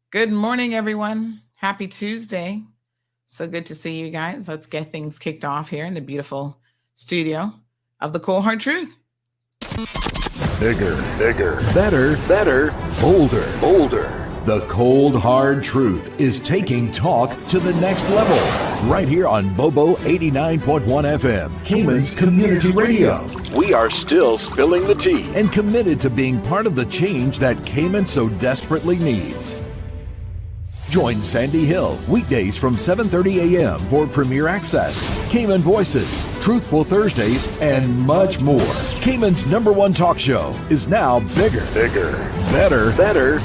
Good morning, everyone. Happy Tuesday. So good to see you guys. Let's get things kicked off here in the beautiful studio of the Cold Hard Truth. Bigger, better, bolder. The cold, hard truth is taking talk to the next level. Right here on Bobo 89.1 FM, Cayman's Community Radio. We are still spilling the tea. And committed to being part of the change that Cayman so desperately needs. Join Sandy Hill weekdays from 7:30 a.m. for Premier Access, Cayman Voices, Truthful Thursdays, and much more. Cayman's #1 talk show is now bigger, better,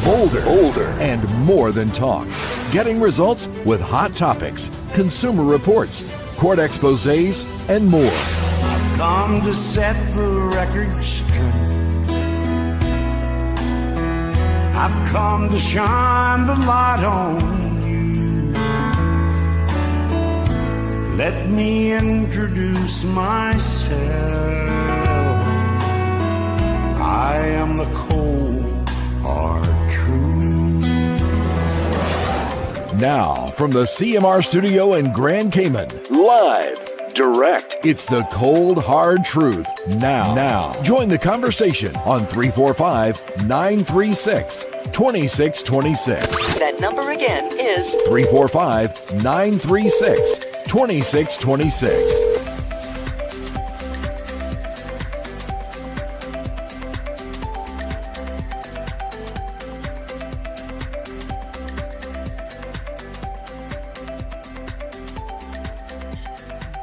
bolder, and more than talk. Getting results with hot topics, consumer reports, court exposés, and more. I've come to set the record straight. I've come to shine the light on you. Let me introduce myself. I am the cold, hard truth. Now, from the CMR studio in Grand Cayman, Live, direct. it's the cold, hard truth. Now, join the conversation on 345-936-2626. That number again is 345-936-2626.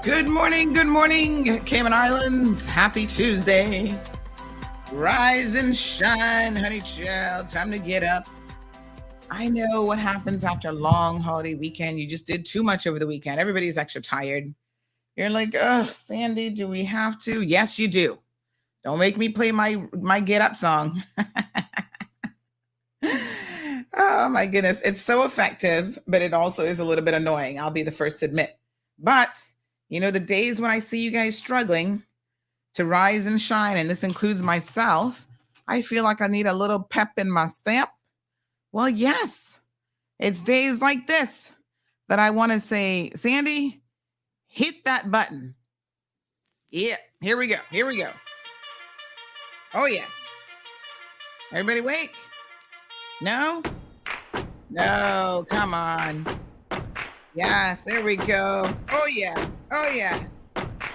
Good morning, Cayman Islands. Happy Tuesday. Rise and shine, honey child. Time to get up. I know what happens after a long holiday weekend. You just did too much over the weekend. Everybody's extra tired. You're like, oh, Sandy, do we have to? Yes, you do. Don't make me play my get up song. Oh my goodness. It's so effective, but it also is a little bit annoying. I'll be the first to admit. But the days when I see you guys struggling to rise and shine, and this includes myself, I feel like I need a little pep in my step. Well, yes, it's days like this that I want to say, Sandy, hit that button. Yeah, here we go. Oh, yes. Everybody wake? No, come on. Yes, there we go. Oh, yeah.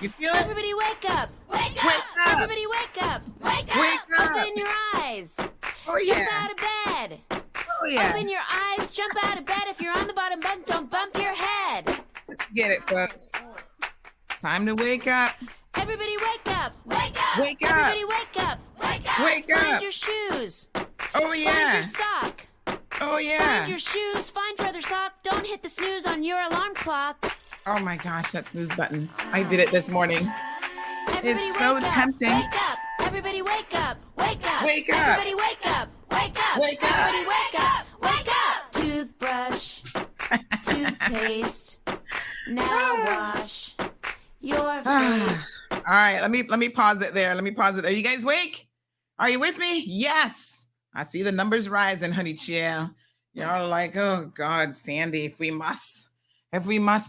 You feel it? Everybody wake up. Wake up. Everybody wake up. Wake up. Open your eyes. Oh, yeah. Jump out of bed. Oh, yeah. Open your eyes. Jump out of bed. If you're on the bottom bunk, don't bump your head. Let's get it, folks. Time to wake up. Everybody wake up. Wake up. Everybody wake up. Wake up. Find your shoes. Oh, yeah. Find your sock. Oh, yeah. Find your shoes. Find your other sock. Don't hit the snooze on your alarm clock. Oh, my gosh, that snooze button. I did it this morning. Everybody It's so wake up. tempting. Wake up. Everybody wake up. Wake up. Wake up. Everybody wake up. Wake up. Wake up. Everybody wake up. Wake up. Toothbrush. Toothpaste. Now wash your face. All right, let me pause it there. You guys wake? Are you with me? Yes. I see the numbers rising, honey chill. Y'all are like, oh God, Sandy, if we must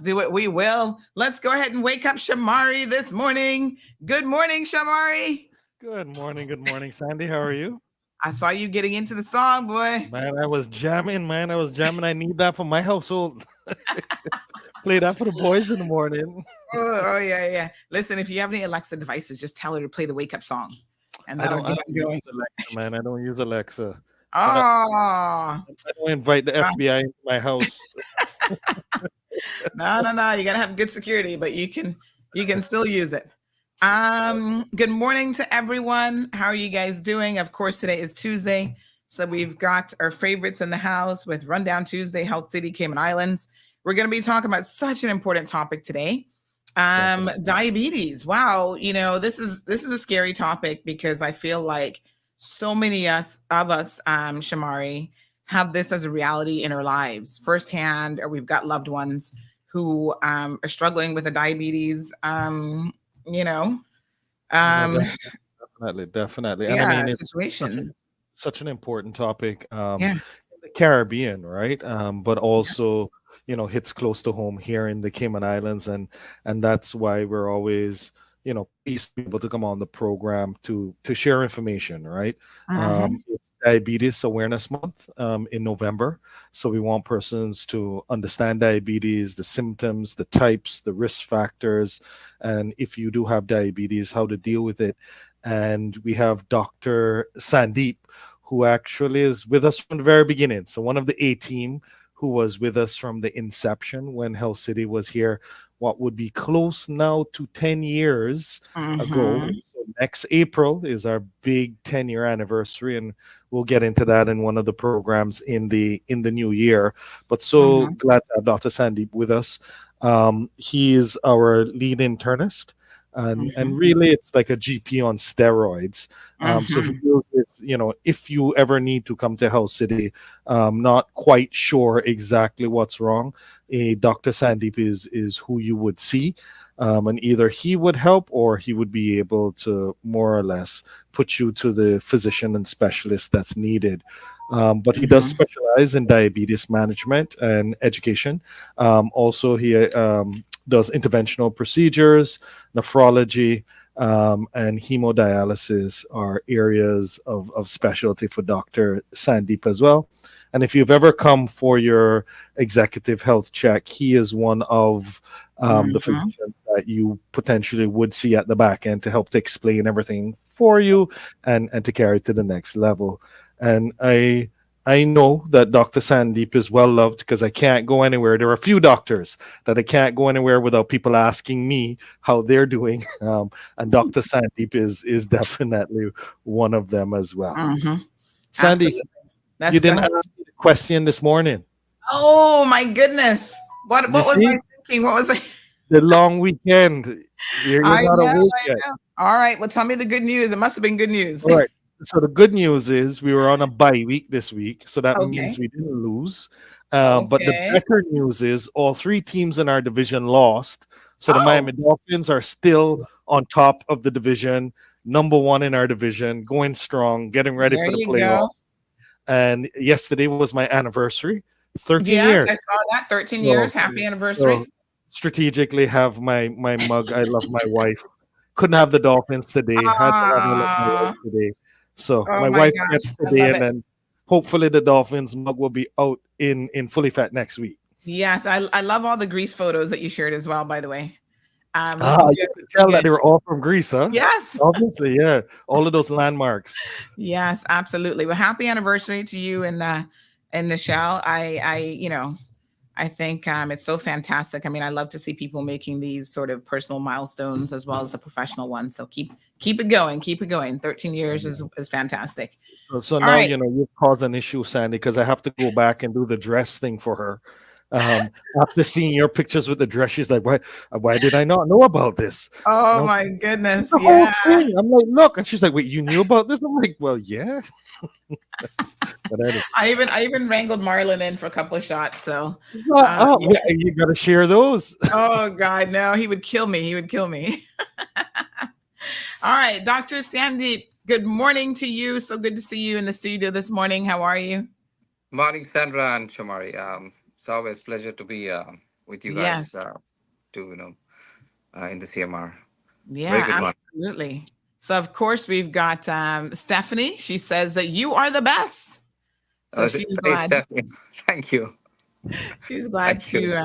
do it, we will. Let's go ahead and wake up Shamari this morning. Good morning, Shamari. Good morning, Sandy. How are you? I saw you getting into the song, boy. Man, I was jamming. I need that for my household. Play that for the boys in the morning. Oh yeah. Listen, if you have any Alexa devices, just tell her to play the wake up song. And I that'll don't get going. use Alexa, man. I don't use Alexa. Oh. I don't invite the FBI into my house. No. You gotta have good security, but you can still use it. Good morning to everyone. How are you guys doing? Of course, today is Tuesday, so we've got our favorites in the house with Rundown Tuesday, Health City, Cayman Islands. We're going to be talking about such an important topic today. Diabetes. Wow, this is a scary topic because I feel like so many of us, Shamari, have this as a reality in our lives firsthand, or we've got loved ones who are struggling with a diabetes. Definitely. Yeah, I mean, situation. such an important topic. Yeah. In the Caribbean, right? But also, hits close to home here in the Cayman Islands, and that's why we're always, pleased to be able to come on the program to share information, right? Mhm. It's Diabetes Awareness Month in November, so we want persons to understand diabetes, the symptoms, the types, the risk factors, and if you do have diabetes, how to deal with it. And we have Dr. Sandeep, who actually is with us from the very beginning. So one of the A team who was with us from the inception when Health City was here, what would be close now to 10 years ago. Mhm. So next April is our big 10-year anniversary, and we'll get into that in one of the programs in the new year. But so Mhm. glad to have Dr. Sandeep with us. He is our lead internist. And Mhm. really, it's like a GP on steroids. So he Mhm. deals with, if you ever need to come to Health City, not quite sure exactly what's wrong, Dr. Sandeep is who you would see. And either he would help or he would be able to more or less put you to the physician and specialist that's needed. But he does Mhm. specialize in diabetes management and education. Also, he does interventional procedures, nephrology, and hemodialysis are areas of specialty for Dr. Sandeep as well. And if you've ever come for your executive health check, he is one of the Mhm. physicians that you potentially would see at the back end to help to explain everything for you and to carry it to the next level. And I know that Dr. Sandeep is well loved because I can't go anywhere. There are a few doctors that I can't go anywhere without people asking me how they're doing. And Dr. Sandeep is definitely one of them as well. Mhm. Sandy, Absolutely. you Let's go didn't ahead. ask me the question this morning. Oh my goodness. You What was I see, thinking? What was I? the long weekend. You're I not know, awake I yet. know. All right. Well, tell me the good news. It must have been good news. All right. So the good news is we were on a bye week this week, so that means Okay. we didn't lose. But the Okay. better news is all three teams in our division lost. So the Oh, Miami Dolphins are still on top of the division, number one in our division, going strong, getting ready there for the you playoffs. go. And yesterday was my anniversary, 13 Yes, years. I saw that. 13 years. So, Happy anniversary. so strategically have my mug. I love my wife. Couldn't have the Dolphins today. Had to have my wife Ah, today. So oh my my wife gosh. gets I today, love and it. then hopefully the Dolphins mug will be out in fully fat next week. Yes, I love all the Greece photos that you shared as well, by the way. Ah, Looking you good, could looking tell that good. they were all from Greece, huh? Yes. Obviously, yeah. All of those landmarks. Yes, absolutely. Well, happy anniversary to you and Michelle. I think it's so fantastic. I mean, I love to see people making these sort of personal milestones as well as the professional ones. So keep it going, keep it going. 13 years is fantastic. So All now right. you've caused an issue, Sandy, because I have to go back and do the dress thing for her. Um, After seeing your pictures with the dress, she's like, "Why did I not know about this?" And Oh I'm my goodness. the whole Yeah. thing. I'm like, "Look," and she's like, "Wait, you knew about this?" I'm like, "Well, yeah." But anyway, I even wrangled Marlon in for a couple of shots. So yeah, you got to share those. oh God, no, he would kill me. He would kill me. All right, Dr. Sandeep, good morning to you. So good to see you in the studio this morning. How are you? Morning, Sandra and Shamari. It's always pleasure to be with you guys Yes. to in the CMR. Very good Yeah, one. absolutely. So of course we've got Stephanie. She says that you are the best. So she's Hey, glad. Stephanie. Thank you. She's glad Thank you.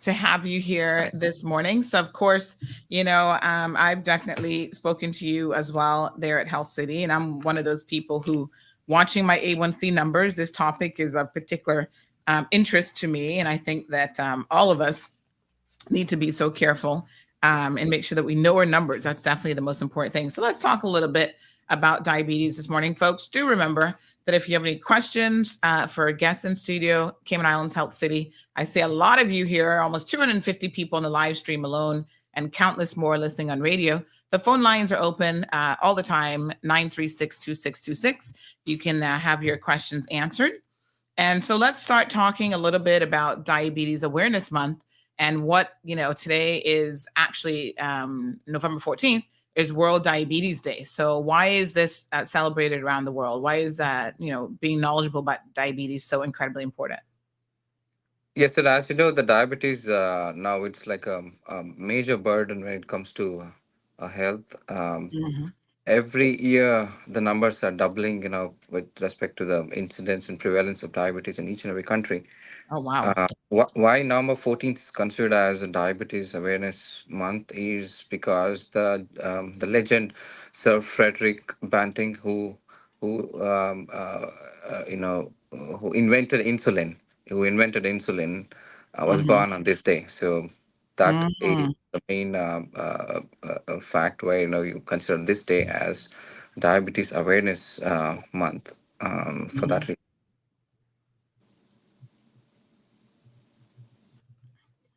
to have you here this morning. So of course, I've definitely spoken to you as well there at Health City, and I'm one of those people who, watching my A1C numbers, this topic is of particular interest to me, and I think that all of us need to be so careful and make sure that we know our numbers. That's definitely the most important thing. So let's talk a little bit about diabetes this morning, folks. Do remember that if you have any questions for a guest in studio, Cayman Islands Health City, I see a lot of you here, almost 250 people on the live stream alone, and countless more listening on radio. The phone lines are open all the time, 936-2626. You can have your questions answered. And so let's start talking a little bit about Diabetes Awareness Month and what, today is actually November 14th. is World Diabetes Day. So why is this celebrated around the world? Why is that, being knowledgeable about diabetes so incredibly important? Yes, and as you know, the diabetes now it's like a major burden when it comes to health. Hmm. Every year, the numbers are doubling, with respect to the incidence and prevalence of diabetes in each and every country. Oh, wow. Why November 14th is considered as a diabetes awareness month is because the legend Sir Frederick Banting, who invented insulin, was Hmm. born on this day. So that is Hmm. the main fact where you consider this day as diabetes awareness month, for that reason.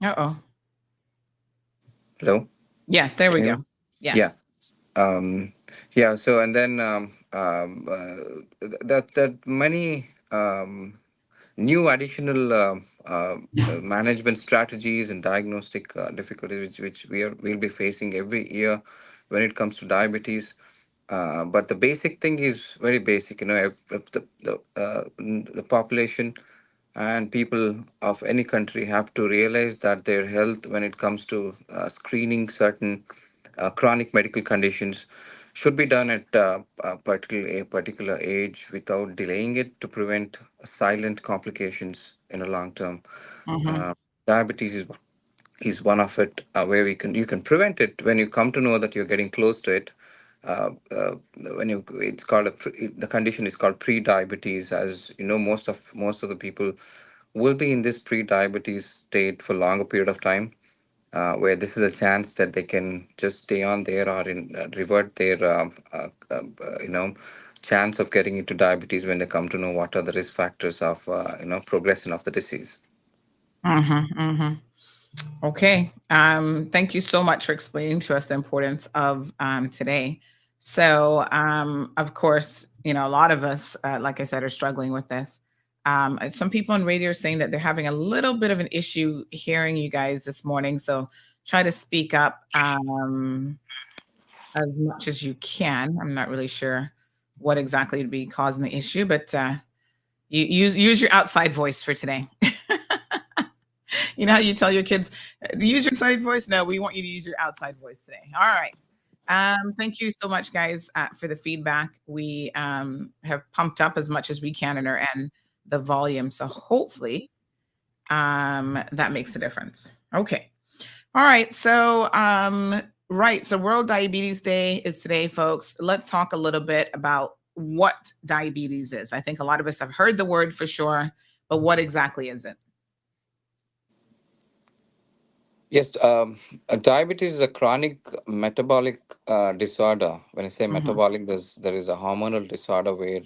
Uh-oh. Hello. Yes, there we go. Yeah. Yes. Yeah. So, and then that many new additional management strategies and diagnostic difficulties which we'll be facing every year when it comes to diabetes. But the basic thing is very basic. If the population and people of any country have to realize that their health, when it comes to screening certain chronic medical conditions, should be done at a particular age without delaying it to prevent silent complications in a long term. Hmm. Uh, Diabetes is one of it, where you can prevent it when you come to know that you're getting close to it. Uh, uh, when you it's called the condition is called pre-diabetes. As you know, most of the people will be in this pre-diabetes state for longer period of time, where this is a chance that they can just stay on there or revert their chance of getting into diabetes when they come to know what are the risk factors of progression of the disease. Hmm. Hmm. Okay. Thank you so much for explaining to us the importance of today. So, of course, a lot of us, like I said, are struggling with this. And some people on radio are saying that they're having a little bit of an issue hearing you guys this morning. So, try to speak up as much as you can. I'm not really sure what exactly would be causing the issue, but you use your outside voice for today. You know how you tell your kids, use your inside voice? No, we want you to use your outside voice today. All right. Thank you so much, guys, for the feedback. We have pumped up as much as we can in our end the volume. So hopefully that makes a difference. Okay. All right. So, right. So, World Diabetes Day is today, folks. Let's talk a little bit about what diabetes is. I think a lot of us have heard the word for sure, but what exactly is it? Yes, diabetes is a chronic metabolic disorder. When I say Hmm. metabolic, there is a hormonal disorder where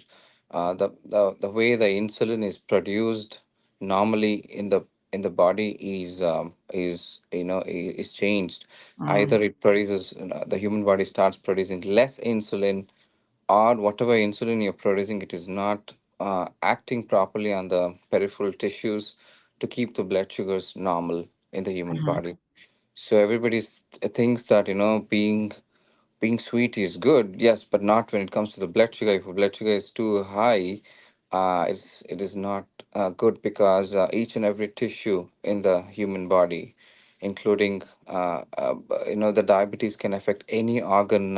the way the insulin is produced normally in the body is changed. Either it produces, the human body starts producing less insulin, or whatever insulin you're producing, it is not acting properly on the peripheral tissues to keep the blood sugars normal in the human Hmm. body. So everybody thinks that being sweet is good, yes, but not when it comes to the blood sugar. If the blood sugar is too high, it is not good, because each and every tissue in the human body, including the diabetes, can affect any organ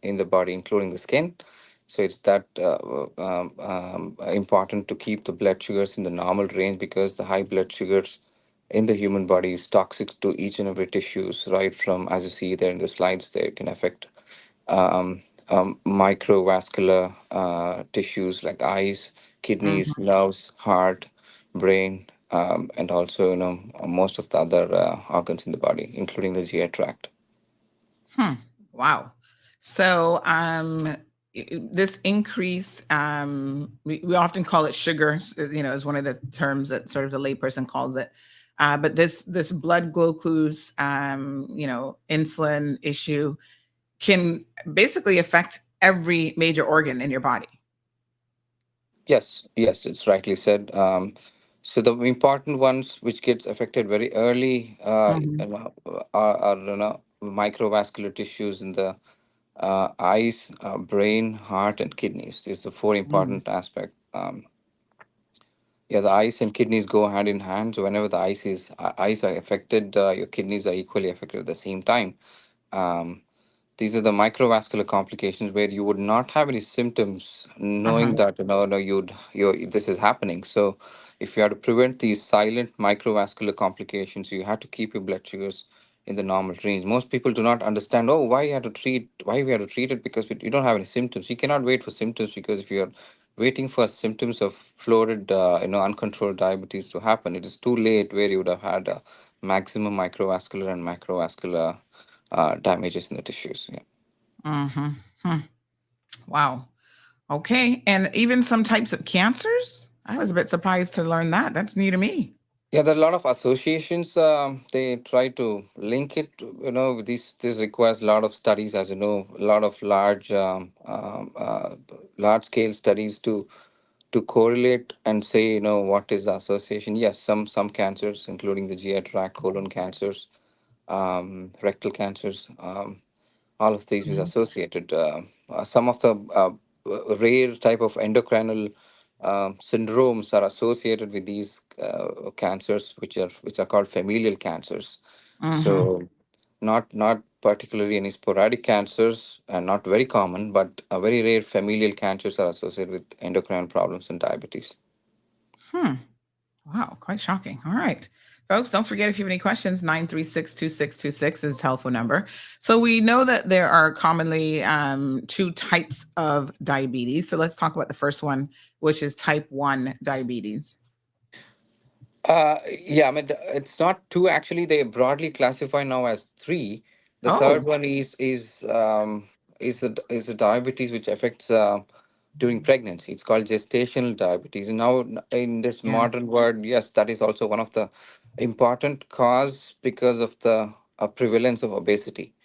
in the body, including the skin. So it's that important to keep the blood sugars in the normal range, because the high blood sugars in the human body is toxic to each and every tissues, right from, as you see there in the slides, there it can affect microvascular tissues like eyes, kidneys, Hmm. nerves, heart, brain, and also most of the other organs in the body, including the GI tract. Hmm. Wow. So, this increase, we often call it sugar, is one of the terms that sort of the layperson calls it. But this blood glucose, insulin issue can basically affect every major organ in your body. Yes, yes, it's rightly said. So the important ones which gets affected very early Hmm. are microvascular tissues in the eyes, brain, heart, and kidneys. These are the four Mm. important aspects. Yeah, the eyes and kidneys go hand in hand. So whenever the eyes are affected, your kidneys are equally affected at the same time. Um, these are the microvascular complications where you would not have any symptoms, Uh-huh. knowing that no, you this is happening. So if you have to prevent these silent microvascular complications, you have to keep your blood sugars in the normal range. Most people do not understand. Oh, why we have to treat it because you don't have any symptoms. You cannot wait for symptoms because if you're waiting for symptoms of florid, uncontrolled diabetes to happen, it is too late. Where you would have had maximum microvascular and macrovascular damages in the tissues. Yeah. Mm-hmm. Hmm. Wow. Okay. And even some types of cancers? I was a bit surprised to learn that. That's new to me. Yeah, there are a lot of associations. They try to link it. This requires a lot of studies, as you know, a lot of large scale studies to correlate and say, what is the association. Yes, some cancers, including the GI tract, colon cancers, rectal cancers. All of these is Mhm. associated. Some of the rare type of endocrinal syndromes are associated with these cancers, which are called familial cancers. Mhm. So not particularly any sporadic cancers, and not very common, but a very rare familial cancers are associated with endocrine problems and diabetes. Hmm. Wow, quite shocking. All right. Folks, don't forget if you have any questions, 936-2626 is the telephone number. So we know that there are commonly two types of diabetes. So let's talk about the first one, which is type 1 diabetes. Yeah, I mean, it's not two actually. They broadly classify now as three. The third Oh, one is a diabetes which affects during pregnancy. It's called gestational diabetes. And now in this yes. modern world, yes, that is also one of the important cause because of the prevalence of obesity.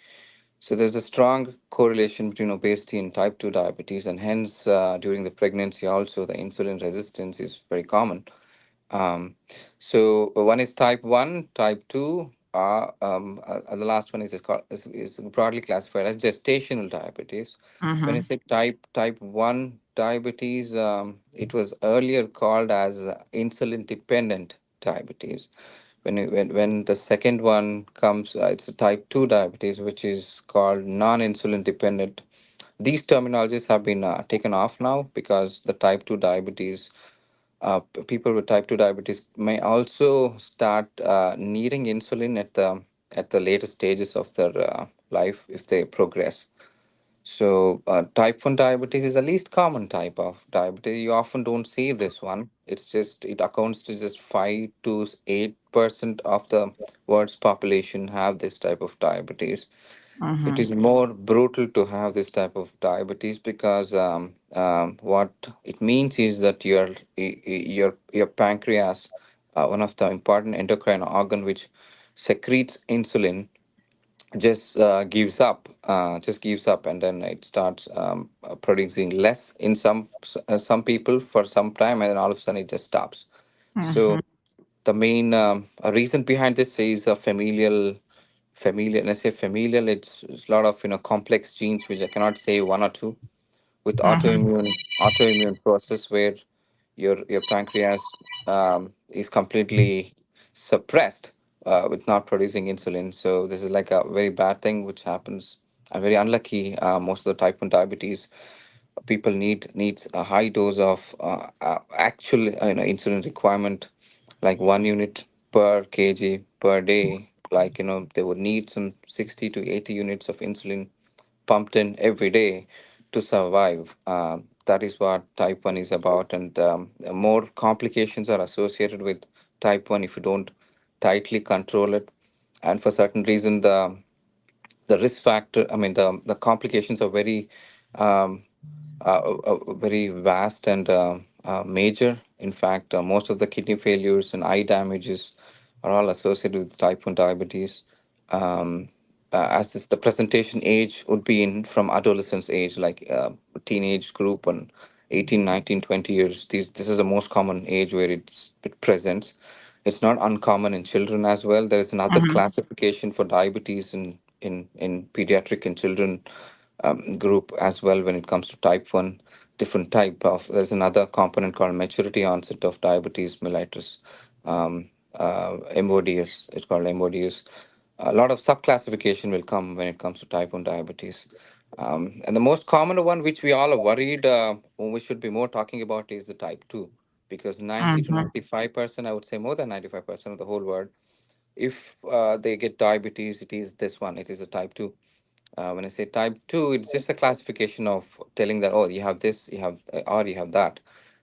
So there's a strong correlation between obesity and type 2 diabetes, and hence during the pregnancy also the insulin resistance is very common. um, so one is type 1, type 2. The last one is broadly classified as gestational diabetes. When I Mm-hmm. say type 1 diabetes, it was earlier called as insulin dependent diabetes. When the second one comes, it's a type 2 diabetes, which is called non-insulin dependent. These terminologies have been taken off now because the type 2 diabetes, people with type 2 diabetes may also start needing insulin at the later stages of their life if they progress. So type 1 diabetes is the least common type of diabetes. You often don't see this one. It accounts to just 5 to 8% of the world's population have this type of diabetes. It Mm-hmm. is more brutal to have this type of diabetes because what it means is that your pancreas, one of the important endocrine organ which secretes insulin, just gives up, and then it starts producing less in some people for some time, and then all of a sudden it just stops. Mm-hmm. So the main reason behind this is a familial. And I say familial, it's a lot of complex genes which I cannot say one or two, with Mm-hmm. autoimmune process where your pancreas is completely suppressed with not producing insulin. So this is like a very bad thing which happens. I'm very unlucky. Most of the type 1 diabetes people needs a high dose of actual insulin requirement, like 1 unit per kg per day. Like they would need some 60 to 80 units of insulin pumped in every day to survive. That is what type 1 is about, and more complications are associated with type 1 if you don't tightly control it. And for certain reason, the risk factor, I mean, the complications are um, very vast and major. In fact, most of the kidney failures and eye damages are all associated with type 1 diabetes. Um, as is the presentation age would be in from adolescence age, like teenage group, and 18, 19, 20 years. This is the most common age where it presents. It's not uncommon in children as well. There is another Mm-hmm. classification for diabetes in in pediatric and children group as well when it comes to type 1. Different type of, there's another component called maturity onset of diabetes mellitus, MODS, it's called MODS. A lot of subclassification will come when it comes to type 1 diabetes. And the most common one, which we all are worried, when we should be more talking about, is the type 2, because 90 to Mm-hmm. 95%, I would say more than 95% of the whole world, if they get diabetes, it is this one, it is a type 2. When I say type 2, it's just a classification of telling that, oh, you have this, you have, or you have that.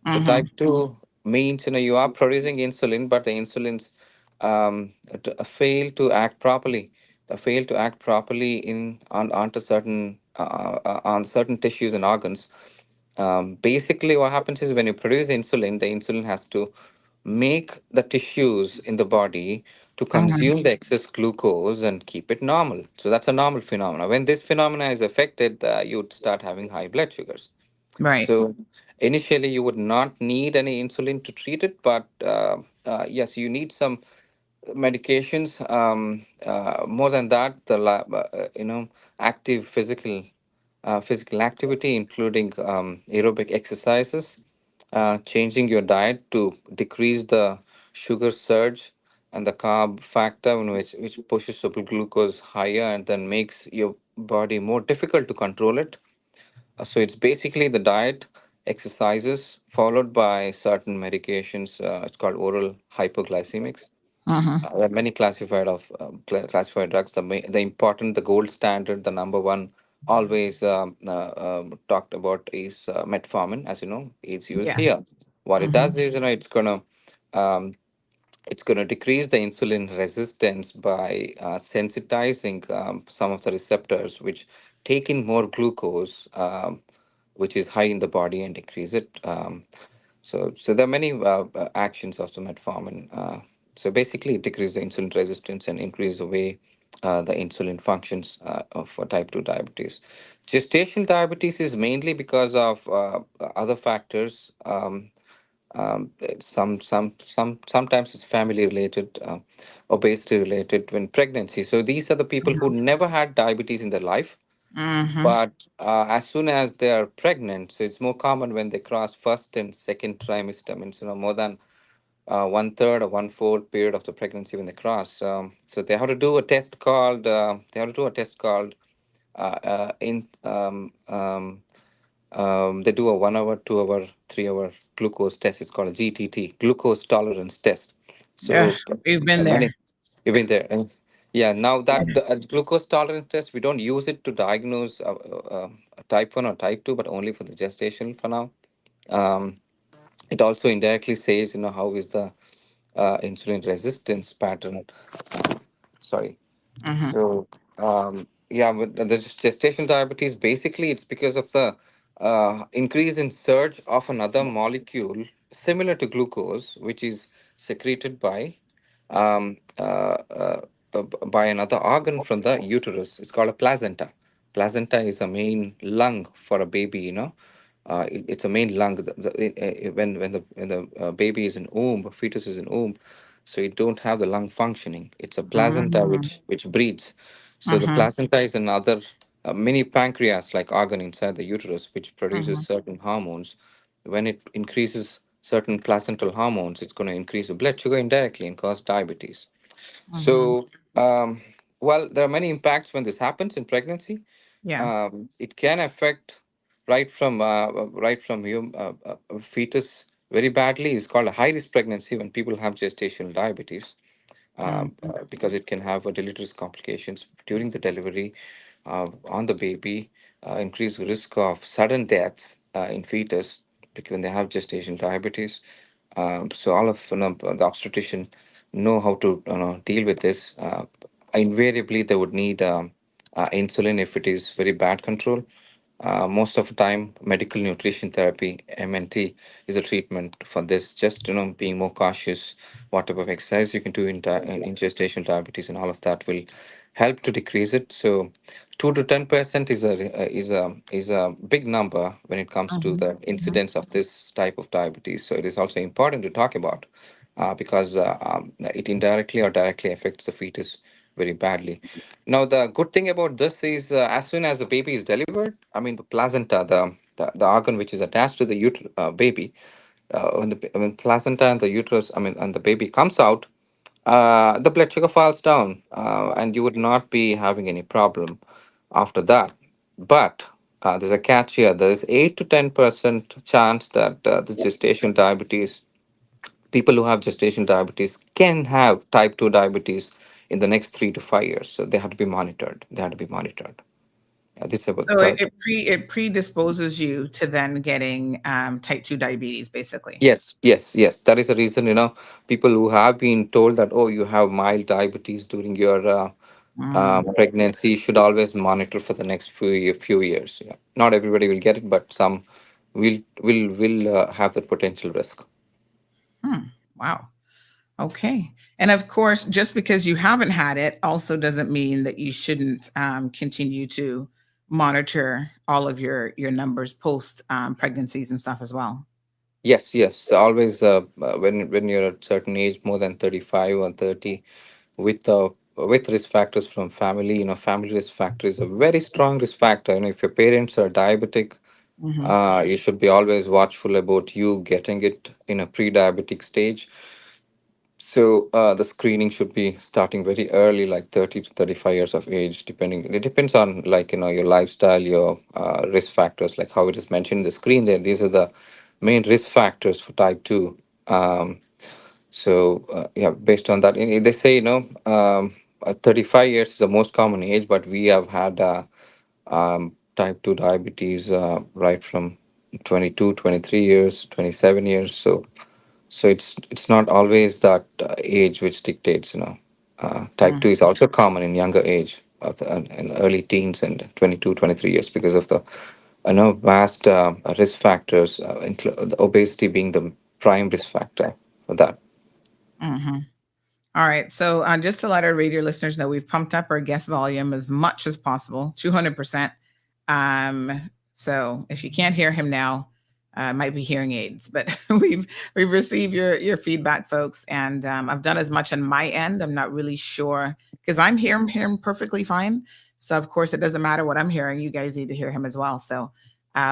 So Mm-hmm. type 2 means, you are producing insulin, but the insulins fail to act properly. Fail to act properly onto certain on certain tissues and organs. Basically, what happens is when you produce insulin, the insulin has to make the tissues in the body to Mm-hmm. consume the excess glucose and keep it normal. So that's a normal phenomena. When this phenomena is affected, you'd start having high blood sugars. Right. So initially, you would not need any insulin to treat it, but yes, you need some medications. More than that, active physical activity, including aerobic exercises, changing your diet to decrease the sugar surge and the carb factor, which pushes the glucose higher and then makes your body more difficult to control it. So it's basically the diet, exercises, followed by certain medications. It's called oral hypoglycemics. Mm-hmm. There are many classified drugs. The important, the gold standard, the number one, always talked about is metformin. As you know, it's used here. Yes. What it Mm-hmm. does is, um, it's gonna decrease the insulin resistance by sensitizing some of the receptors which take in more glucose, which is high in the body, and decrease it. So there are many actions of the metformin. So basically, it decreases the insulin resistance and increase the way the insulin functions for type 2 diabetes. Gestational diabetes is mainly because of other factors. Sometimes it's family related, obesity related, when pregnancy. So these are the people who never had diabetes in their life, Mm-hmm. but as soon as they are pregnant, so it's more common when they cross first and second trimester, means more than one third or one fourth period of the pregnancy when they cross. So they have to do a test called in they do a 1 hour, 2 hour, 3 hour glucose test. It's called a GTT, glucose tolerance test. Yeah, So we've been there. many, you've been there. And yeah, now that the glucose tolerance test, we don't use it to diagnose type 1 or type 2, but only for the gestation for now. Um, it also indirectly says, how is the insulin resistance pattern. Sorry. Mm-hmm. So, yeah, with the gestational diabetes, basically, it's because of the increase in surge of another molecule similar to glucose, which is secreted by another organ from the uterus. It's called a placenta. Placenta is a main lung for a baby. It's a main lung. When the baby is in womb, fetus is in womb, so it don't have the lung functioning. It's a placenta Mm-hmm. which breathes. So the Mm-hmm. placenta is another mini pancreas like organ inside the uterus, which Mm-hmm. produces certain hormones. When it increases certain placental hormones, it's going to increase the blood sugar indirectly and cause diabetes. Mm-hmm. So, well, there are many impacts when this happens in pregnancy. Yes. It can affect fetus very badly. It's called a high risk pregnancy when people have gestational diabetes, Mm-hmm. because it can have deleterious complications during the delivery on the baby, increased risk of sudden deaths in fetus because when they have gestational diabetes. So all of the obstetrician know how to deal with this. Invariably, they would need insulin if it is very bad control. Most of the time, medical nutrition therapy (MNT) is a treatment for this. Just being more cautious, what type of exercise you can do in gestational diabetes, and all of that will help to decrease it. So, 2 to 10% is a big number when it comes to Mm-hmm. the incidence of this type of diabetes. So, it is also important to talk about because it indirectly or directly affects the fetus very badly. Now, the good thing about this is as soon as the baby is delivered, I mean, the placenta, the organ which is attached to the baby, when placenta and the uterus, I mean, and the baby comes out, the blood sugar falls down, and you would not be having any problem after that. But there's a catch here. There's 8 to 10% chance that the gestation diabetes, people who have gestation diabetes, can have type 2 diabetes in the next 3 to 5 years. So they have to be monitored. They have to be monitored. This is about So it predisposes you to then getting type 2 diabetes, basically. Yes, yes, yes. That is the reason, people who have been told that, oh, you have mild diabetes during your Mm, pregnancy should always monitor for the next few years. Yeah, not everybody will get it, but some will have that potential risk. hmm, wow. Okay. And of course, just because you haven't had it also doesn't mean that you shouldn't continue to monitor all of your numbers post pregnancies and stuff as well. Yes, yes. Always, when you're at certain age, more than 35 or 30, with risk factors from family, family risk factor is a very strong risk factor. If your parents are diabetic, Hmm. you should be always watchful about you getting it in a pre-diabetic stage. So the screening should be starting very early, like 30 to 35 years of age, depending. It depends on, like, your lifestyle, your risk factors, like how it is mentioned in the screen there. These are the main risk factors for type 2. Yeah, based on that, they say, 35 years is the most common age, but we have had type 2 diabetes right from 22, 23 years, 27 years. So it's not always that age which dictates. Type 2 is also common in younger age, in early teens and 22, 23 years, because of the vast risk factors, the obesity being the prime risk factor for that. Hmm. All right. So just to let our radio listeners know, we've pumped up our guest volume as much as possible, 200%. So if you can't hear him now, might be hearing aids, but we've received your feedback, folks, and I've done as much on my end. I'm not really sure because I'm hearing him perfectly fine. So of course it doesn't matter what I'm hearing. You guys need to hear him as well. So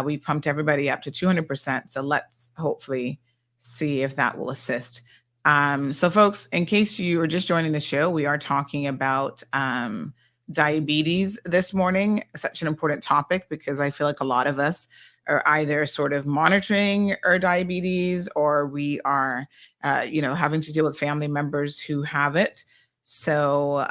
we pumped everybody up to 200%. So let's hopefully see if that will assist. So folks, in case you are just joining the show, we are talking about diabetes this morning, such an important topic because I feel like a lot of us are either sort of monitoring our diabetes or we are, having to deal with family members who have it. So,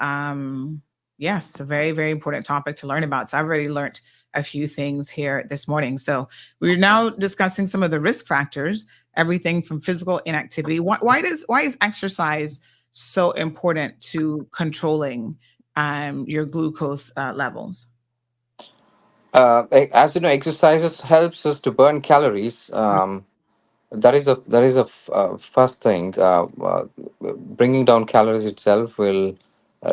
yes, a very, very important topic to learn about. So I've already learned a few things here this morning. So we're now discussing some of the risk factors, everything from physical inactivity. Why is exercise so important to controlling your glucose levels? As you know, exercises helps us to burn calories. That is a first thing. Bringing down calories itself will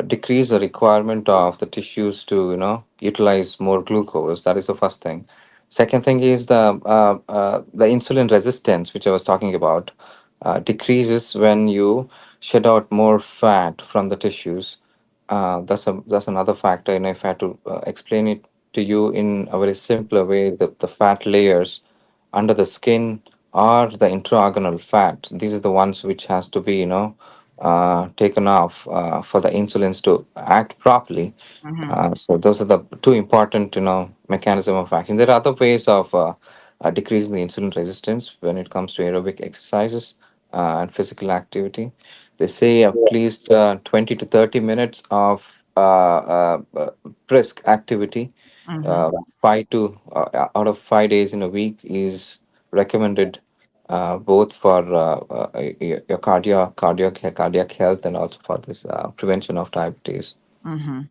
decrease the requirement of the tissues to utilize more glucose. That is the first thing. Second thing is the insulin resistance, which I was talking about, decreases when you shed out more fat from the tissues. That's another factor. And if I had to explain it to you in a very simpler way, the fat layers under the skin or the intraorganal fat, these are the ones which has to be taken off for the insulins to act properly. Mm-hmm. So those are the two important mechanism of action. There are other ways of decreasing the insulin resistance when it comes to aerobic exercises and physical activity. They say at least 20 to 30 minutes of brisk activity, Mm-hmm. 5 out of 5 days in a week is recommended, both for your cardiac health and also for this prevention of diabetes. Mm-hmm.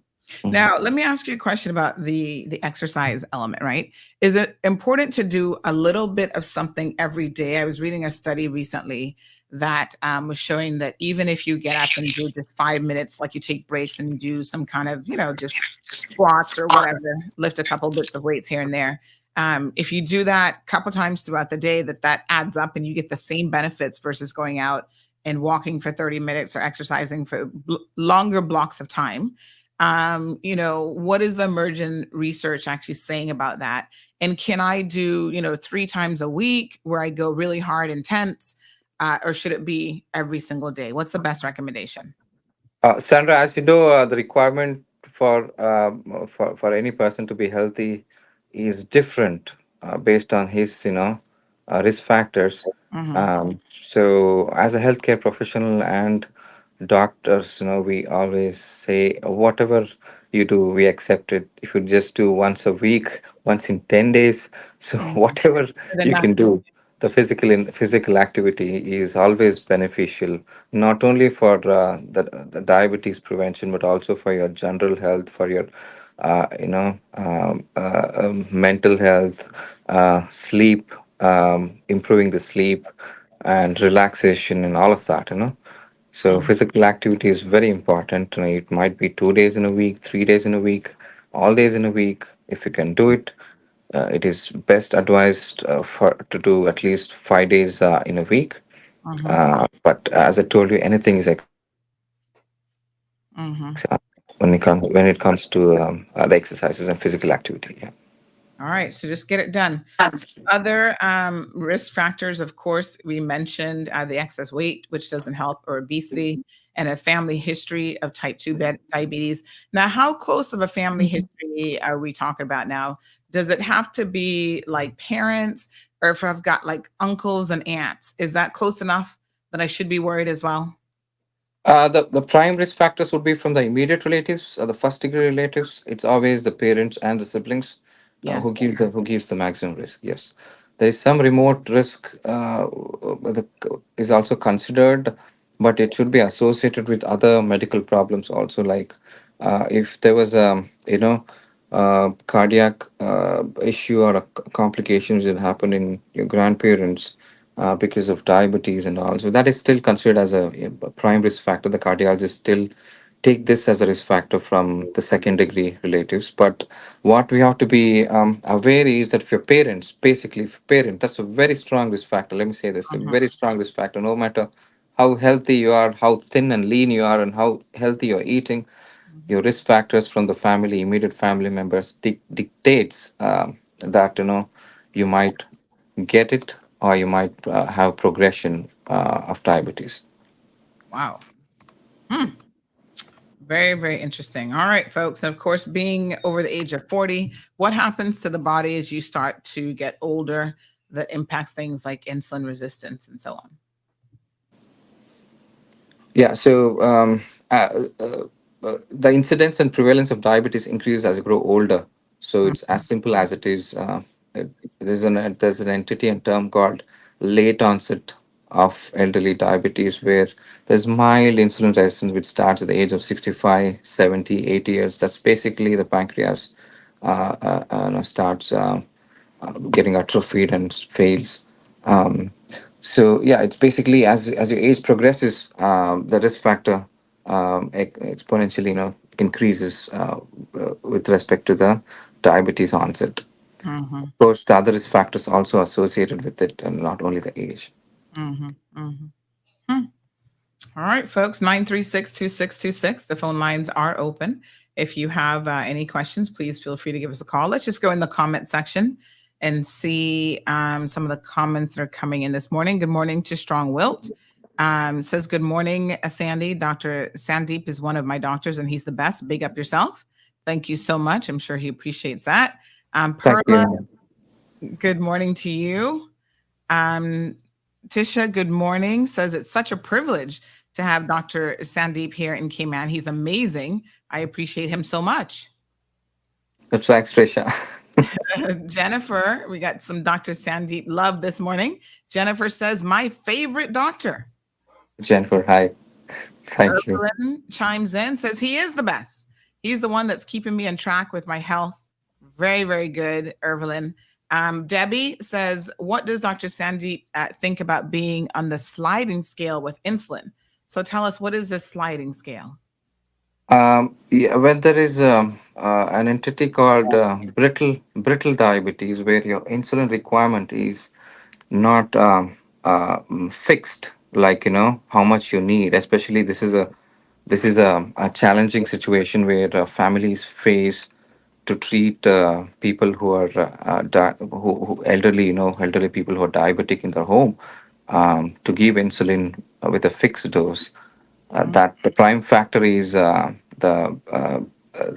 Mhm. Now, let me ask you a question about the exercise element, right? Is it important to do a little bit of something every day? I was reading a study recently that was showing that even if you get up and do just 5 minutes, like you take breaks and do some kind of, just squats or whatever, lift a couple bits of weights here and there. If you do that a couple times throughout the day, that adds up and you get the same benefits versus going out and walking for 30 minutes or exercising for longer blocks of time. What is the emergent research actually saying about that? And can I do, 3 times a week where I go really hard, intense, or should it be every single day? What's the best recommendation? Sandra, as you know, the requirement for any person to be healthy is different based on his risk factors. Mm-hmm. So, as a healthcare professional and doctors, we always say whatever you do, we accept it. If you just do once a week, once in 10 days, so Mm-hmm. whatever Then you nothing. can do, the physical activity is always beneficial, not only for the diabetes prevention, but also for your general health, for your mental health, sleep, improving the sleep and relaxation and all of that. So Mm-hmm. physical activity is very important. It might be 2 days in a week, 3 days in a week, all days in a week. If you can do it, it is best advised for to do at least 5 days in a week. Mm-hmm. But as I told you, anything is Mm-hmm. when it comes to the exercises and physical activity. Yeah. All right, so just get it done. Other risk factors, of course, we mentioned the excess weight, which doesn't help, or obesity, and a family history of type 2 diabetes. Now, how close of a family history are we talking about now? Does it have to be like parents, or if I've got like uncles and aunts, is that close enough that I should be worried as well? The prime risk factors would be from the immediate relatives, the first degree relatives. It's always the parents and the siblings Yes. who gives the maximum risk. Yes, there is some remote risk is also considered, but it should be associated with other medical problems also. Like if there was a cardiac issue or a complications that happened in your grandparents because of diabetes and all. So that is still considered as a prime risk factor. The cardiologists still take this as a risk factor from the second degree relatives. But what we have to be aware is that if your parents, basically, if parent, that's a very strong risk factor. Let me say this, a Mhm. very strong risk factor. No matter how healthy you are, how thin and lean you are, and how healthy you're eating, Mhm. your risk factors from the family, immediate family members, dictates that you might get it or you might have progression of diabetes. Wow. Hmm. Very, very interesting. All right, folks. And of course, being over the age of 40, what happens to the body as you start to get older that impacts things like insulin resistance and so on? Yeah, so the incidence and prevalence of diabetes increases as you grow older. So it's as simple as it is. There's an entity and term called late onset of elderly diabetes, where there's mild insulin resistance, which starts at the age of 65, 70, 80 years. That's basically the pancreas starts getting atrophied and fails. Um, so yeah, it's basically as your age progresses, the risk factor exponentially, increases with respect to the diabetes onset. Mm-hmm. Of course, the other risk factors also associated with it, and not only the age. Mm-hmm. Mm-hmm. Hmm. All right, folks, 936-2626. The phone lines are open. If you have any questions, please feel free to give us a call. Let's just go in the comment section and see some of the comments that are coming in this morning. Good morning to Strong Wilt. Says, good morning, Sandy. Dr. Sandeep is one of my doctors and he's the best. Big up yourself. Thank you so much. I'm sure he appreciates that. Thank Perla, you. good morning to you. Um, Tisha, good morning, says it's such a privilege to have Dr. Sandeep here in Cayman. He's amazing. I appreciate him so much. That's thanks, Trisha. Jennifer, we got some Dr. Sandeep love this morning. Jennifer says, my favorite doctor. Jennifer, hi. Thank you. Evelyn chimes in, says he is the best. He's the one that's keeping me on track with my health. Very, very good, Evelyn. Debbie says, what does Dr. Sandeep think about being on the sliding scale with insulin? So tell us, what is this sliding scale? Yeah, well, there is an entity called brittle diabetes, where your insulin requirement is not fixed. like how much you need. Especially this is a challenging situation where families face to treat people who are who elderly, elderly people who are diabetic in their home, to give insulin with a fixed dose. That the prime factor is the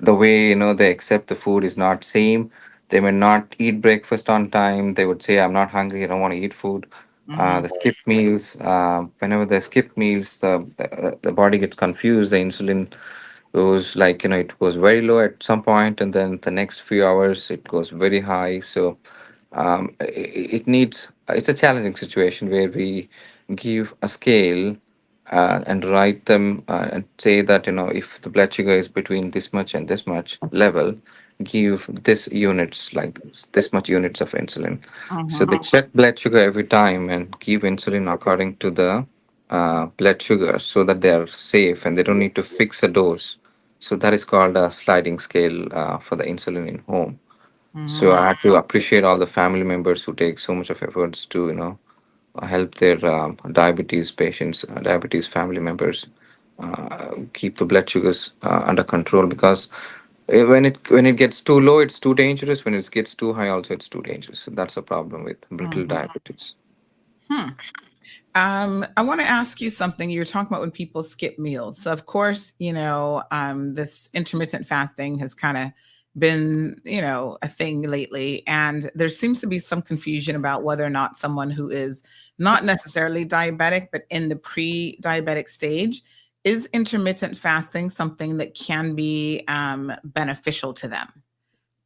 way they accept the food is not same. They may not eat breakfast on time. They would say, "I'm not hungry. I don't want to eat food." Mm-hmm. The skip meals. Whenever they skip meals, the body gets confused. The insulin goes, like, it goes very low at some point, and then the next few hours it goes very high. So it needs. It's a challenging situation where we give a scale and write them and say that, if the blood sugar is between this much and this much level, give this units, like this much units of insulin. So Mm-hmm. they check blood sugar every time and give insulin according to the blood sugar, so that they are safe and they don't need to fix a dose. So that is called a sliding scale for the insulin in home. So Mm-hmm. I have to appreciate all the family members who take so much of efforts to, help their diabetes patients, diabetes family members, keep the blood sugars under control. Because when it gets too low, it's too dangerous. When it gets too high, also it's too dangerous. So that's a problem with brittle Mm-hmm. diabetes. Hmm. I want to ask you something. You're talking about when people skip meals. So, of course, this intermittent fasting has kind of been, a thing lately. And there seems to be some confusion about whether or not someone who is not necessarily diabetic, but in the pre diabetic stage, is intermittent fasting something that can be beneficial to them?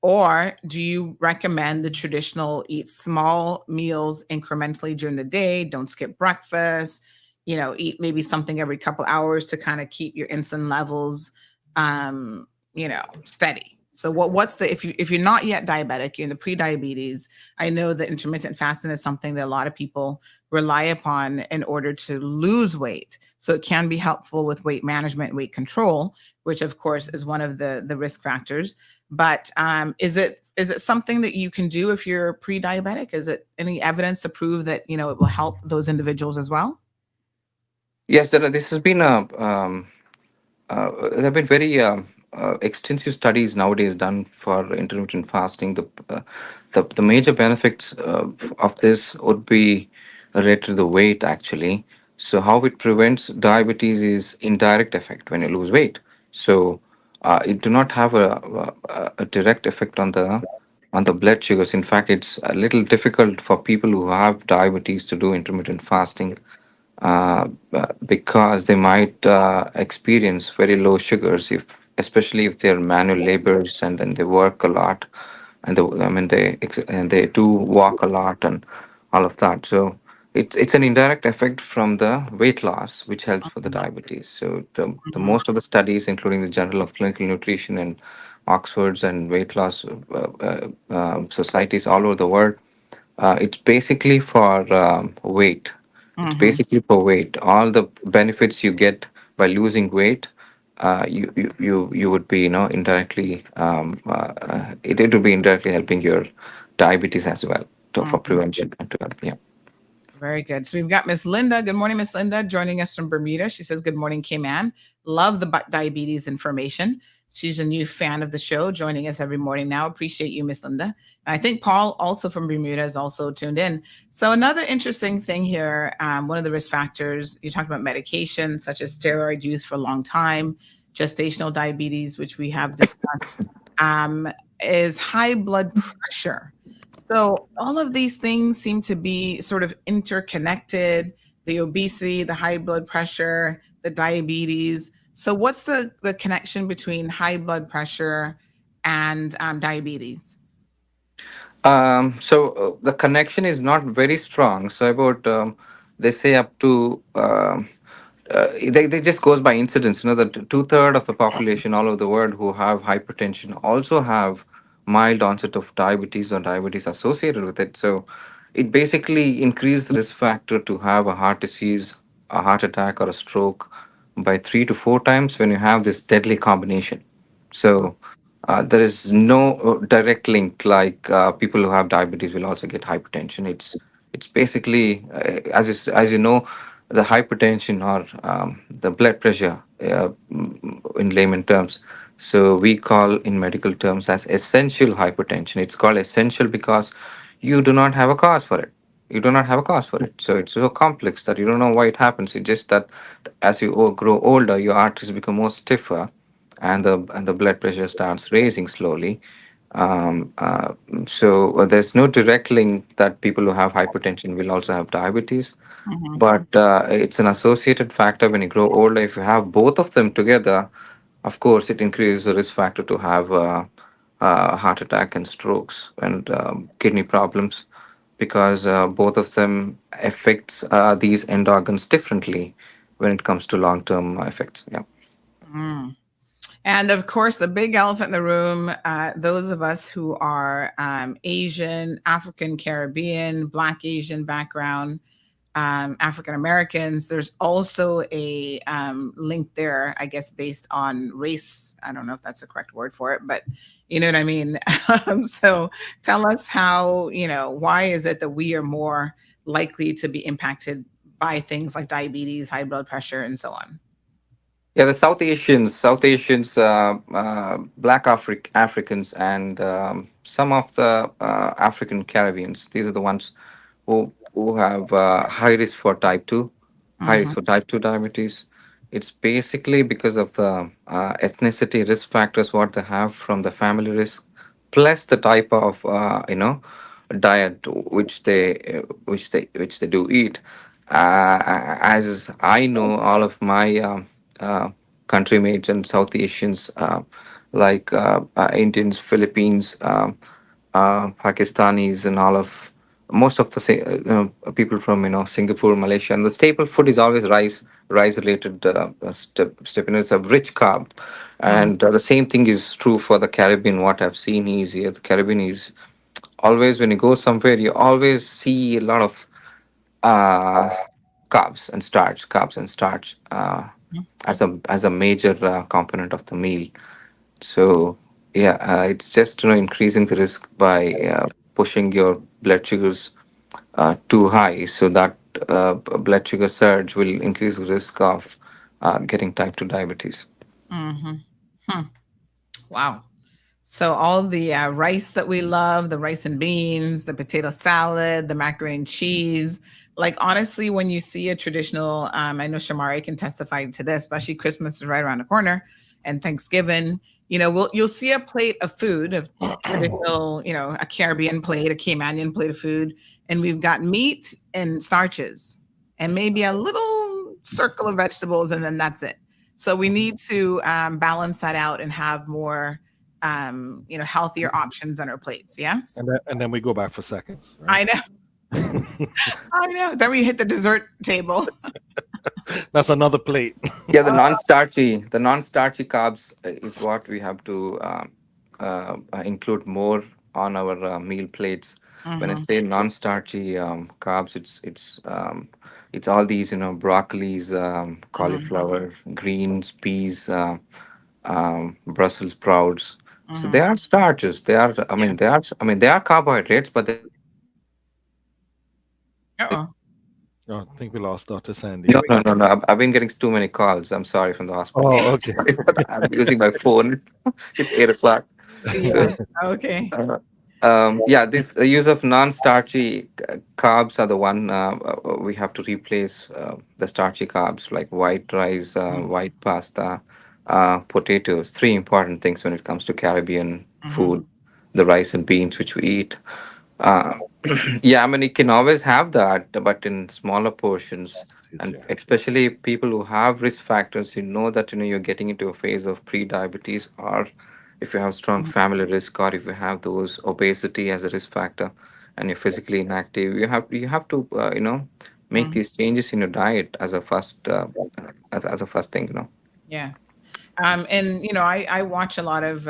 Or do you recommend the traditional eat small meals incrementally during the day? Don't skip breakfast, eat maybe something every couple hours to kind of keep your insulin levels steady. So what's the if you're not yet diabetic, you're in the pre-diabetes, I know that intermittent fasting is something that a lot of people rely upon in order to lose weight. So it can be helpful with weight management, weight control, which of course is one of the risk factors. But is it something that you can do if you're pre-diabetic? Is it any evidence to prove that it will help those individuals as well? Yes, this has been a there have been very extensive studies nowadays done for intermittent fasting. The major benefits of this would be related to the weight, actually. So how it prevents diabetes is indirect effect when you lose weight. So it do not have a direct effect on the blood sugars. In fact, it's a little difficult for people who have diabetes to do intermittent fasting, because they might experience very low sugars, if especially if they're manual laborers and then they work a lot, and they do walk a lot and all of that. So it's an indirect effect from the weight loss, which helps for the diabetes. So the Mhm, most of the studies, including the Journal of Clinical Nutrition and Oxford's and weight loss societies all over the world, it's basically for weight. It's mhm, basically for weight. All the benefits you get by losing weight, you would be, indirectly, it would be indirectly helping your diabetes as well, for mhm. prevention and to help. Yeah. Very good. So we've got Miss Linda. Good morning, Miss Linda, joining us from Bermuda. She says, "Good morning, K-Man. Love the diabetes information." She's a new fan of the show, joining us every morning now. Appreciate you, Miss Linda. And I think Paul, also from Bermuda, is also tuned in. So another interesting thing here, one of the risk factors, you talked about medication, such as steroid use for a long time, gestational diabetes, which we have discussed, um, is high blood pressure. So all of these things seem to be sort of interconnected, the obesity, the high blood pressure, the diabetes. So what's the connection between high blood pressure and diabetes? So the connection is not very strong. So about, they say up to, they just goes by incidence. That two-third of the population all over the world who have hypertension also have mild onset of diabetes or diabetes associated with it. So it basically increases the risk factor to have a heart disease, a heart attack, or a stroke by 3 to 4 times when you have this deadly combination. So there is no direct link, like people who have diabetes will also get hypertension. It's basically, as you know, the hypertension or the blood pressure in layman terms. So we call in medical terms as essential hypertension. It's called essential because you do not have a cause for it. You do not have a cause for it. So it's so complex that you don't know why it happens. It's just that as you grow older, your arteries become more stiffer, and the blood pressure starts raising slowly. Um, uh, so there's no direct link that people who have hypertension will also have diabetes, Mhm. but it's an associated factor when you grow older. If you have both of them together, of course, it increases the risk factor to have heart attack and strokes and kidney problems, because both of them affects these end organs differently when it comes to long-term effects. Yeah. Mm. And of course, the big elephant in the room, those of us who are Asian, African, Caribbean, Black Asian background, African Americans, there's also a link there, I guess, based on race. I don't know if that's the correct word for it, but you know what I mean? So tell us how, why is it that we are more likely to be impacted by things like diabetes, high blood pressure, and so on? Yeah, the South Asians, Black Africans, and some of the African Caribbeans. These are the ones who have high risk for high risk Hmm. for type two diabetes. It's basically because of the ethnicity risk factors what they have from the family risk, plus the type of diet which they do eat. As I know, all of my uh, country mates and South Asians, like Indians, Philippines, Pakistanis, and all of most of the people from Singapore, Malaysia, and the staple food is always rice related step. It's a rich carb, Hmm. and the same thing is true for the Caribbean. What I've seen is here, the Caribbean is always when you go somewhere, you always see a lot of uh, carbs and starch as a major component of the meal. So yeah, it's just increasing the risk by pushing your blood sugars too high, so that blood sugar surge will increase the risk of getting type 2 diabetes. Hmm. Hmm. Wow. So all the rice that we love, the rice and beans, the potato salad, the macaroni and cheese. Like honestly, when you see a traditional, I know Shamari can testify to this, especially Christmas is right around the corner, and Thanksgiving. You'll see a plate of food of traditional, a Caribbean plate, a Caymanian plate of food, and we've got meat and starches, and maybe a little circle of vegetables, and then that's it. So we need to balance that out and have more healthier options on our plates. Yes. And then we go back for seconds, right? I know. I know. Then we hit the dessert table. That's another plate. Yeah, the non-starchy carbs is what we have to include more on our meal plates. When I Hmm. say non-starchy carbs, it's all these broccolis, Hmm. cauliflower, greens, peas, Brussels sprouts. So they Hmm. are starches. They are, Yeah. they are carbohydrates, but they're Uh-oh. Oh, I think we lost Dr. Sandy. no, no, no, no. I've been getting too many calls. I'm sorry from the hospital. Oh, okay. Sorry for that. I'm using my phone. It's 8 o'clock. Yeah. So, Okay. uh, yeah, this use of non-starchy carbs are the one we have to replace the starchy carbs like white rice, white pasta, potatoes. Three important things when it comes to Caribbean Hmm. food: the rice and beans which we eat. Uh, yeah, I mean, you can always have that, but in smaller portions. And Yeah. especially people who have risk factors, that you're getting into a phase of pre-diabetes, or if you have strong family risk, or if you have those obesity as a risk factor, and you're physically inactive, you have to make Hmm. these changes in your diet as a first as a first thing. Yes. And I watch a lot of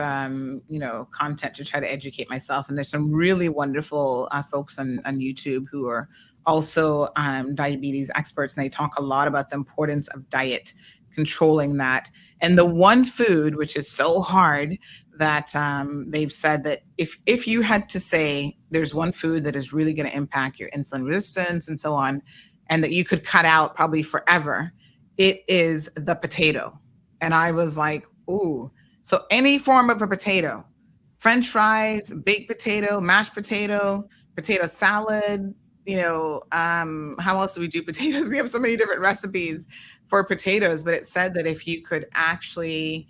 content to try to educate myself, and there's some really wonderful folks on YouTube who are also diabetes experts, and they talk a lot about the importance of diet, controlling that, and the one food which is so hard that they've said that if you had to say there's one food that is really going to impact your insulin resistance and so on, and that you could cut out probably forever, it is the potato. And I was like, ooh. So any form of a potato, French fries, baked potato, mashed potato salad, how else do we do potatoes? We have so many different recipes for potatoes, but it said that if you could actually,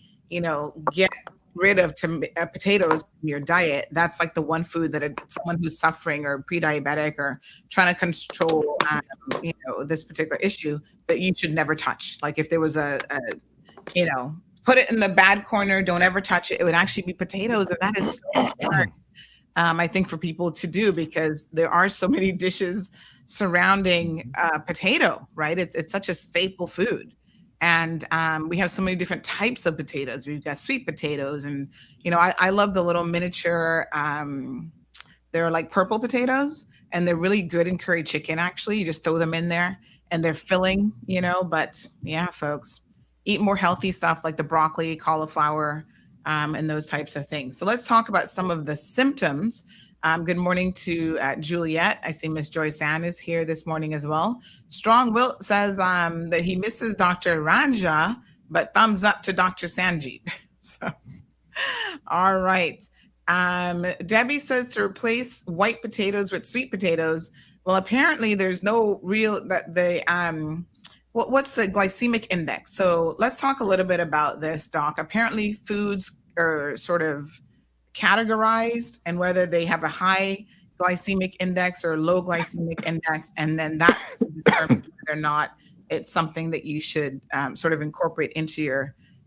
get rid of potatoes from your diet, that's like the one food that someone who's suffering or pre-diabetic or trying to control, this particular issue, that you should never touch. Like if there was you know, put it in the bad corner, don't ever touch it, it would actually be potatoes. And that is so hard, I think, for people to do, because there are so many dishes surrounding potato, right? It's such a staple food. And we have so many different types of potatoes. We've got sweet potatoes, and I love the little miniature. They're like purple potatoes, and they're really good in curry chicken. Actually, you just throw them in there, and they're filling. But yeah, folks, eat more healthy stuff like the broccoli, cauliflower, and those types of things. So let's talk about some of the symptoms. Good morning to Juliet. I see Miss Joyce Ann is here this morning as well. Strong Wilt says that he misses Dr. Ranja, but thumbs up to Dr. Sanjeev. So, all right. Debbie says to replace white potatoes with sweet potatoes. Well, apparently there's no real what's the glycemic index? So let's talk a little bit about this, Doc. Apparently foods are sort of categorized, and whether they have a high glycemic index or low glycemic index, and then that determines whether or not it's something that you should sort of incorporate into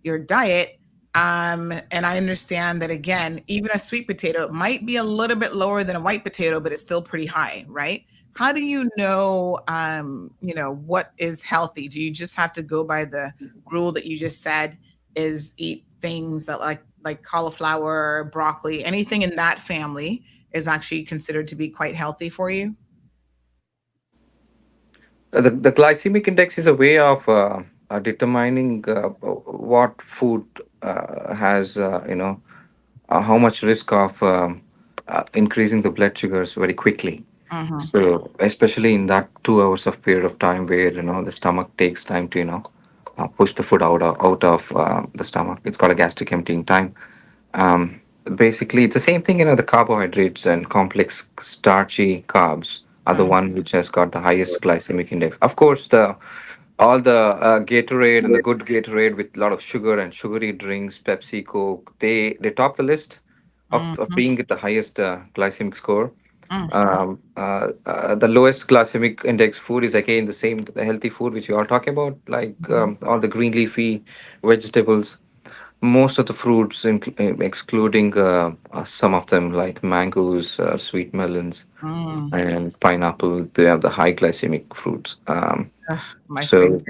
your diet. And I understand that, again, even a sweet potato might be a little bit lower than a white potato, but it's still pretty high, right? How do you know, what is healthy? Do you just have to go by the rule that you just said, is eat things that like cauliflower, broccoli, anything in that family is actually considered to be quite healthy for you? The glycemic index is a way of determining what food has, how much risk of increasing the blood sugars very quickly. Mm-hmm. So, especially in that 2 hours of period of time where the stomach takes time to push the food out of the stomach, it's called a gastric emptying time. Basically, it's the same thing. The carbohydrates and complex starchy carbs are the one which has got the highest glycemic index. Of course, the all the Gatorade and the good Gatorade with a lot of sugar and sugary drinks, Pepsi, Coke, they top the list of Mm-hmm. being at the highest glycemic score. Mm-hmm. The lowest glycemic index food is again the healthy food which you all talking about, like all the green leafy vegetables, most of the fruits, excluding some of them like mangoes, sweet melons, Mm. and pineapple. They have the high glycemic fruits. My So favorite.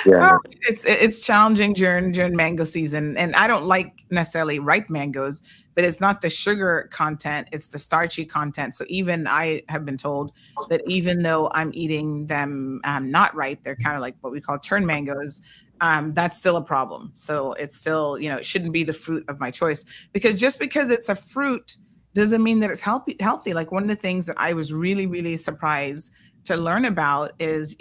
yeah, Oh, it's challenging during mango season, and I don't like necessarily ripe mangoes, but it's not the sugar content, it's the starchy content. So even I have been told that even though I'm eating them not ripe, they're kind of like what we call turn mangoes. That's still a problem. So it's still, it shouldn't be the fruit of my choice, because just because it's a fruit doesn't mean that it's healthy. Like one of the things that I was really, really surprised to learn about is,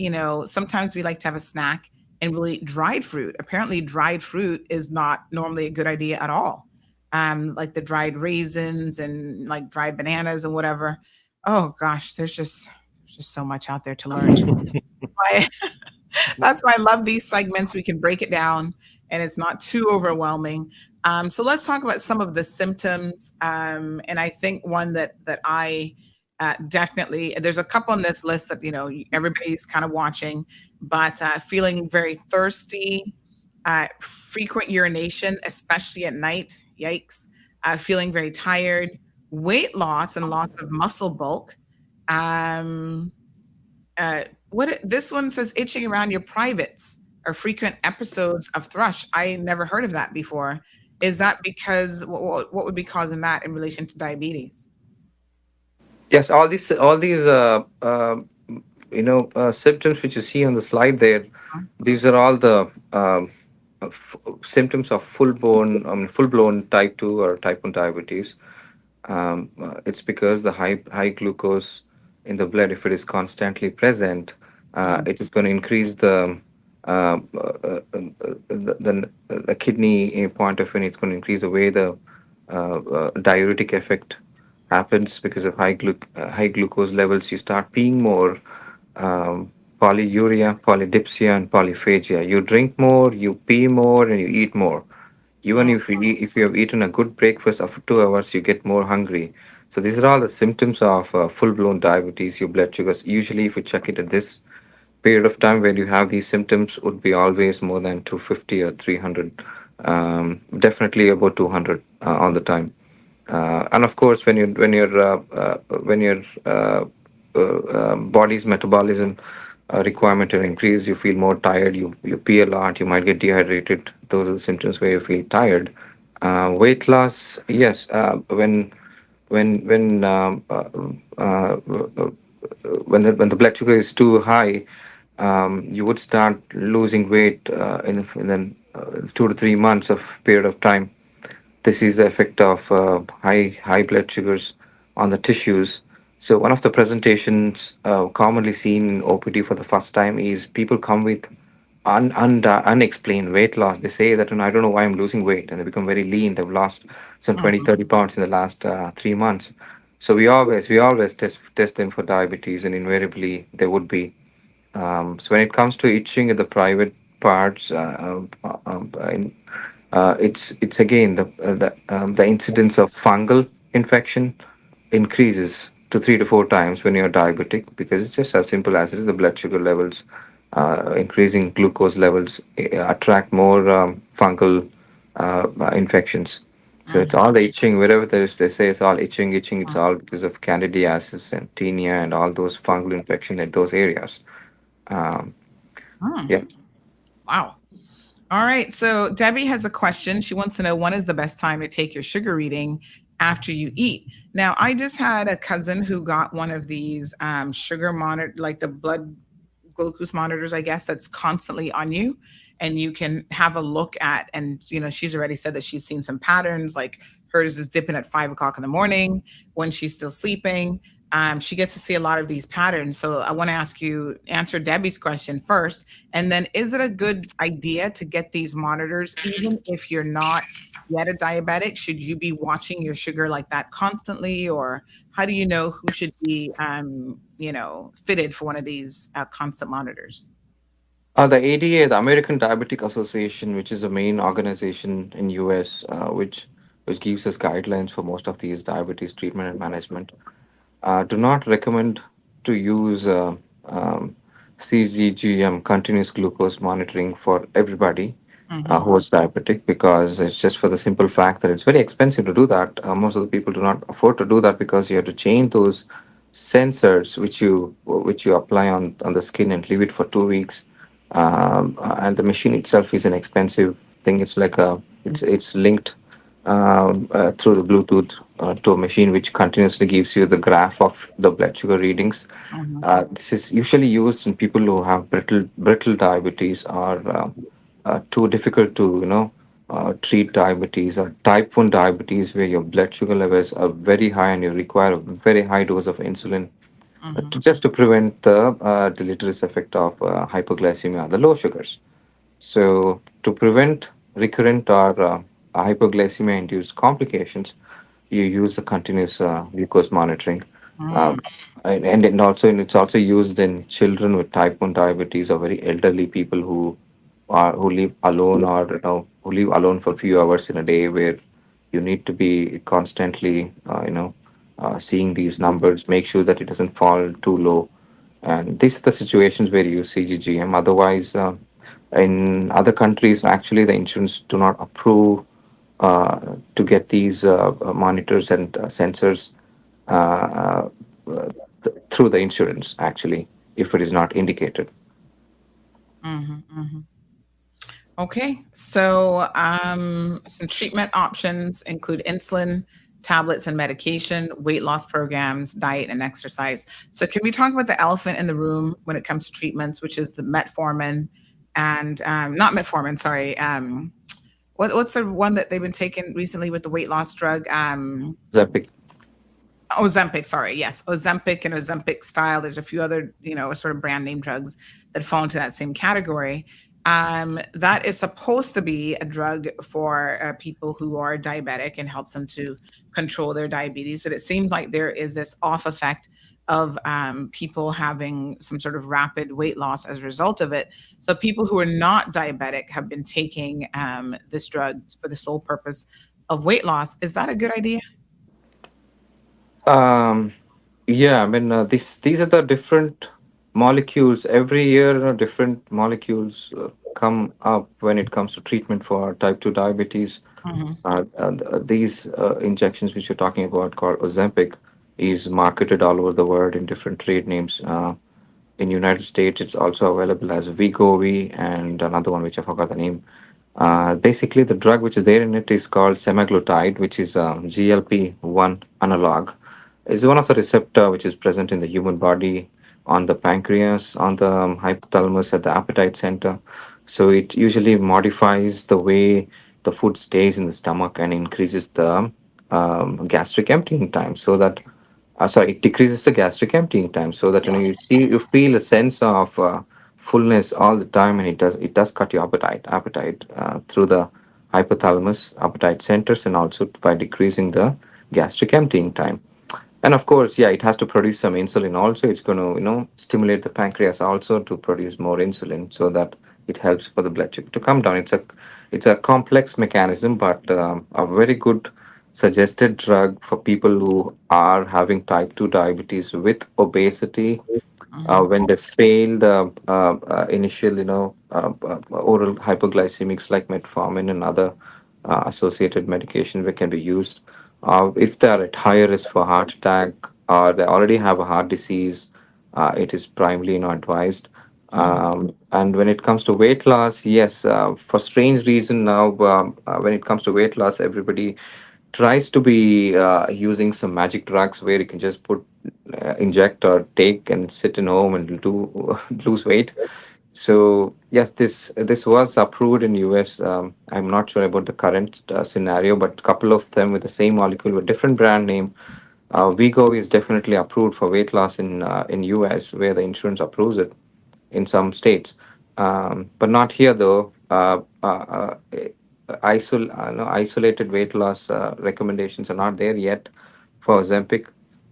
sometimes we like to have a snack and we'll eat dried fruit. Apparently dried fruit is not normally a good idea at all. Like the dried raisins and like dried bananas and whatever. Oh gosh, there's just so much out there to learn. Why- That's why I love these segments. We can break it down and it's not too overwhelming. So let's talk about some of the symptoms. And I think one that I definitely, there's a couple on this list that, everybody's kind of watching, but feeling very thirsty, frequent urination, especially at night. Yikes. Feeling very tired, weight loss and loss of muscle bulk. Um, this one says itching around your privates or frequent episodes of thrush. I never heard of that before. Is that because what would be causing that in relation to diabetes? yes, all these symptoms which you see on the slide there, these are all the symptoms of full blown type 2 or type 1 diabetes. It's because the high glucose in the blood, if it is constantly present, it is going to increase the kidney point of view. It's going to increase the way the diuretic effect happens because of high glucose levels. You start peeing more, polyuria, polydipsia, and polyphagia. You drink more, you pee more, and you eat more. Even if you have eaten a good breakfast after 2 hours, you get more hungry. So these are all the symptoms of full-blown diabetes. Your blood sugars, usually, if you check it at this period of time where you have these symptoms, would be always more than 250 or 300. Definitely about 200 all the time. And of course, when your body's metabolism requirement to increase, you feel more tired. You pee a lot. You might get dehydrated. Those are the symptoms where you feel tired. Weight loss, yes. When uh, when the blood sugar is too high, you would start losing weight in 2 to 3 months of period of time. This is the effect of high blood sugars on the tissues. So one of the presentations commonly seen in OPD for the first time is people come with unexplained weight loss. They say that, I don't know why I'm losing weight, and they become very lean. They've lost some 20, 30 pounds in the last 3 months. So we always test them for diabetes, and invariably they would be. So when it comes to itching at the private parts, it's again the incidence of fungal infection increases to 3 to 4 times when you're diabetic, because it's just as simple as it is. The blood sugar levels, increasing glucose levels, attract more fungal infections. So it's all the itching wherever there is. They say it's all itching, itching. It's all because of candidiasis and tinea and all those fungal infection in those areas. Um, yeah. Wow. All right. So Debbie has a question. She wants to know, when is the best time to take your sugar reading after you eat? Now, I just had a cousin who got one of these sugar monitor, like the blood glucose monitors, I guess, that's constantly on you. And you can have a look at, and she's already said that she's seen some patterns, like hers is dipping at 5 o'clock in the morning when she's still sleeping. She gets to see a lot of these patterns. So I want to answer Debbie's question first. And then, is it a good idea to get these monitors, even if you're not yet a diabetic? Should you be watching your sugar like that constantly? Or how do you know who should be, fitted for one of these constant monitors? The ADA, the American Diabetic Association, which is the main organization in US, which gives us guidelines for most of these diabetes treatment and management, do not recommend to use CGGM, continuous glucose monitoring, for everybody who is diabetic, because it's just for the simple fact that it's very expensive to do that. Most of the people do not afford to do that, because you have to change those sensors which you apply on the skin and leave it for 2 weeks. And the machine itself is an expensive thing. It's linked through the Bluetooth to a machine which continuously gives you the graph of the blood sugar readings. This is usually used in people who have brittle diabetes, or too difficult to treat diabetes, or type 1 diabetes, where your blood sugar levels are very high and you require a very high dose of insulin just to prevent the deleterious effect of hypoglycemia, the low sugars. So, to prevent recurrent or hypoglycemia induced complications, you use the continuous glucose monitoring. Um, and also, it's also used in children with type 1 diabetes, or very elderly people who live alone, or who live alone for a few hours in a day, where you need to be constantly seeing these numbers, make sure that it doesn't fall too low. And these are the situations where you use CGGM. Otherwise, in other countries, actually, the insurance do not approve to get these monitors and sensors uh, through the insurance, actually, if it is not indicated. Okay, so some treatment options include insulin, tablets and medication, weight loss programs, diet and exercise. So can we talk about the elephant in the room when it comes to treatments, which is the metformin and not metformin, sorry. What's the one that they've been taking recently with the weight loss drug? Zepic. Ozempic, sorry, yes, Ozempic and Ozempic style. There's a few other, sort of brand name drugs that fall into that same category. That is supposed to be a drug for people who are diabetic and helps them to control their diabetes. But it seems like there is this off effect of people having some sort of rapid weight loss as a result of it. So people who are not diabetic have been taking this drug for the sole purpose of weight loss. Is that a good idea? Um, yeah, I mean, these are the different molecules. Every year, different molecules come up when it comes to treatment for type 2 diabetes. Hmm. These injections which you're talking about, called Ozempic, is marketed all over the world in different trade names. In United States, it's also available as Wegovy and another one which I forgot the name. Basically, the drug which is there in it is called semaglutide, which is a GLP-1 analog. It's one of the receptor which is present in the human body, on the pancreas, on the hypothalamus at the appetite center. So it usually modifies the way the food stays in the stomach and increases the gastric emptying time, so that sorry, it decreases the gastric emptying time, so that you feel a sense of fullness all the time, and it does cut your appetite through the hypothalamus appetite centers, and also by decreasing the gastric emptying time. And of course, yeah, it has to produce some insulin also. It's going to, stimulate the pancreas also to produce more insulin, so that it helps for the blood sugar to come down. It's a complex mechanism, but a very good suggested drug for people who are having type 2 diabetes with obesity, Hmm. when they fail the initial, oral hypoglycemics like metformin and other associated medication that can be used. If they are at higher risk for heart attack, or they already have a heart disease, it is primarily not advised. Hmm. And when it comes to weight loss, yes, for strange reason now, when it comes to weight loss, everybody tries to be using some magic drugs where you can just inject or take and sit in home and do lose weight. So yes, this was approved in US. I'm not sure about the current scenario, but a couple of them with the same molecule with different brand name. Vigo is definitely approved for weight loss in US, where the insurance approves it in some states, but not here though. No, isolated weight loss recommendations are not there yet for Ozempic,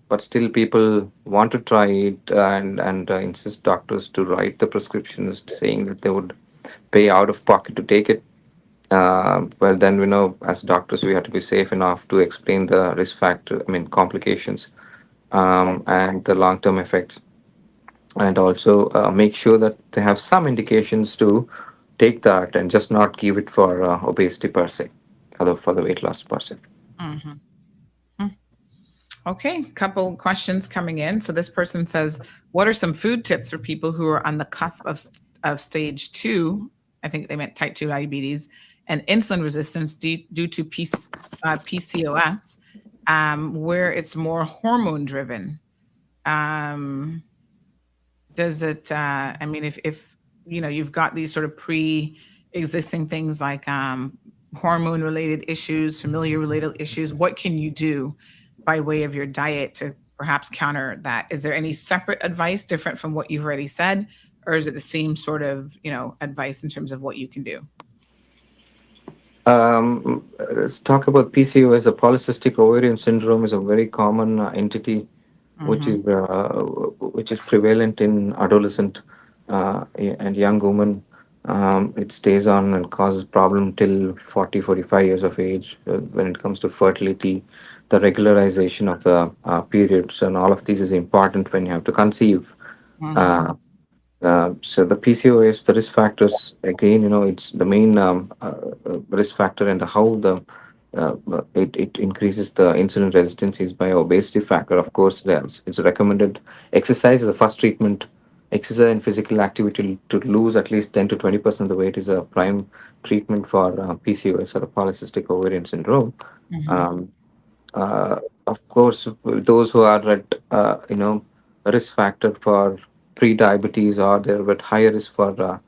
but still people want to try it, and insist doctors to write the prescriptions, saying that they would pay out of pocket to take it. Well, then as doctors, we have to be safe enough to explain the risk factor, I mean complications, and the long-term effects, and also make sure that they have some indications to take that, and just not give it for obesity per se, for the weight loss per se. Hmm. Okay, couple questions coming in. So this person says, "What are some food tips for people who are on the cusp of stage two? I think they meant type two diabetes and insulin resistance due to PCOS, where it's more hormone driven. Um, does it? I mean, if you've got these sort of pre-existing things like hormone related issues, familiar related issues, what can you do by way of your diet to perhaps counter that? Is there any separate advice different from what you've already said, or is it the same sort of advice in terms of what you can do? Let's talk about PCOS. A polycystic ovarian syndrome is a very common entity, which Mm-hmm. is prevalent in adolescent and young women. It stays on and causes problem till 40, 45 years of age. When it comes to fertility, the regularization of the periods, and all of these is important when you have to conceive. Mm-hmm. Uh, so the PCOS, the risk factors, again, it's the main risk factor, and how it increases the insulin resistance is by obesity factor. Of course, it's recommended. Exercise is the first treatment. Exercise and physical activity to lose at least 10 to 20% of the weight is a prime treatment for PCOS, or polycystic ovarian syndrome. Mm-hmm. Um, of course, those who are at risk factor for pre-diabetes, or they're at higher risk for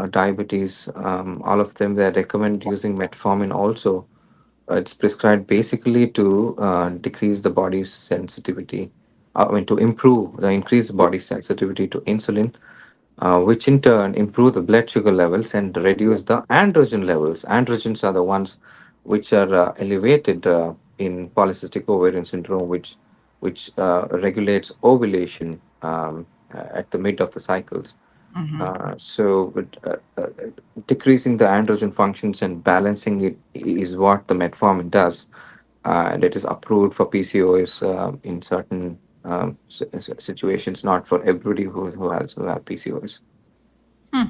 diabetes, all of them, they recommend using metformin also It's prescribed basically to decrease the body's sensitivity. I mean, to increase the body's sensitivity to insulin, which in turn improve the blood sugar levels and reduce the androgen levels. Androgens are the ones which are elevated in polycystic ovarian syndrome, which regulates ovulation at the mid of the cycles. Hmm. Decreasing the androgen functions and balancing it is what the metformin does, and it is approved for PCOS in certain situations, not for everybody who have PCOS. Hmm.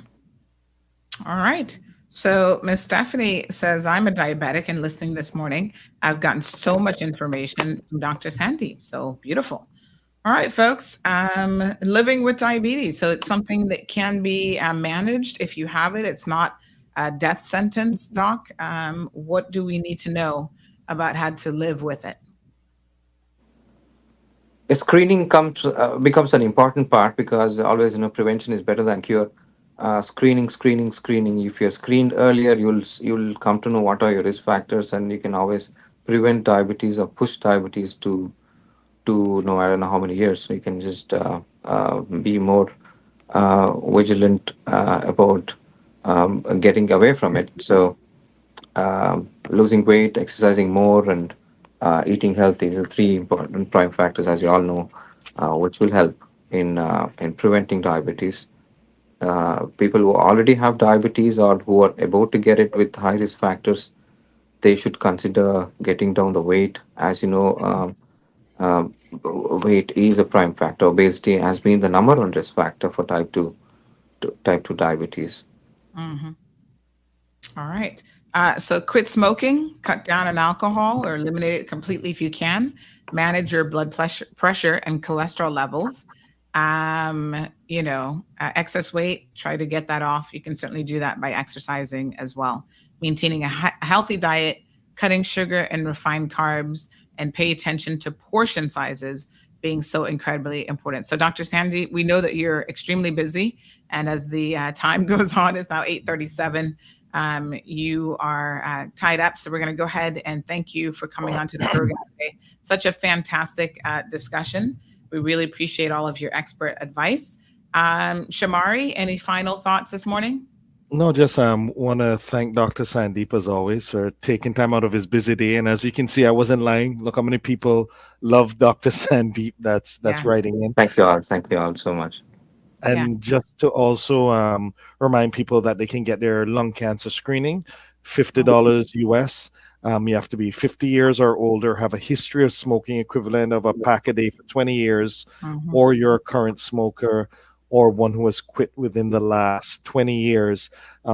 All right. So Miss Stephanie says, I'm a diabetic and listening this morning. I've gotten so much information from Dr. Sandy. So beautiful. All right, folks. Living with diabetes. So it's something that can be managed if you have it. It's not a death sentence, Doc. What do we need to know about how to live with it? Screening comes becomes an important part because always prevention is better than cure. Screening. If you're screened earlier, you'll come to know what are your risk factors, and you can always prevent diabetes or push diabetes to no, I don't know how many years. We can just be more vigilant about getting away from it. So losing weight, exercising more, and eating healthy is the three important prime factors, as you all know, which will help in preventing diabetes. People who already have diabetes or who are about to get it with high risk factors, they should consider getting down the weight. As you know, weight is a prime factor. Obesity has been the number one risk factor for type 2 diabetes. Mhm. All right. So quit smoking, cut down on alcohol, or eliminate it completely if you can. Manage your blood pressure and cholesterol levels. Excess weight, try to get that off. You can certainly do that by exercising as well. Maintaining a healthy diet, cutting sugar and refined carbs, and pay attention to portion sizes being so incredibly important. So, Dr. Sandy, we know that you're extremely busy, and as the time goes on, it's now 8:37. You are tied up, so we're going to go ahead and thank you for coming onto the program today. Such a fantastic discussion. We really appreciate all of your expert advice. Shamari, any final thoughts this morning? No, just want to thank Dr. Sandeep as always for taking time out of his busy day. And as you can see, I wasn't lying. Look how many people love Dr. Sandeep. That's Yeah, writing in. Thank you all so much. yeah. And just to also remind people that they can get their lung cancer screening, $50 US. You have to be 50 years or older, have a history of smoking equivalent of a pack a day for 20 years, Mhm. or you're a current smoker or one who has quit within the last 20 years.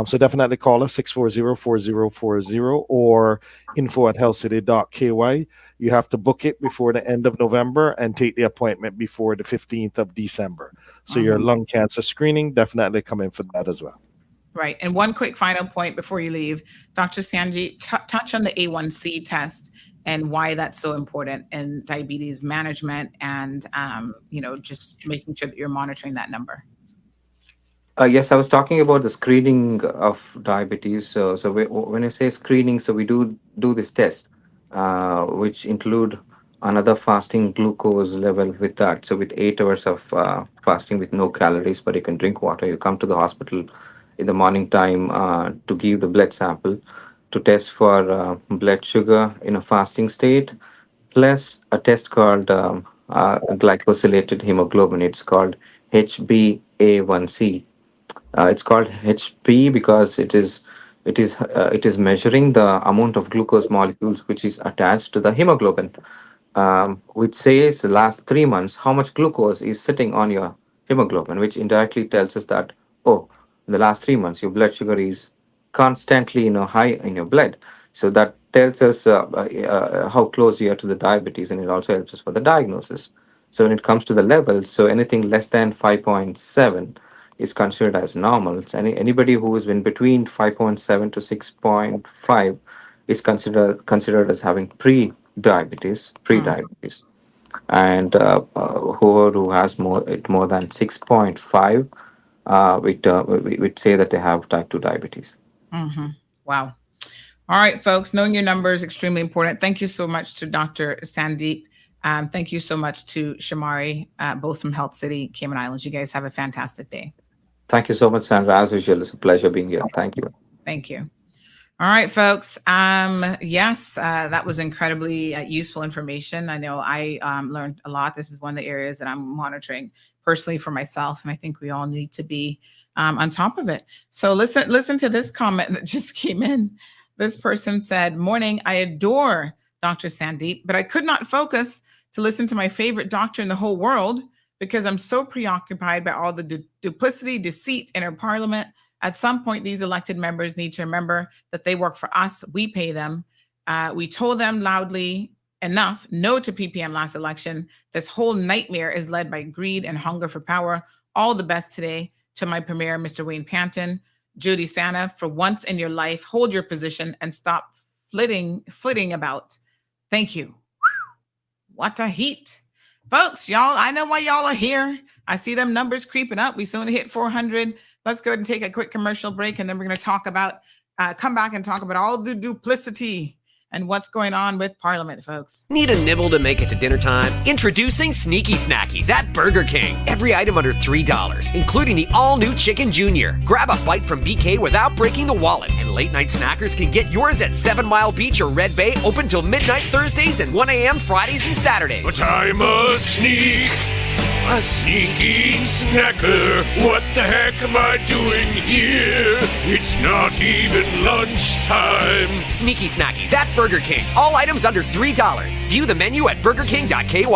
So definitely call us 640-4040 or info@healthcity.ky. You have to book it before the end of November and take the appointment before the 15th of December. So your Mhm. lung cancer screening, definitely come in for that as well. Right. And one quick final point before you leave, Dr. Sanji, touch on the A1C test and why that's so important in diabetes management and, just making sure that you're monitoring that number. Yes, I was talking about the screening of diabetes. When I say screening, so we do this test, which include another fasting glucose level with that. So with 8 hours of fasting with no calories, but you can drink water. You come to the hospital in the morning time to give the blood sample to test for blood sugar in a fasting state, plus a test called glycosylated hemoglobin. It's called HbA1c. It's called HP because it is measuring the amount of glucose molecules which is attached to the hemoglobin, which says the last 3 months how much glucose is sitting on your hemoglobin, which indirectly tells us that, oh, in the last 3 months your blood sugar is constantly high in your blood. So that tells us how close you are to the diabetes, and it also helps us for the diagnosis. So when it comes to the levels, so anything less than 5.7 is considered as normal. So anybody who is in between 5.7 to 6.5 is considered as having Mm. pre-diabetes, and whoever who has more than 6.5, we'd say that they have type 2 diabetes. Hmm. Wow. All right, folks, knowing your number is extremely important. Thank you so much to Dr. Sandeep. Thank you so much to Shamari, both from Health City, Cayman Islands. You guys have a fantastic day. Thank you so much, Sandra. As usual, it's a pleasure being here. Thank you. Thank you. All right, folks. Yes, that was incredibly useful information. I know I learned a lot. This is one of the areas that I'm monitoring personally for myself, and I think we all need to be on top of it. So listen to this comment that just came in. This person said, "Morning, I adore Dr. Sandeep, but I could not focus to listen to my favorite doctor in the whole world because I'm so preoccupied by all the duplicity, deceit in our parliament. At some point, these elected members need to remember that they work for us. We pay them. We told them loudly enough no to PPM last election. This whole nightmare is led by greed and hunger for power. All the best today to my premier, Mr. Wayne Panton. Judy Santa, for once in your life, hold your position and stop flitting about. Thank you." What a heat. Folks, y'all, I know why y'all are here. I see them numbers creeping up. We soon hit 400. Let's go ahead and take a quick commercial break, and then we're going to talk about, come back and talk about all the duplicity and what's going on with Parliament, folks. Need a nibble to make it to dinner time? Introducing Sneaky Snackies at Burger King. Every item under $3, including the all-new Chicken Junior. Grab a bite from BK without breaking the wallet. And late-night snackers can get yours at 7 Mile Beach or Red Bay, open till midnight Thursdays and 1 a.m. Fridays and Saturdays. But I'm a sneaky snacker. What the heck am I doing here? It's not even lunchtime. Sneaky Snackies at Burger King. All items under $3. View the menu at burgerking.ky.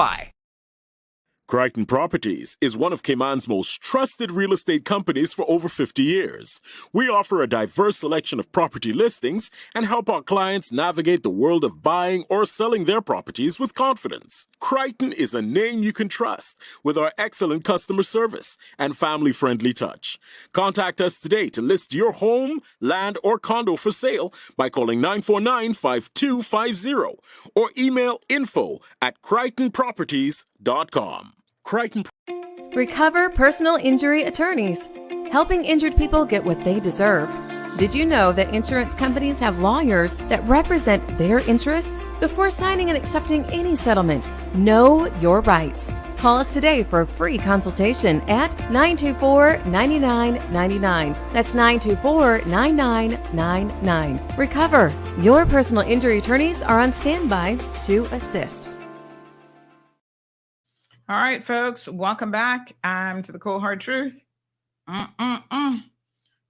Crichton Properties is one of Cayman's most trusted real estate companies for over 50 years. We offer a diverse selection of property listings and help our clients navigate the world of buying or selling their properties with confidence. Crichton is a name you can trust with our excellent customer service and family-friendly touch. Contact us today to list your home, land, or condo for sale by calling 949-5250 or email info@crichtonproperties.com. Crichton. Recover Personal Injury Attorneys, helping injured people get what they deserve. Did you know that insurance companies have lawyers that represent their interests? Before signing and accepting any settlement, know your rights. Call us today for a free consultation at 924-9999. That's 924-9999. Recover. Your personal injury attorneys are on standby to assist. All right, folks, welcome back to the Cold Hard Truth.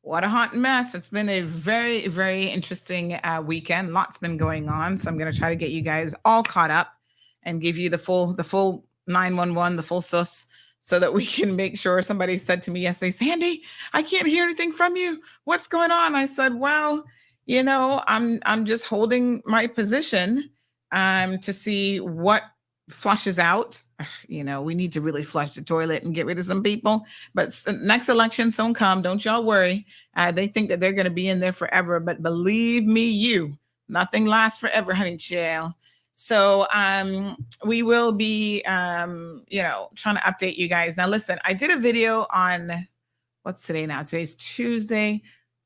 What a hot mess. It's been a very, very interesting weekend. Lots been going on. So I'm going to try to get you guys all caught up and give you the full 911, the full sus, so that we can make sure. Somebody said to me yesterday, "Sandy, I can't hear anything from you. What's going on?" I said, "Well, I'm just holding my position to see what flushes out. We need to really flush the toilet and get rid of some people. But the next elections don't come. Don't y'all worry. They think that they're going to be in there forever. But believe me, nothing lasts forever, honey child." So we will be, trying to update you guys. Now, listen, I did a video on, what's today now? Today's Tuesday.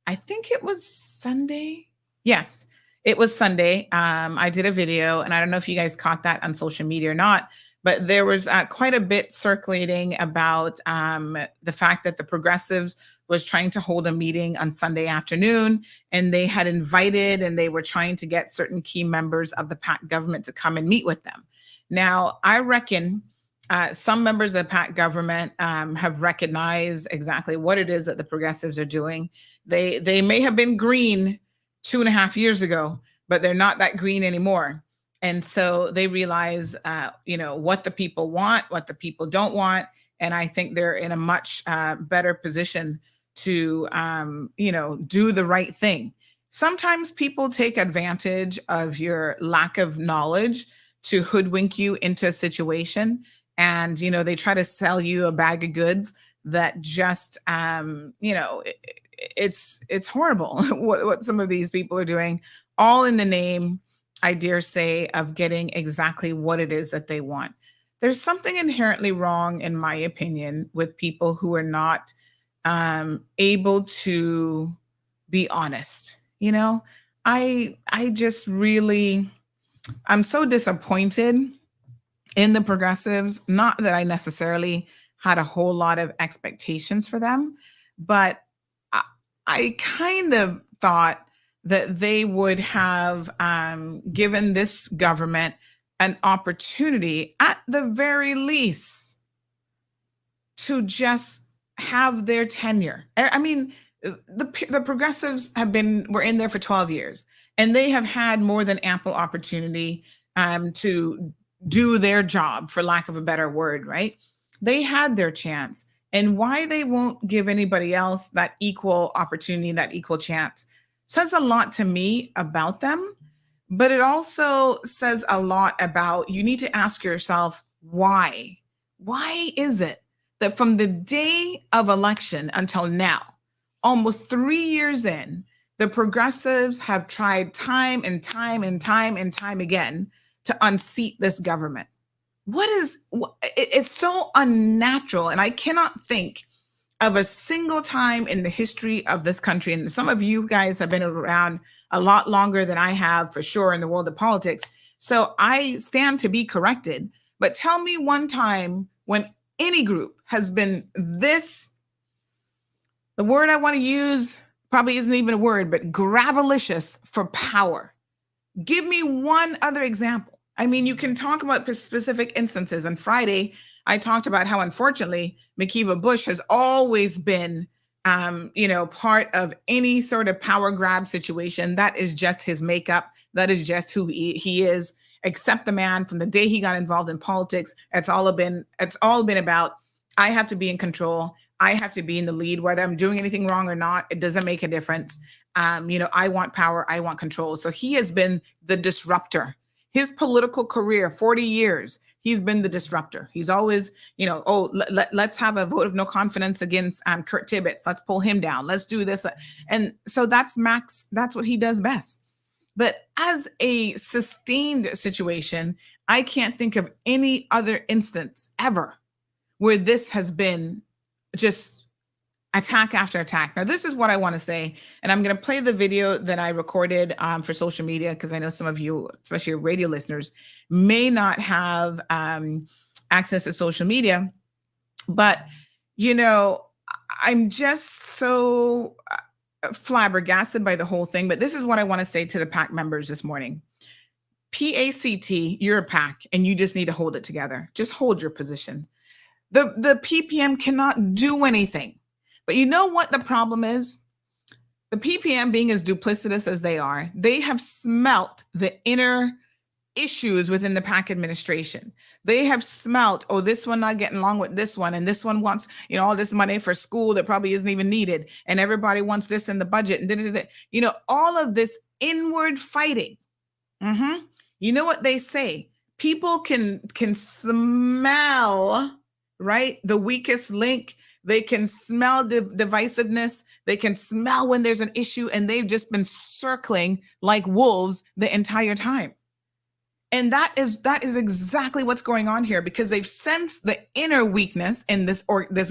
I think it was Sunday. Yes. It was Sunday. I did a video, and I don't know if you guys caught that on social media or not, but there was quite a bit circulating about the fact that the Progressives was trying to hold a meeting on Sunday afternoon, and they had invited and they were trying to get certain key members of the PAC government to come and meet with them. Now, I reckon some members of the PAC government have recognized exactly what it is that the Progressives are doing. They may have been green 2.5 years ago, but they're not that green anymore. And so they realize, what the people want, what the people don't want. And I think they're in a much better position to, do the right thing. Sometimes people take advantage of your lack of knowledge to hoodwink you into a situation. And, they try to sell you a bag of goods that just, it's horrible what some of these people are doing, all in the name, I dare say, of getting exactly what it is that they want. There's something inherently wrong, in my opinion, with people who are not able to be honest. I just really, I'm so disappointed in the progressives. Not that I necessarily had a whole lot of expectations for them, but I kind of thought that they would have given this government an opportunity, at the very least, to just have their tenure. I mean, the progressives were in there for 12 years, and they have had more than ample opportunity to do their job, for lack of a better word, right? They had their chance. And why they won't give anybody else that equal opportunity, that equal chance, says a lot to me about them. But it also says a lot about, you need to ask yourself, why? Why is it that from the day of election until now, almost 3 years in, the progressives have tried time and time and time and time again to unseat this government? It's so unnatural. And I cannot think of a single time in the history of this country, and some of you guys have been around a lot longer than I have, for sure, in the world of politics. So I stand to be corrected. But tell me one time when any group has been this, the word I want to use probably isn't even a word, but gravelicious for power. Give me one other example. I mean, you can talk about specific instances. On Friday, I talked about how, unfortunately, McKeeva Bush has always been, part of any sort of power grab situation. That is just his makeup. That is just who he is. Accept the man from the day he got involved in politics. It's all been about, I have to be in control. I have to be in the lead, whether I'm doing anything wrong or not. It doesn't make a difference. I want power. I want control. So he has been the disruptor. His political career, 40 years, he's been the disruptor. He's always, let's have a vote of no confidence against Kurt Tibbetts. Let's pull him down. Let's do this. And so that's Max. That's what he does best. But as a sustained situation, I can't think of any other instance ever where this has been just attack after attack. Now, this is what I want to say, and I'm going to play the video that I recorded for social media, because I know some of you, especially your radio listeners, may not have access to social media. But, I'm just so flabbergasted by the whole thing. But this is what I want to say to the PAC members this morning. PACT, you're a PAC, and you just need to hold it together. Just hold your position. The PPM cannot do anything. But you know what the problem is? The PPM, being as duplicitous as they are, they have smelt the inner issues within the PAC administration. They have smelt, this one not getting along with this one, and this one wants, all this money for school that probably isn't even needed, and everybody wants this in the budget, and all of this inward fighting. You know what they say? People can smell, right, the weakest link. They can smell divisiveness. They can smell when there's an issue, and they've just been circling like wolves the entire time. And that is exactly what's going on here, because they've sensed the inner weakness in this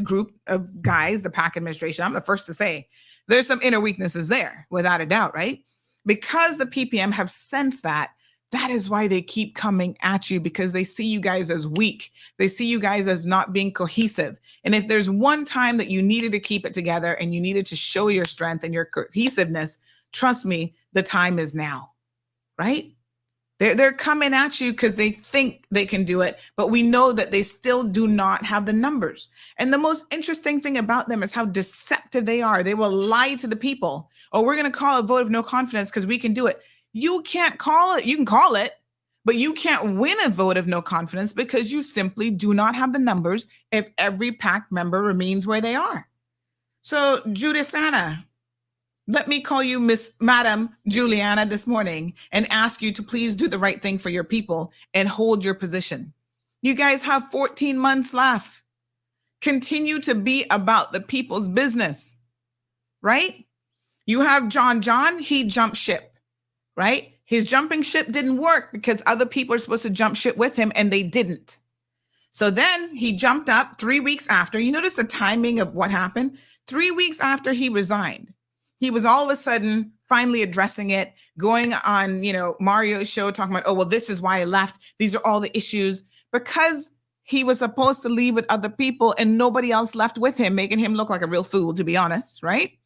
group of guys, the PAC administration. I'm the first to say there's some inner weaknesses there, without a doubt, right? Because the PPM have sensed that. That is why they keep coming at you, because they see you guys as weak. They see you guys as not being cohesive. And if there's one time that you needed to keep it together and you needed to show your strength and your cohesiveness, trust me, the time is now, right? They're coming at you because they think they can do it, but we know that they still do not have the numbers. And the most interesting thing about them is how deceptive they are. They will lie to the people. We're going to call a vote of no confidence because we can do it. You can't call it. You can call it, but you can't win a vote of no confidence because you simply do not have the numbers if every PAC member remains where they are. So, Judith Anna, let me call you Madam Juliana this morning and ask you to please do the right thing for your people and hold your position. You guys have 14 months left. Continue to be about the people's business, right? You have John, he jumped ship. Right? His jumping ship didn't work because other people are supposed to jump ship with him and they didn't. So then he jumped up 3 weeks after. You notice the timing of what happened? 3 weeks after he resigned. He was all of a sudden finally addressing it, going on, Mario's show, talking about, oh, well, this is why I left. These are all the issues, because he was supposed to leave with other people and nobody else left with him, making him look like a real fool, to be honest, right?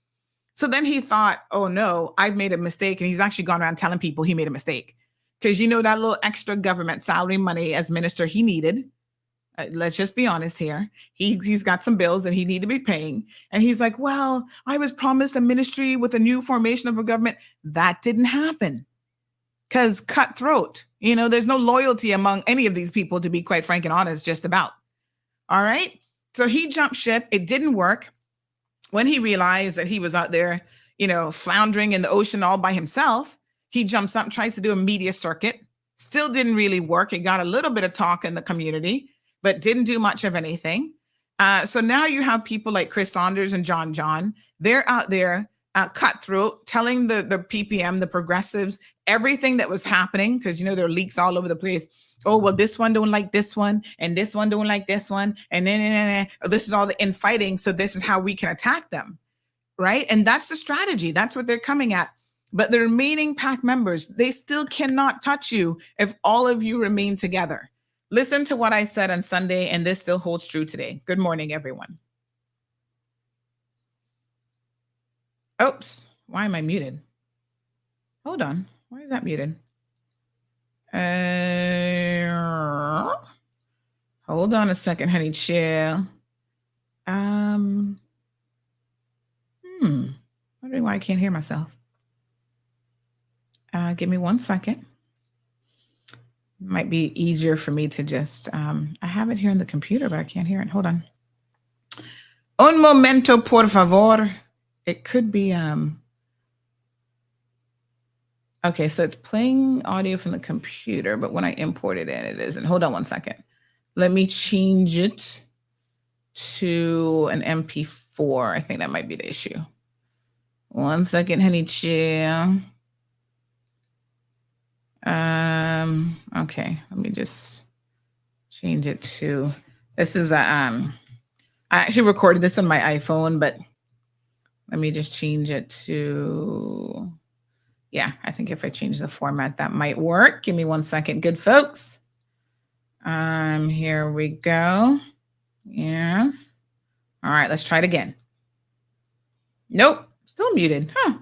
So then he thought, oh no, I've made a mistake. And he's actually gone around telling people he made a mistake. Because that little extra government salary money as minister he needed. Let's just be honest here. He's got some bills that he need to be paying. And he's like, well, I was promised a ministry with a new formation of a government. That didn't happen. Because cutthroat, there's no loyalty among any of these people, to be quite frank and honest, just about. All right. So he jumped ship. It didn't work. When he realized that he was out there, floundering in the ocean all by himself, he jumps up and tries to do a media circuit. Still didn't really work. It got a little bit of talk in the community, but didn't do much of anything. So now you have people like Chris Saunders and John. They're out there cutthroat, telling the PPM, the progressives, everything that was happening, because, there are leaks all over the place. Oh, well, this one don't like this one, and this one don't like this one, and then this is all the infighting, so this is how we can attack them, right? And that's the strategy. That's what they're coming at. But the remaining PAC members, they still cannot touch you if all of you remain together. Listen to what I said on Sunday, and this still holds true today. Good morning, everyone. Oops, why am I muted? Hold on, why is that muted? Hold on a second, honey chill. Wondering why I can't hear myself. Give me 1 second. Might be easier for me to just, I have it here on the computer, but I can't hear it. Hold on. Un momento, por favor. It could be, okay, so it's playing audio from the computer, but when I import it in, it isn't. Hold on 1 second. Let me change it to an MP4. I think that might be the issue. 1 second, honey chill. Okay, let me just change it to, this is I actually recorded this on my iPhone, but let me just change it to, yeah, I think if I change the format, that might work. Give me 1 second, good folks. Here we go. Yes. All right, let's try it again. Nope, still muted. Huh.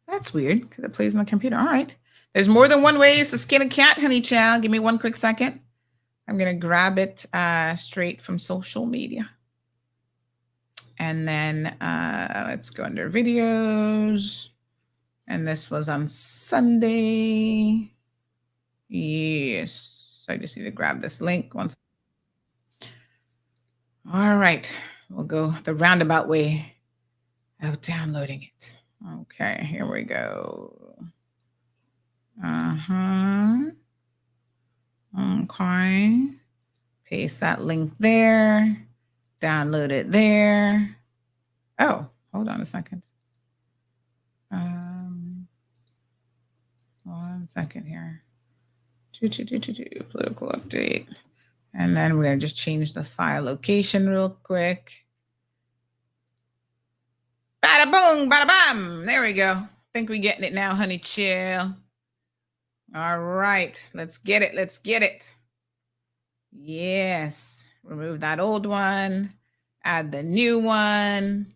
That's weird because it plays on the computer. All right. There's more than one way to skin a cat, honey child. Give me 1 quick second. I'm going to grab it straight from social media. And then let's go under videos. And this was on Sunday. Yes. I just need to grab this link once. All right. We'll go the roundabout way of downloading it. Okay, here we go. Okay. Paste that link there. Download it there. Oh, hold on a second. 1 second here. Political update. And then we're going to just change the file location real quick. Bada boom, bada bam. There we go. Think we're getting it now, honey chill. All right, let's get it. Let's get it. Yes. Remove that old one. Add the new one.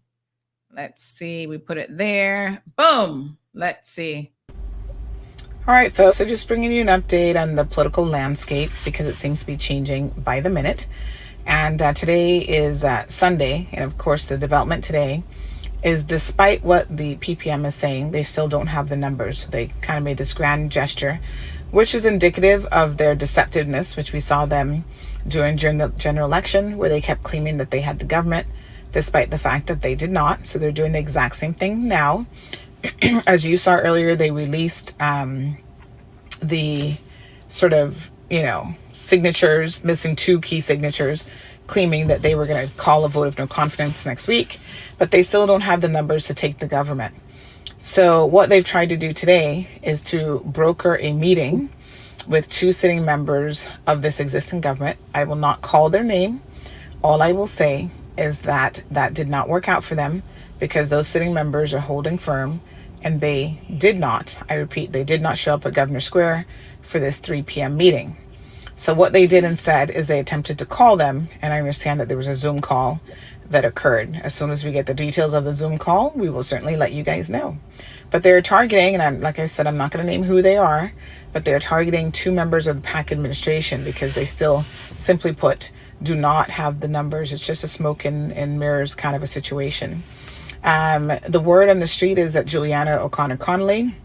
Let's see. We put it there. Boom. Let's see. All right, folks. So just bringing you an update on the political landscape because it seems to be changing by the minute. And today is Sunday. And of course, the development today is despite what the PPM is saying, they still don't have the numbers. So they kind of made this grand gesture, which is indicative of their deceptiveness, which we saw them doing during the general election, where they kept claiming that they had the government, despite the fact that they did not. So they're doing the exact same thing now. As you saw earlier, they released the sort of, signatures, missing 2 key signatures, claiming that they were going to call a vote of no confidence next week, but they still don't have the numbers to take the government. So what they've tried to do today is to broker a meeting with 2 sitting members of this existing government. I will not call their name. All I will say is that that did not work out for them because those sitting members are holding firm, and they did not, I repeat, they did not show up at Governor Square for this 3 p.m. meeting. So what they did instead is they attempted to call them, and I understand that there was a Zoom call that occurred. As soon as we get the details of the Zoom call, we will certainly let you guys know. But they're targeting, and like I said, I'm not going to name who they are, but they're targeting 2 members of the PAC administration because they still, simply put, do not have the numbers. It's just a smoke and mirrors kind of a situation. The word on the street is that Juliana O'Connor Connolly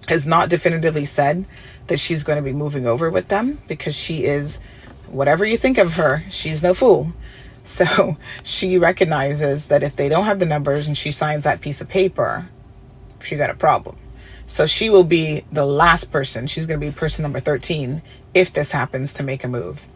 has not definitively said that she's going to be moving over with them, because she is, whatever you think of her, she's no fool. So she recognizes that if they don't have the numbers and she signs that piece of paper, she got a problem. So she will be the last person. She's going to be person number 13 if this happens to make a move.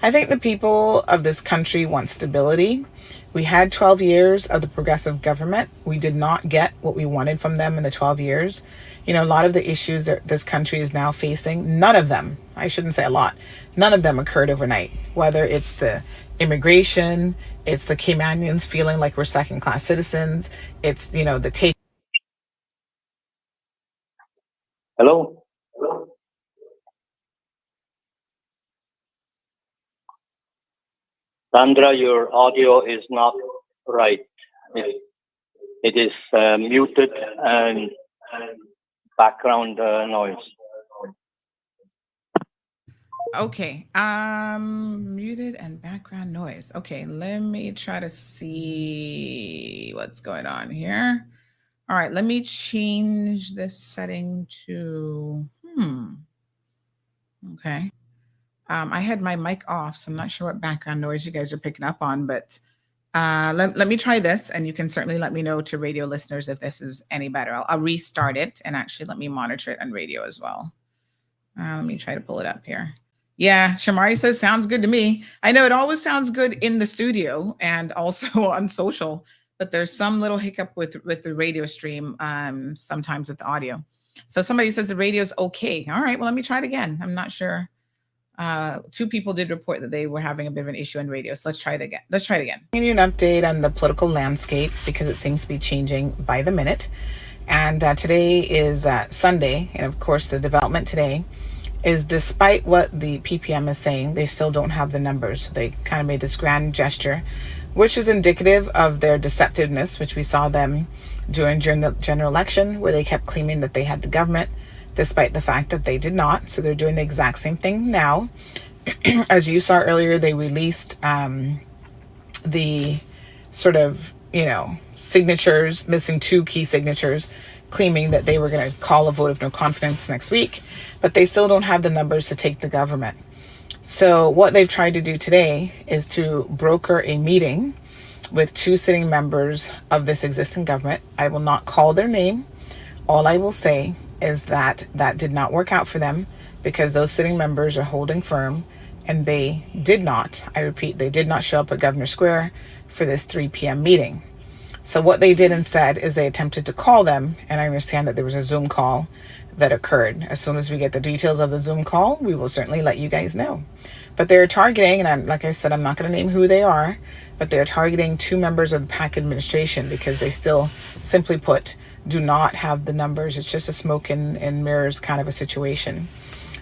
I think the people of this country want stability. We had 12 years of the progressive government. We did not get what we wanted from them in the 12 years. You know, a lot of the issues that this country is now facing, none of them, I shouldn't say a lot, none of them occurred overnight. Whether it's the immigration, it's the Caymanians feeling like we're second-class citizens, it's, you know, the take. Hello? Sandra, your audio is not right. It is muted and background noise. Okay, muted and background noise. Okay, let me try to see what's going on here. All right, let me change this setting to, okay. I had my mic off, so I'm not sure what background noise you guys are picking up on, but let me try this, and you can certainly let me know to radio listeners if this is any better. I'll restart it, and actually let me monitor it on radio as well. Let me try to pull it up here. Yeah, Shamari says, sounds good to me. I know it always sounds good in the studio and also on social, but there's some little hiccup with the radio stream, sometimes with the audio. So somebody says the radio's okay. All right, well, let me try it again. I'm not sure. 2 people did report that they were having a bit of an issue on radio. So let's try it again. Giving you an update on the political landscape because it seems to be changing by the minute. And today is Sunday. And of course, the development today is, despite what the PPM is saying, they still don't have the numbers. So they kind of made this grand gesture, which is indicative of their deceptiveness, which we saw them during the general election, where they kept claiming that they had the government, despite the fact that they did not. So they're doing the exact same thing now. As you saw earlier, they released the sort of, signatures, missing 2 key signatures, claiming that they were going to call a vote of no confidence next week, but they still don't have the numbers to take the government. So what they've tried to do today is to broker a meeting with 2 sitting members of this existing government. I will not call their name. All I will say is that did not work out for them, because those sitting members are holding firm, and they did not, I repeat, they did not show up at Governor Square for this 3 p.m. meeting. So what they did instead is they attempted to call them, and I understand that there was a Zoom call that occurred. As soon as we get the details of the Zoom call, we will certainly let you guys know. But they're targeting, and like I said, I'm not going to name who they are, but they're targeting 2 members of the PAC administration because they still, simply put, do not have the numbers. It's just a smoke and mirrors kind of a situation.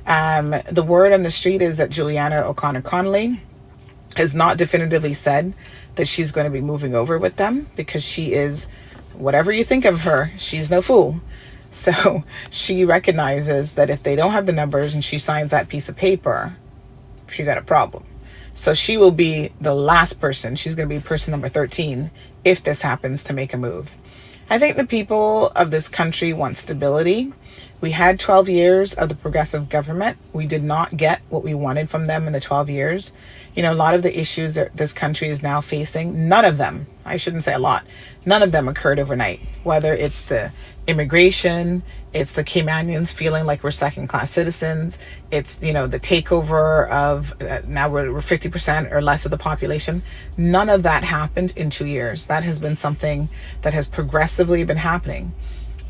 The word on the street is that Juliana O'Connor Connolly has not definitively said that she's going to be moving over with them, because she is, whatever you think of her, she's no fool. So she recognizes that if they don't have the numbers and she signs that piece of paper, she got a problem. So she will be the last person. She's going to be person number 13 if this happens to make a move. I think the people of this country want stability. We had 12 years of the progressive government. We did not get what we wanted from them in the 12 years. You know, a lot of the issues that this country is now facing, none of them, I shouldn't say a lot, none of them occurred overnight. Whether it's the immigration, it's the Caymanians feeling like we're second-class citizens, it's, the takeover of, now we're 50% or less of the population. None of that happened in 2 years. That has been something that has progressively been happening.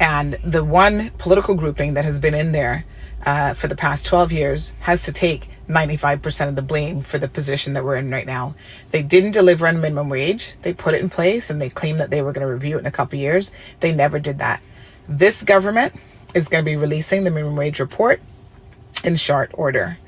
And the one political grouping that has been in there for the past 12 years has to take 95% of the blame for the position that we're in right now. They didn't deliver on minimum wage. They put it in place and they claimed that they were going to review it in a couple of years. They never did that. This government is going to be releasing the minimum wage report in short order.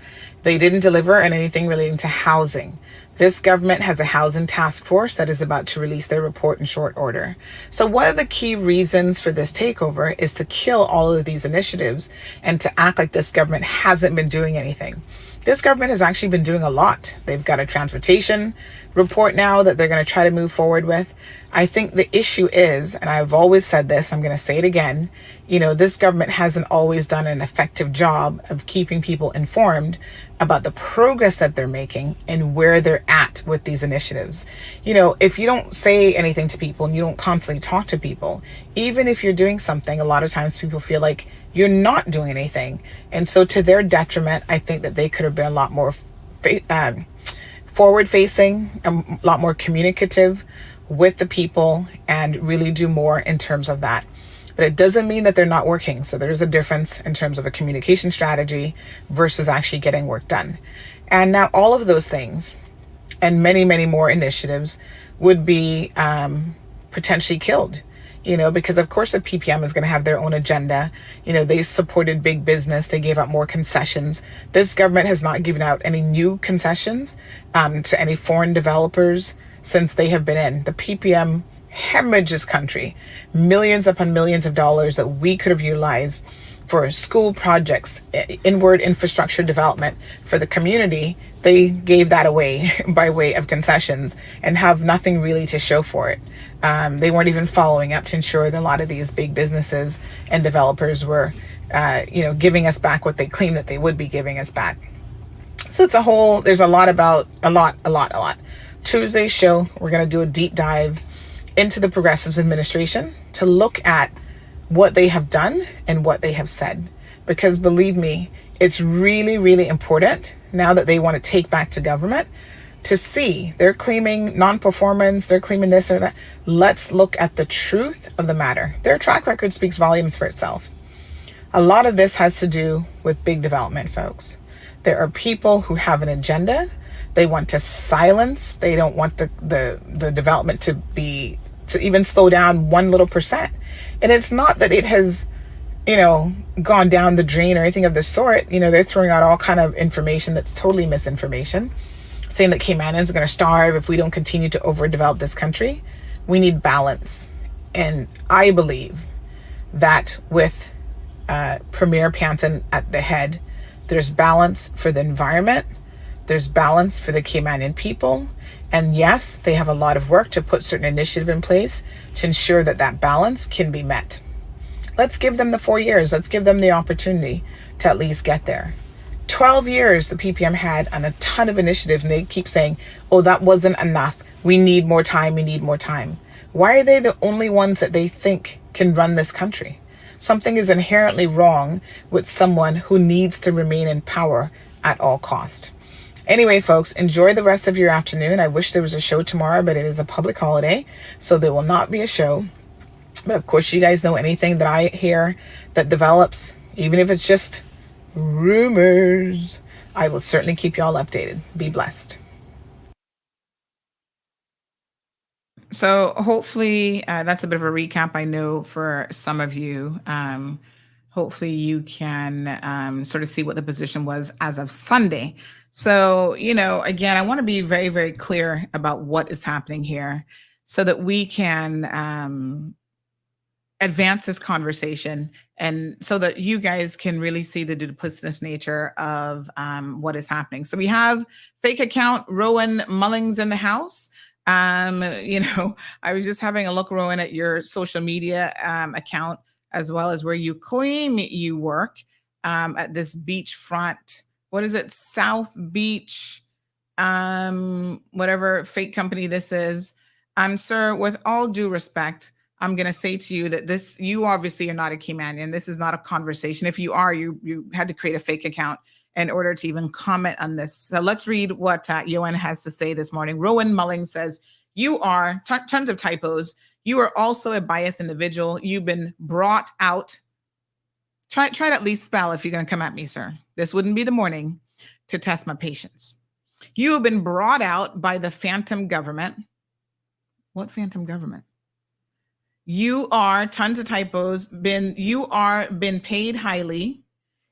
They didn't deliver on anything relating to housing. This government has a housing task force that is about to release their report in short order. So one of the key reasons for this takeover is to kill all of these initiatives and to act like this government hasn't been doing anything. This government has actually been doing a lot. They've got a transportation report now that they're going to try to move forward with. I think the issue is, and I've always said this, I'm going to say it again, this government hasn't always done an effective job of keeping people informed about the progress that they're making and where they're at with these initiatives. If you don't say anything to people and you don't constantly talk to people, even if you're doing something, a lot of times people feel like you're not doing anything. And so to their detriment, I think that they could have been a lot more forward facing, a lot more communicative with the people and really do more in terms of that. But it doesn't mean that they're not working. So there's a difference in terms of a communication strategy versus actually getting work done. And now all of those things and many, many more initiatives would be potentially killed, because of course the PPM is going to have their own agenda. They supported big business. They gave out more concessions. This government has not given out any new concessions to any foreign developers since they have been in. The PPM hemorrhages country, millions upon millions of dollars that we could have utilized for school projects, inward infrastructure development for the community. They gave that away by way of concessions and have nothing really to show for it. They weren't even following up to ensure that a lot of these big businesses and developers were, giving us back what they claimed that they would be giving us back. So there's a lot. Tuesday's show, we're going to do a deep dive into the Progressives administration to look at what they have done and what they have said. Because believe me, it's really, really important now that they want to take back to government to see they're claiming non-performance, they're claiming this or that. Let's look at the truth of the matter. Their track record speaks volumes for itself. A lot of this has to do with big development, folks. There are people who have an agenda. They want to silence. They don't want the development to even slow down 1 little percent. And it's not that it has, gone down the drain or anything of the sort. They're throwing out all kind of information that's totally misinformation, saying that Caymanians are going to starve if we don't continue to overdevelop this country. We need balance. And I believe that with Premier Panton at the head, there's balance for the environment. There's balance for the Caymanian people. And yes, they have a lot of work to put certain initiative in place to ensure that that balance can be met. Let's give them the 4 years. Let's give them the opportunity to at least get there. 12 years the PPM had on a ton of initiatives, and they keep saying, oh, that wasn't enough. We need more time. We need more time. Why are they the only ones that they think can run this country? Something is inherently wrong with someone who needs to remain in power at all cost. Anyway, folks, enjoy the rest of your afternoon. I wish there was a show tomorrow, but it is a public holiday, so there will not be a show. But of course, you guys know anything that I hear that develops, even if it's just rumors, I will certainly keep you all updated. Be blessed. So hopefully that's a bit of a recap, I know, for some of you. Hopefully you can sort of see what the position was as of Sunday. So, again, I want to be very, very clear about what is happening here so that we can advance this conversation and so that you guys can really see the duplicitous nature of what is happening. So we have fake account Rowan Mullings in the house. I was just having a look, Rowan, at your social media account, as well as where you claim you work at this beachfront. What is it? South Beach, whatever fake company this is. Sir, with all due respect, I'm going to say to you that you obviously are not a Caymanian. This is not a conversation. If you are, you had to create a fake account in order to even comment on this. So let's read what Yoann has to say this morning. Rowan Mulling says, you are, tons of typos. You are also a biased individual. You've been brought out. Try to at least spell if you're going to come at me, sir. This wouldn't be the morning to test my patience. You have been brought out by the phantom government. What phantom government? You are tons of typos. You are been paid highly.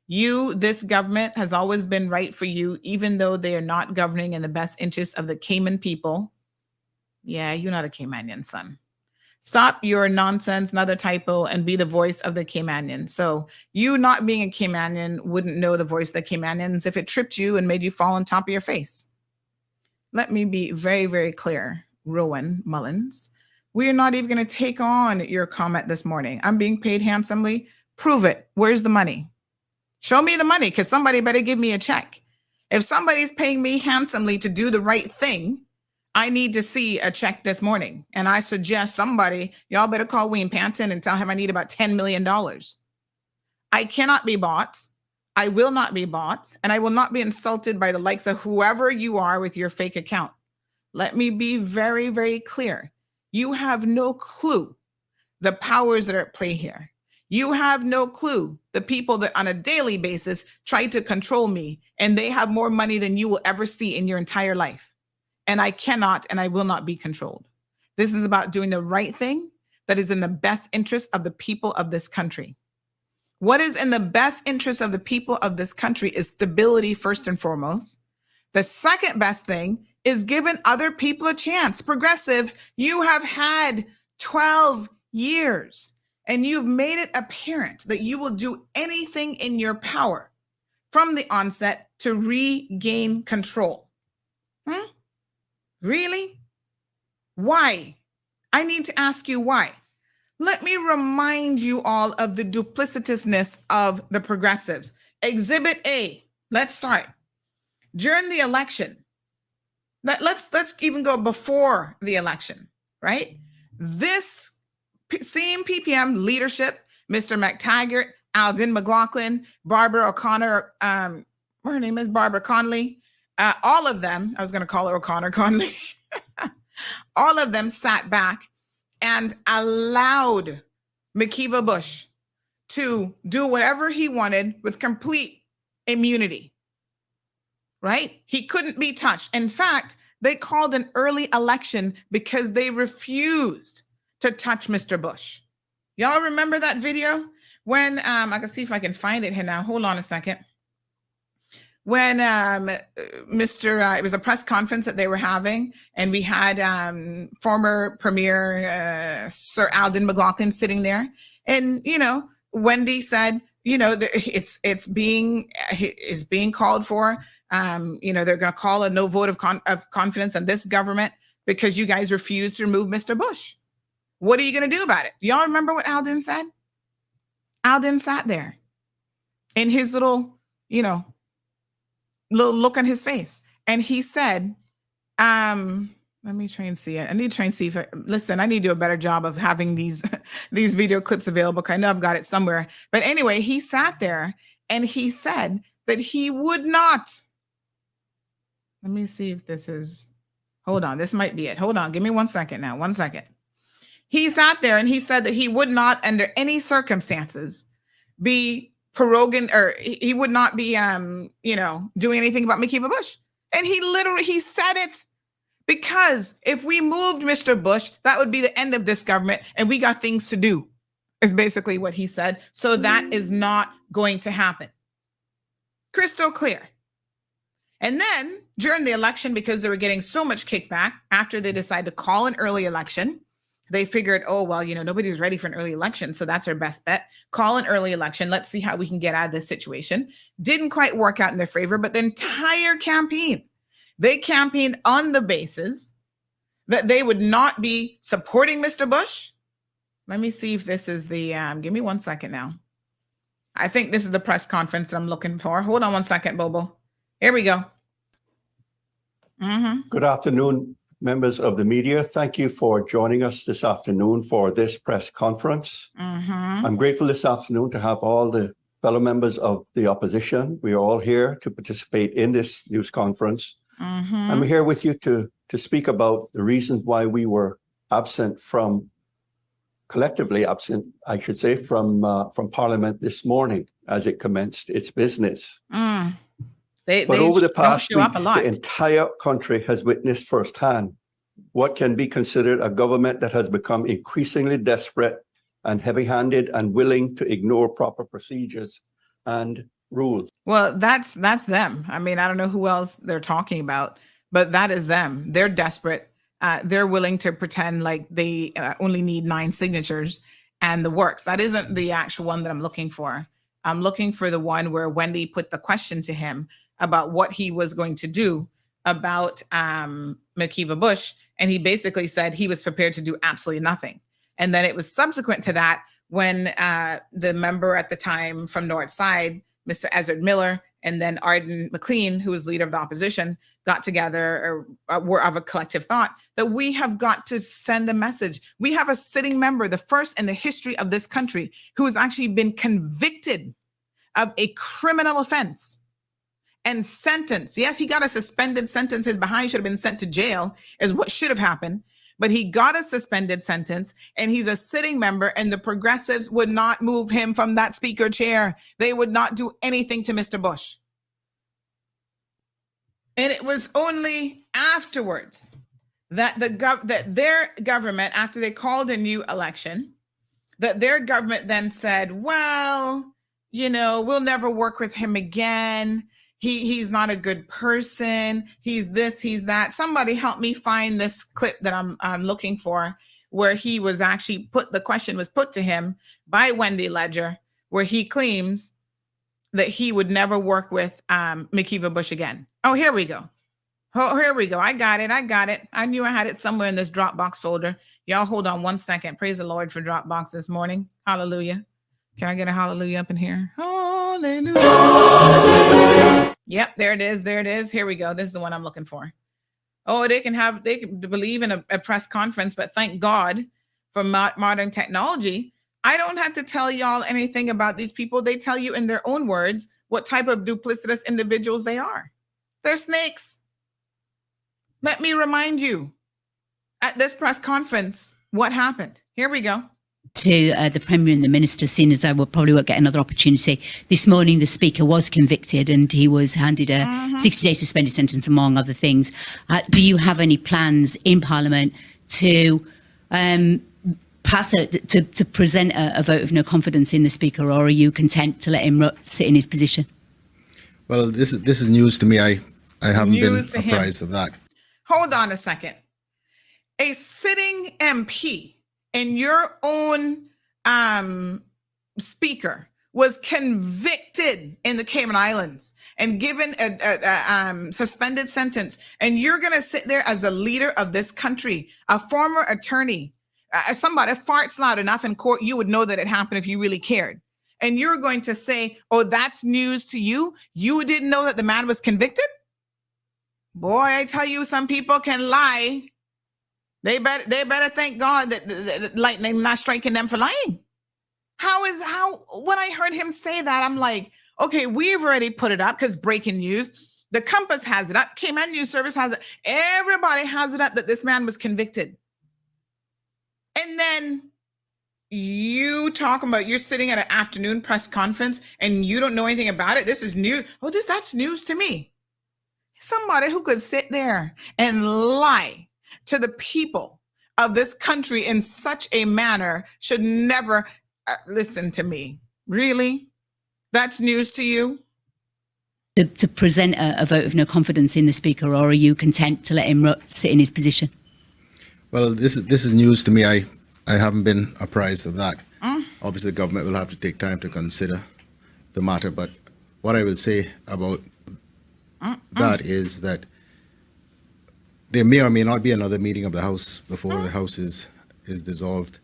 This government has always been right for you, even though they are not governing in the best interest of the Cayman people. Yeah, you're not a Caymanian, son. Stop your nonsense, another typo, and be the voice of the Caymanian. So you not being a Caymanian wouldn't know the voice of the Caymanians if it tripped you and made you fall on top of your face. Let me be very, very clear, Rowan Mullins. We are not even going to take on your comment this morning. I'm being paid handsomely. Prove it. Where's the money? Show me the money, because somebody better give me a check. If somebody's paying me handsomely to do the right thing, I need to see a check this morning. And I suggest somebody, y'all better call Wayne Panton and tell him I need about $10 million. I cannot be bought. I will not be bought. And I will not be insulted by the likes of whoever you are with your fake account. Let me be very, very clear. You have no clue the powers that are at play here. You have no clue the people that on a daily basis try to control me, and they have more money than you will ever see in your entire life. And I cannot and I will not be controlled. This is about doing the right thing that is in the best interest of the people of this country. What is in the best interest of the people of this country is stability first and foremost. The second best thing is giving other people a chance. Progressives, you have had 12 years and you've made it apparent that you will do anything in your power from the onset to regain control. Really? Why? I need to ask you why. Let me remind you all of the duplicitousness of the progressives. Exhibit A, let's start. During the election, let's even go before the election, right? This same PPM leadership, Mr. McTaggart, Aldin McLaughlin, Barbara O'Connor, her name is Barbara Conley, all of them, I was going to call her O'Connor Conley, all of them sat back and allowed McKeeva Bush to do whatever he wanted with complete immunity, right? He couldn't be touched. In fact, they called an early election because they refused to touch Mr. Bush. Y'all remember that video? When, I can see if I can find it here now. Hold on a second. When it was a press conference that they were having, and we had former Premier Sir Aldin McLaughlin sitting there, and Wendy said, it's being called for. They're going to call a no vote of confidence on this government because you guys refused to remove Mr. Bush. What are you going to do about it? Y'all remember what Aldin said? Aldin sat there in his little look on his face. And he said, let me try and see it. I need to try and see I need to do a better job of having these video clips available, because I know I've got it somewhere. But anyway, he sat there and he said that he would not. Let me see if this is, hold on, this might be it. Hold on, give me 1 second now, 1 second. He sat there and he said that he would not, under any circumstances, be proroguing, or he would not be, doing anything about McKeeva Bush. And he said it because if we moved Mr. Bush, that would be the end of this government, and we got things to do, is basically what he said. So that is not going to happen. Crystal clear. And then during the election, because they were getting so much kickback after they decided to call an early election, they figured, nobody's ready for an early election, so that's our best bet. Call an early election. Let's see how we can get out of this situation. Didn't quite work out in their favor, but the entire campaign, they campaigned on the basis that they would not be supporting Mr. Bush. Let me see if this is the, give me 1 second now. I think this is the press conference that I'm looking for. Hold on 1 second, Bobo. Here we go. Good afternoon, members of the media. Thank you for joining us this afternoon for this press conference. I'm grateful this afternoon to have all the fellow members of the opposition. We are all here to participate in this news conference. I'm here with you to speak about the reasons why we were absent from collectively absent, I should say, from Parliament this morning as it commenced its business. But over the past week, the entire country has witnessed firsthand what can be considered a government that has become increasingly desperate and heavy-handed and willing to ignore proper procedures and rules. Well, that's them. I mean, I don't know who else they're talking about, but that is them. They're desperate. They're willing to pretend like they only need 9 signatures and the works. That isn't the actual one that I'm looking for. I'm looking for the one where Wendy put the question to him about what he was going to do about McKeeva Bush. And he basically said he was prepared to do absolutely nothing. And then it was subsequent to that when the member at the time from North Side, Mr. Ezard Miller, and then Arden McLean, who was leader of the opposition, got together or were of a collective thought that we have got to send a message. We have a sitting member, the first in the history of this country, who has actually been convicted of a criminal offense and sentenced. Yes, he got a suspended sentence. His behind should have been sent to jail, is what should have happened. But he got a suspended sentence and he's a sitting member, and the progressives would not move him from that speaker chair. They would not do anything to Mr. Bush. And it was only afterwards that that their government, after they called a new election, that their government then said, well, you know, we'll never work with him again. He's not a good person. He's this, he's that. Somebody help me find this clip that I'm looking for, where he was actually the question was put to him by Wendy Ledger, where he claims that he would never work with McKeeva Bush again. Oh, here we go. Oh, here we go. I got it. I knew I had it somewhere in this Dropbox folder. Y'all hold on one second. Praise the Lord for Dropbox this morning. Hallelujah. Can I get a hallelujah up in here? Hallelujah. Yep, there it is. There it is. Here we go. This is the one I'm looking for. Oh, they can believe in a press conference, but thank God for modern technology. I don't have to tell y'all anything about these people. They tell you in their own words what type of duplicitous individuals they are. They're snakes. Let me remind you, at this press conference, what happened? Here we go. To the Premier and the Minister, seeing as I probably won't get another opportunity. This morning, the Speaker was convicted and he was handed a 60-day suspended sentence, among other things. Do you have any plans in Parliament to to present a vote of no confidence in the Speaker, or are you content to let him sit in his position? Well, this is news to me. I haven't been apprised of that. Hold on a second. A sitting MP and your own speaker was convicted in the Cayman Islands and given a suspended sentence, and you're going to sit there as a leader of this country, a former attorney, somebody farts loud enough in court, you would know that it happened if you really cared. And you're going to say, oh, that's news to you? You didn't know that the man was convicted? Boy, I tell you, some people can lie. They better thank God that lightning not striking them for lying. When I heard him say that, I'm like, okay, we've already put it up because breaking news, the Compass has it up, Cayman News Service has it, everybody has it up that this man was convicted. And then you talking about you're sitting at an afternoon press conference and you don't know anything about it. This is new. Oh, that's news to me. Somebody who could sit there and lie to the people of this country in such a manner should never listen to me. Really? That's news to you? To present a vote of no confidence in the Speaker, or are you content to let him sit in his position? Well, this is news to me. I haven't been apprised of that. Obviously, the government will have to take time to consider the matter. But what I will say about that is that there may or may not be another meeting of the House before the House is dissolved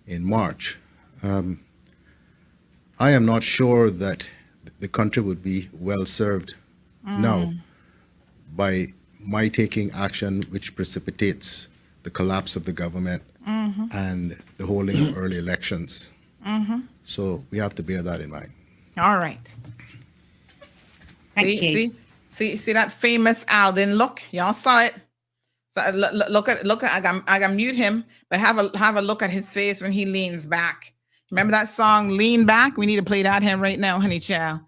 in March. I am not sure that the country would be well served now by my taking action which precipitates the collapse of the government and the holding of early elections. So we have to bear that in mind. All right. Thank you. See that famous Alden look? Y'all saw it. So look at I got mute him, but have a look at his face when he leans back. Remember that song "Lean Back"? We need to play that him right now, honey child.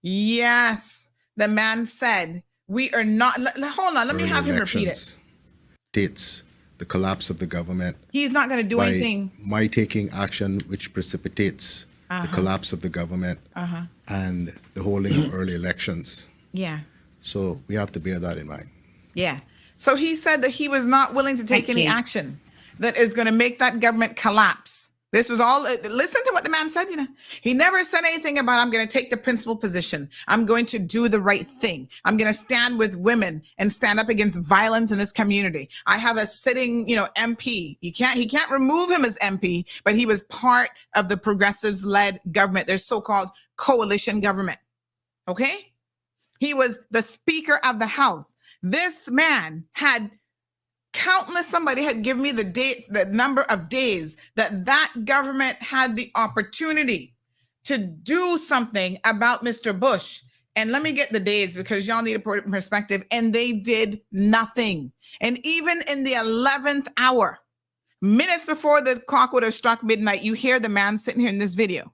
Yes, the man said, "We are not." Hold on, let me have him repeat it. Dates the collapse of the government. He's not going to do anything. My taking action which precipitates the collapse of the government and the holding of early elections. Yeah. So we have to bear that in mind. Yeah. So he said that he was not willing to take any action that is going to make that government collapse. This was all, listen to what the man said, you know. He never said anything about, I'm going to take the principal position. I'm going to do the right thing. I'm going to stand with women and stand up against violence in this community. I have a sitting, MP. He can't remove him as MP, but he was part of the progressives-led government, their so-called coalition government. Okay? He was the Speaker of the House. This man had somebody had given me the number of days that government had the opportunity to do something about Mr. Bush. And let me get the days because y'all need a perspective. And they did nothing. And even in the 11th hour, minutes before the clock would have struck midnight, you hear the man sitting here in this video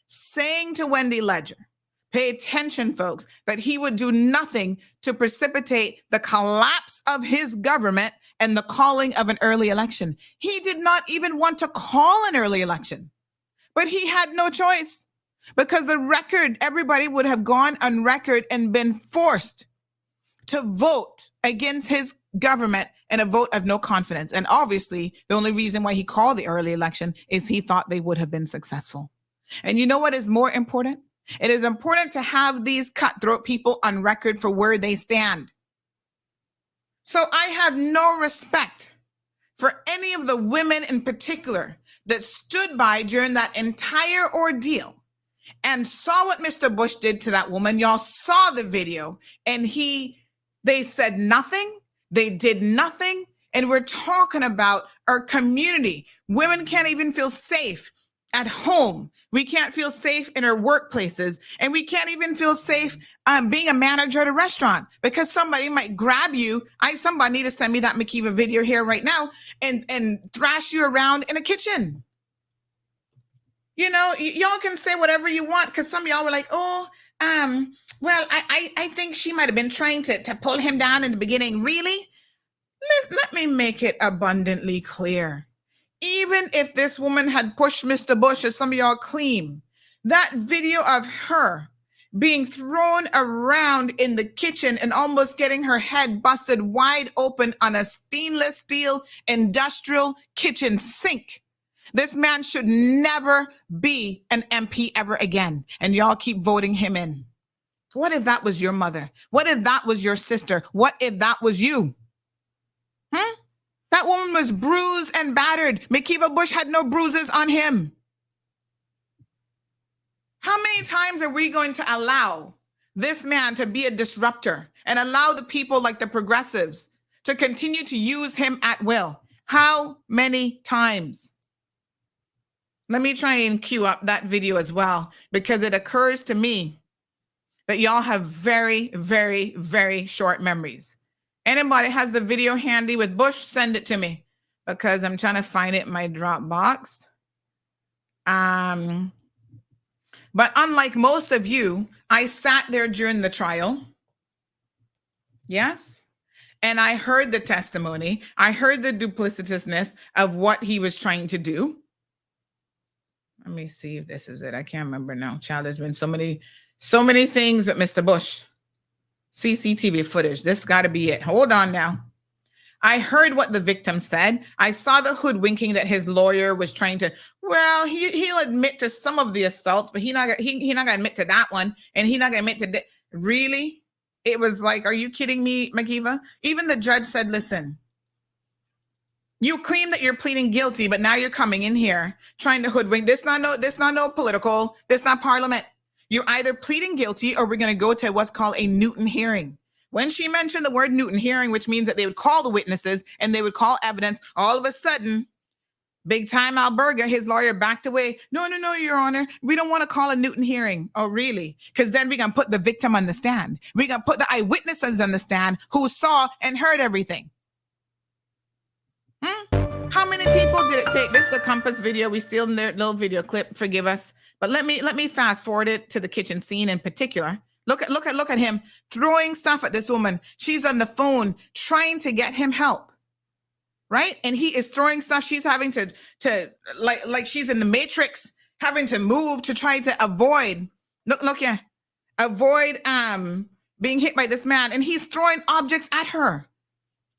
saying to Wendy Ledger, pay attention, folks, that he would do nothing to precipitate the collapse of his government and the calling of an early election. He did not even want to call an early election, but he had no choice because everybody would have gone on record and been forced to vote against his government in a vote of no confidence. And obviously, the only reason why he called the early election is he thought they would have been successful. And you know what is more important? It is important to have these cutthroat people on record for where they stand. So I have no respect for any of the women in particular that stood by during that entire ordeal and saw what Mr. Bush did to that woman. Y'all saw the video, and they said nothing. They did nothing. And we're talking about our community. Women can't even feel safe at home. We can't feel safe in our workplaces, and we can't even feel safe being a manager at a restaurant because somebody might grab you. Somebody need to send me that Makiva video here right now and thrash you around in a kitchen. Y'all can say whatever you want because some of y'all were like, well, I think she might have been trying to pull him down in the beginning. Really? Let me make it abundantly clear. Even if this woman had pushed Mr. Bush, as some of y'all claim, that video of her being thrown around in the kitchen and almost getting her head busted wide open on a stainless steel industrial kitchen sink. This man should never be an MP ever again. And y'all keep voting him in. What if that was your mother? What if that was your sister? What if that was you? That woman was bruised and battered. Makiva Bush had no bruises on him. How many times are we going to allow this man to be a disruptor and allow the people like the progressives to continue to use him at will? How many times? Let me try and cue up that video as well, because it occurs to me that y'all have very, very, very short memories. Anybody has the video handy with Bush, send it to me because I'm trying to find it in my Dropbox. But unlike most of you, I sat there during the trial. Yes. And I heard the testimony. I heard the duplicitousness of what he was trying to do. Let me see if this is it. I can't remember now. Child, there's been so many things with Mr. Bush. CCTV footage. This got to be it. Hold on now. I heard what the victim said. I saw the hoodwinking that his lawyer was trying to. Well, he'll admit to some of the assaults, but he not gonna admit to that one, and he not gonna admit to that. Really? It was like, are you kidding me, Makiva? Even the judge said, "Listen, you claim that you're pleading guilty, but now you're coming in here trying to hoodwink. This not no political. This not parliament. You're either pleading guilty or we're going to go to what's called a Newton hearing." When she mentioned the word Newton hearing, which means that they would call the witnesses and they would call evidence, all of a sudden, big time Alberga, his lawyer, backed away. No, Your Honor. We don't want to call a Newton hearing. Oh, really? Because then we're going to put the victim on the stand. We're going to put the eyewitnesses on the stand who saw and heard everything. How many people did it take? This is the Compass video. We still in their little video clip. Forgive us, but let me fast forward it to the kitchen scene in particular. Look at him throwing stuff at this woman. She's on the phone trying to get him help, right? And he is throwing stuff. She's having to like she's in the Matrix, having to move to try to avoid. Avoid being hit by this man, and he's throwing objects at her.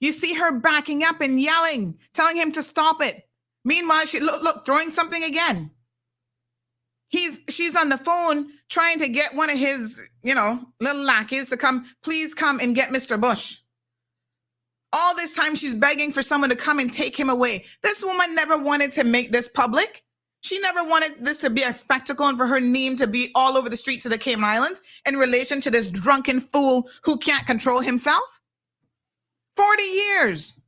You see her backing up and yelling, telling him to stop it. Meanwhile, she look throwing something again. She's on the phone trying to get one of his, little lackeys to please come and get Mr. Bush. All this time she's begging for someone to come and take him away. This woman never wanted to make this public. She never wanted this to be a spectacle and for her name to be all over the streets of the Cayman Islands in relation to this drunken fool who can't control himself. 40 years.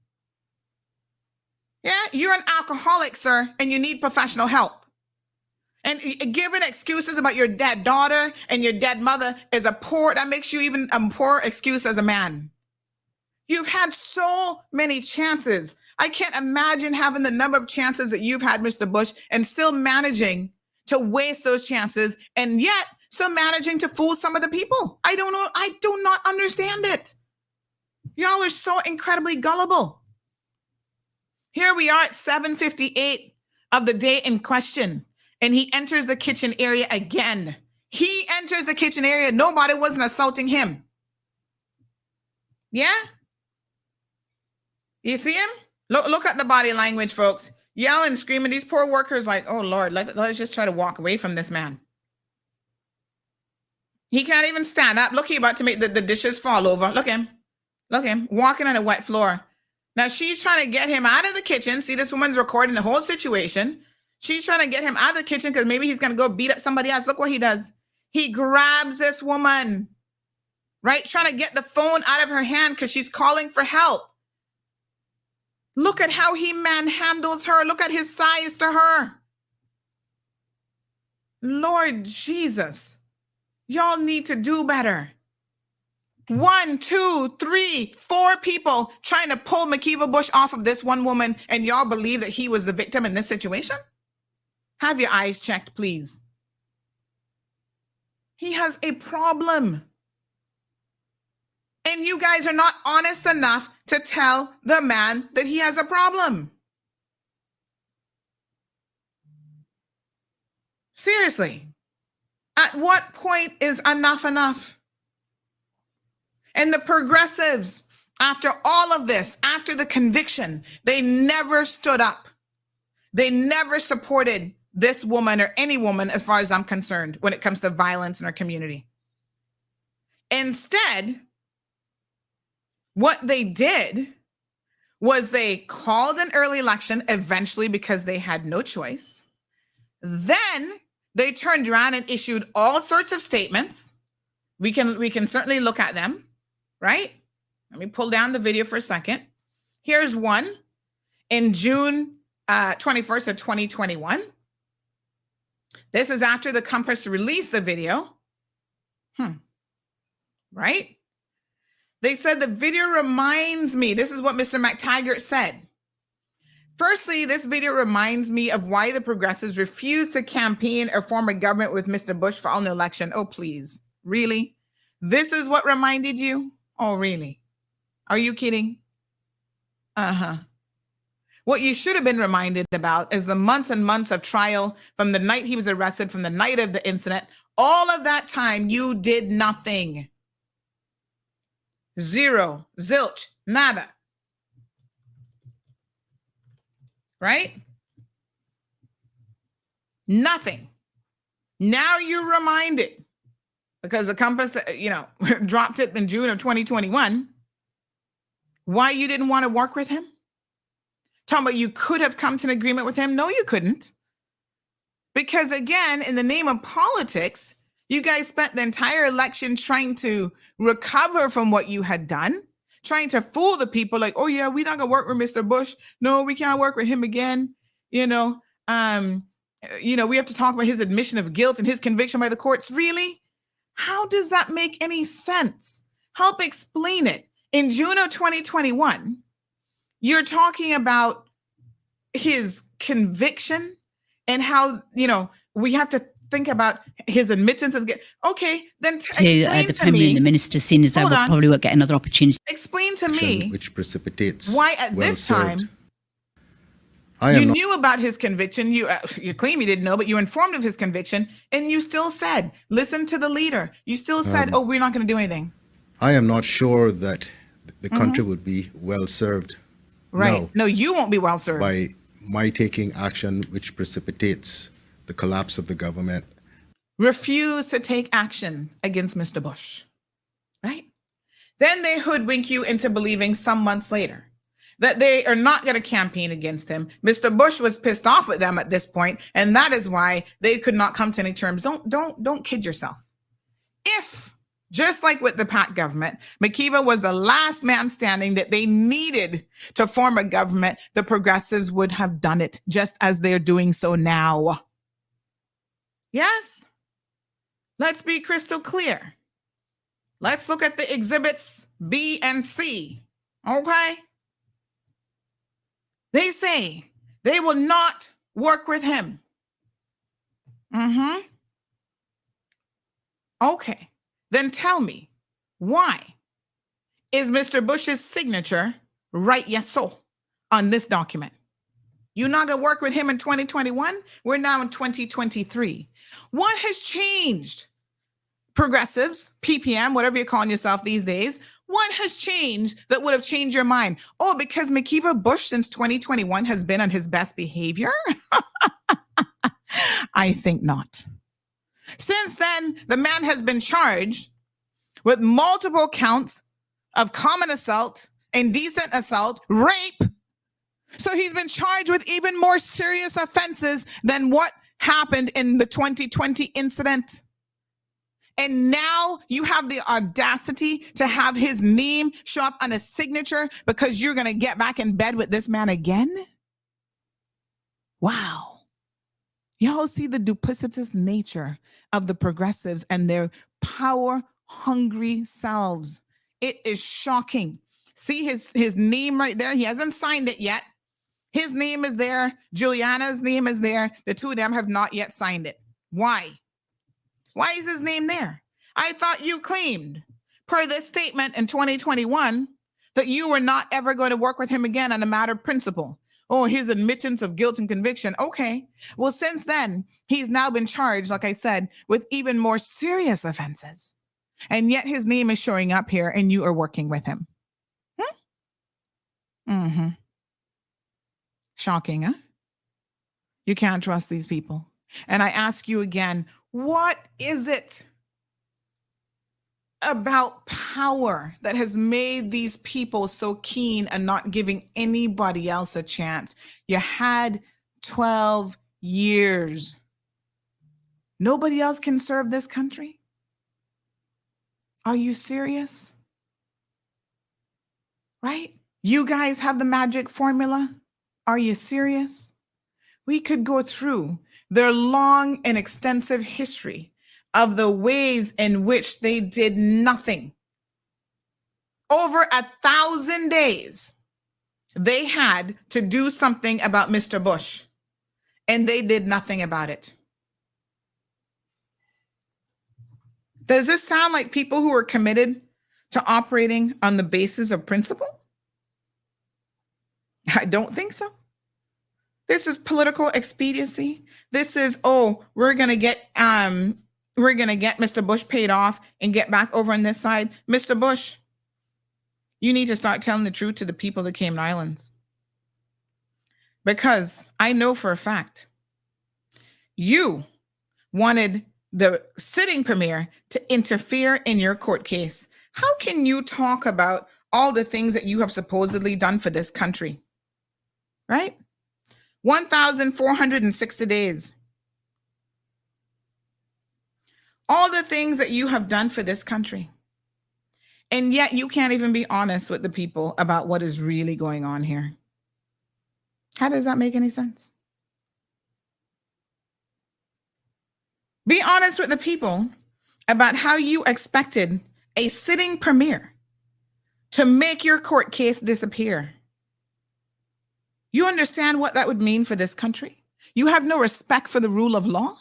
Yeah, you're an alcoholic, sir, and you need professional help. And giving excuses about your dead daughter and your dead mother that makes you even a poor excuse as a man. You've had so many chances. I can't imagine having the number of chances that you've had, Mr. Bush, and still managing to waste those chances and yet still managing to fool some of the people. I don't know. I do not understand it. Y'all are so incredibly gullible. Here we are at 7:58 of the day in question, and he enters the kitchen area again. He enters the kitchen area. Nobody wasn't assaulting him. Yeah? You see him? Look at the body language, folks. Yelling, screaming. These poor workers like, oh, Lord, let's just try to walk away from this man. He can't even stand up. Look, he's about to make the dishes fall over. Look at him. Look at him walking on a wet floor. Now she's trying to get him out of the kitchen. See, this woman's recording the whole situation. She's trying to get him out of the kitchen because maybe he's going to go beat up somebody else. Look what he does. He grabs this woman, right? Trying to get the phone out of her hand because she's calling for help. Look at how he manhandles her. Look at his size to her. Lord Jesus, y'all need to do better. 1, 2, 3, 4 people trying to pull McKeever Bush off of this one woman, and y'all believe that he was the victim in this situation? Have your eyes checked, please. He has a problem. And you guys are not honest enough to tell the man that he has a problem. Seriously, at what point is enough enough? And the progressives, after all of this, after the conviction, they never stood up. They never supported this woman or any woman, as far as I'm concerned, when it comes to violence in our community. Instead, what they did was they called an early election eventually because they had no choice. Then they turned around and issued all sorts of statements. We can certainly look at them, right? Let me pull down the video for a second. Here's one in June 21st of 2021. This is after the Compass released the video. Right? They said the video reminds me, this is what Mr. McTaggart said. Firstly, this video reminds me of why the progressives refused to campaign or form a government with Mr. Bush following the election. Oh, please. Really? This is what reminded you? Oh, really? Are you kidding? What you should have been reminded about is the months and months of trial from the night he was arrested, from the night of the incident. All of that time, you did nothing. Zero, zilch, nada. Right? Nothing. Now you're reminded because the Compass, dropped it in June of 2021. Why you didn't want to work with him? Talking about you could have come to an agreement with him. No, you couldn't. Because again, in the name of politics, you guys spent the entire election trying to recover from what you had done, trying to fool the people like, oh yeah, we're not gonna work with Mr. Bush. No, we can't work with him again. We have to talk about his admission of guilt and his conviction by the courts. Really? How does that make any sense? Help explain it. In June of 2021, you're talking about his conviction and how, we have to think about his admittance as okay, then to the Premier and the Minister, seeing as I probably won't get another opportunity. Explain to me which precipitates why at this time you knew about his conviction. You claim you didn't know, but you informed of his conviction, and you still said, listen to the leader. You still said, we're not going to do anything. I am not sure that the country would be well served. Right. No, you won't be well served. By my taking action which precipitates the collapse of the government. Refuse to take action against Mr. Bush. Right? Then they hoodwink you into believing some months later that they are not going to campaign against him. Mr. Bush was pissed off at them at this point, and that is why they could not come to any terms. Don't kid yourself. If, just like with the Pat government, McKeever was the last man standing that they needed to form a government, the progressives would have done it, just as they're doing so now. Yes? Let's be crystal clear. Let's look at the exhibits B and C. Okay? They say they will not work with him. Okay. Then tell me, why is Mr. Bush's signature right, yes, so, on this document? You're not going to work with him in 2021? We're now in 2023. What has changed? Progressives, PPM, whatever you're calling yourself these days, what has changed that would have changed your mind? Oh, because McKeever Bush since 2021 has been on his best behavior? I think not. Since then, the man has been charged with multiple counts of common assault, indecent assault, rape. So he's been charged with even more serious offenses than what happened in the 2020 incident. And now you have the audacity to have his name show up on a signature because you're going to get back in bed with this man again? Wow. Y'all see the duplicitous nature of the progressives and their power-hungry selves. It is shocking. See his name right there? He hasn't signed it yet. His name is there. Juliana's name is there. The two of them have not yet signed it. Why? Why is his name there? I thought you claimed, per this statement in 2021, that you were not ever going to work with him again on a matter of principle. Oh, his admittance of guilt and conviction. Okay. Well, since then, he's now been charged, like I said, with even more serious offenses. And yet his name is showing up here and you are working with him. Shocking, huh? You can't trust these people. And I ask you again, what is it about power that has made these people so keen and not giving anybody else a chance? You had 12 years. Nobody else can serve this country? Are you serious? Right? You guys have the magic formula? Are you serious? We could go through their long and extensive history of the ways in which they did nothing. Over 1,000 days, they had to do something about Mr. Bush, and they did nothing about it. Does this sound like people who are committed to operating on the basis of principle? I don't think so. This is political expediency. This is, we're gonna get Mr. Bush paid off and get back over on this side. Mr. Bush, you need to start telling the truth to the people of the Cayman Islands. Because I know for a fact, you wanted the sitting premier to interfere in your court case. How can you talk about all the things that you have supposedly done for this country? Right? 1,460 days. All the things that you have done for this country. And yet you can't even be honest with the people about what is really going on here. How does that make any sense? Be honest with the people about how you expected a sitting premier to make your court case disappear. You understand what that would mean for this country? You have no respect for the rule of law?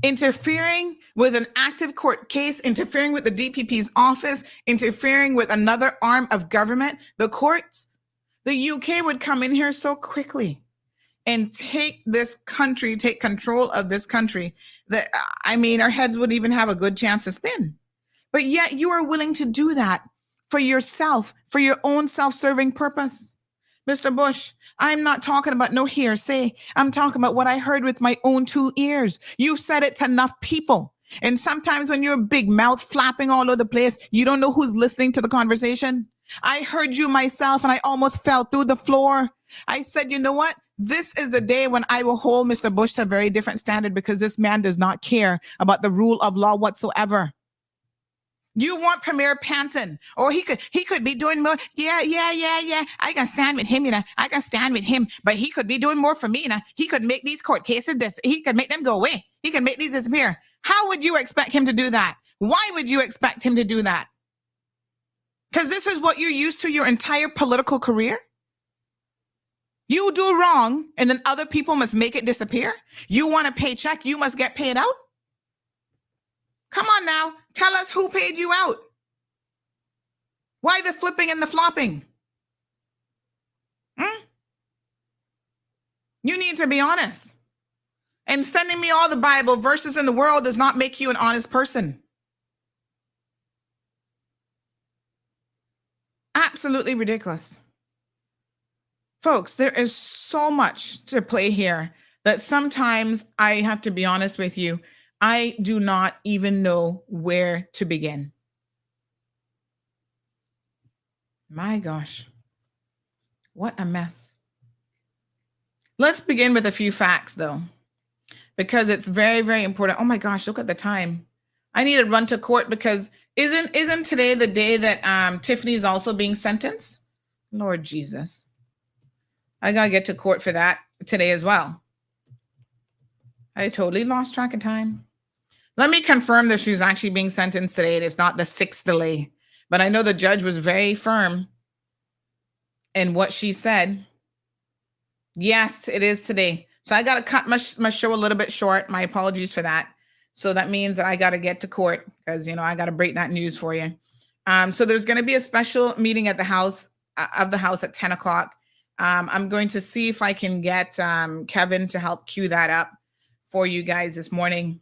Interfering with an active court case, interfering with the DPP's office, interfering with another arm of government, the courts. The UK would come in here so quickly and take this country, take control of this country, that, I mean, our heads wouldn't even have a good chance to spin. But yet you are willing to do that for yourself, for your own self-serving purpose. Mr. Bush, I'm not talking about no hearsay. I'm talking about what I heard with my own 2 ears. You've said it to enough people. And sometimes when you're big mouth flapping all over the place, you don't know who's listening to the conversation. I heard you myself and I almost fell through the floor. I said, you know what? This is the day when I will hold Mr. Bush to a very different standard, because this man does not care about the rule of law whatsoever. You want Premier Panton, or he could be doing more. Yeah. I can stand with him, I can stand with him, but he could be doing more for me, He could make these court cases, he could make them go away. He can make these disappear. How would you expect him to do that? Why would you expect him to do that? Because this is what you're used to your entire political career? You do wrong, and then other people must make it disappear? You want a paycheck, you must get paid out? Come on now, tell us who paid you out. Why the flipping and the flopping? You need to be honest. And sending me all the Bible verses in the world does not make you an honest person. Absolutely ridiculous. Folks, there is so much to play here that sometimes I have to be honest with you. I do not even know where to begin. My gosh, what a mess. Let's begin with a few facts, though, because it's very, very important. Oh my gosh, look at the time. I need to run to court because isn't today the day that Tiffany is also being sentenced? Lord Jesus. I gotta get to court for that today as well. I totally lost track of time. Let me confirm that she's actually being sentenced today. It is not the 6th delay, but I know the judge was very firm in what she said. Yes, it is today. So I got to cut my show a little bit short. My apologies for that. So that means that I got to get to court because, I got to break that news for you. So there's going to be a special meeting at the house at 10 o'clock. I'm going to see if I can get Kevin to help cue that up for you guys this morning.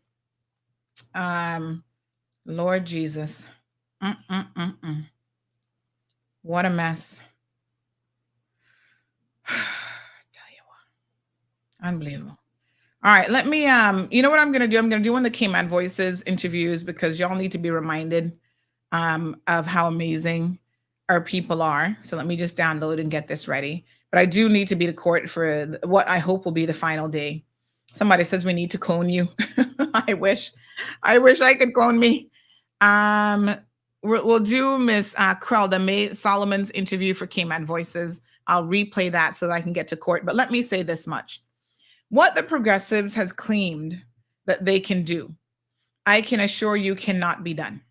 Lord Jesus. What a mess. Tell you what. Unbelievable. All right, let me, you know what I'm going to do? I'm going to do one of the Cayman Voices interviews because y'all need to be reminded of how amazing our people are. So let me just download and get this ready. But I do need to be to court for what I hope will be the final day. Somebody says we need to clone you. I wish I could clone me. We'll do Miss Crelda May Solomon's interview for Cayman Voices. I'll replay that so that I can get to court. But let me say this much. What the progressives has claimed that they can do, I can assure you cannot be done.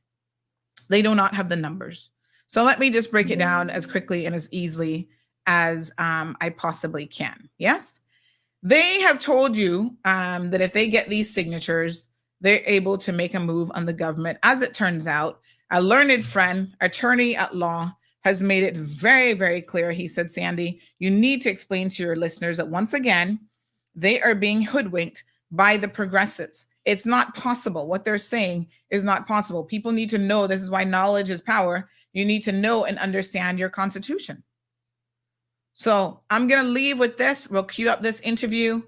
They do not have the numbers. So let me just break it down as quickly and as easily as I possibly can. Yes? They have told you that if they get these signatures, they're able to make a move on the government. As it turns out, a learned friend, attorney at law, has made it very, very clear. He said, Sandy, you need to explain to your listeners that once again, they are being hoodwinked by the progressives. It's not possible. What they're saying is not possible. People need to know. This is why knowledge is power. You need to know and understand your Constitution. So I'm going to leave with this. We'll cue up this interview.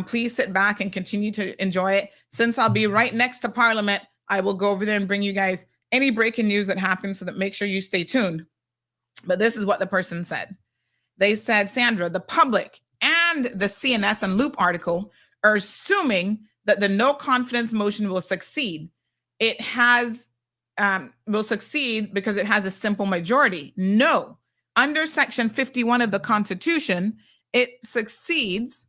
Please sit back and continue to enjoy it. Since I'll be right next to Parliament, I will go over there and bring you guys any breaking news that happens so that make sure you stay tuned. But this is what the person said. They said, Sandra, the public and the CNS and Loop article are assuming that the no confidence motion will succeed. It will succeed because it has a simple majority. No. Under Section 51 of the Constitution, it succeeds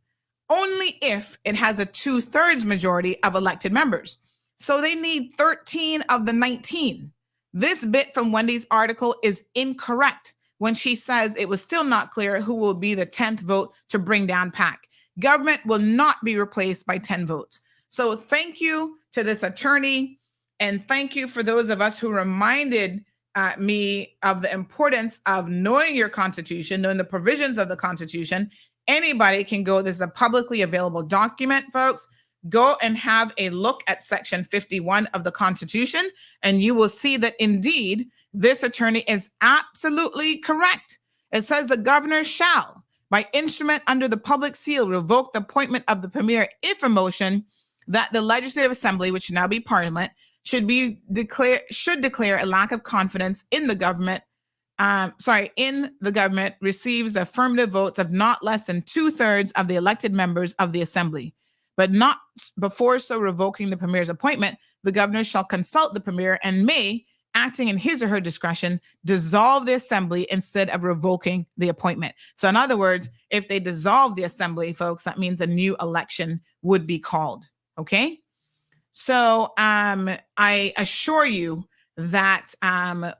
only if it has a 2/3 majority of elected members. So they need 13 of the 19. This bit from Wendy's article is incorrect. when she says it was still not clear who will be the 10th vote to bring down PAC. Government will not be replaced by 10 votes. So thank you to this attorney, and thank you for those of us who reminded me of the importance of knowing your Constitution, knowing the provisions of the Constitution. Anybody can go, this is a publicly available document, folks. Go and have a look at Section 51 of the Constitution, and you will see that indeed this attorney is absolutely correct. It says the governor shall, by instrument under the public seal, revoke the appointment of the premier if a motion that the Legislative Assembly, which should now be Parliament, should declare a lack of confidence in the government. Receives the affirmative votes of not less than 2/3 of the elected members of the Assembly, but not before so revoking the premier's appointment. The governor shall consult the premier and may, acting in his or her discretion, dissolve the Assembly instead of revoking the appointment. So in other words, if they dissolve the Assembly, folks, that means a new election would be called. Okay. So I assure you that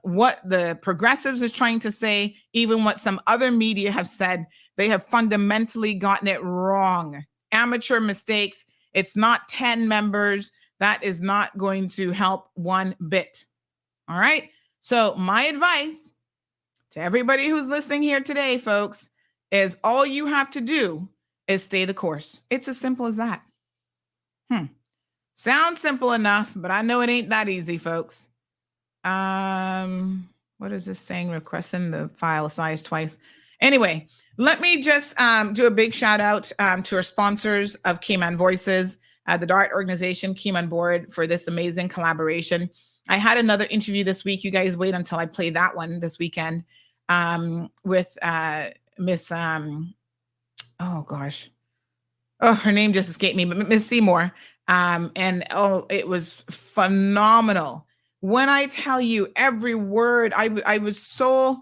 what the progressives is trying to say, even what some other media have said, they have fundamentally gotten it wrong. Amateur mistakes. It's not 10 members. That is not going to help one bit. All right. So my advice to everybody who's listening here today, folks, is all you have to do is stay the course. It's as simple as that. Sounds simple enough, but I know it ain't that easy, folks. What is this saying? Requesting the file size twice. Anyway, let me just do a big shout out to our sponsors of Cayman Voices, the DART organization came on board for this amazing collaboration. I had another interview this week. You guys wait until I play that one this weekend with Miss, her name just escaped me, but Miss Seymour. It was phenomenal. When I tell you every word, I was so,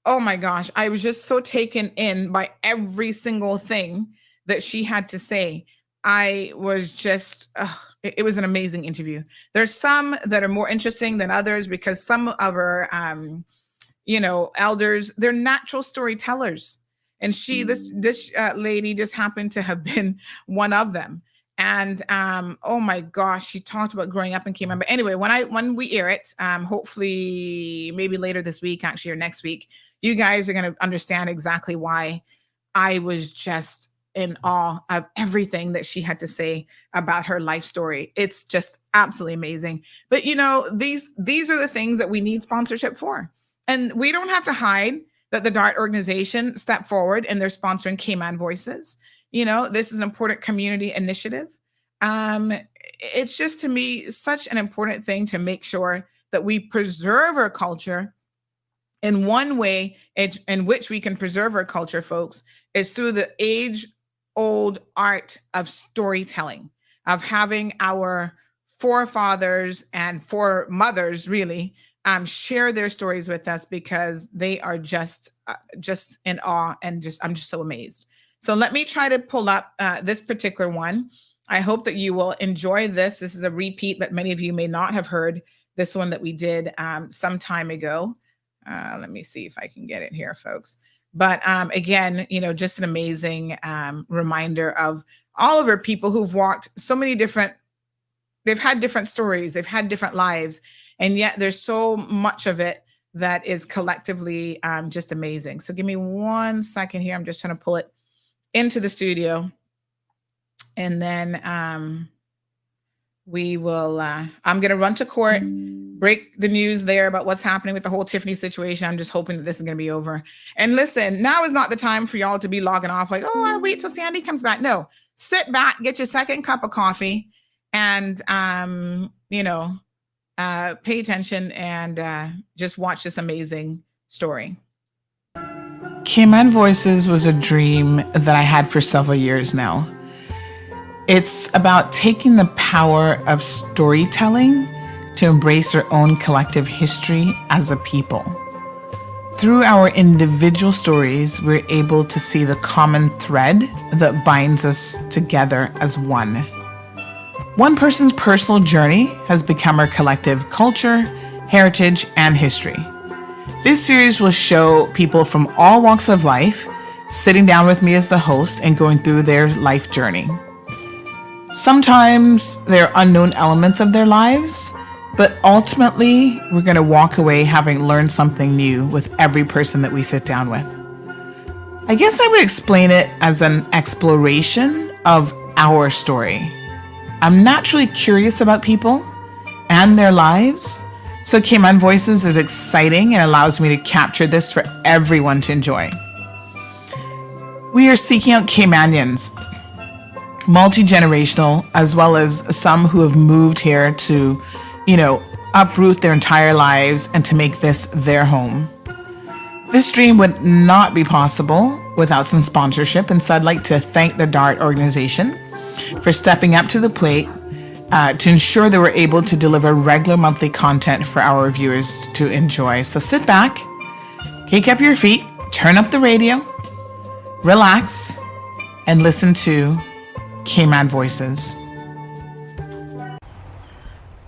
oh my gosh, I was just so taken in by every single thing that she had to say. I was just, it was an amazing interview. There's some that are more interesting than others because some of our, elders, they're natural storytellers. And this lady just happened to have been one of them. And oh my gosh, she talked about growing up in Cayman. But anyway, when we air it, hopefully maybe later this week, actually, or next week, you guys are going to understand exactly why I was just in awe of everything that she had to say about her life story. It's just absolutely amazing. But these are the things that we need sponsorship for. And we don't have to hide that the DART organization stepped forward and they're sponsoring Cayman Voices. This is an important community initiative. It's just, to me, such an important thing to make sure that we preserve our culture. And one way in which we can preserve our culture, folks, is through the age-old art of storytelling, of having our forefathers and foremothers really share their stories with us, because they are just in awe, and I'm just so amazed. So let me try to pull up this particular one. I hope that you will enjoy this. This is a repeat, but many of you may not have heard this one that we did some time ago. Let me see if I can get it here, folks. But again, just an amazing reminder of all of our people who've walked so many they've had different stories, they've had different lives, and yet there's so much of it that is collectively just amazing. So give me 1 second here. I'm just trying to pull it into the studio, and then we will, I'm going to run to court, break the news there about what's happening with the whole Tiffany situation. I'm just hoping that this is going to be over. And listen, now is not the time for y'all to be logging off like, oh, I'll wait till Sandy comes back. No, sit back, get your second cup of coffee, and, pay attention and just watch this amazing story. Cayman Voices was a dream that I had for several years now. It's about taking the power of storytelling to embrace our own collective history as a people. Through our individual stories, we're able to see the common thread that binds us together as one. One person's personal journey has become our collective culture, heritage, and history. This series will show people from all walks of life sitting down with me as the host and going through their life journey. Sometimes there are unknown elements of their lives, but ultimately we're going to walk away having learned something new with every person that we sit down with. I guess I would explain it as an exploration of our story. I'm naturally curious about people and their lives, so Cayman Voices is exciting and allows me to capture this for everyone to enjoy. We are seeking out Caymanians, multi-generational, as well as some who have moved here to, uproot their entire lives and to make this their home. This dream would not be possible without some sponsorship, and so I'd like to thank the DART organization for stepping up to the plate to ensure that we're able to deliver regular monthly content for our viewers to enjoy. So sit back, kick up your feet, turn up the radio, relax, and listen to Cayman Voices.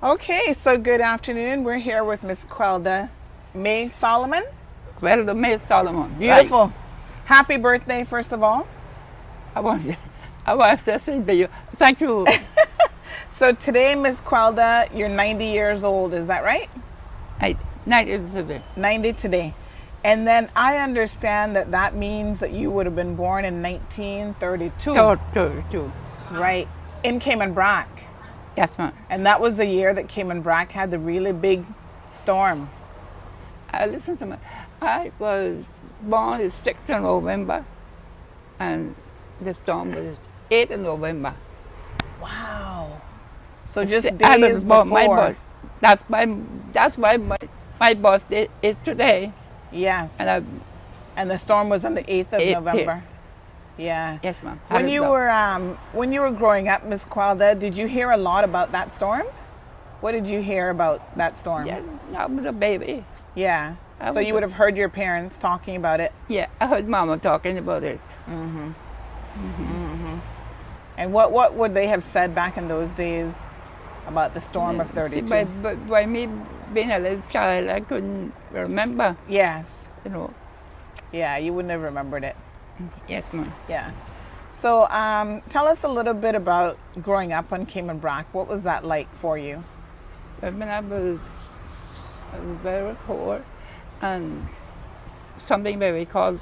Okay, so good afternoon. We're here with Miss Quelda May Solomon. Quelda May Solomon. Beautiful. Right. Happy birthday, first of all. I want to say to you, thank you. So today, Miss Quelda, you're 90 years old, is that right? 90 today. 90 today. And then I understand that means that you would have been born in 1932. 32. Right. In Cayman Brac. Yes, ma'am. And that was the year that Cayman Brac had the really big storm. Listen to me. I was born the 6th of November, and the storm was 8th of November. Wow. So just days before. That's why my birthday is today. Yes. And the storm was on the 8th of November. Yeah. Yes, ma'am. When you were growing up, Miss Quelda, did you hear a lot about that storm? What did you hear about that storm? Yeah, I was a baby. Yeah. So you would have heard your parents talking about it? Yeah, I heard Mama talking about it. Mm-hmm. Mm-hmm. And what would they have said back in those days about the storm of 32? By me being a little child, I couldn't remember. Yes. Yeah, you wouldn't have remembered it. Yes, ma'am. Yes. So tell us a little bit about growing up on Cayman Brac. What was that like for you? When I was very poor, and something that we call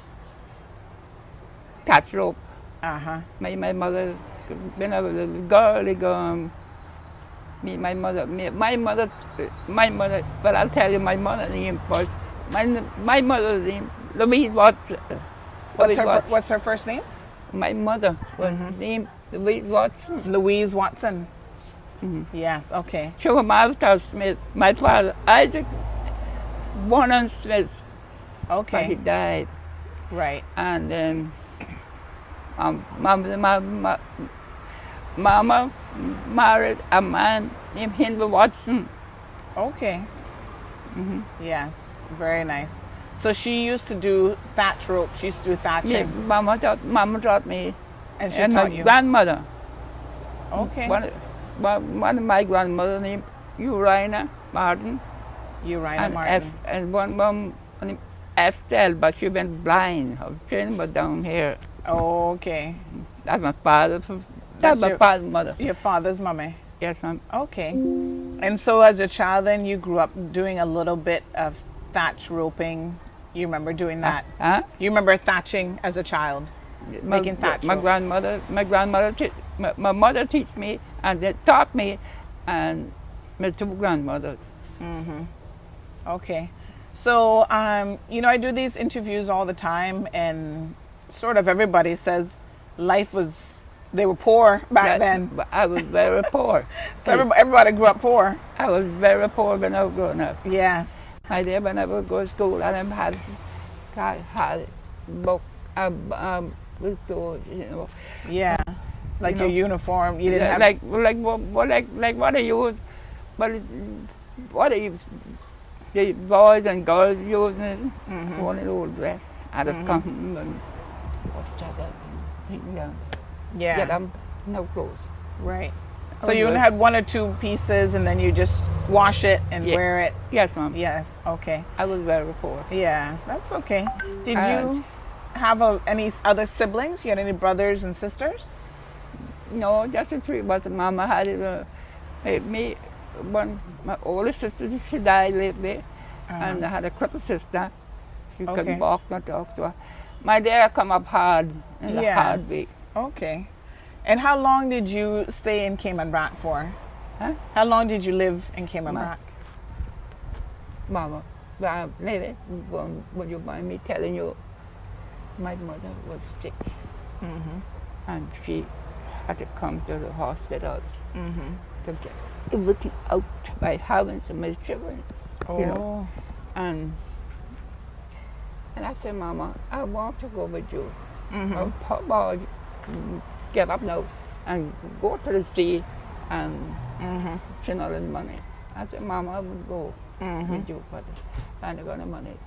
catch rope. Uh-huh. My mother, when I was a girl, my mother, but I'll tell you my mother's name first. My mother's name, Louise Watson. What's her first name? My mother was named Louise Watson. Louise Watson. Mm-hmm. Yes, okay. She was Master Smith. My father, Isaac Warren Smith. Okay. But he died. Right. And then Mama married a man named Henry Watson. Okay. Mm-hmm. Yes, very nice. So she used to do thatch rope. She used to do thatching. Yeah, Mama taught me. And she taught you. Grandmother. Okay. One of my grandmother named Urina Martin. Urina Martin. And one named Estelle, but she went blind. Her chin was down here. Oh, okay. That's my father. That's my father's mother. Your father's mommy. Yes, ma'am. Okay. And so as a child then you grew up doing a little bit of thatch roping. You remember doing that? You remember thatching as a child? Making thatch rope. My mother taught me, and they taught me, and my two grandmothers. Mm-hmm. Okay. So, I do these interviews all the time, and sort of everybody says they were poor back then. I was very poor. So everybody grew up poor. I was very poor when I was growing up. Yes. I did when I would go to school, and I had book, Yeah, like your uniform. You didn't have like what are you? What are you? The boys and girls using one little dress. I just come and watch that. Yeah. Yeah. Get them no clothes. Right. So you only had 1 or 2 pieces, and then you just wash it and wear it? Yes, Mom. Yes, okay. I was very poor. Yeah, that's okay. Did you have any other siblings? You had any brothers and sisters? No, just the 3 of us. Mama had me, my older sister, she died lately, and I had a crippled sister. She couldn't walk, not talk. So my dad come up hard, in a hard way. Okay. And how long did you stay in Cayman Brac for? Huh? How long did you live in Cayman Brac? Mama, lady, would you mind me telling you, my mother was sick, and she had to come to the hospital to get everything out by having some children, you know. And I said, Mama, I want to go with you. Papa, get up now and go to the sea and send all the money. I said, Mama, I would go with you, but I ain't got no money.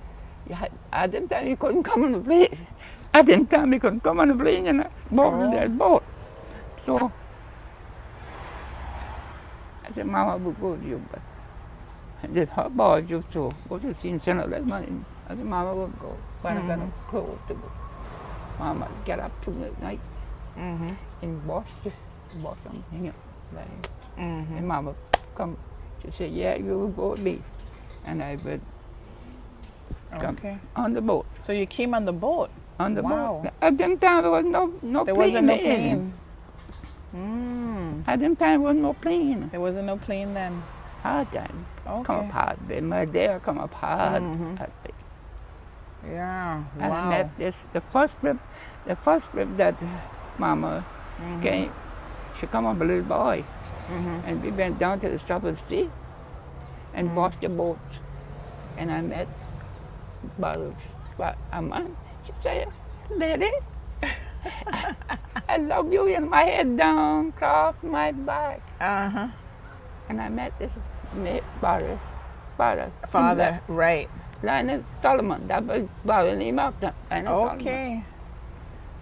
I didn't tell you couldn't come on the plane. I didn't tell me couldn't come on the plane, and I bought that boat. So I said, Mama, I would go with you, but this hot boy used to go to the sea and send all that money. I said, Mama, I would go, but I got no clothes to go. Mama get up to midnight and wash something. And Mama come, she said, yeah, you will go with me. And I would come on the boat. So you came on the boat? On the boat. At that time, there was no there plane. Wasn't no plane. At that time, there was no plane. There wasn't no plane then? Hard time. Come up hard. My dad come up hard. Yeah, And wow. I met the first trip that Mama came, she come up a little boy. And we went down to the Southern Sea and washed the boat. And I met about a man. She said, lady, I love you, and my head down, across my back. And I met this father. Father, right. Lionel Solomon, that was father name after Lionel Okay.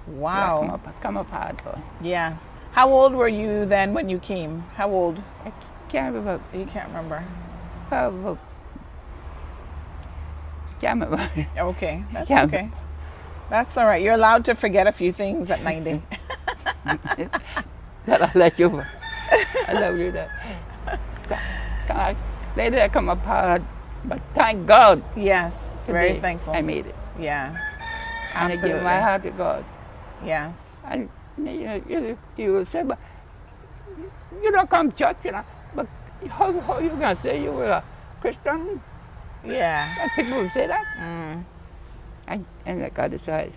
Solomon. Wow. Come up hard for. Yes. How old were you then when you came? How old? I can't remember. You can't remember? Can't remember. Okay, that's okay. That's all right. You're allowed to forget a few things at 90. That I'll let you. I love you that. Later I come up hard, but thank God. Yes, today very thankful. I made it. Yeah, and absolutely. I give my heart to God. Yes. And you will say, but you don't come to church, you know. But how you gonna say you were a Christian? Yeah. And people will say that. And I got decided.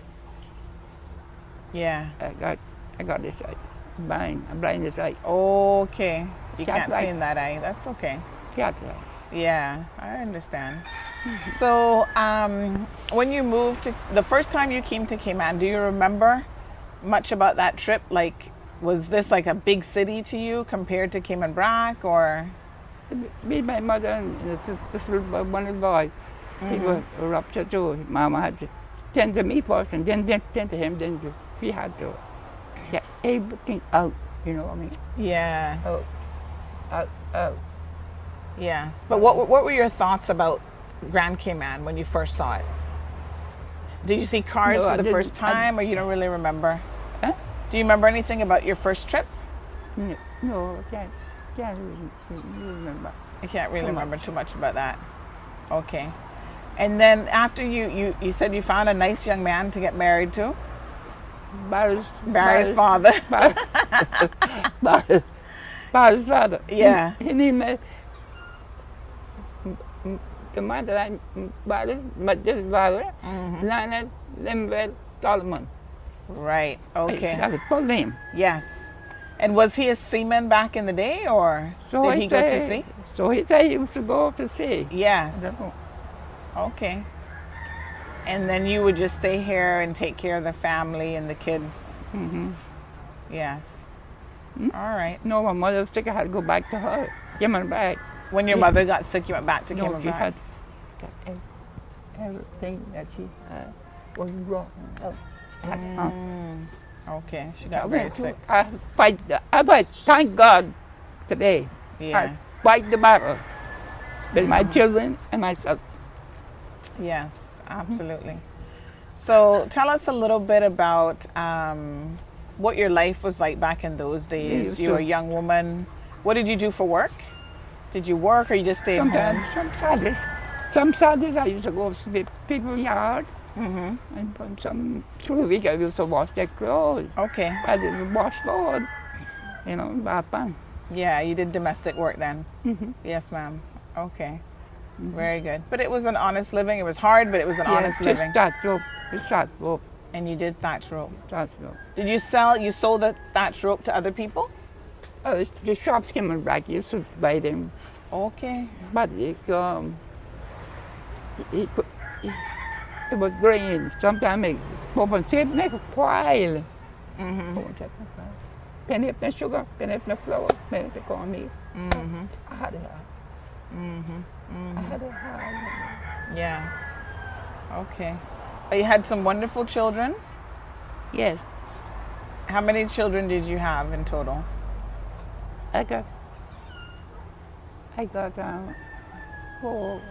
Yeah. I got this eye. I'm blind this eye. Okay. You can't right. see in that eye. That's okay. Can't right. Yeah, I understand. So, when you moved to the first time you came to Cayman, do you remember much about that trip? Like, was this like a big city to you compared to Cayman Brac, or? Me, my mother, and this little one little boy, he was a rupture too. Mama had to tend to me first, and then tend to him. Then he had to get everything out. You know what I mean? Yes. Out. Yes. But what were your thoughts about Grand Cayman when you first saw it? Did you see cars for the first time, or you don't really remember? Huh? Do you remember anything about your first trip? No, I can't really remember. You can't really remember too much about that. Okay. And then after you said you found a nice young man to get married to? Barry's father. Barry's father. Yeah. He named the man that I but this father, Lionel Limwell Solomon. Right. Okay. That's his full name. Yes. And was he a seaman back in the day, or did he go to sea? So he said he used to go to sea. Yes. Okay. And then you would just stay here and take care of the family and the kids. Yes. All right. No, my mother was sick. I had to go back to her. Cayman Brac. When your mother got sick, you went back to Cayman Brac? She had everything that she had was wrong. Okay, she got very sick. I fight, thank God today. Yeah. I fight the battle with my children and myself. Yes, absolutely. So tell us a little bit about what your life was like back in those days. You were a young woman. What did you do for work? Did you work or you just stayed home? Some Saturdays I used to go to people's yard. And some through the week I used to wash their clothes. Okay. I did wash clothes, bath pan. Yeah, you did domestic work then. Yes, ma'am. Okay. Very good. But it was an honest living. It was hard, but it was an honest living. Thatch rope. And you did thatch rope. Thatch rope. Did you sold the thatch rope to other people? The shops came and back. Used to buy them. Okay. But it was green. Sometimes it open shape make a pile. Penny up the sugar, penny up the flour, penny up the cornmeal. I had it hard. I had it hard. Yeah. Okay. But you had some wonderful children? Yes. How many children did you have in total? I got four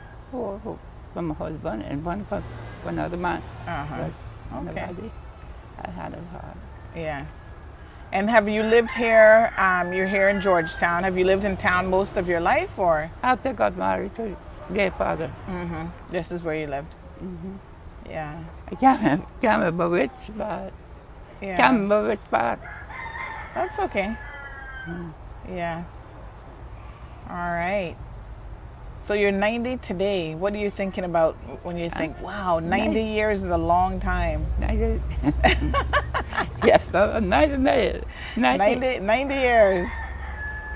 from my husband and one from another man. Okay. I had it hard. Yes. And have you lived here? You're here in Georgetown. Have you lived in town most of your life, or? After I got married to their father. This is where you lived. Yeah. I can't remember which part. Yeah. Can't remember which part. That's okay. Yes. All right. So you're 90 today. What are you thinking about when you think, wow, 90 years is a long time? 90. Yes, 90 years. 90 years.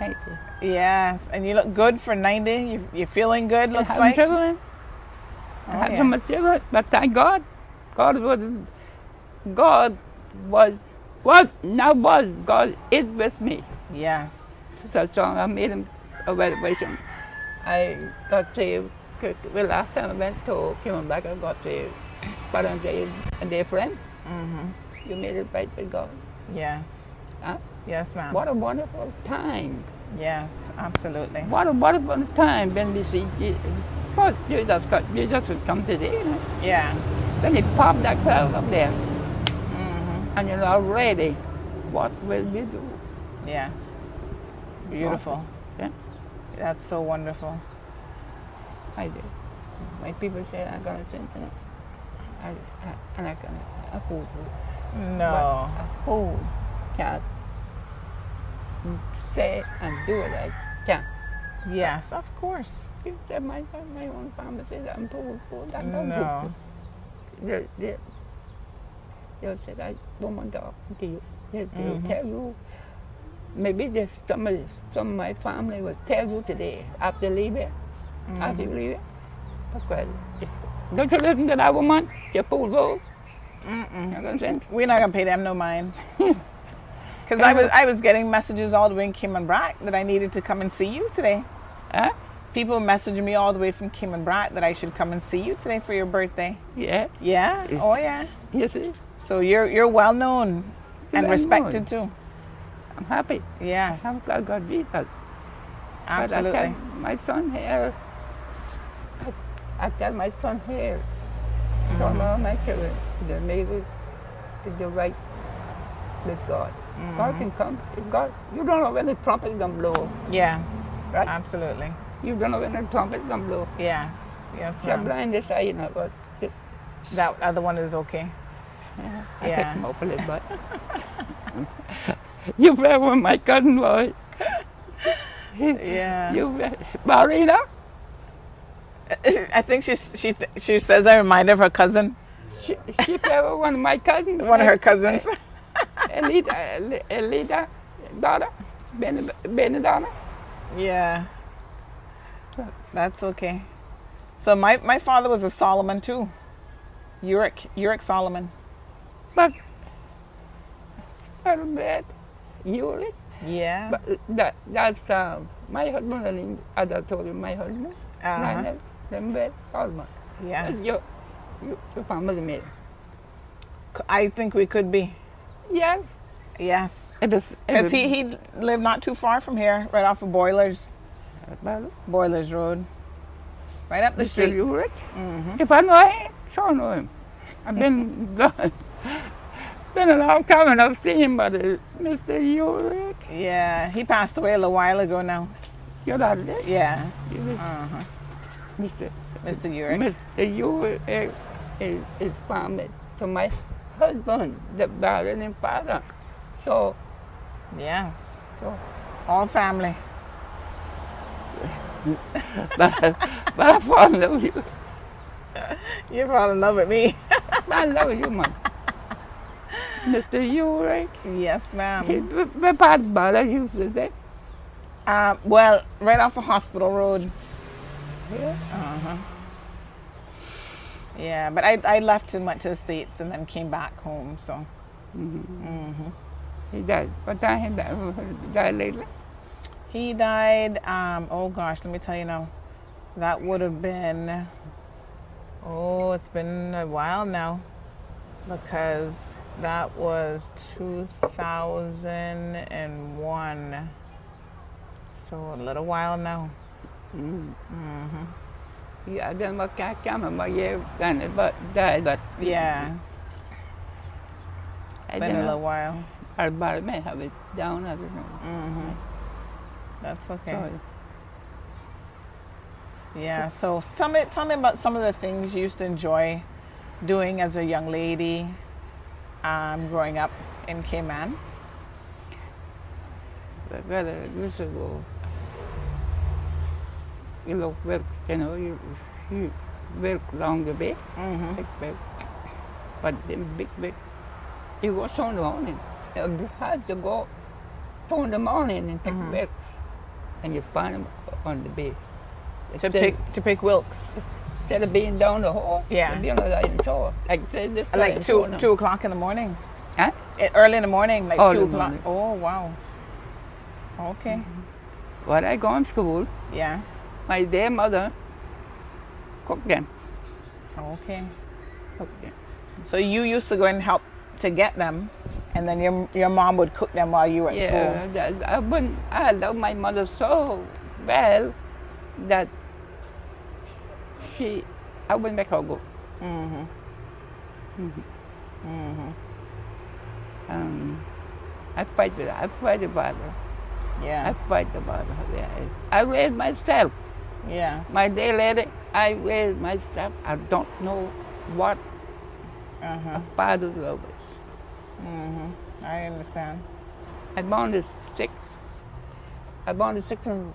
90. Yes. And you look good for 90. You're feeling good, looks I like? Children. I had so much children, but thank God. God is with me. Yes. So I made him a reservation. I got saved. Well, last time I went to came back, I got saved. But I'm a dear friend. You made it right with God. Yes. Huh? Yes, ma'am. What a wonderful time. Yes, absolutely. What a wonderful time when we see Jesus. But Jesus would come today. Yeah. Then he popped that cloud up there. And you're already, what will we do? Yes. Beautiful. Yeah. That's so wonderful. I do. My people say I'm gonna think, I'm not gonna a fool. No. But a fool can't say and do it. I can't. Yes, of course. You said my own family says I'm fool. No. They'll say I don't want to talk to you. They'll tell you. Maybe some of my family will tell you today after leaving. After you leave it. Because don't you listen to that woman? You fool. We're not gonna pay them no mind. Because I was getting messages all the way in Cayman Brack that I needed to come and see you today. Huh? People messaging me all the way from Cayman Brack that I should come and see you today for your birthday. Yeah. Yeah? Oh yeah. You see? So you're well known and respected too. I'm happy. Yes. I'm glad God Jesus. Absolutely. But I tell my son here, I tell my son here, don't know my children, they maybe do right with God. God can come. God, you don't know when the trumpet is going to blow. Yes. Right? Absolutely. You don't know when the trumpet is going to blow. Yes. Yes, You're ma'am. blind this eye, you know, but that other one is okay. Yeah. I take him up a little bit. You play with my cousin boy. Yeah. Marina? I think she says I remind her of her cousin. She play with one of my cousins. One of her cousins. Elita, daughter, Benny daughter. Yeah. That's okay. So my father was a Solomon too. Uric Solomon. But I don't bet. Uric? Yeah. But that's my husband, as I told you, my husband. Solomon. Yeah. Your family made. I think we could be. Yes. Yes. It is. Because he lived not too far from here, right off of Boilers Road. Right up the street. Ulrich? If I know him, sure know him. I've been been a long time and I've seen him, but Mr. Ulrich. Yeah, he passed away a little while ago now. Your dad did? Yeah. Mr. Ulrich. Mr. Ulrich is family to my husband, the brother and father. So. Yes. So. All family. but I fall in love with you. You fall in love with me. I love you, man. Mr. Ulrich? Yes, ma'am. Where part of Bala used to say? Well, right off of Hospital Road. Yeah? Yeah, but I left and went to the States and then came back home, so. He died. What time he died lately? He died, oh gosh, let me tell you now. That would have been, it's been a while now, because that was 2001. So a little while now. Yeah, I don't know, I can't remember year when it died, but. Yeah. It's been a little while. I may have it down, I don't know. That's okay. Sorry. Yeah, so tell me about some of the things you used to enjoy doing as a young lady growing up in Cayman. Well, I used to go, work, you work along the way, but then big, you go 2 in the morning. You had to go 2 in the morning and pick work. And you find them on the bay. To pick wilks. Instead of being down the hall, yeah, being on the shore. Like say this. Like 2 o'clock in the morning. Huh? Early in the morning, like 2 o'clock. Morning. Oh wow. Okay. When I go to school, yes, my dear mother cooked them. Okay. Cooked them. So you used to go and help to get them, and then your mom would cook them while you were at school. Yeah, I love my mother so well that I would make her go. I fight with her. I fight about her. Yeah. I fight about her. Yeah. I raised myself. Yes. My dear lady, I raised myself. I don't know what a father's love is. I understand. I born the 6th. I born the 6th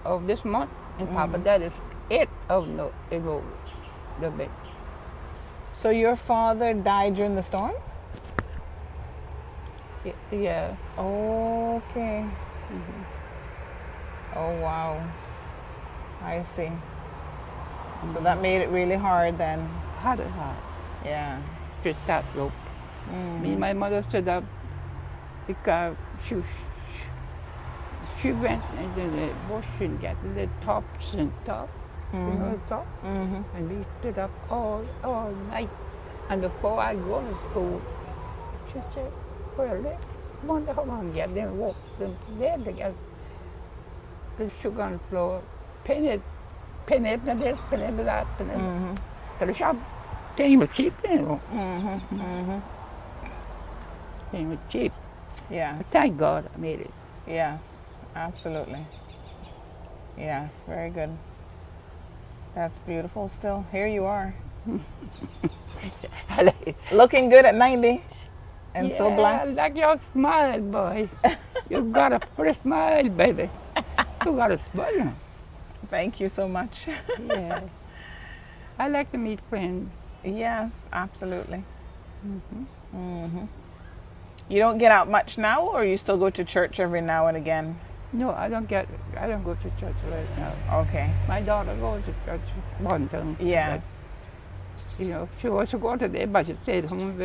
of this month, and Papa Dad is 8th of November. So your father died during the storm? Yeah. Okay. Oh wow. I see. So that made it really hard then. Hard. Yeah. To start rope. Me and my mother stood up because she went into the bush and got the tops and top, you know the top? And we stood up all night. And before I go to school, she said, well, I wonder how long I get there and walk them there to get the sugar on the floor, painted this, painted that, painted to the shop. Thing was cheap, you know. Thing was cheap. Yeah. Thank God I made it. Yes, absolutely. Yes, very good. That's beautiful still. Here you are. Looking good at 90 and so blessed. Like your smile, boy. You got a pretty smile, baby. You got a smile. Thank you so much. Yeah. I like to meet friends. Yes, absolutely. You don't get out much now, or you still go to church every now and again? No, I don't go to church right now. Okay. My daughter goes to church one time. Yes. But, you know, she was to go today, but she stayed home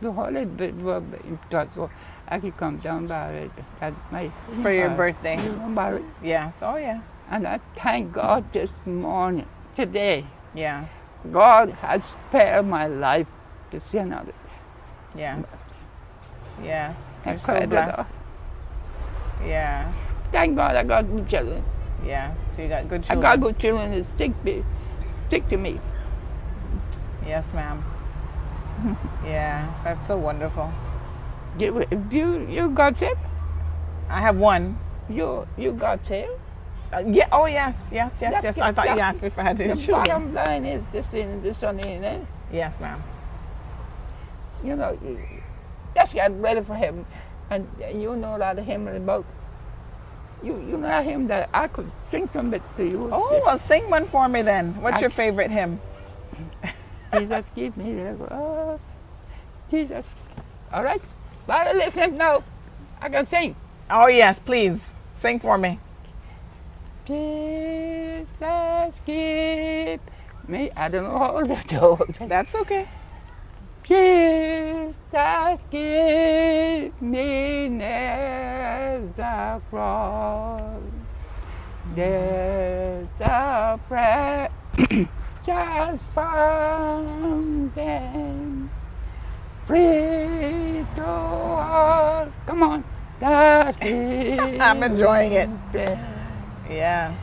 the holiday, so I could come down by it at my for your birthday. Yes. Oh yes. And I thank God this morning, today. Yes. God has spared my life to see another day. Yes. Yes. You're And so cried it blessed. off. Yeah. Thank God I got good children. Yes. You got good I children. got good children that stick to me. Yes, ma'am. Yeah. That's so wonderful. You got it? I have one. You got it? Yeah. Oh, yes. Yes. Yes. Yes. I thought you asked me if I had any The children. bottom line is this son in there. Yes, ma'am. You know, just get ready for him. And you know a lot of him about. You know him that I could sing some bit to you. Oh, well, sing one for me then. What's your favorite hymn? Jesus, give me the oh, Jesus. All right? But listen now. I can sing. Oh, yes, please. Sing for me. Jesus, give me. I don't know how to do it. That's okay. Jesus, give me nails the cross. There's a prayer just fountain, free to all. Come on. I'm enjoying it. Yes.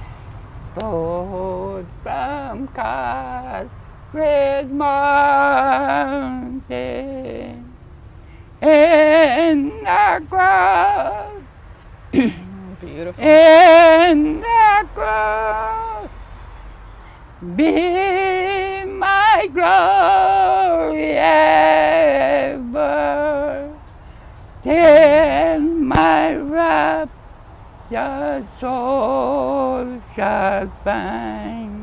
Food from Calvary's mountain, in the cross, beautiful, in the cross, be my glory ever, till my raptured soul shall find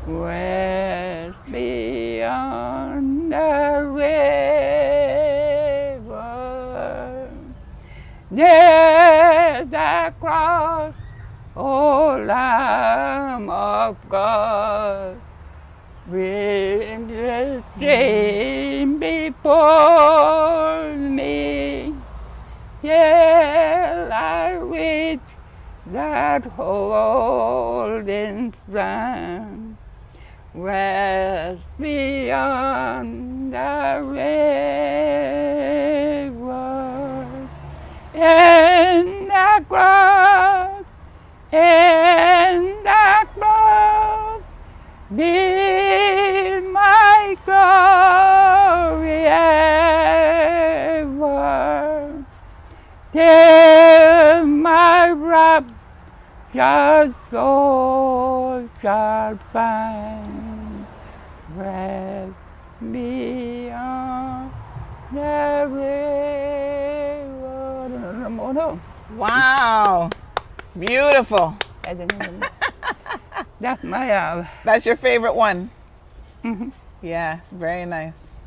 rest beyond the river. There's the cross, O Lamb of God, with the stream before me, till I reach that golden strand, rest beyond the river, in the cross, in the cross, be my glory ever, till my raptured soul shall find rest beyond the river. Wow. Beautiful. That's my That's your favorite one? Mm-hmm. Yeah, it's very nice.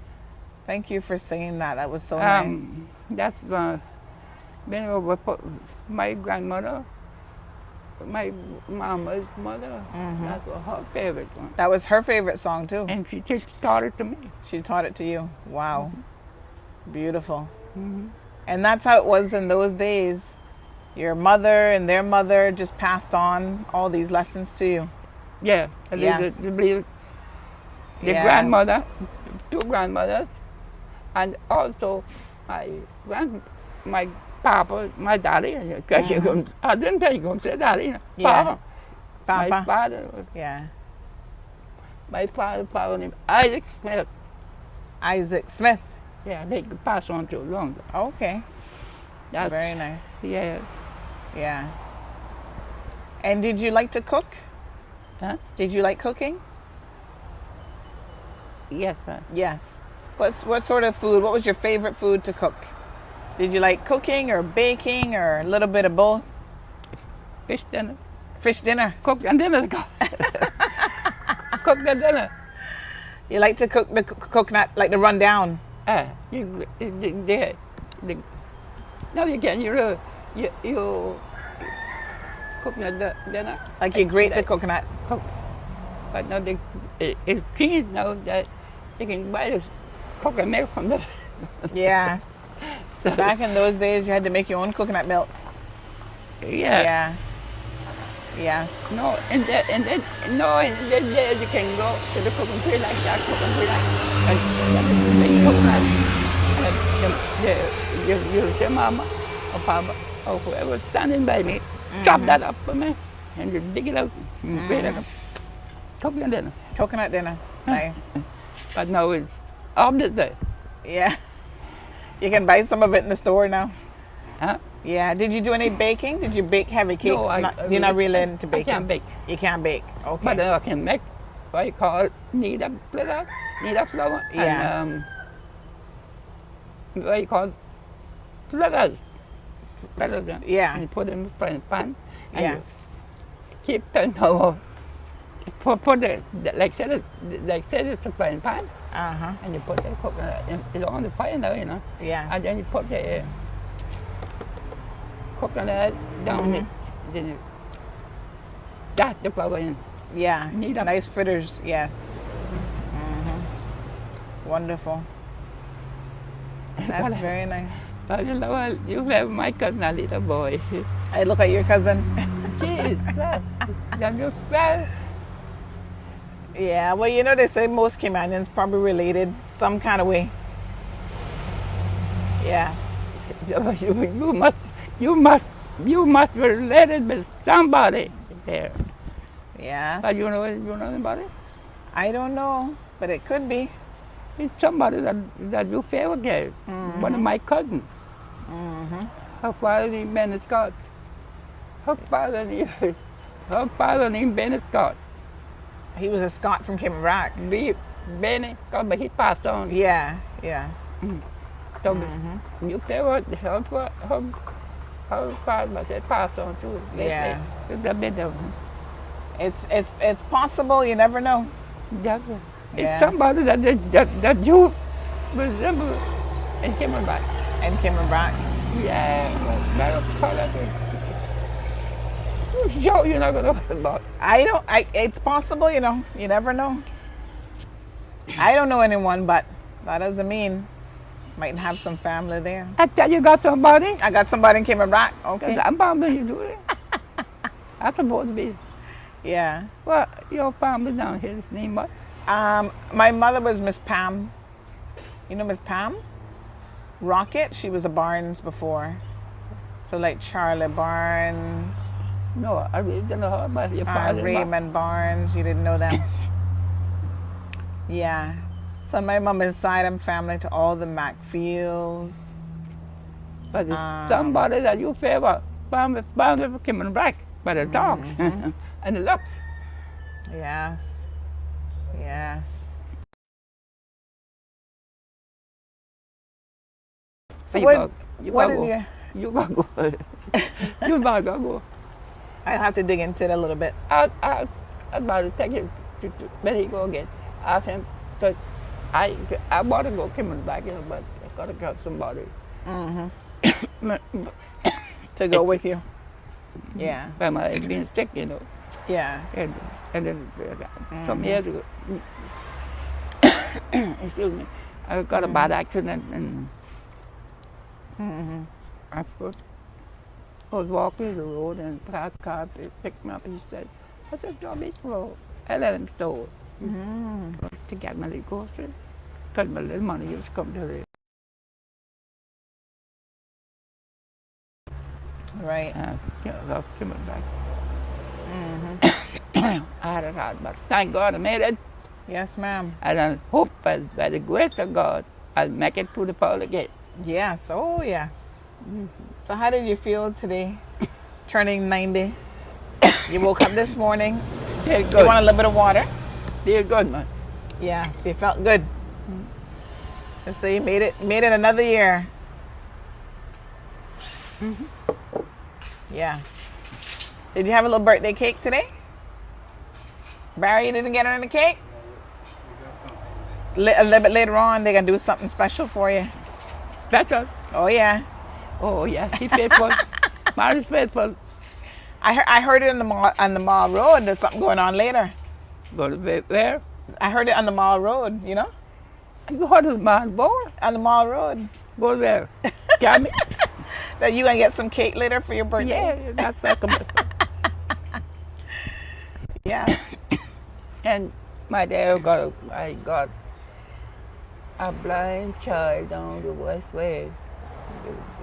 Thank you for singing that. That was so nice. That's my grandmother, my mama's mother. That was her favorite one. That was her favorite song too. And she taught it to me. She taught it to you. Wow. Beautiful. And that's how it was in those days. Your mother and their mother just passed on all these lessons to you. Yeah. Yes. The Yes. grandmother, two grandmothers, and also my papa, my daddy. I didn't tell you to say daddy. Yeah. Papa. My Papa. father. Yeah. My father named Isaac Smith. Isaac Smith. Yeah, they could pass on to longer. Okay. That's very nice. Yeah. Yes. And did you like to cook? Huh? Did you like cooking? Yes, sir. Yes. What sort of food? What was your favorite food to cook? Did you like cooking or baking or a little bit of both? Fish dinner. Fish dinner. Cook and dinner. Cook the dinner. You like to cook the coconut, like the rundown? No, you can't. You cook the dinner. Like you grate the coconut. Cook. But now it's cheese now that you can buy this coconut milk from the. Yes. Back in those days, you had to make your own coconut milk. Yeah. Yeah. Yes. No, and then you can go to the cooking tree like that, and make coconut. you say mama or papa or whoever standing by me, chop that up for me and just dig it out and create a coconut dinner. Coconut dinner. Nice. But now it's off this day. Yeah. You can buy some of it in the store now. Huh? Yeah. Did you do any baking? Did you bake heavy cakes? No, you're not really into baking. I can't bake. You can't bake. Okay. But I can make what you call knead up flour, Yes. and what you call fritters. Yeah. And you put them in the frying pan. And Yes. you keep turning over. Put the like say it's a frying pan. And you put the coconut. It's on the fire now, you know. Yes. And then you put the coconut down it. Then you dash the flour in. Yeah. Knead up. Nice fritters. Yes. Wonderful. That's very nice. But you know what? You have my cousin, a little boy. I look at your cousin. Jesus. Then you fell. Yeah, well, you know, they say most Caymanians probably related some kind of way. Yes. You must be related with somebody there. Yes. But you know anybody? I don't know, but it could be. It's somebody that you favor gave. One of my cousins. Her father named Bennett Scott. Her father named Bennett Scott. He was a Scot from Cayman Rock. Bennett Scott, but he passed on. Yeah, yes. So you favor her father, but they passed on too. Yeah. It's It's possible, you never know. Yeah. Yeah. It's somebody that you resemble in Cayman Rock. In Cayman Rock. Yeah, Joe, you're not gonna know about. It's possible, you know. You never know. I don't know anyone, but that doesn't mean might have some family there. I tell you got somebody? I got somebody in Cayman Rock. Okay. I'm probably you do it. That's supposed to be. Yeah. Well, your family down here, his name what? My mother was Miss Pam. You know Miss Pam? Rocket. She was a Barnes before. So like Charlie Barnes. No, I really don't know her, but your father. Raymond Barnes. You didn't know them. Yeah. So my mom is side and family to all the MacFields. But it's somebody that you favor. Family came back by the dog and the looks. Yes. Yes. So what did you? You gotta go. You gotta go. I have to dig into it a little bit. I'm about to take it to where he go again. Ask him, because I want to go coming back, you know, but I gotta get somebody. To go with you. Yeah. When I been sick, you know. Yeah. And then some years ago, excuse me, I got a bad accident and I was walking the road and a car picked me up and he said, "What's your job is for?" I let him store to get my little groceries because my little money used to come to the right. I came back. I had it hard, but thank God I made it. Yes, ma'am. And I hope by the grace of God, I'll make it to the pearly gate. Yes, oh yes. So how did you feel today, turning 90? You woke up this morning. Feel good. You want a little bit of water? Feel good, man. Yes, you felt good. So you made it another year. Yes. Did you have a little birthday cake today? Barry, you didn't get her in the cake? A little bit later on, they're going to do something special for you. Special? Oh, yeah. Oh, yeah. He faithful. Mary's faithful. I heard it on the mall road. There's something going on later. Go to where? I heard it on the mall road, you know? You heard of the mall road? On the mall road. Go there. Got me? That you going to get some cake later for your birthday? Yeah, that's like Yes. And my dad I got a blind child down the West Way.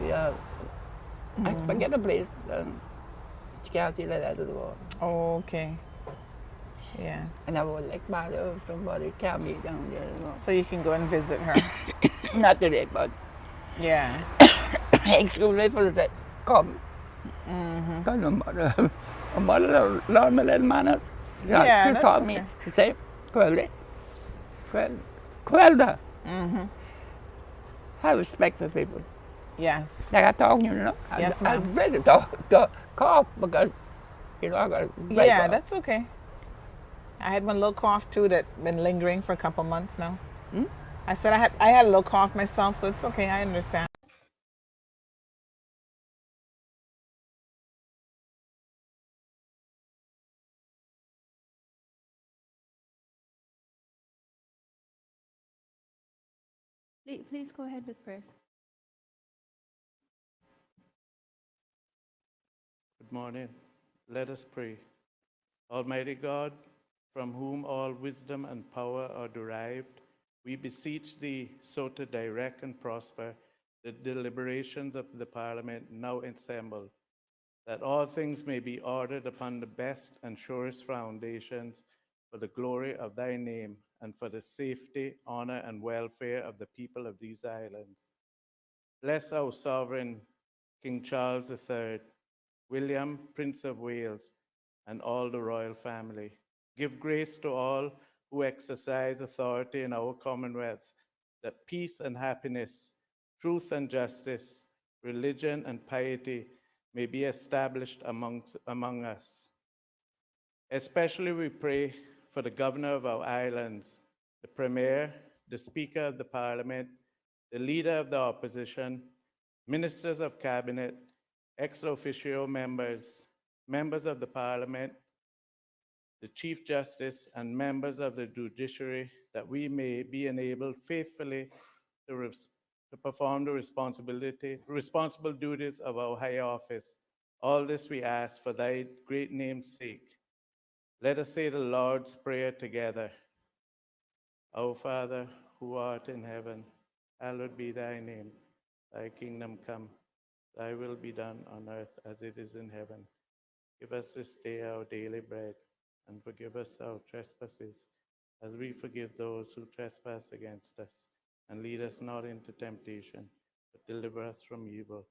Yeah. I forget the place. She can't see that to the wall. Oh, okay. Yeah. And I would like bother if somebody can me down there. So you can go and visit her. Not today, but yeah. excuse for that. Come. Because my mother learned me little manners. Yeah, She that's taught me. okay. She said, Quelda. Have respect for people. Yes. Like I told you, Yes, I ma'am. ready to cough because, I got a break Yeah, off. that's okay. I had one little cough too that been lingering for a couple months now. I said I had a little cough myself, so it's okay. I understand. Please go ahead with prayers. Good morning. Let us pray. Almighty God, from whom all wisdom and power are derived, we beseech thee so to direct and prosper the deliberations of the Parliament now assembled, that all things may be ordered upon the best and surest foundations for the glory of thy name and for the safety, honor, and welfare of the people of these islands. Bless our sovereign, King Charles III, William, Prince of Wales, and all the royal family. Give grace to all who exercise authority in our Commonwealth, that peace and happiness, truth and justice, religion and piety may be established among us. Especially we pray for the governor of our islands, the premier, the speaker of the parliament, the leader of the opposition, ministers of cabinet, ex officio members, members of the parliament, the chief justice, and members of the judiciary, that we may be enabled faithfully to perform the responsible duties of our high office. All this we ask for thy great name's sake. Let us say the Lord's Prayer together. Our Father, who art in heaven, hallowed be thy name. Thy kingdom come, thy will be done on earth as it is in heaven. Give us this day our daily bread, and forgive us our trespasses, as we forgive those who trespass against us. And lead us not into temptation, but deliver us from evil.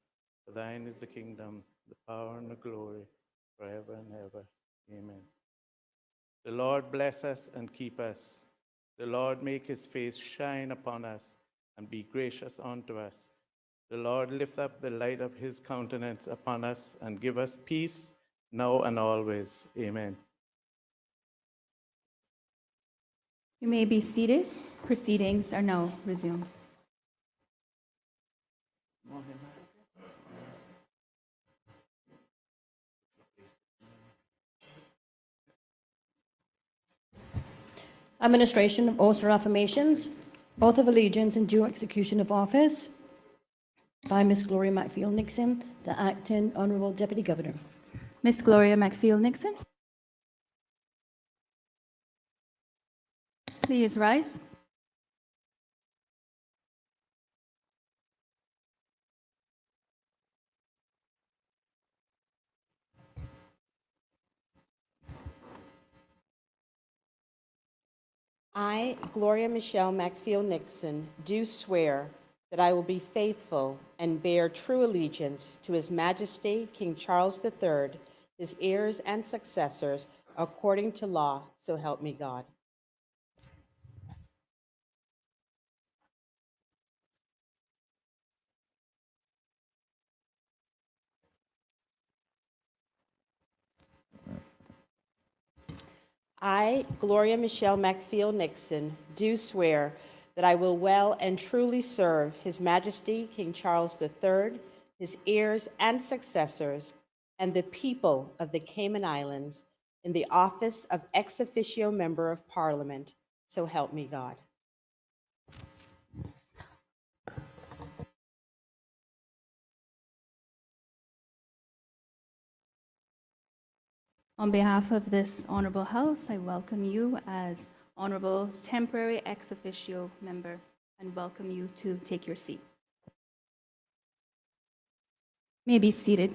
For thine is the kingdom, the power, and the glory, forever and ever. Amen. The Lord bless us and keep us. The Lord make his face shine upon us and be gracious unto us. The Lord lift up the light of his countenance upon us and give us peace now and always. Amen. You may be seated. Proceedings are now resumed. Administration of oaths or affirmations. Oath of allegiance and due execution of office by Miss Gloria McField Nixon, the acting Honorable Deputy Governor. Miss Gloria McField Nixon. Please rise. I, Gloria Michelle McField Nixon, do swear that I will be faithful and bear true allegiance to His Majesty King Charles III, his heirs and successors, according to law, so help me God. I, Gloria Michelle McField Nixon, do swear that I will well and truly serve His Majesty King Charles III, his heirs and successors, and the people of the Cayman Islands in the office of ex officio member of Parliament, so help me God. On behalf of this honorable house, I welcome you as honorable temporary ex officio member and welcome you to take your seat. May be seated.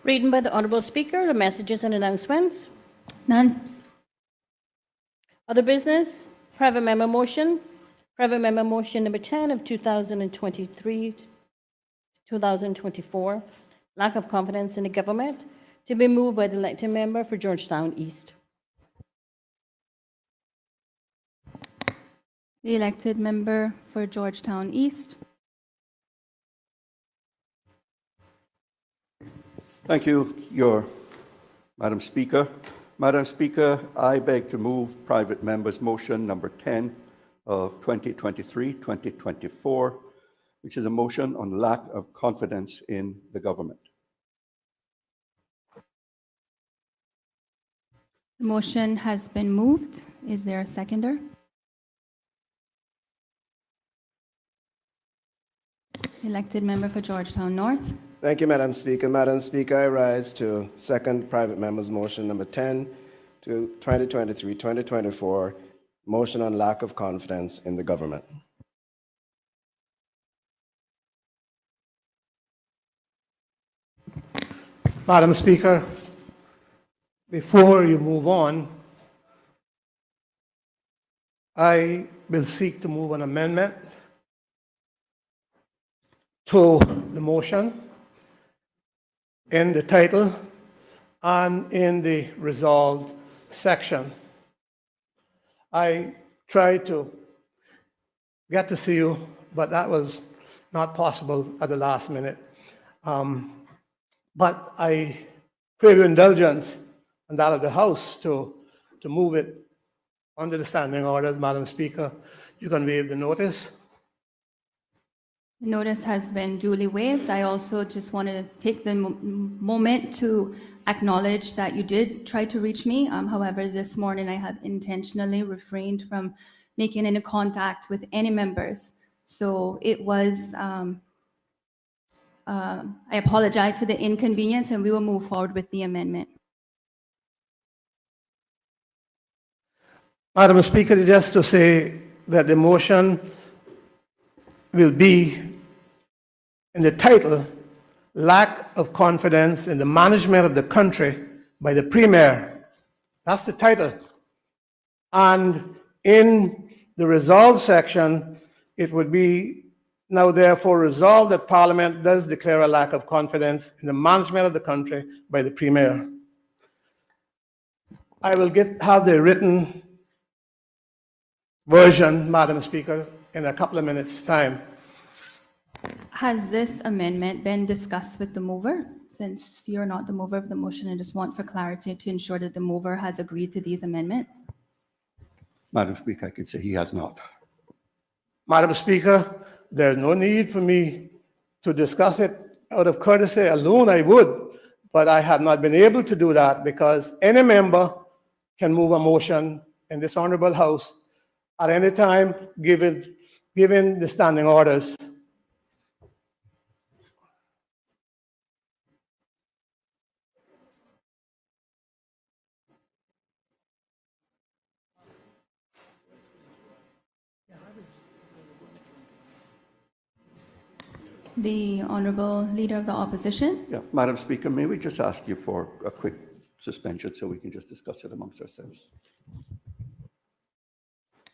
Reading by the Honorable Speaker, the messages and announcements. None. Other business, private member motion. Private member motion number 10 of 2023-2024, lack of confidence in the government, to be moved by the elected member for Georgetown East. The elected member for Georgetown East. Thank you, Madam Speaker. Madam Speaker, I beg to move private member's motion number 10 of 2023-2024, which is a motion on lack of confidence in the government. The motion has been moved. Is there a seconder? Elected member for Georgetown North. Thank you, Madam Speaker. Madam Speaker, I rise to second private member's motion number 10 to 2023-2024, motion on lack of confidence in the government. Madam Speaker, before you move on, I will seek to move an amendment to the motion in the title and in the resolved section. I tried to get to see you, but that was not possible at the last minute. But I crave your indulgence and that of the House to move it under the standing orders, Madam Speaker. You can waive the notice. The notice has been duly waived. I also just want to take the moment to acknowledge that you did try to reach me. However, this morning I had intentionally refrained from making any contact with any members. So it was, I apologize for the inconvenience, and we will move forward with the amendment. Madam Speaker, just to say that the motion will be in the title, lack of confidence in the management of the country by the Premier. That's the title. And in the resolve section, it would be now therefore resolved that Parliament does declare a lack of confidence in the management of the country by the Premier. I will have the written version, Madam Speaker, in a couple of minutes' time. Has this amendment been discussed with the mover? Since you're not the mover of the motion, I just want for clarity to ensure that the mover has agreed to these amendments. Madam Speaker, I can say he has not. Madam Speaker, there's no need for me to discuss it. Out of courtesy alone, I would, but I have not been able to do that because any member can move a motion in this honorable House at any time, given the standing orders. The Honourable Leader of the Opposition. Yeah, Madam Speaker, may we just ask you for a quick suspension so we can just discuss it amongst ourselves?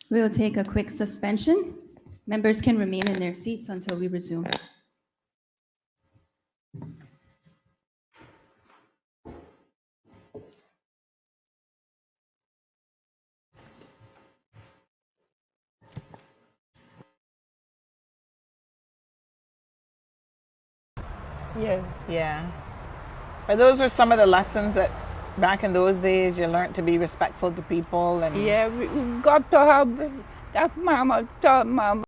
We will take a quick suspension. Members can remain in their seats until we resume. Yeah. But those were some of the lessons that back in those days you learned to be respectful to people. And yeah, we got to have that mama taught mama.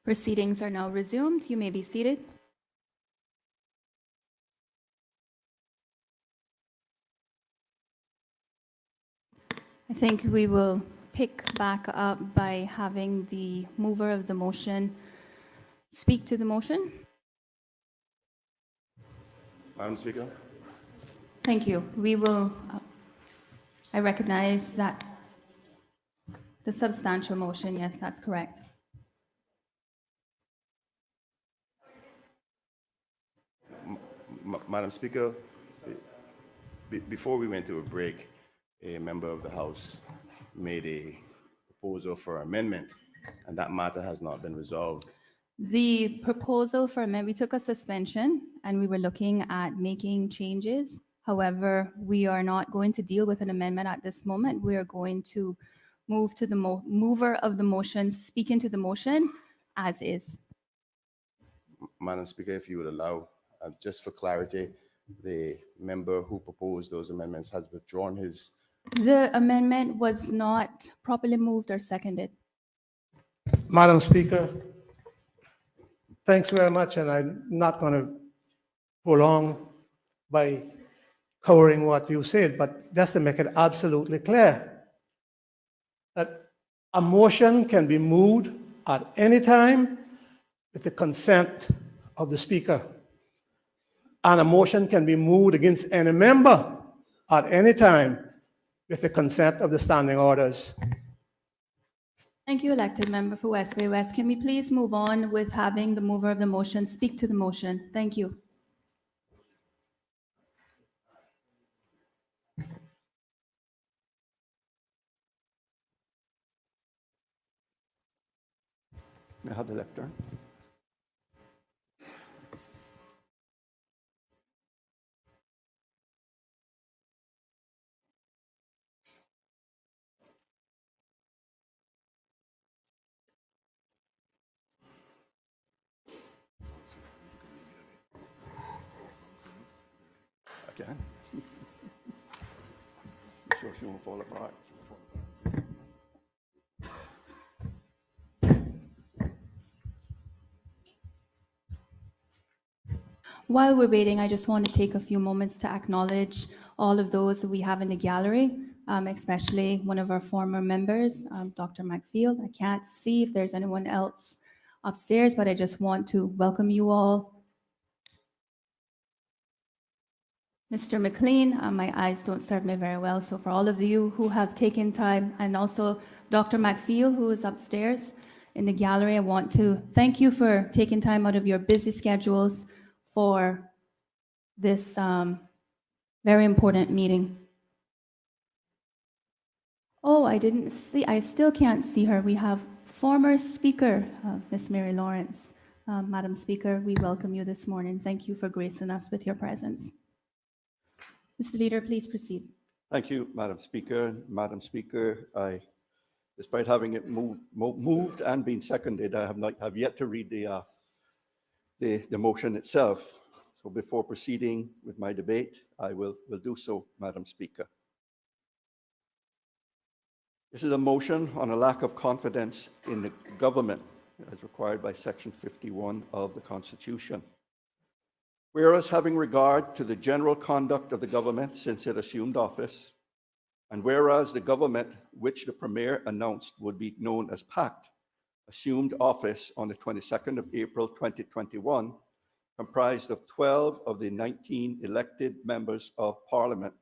Proceedings are now resumed. You may be seated. I think we will pick back up by having the mover of the motion speak to the motion. Madam Speaker. Thank you. We will, I recognize that the substantial motion, yes, that's correct. Madam Speaker, before we went to a break, a member of the House made a proposal for amendment, and that matter has not been resolved. The proposal for amendment, we took a suspension and we were looking at making changes. However, we are not going to deal with an amendment at this moment. We are going to move to the mover of the motion, speak into the motion as is. Madam Speaker, if you would allow, just for clarity, the member who proposed those amendments has withdrawn his. The amendment was not properly moved or seconded. Madam Speaker, thanks very much, and I'm not going to prolong by covering what you said, but just to make it absolutely clear that a motion can be moved at any time with the consent of the Speaker, and a motion can be moved against any member at any time with the consent of the standing orders. Thank you, elected member for West Bay West. Can we please move on with having the mover of the motion speak to the motion? Thank you. May I have the lectern? Okay. I'm sure she won't fall apart. While we're waiting, I just want to take a few moments to acknowledge all of those that we have in the gallery, especially one of our former members, Dr. McField. I can't see if there's anyone else upstairs, but I just want to welcome you all. Mr. McLean, my eyes don't serve me very well, so for all of you who have taken time, and also Dr. McField, who is upstairs in the gallery, I want to thank you for taking time out of your busy schedules for this very important meeting. Oh, I still can't see her. We have former speaker, Ms. Mary Lawrence. Madam Speaker, we welcome you this morning. Thank you for gracing us with your presence. Mr. Leader, please proceed. Thank you, Madam Speaker. Madam Speaker, despite having it moved and been seconded, I have yet to read the motion itself. So before proceeding with my debate, I will do so, Madam Speaker. This is a motion on a lack of confidence in the government as required by Section 51 of the Constitution. Whereas having regard to the general conduct of the government since it assumed office, and whereas the government, which the Premier announced would be known as PACT, assumed office on the 22nd of April 2021, comprised of 12 of the 19 elected members of Parliament,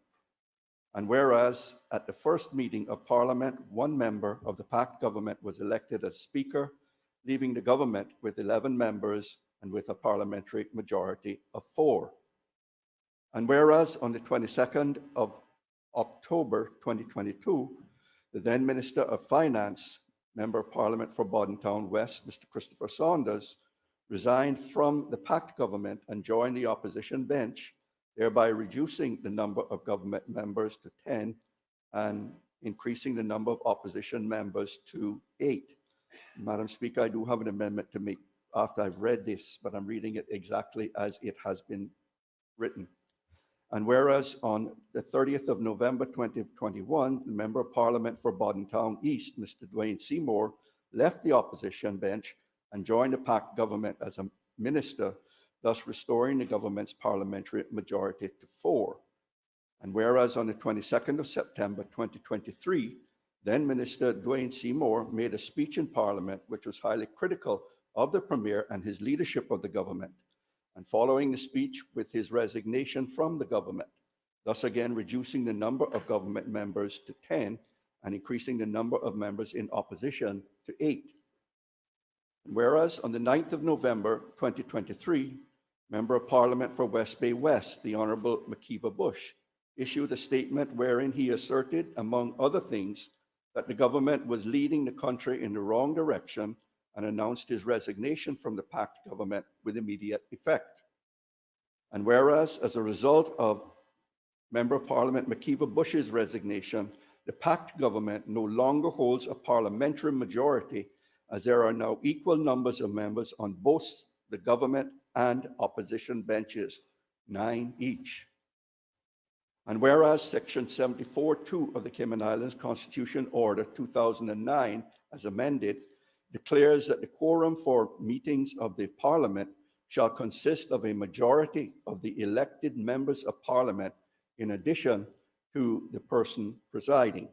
and whereas at the first meeting of Parliament, one member of the PACT government was elected as Speaker, leaving the government with 11 members and with a parliamentary majority of 4. And whereas on the 22nd of October 2022, the then Minister of Finance, Member of Parliament for Bodentown West, Mr. Christopher Saunders, resigned from the PACT government and joined the opposition bench, thereby reducing the number of government members to 10 and increasing the number of opposition members to 8. Madam Speaker, I do have an amendment to make after I've read this, but I'm reading it exactly as it has been written. And whereas on the 30th of November 2021, the Member of Parliament for Bodentown East, Mr. Dwayne Seymour, left the opposition bench and join the PAC government as a minister, thus restoring the government's parliamentary majority to 4. And whereas on the 22nd of September 2023, then Minister Dwayne Seymour made a speech in Parliament which was highly critical of the Premier and his leadership of the government, and following the speech with his resignation from the government, thus again reducing the number of government members to 10 and increasing the number of members in opposition to 8. And whereas on the 9th of November 2023, Member of Parliament for West Bay West, the Honourable Makiva Bush, issued a statement wherein he asserted, among other things, that the government was leading the country in the wrong direction and announced his resignation from the PACT government with immediate effect. And whereas, as a result of Member of Parliament Makiva Bush's resignation, the PACT government no longer holds a parliamentary majority, as there are now equal numbers of members on both the government and opposition benches, 9 each. And whereas Section 74(2) of the Cayman Islands Constitution Order 2009, as amended, declares that the quorum for meetings of the Parliament shall consist of a majority of the elected members of Parliament in addition to the person presiding.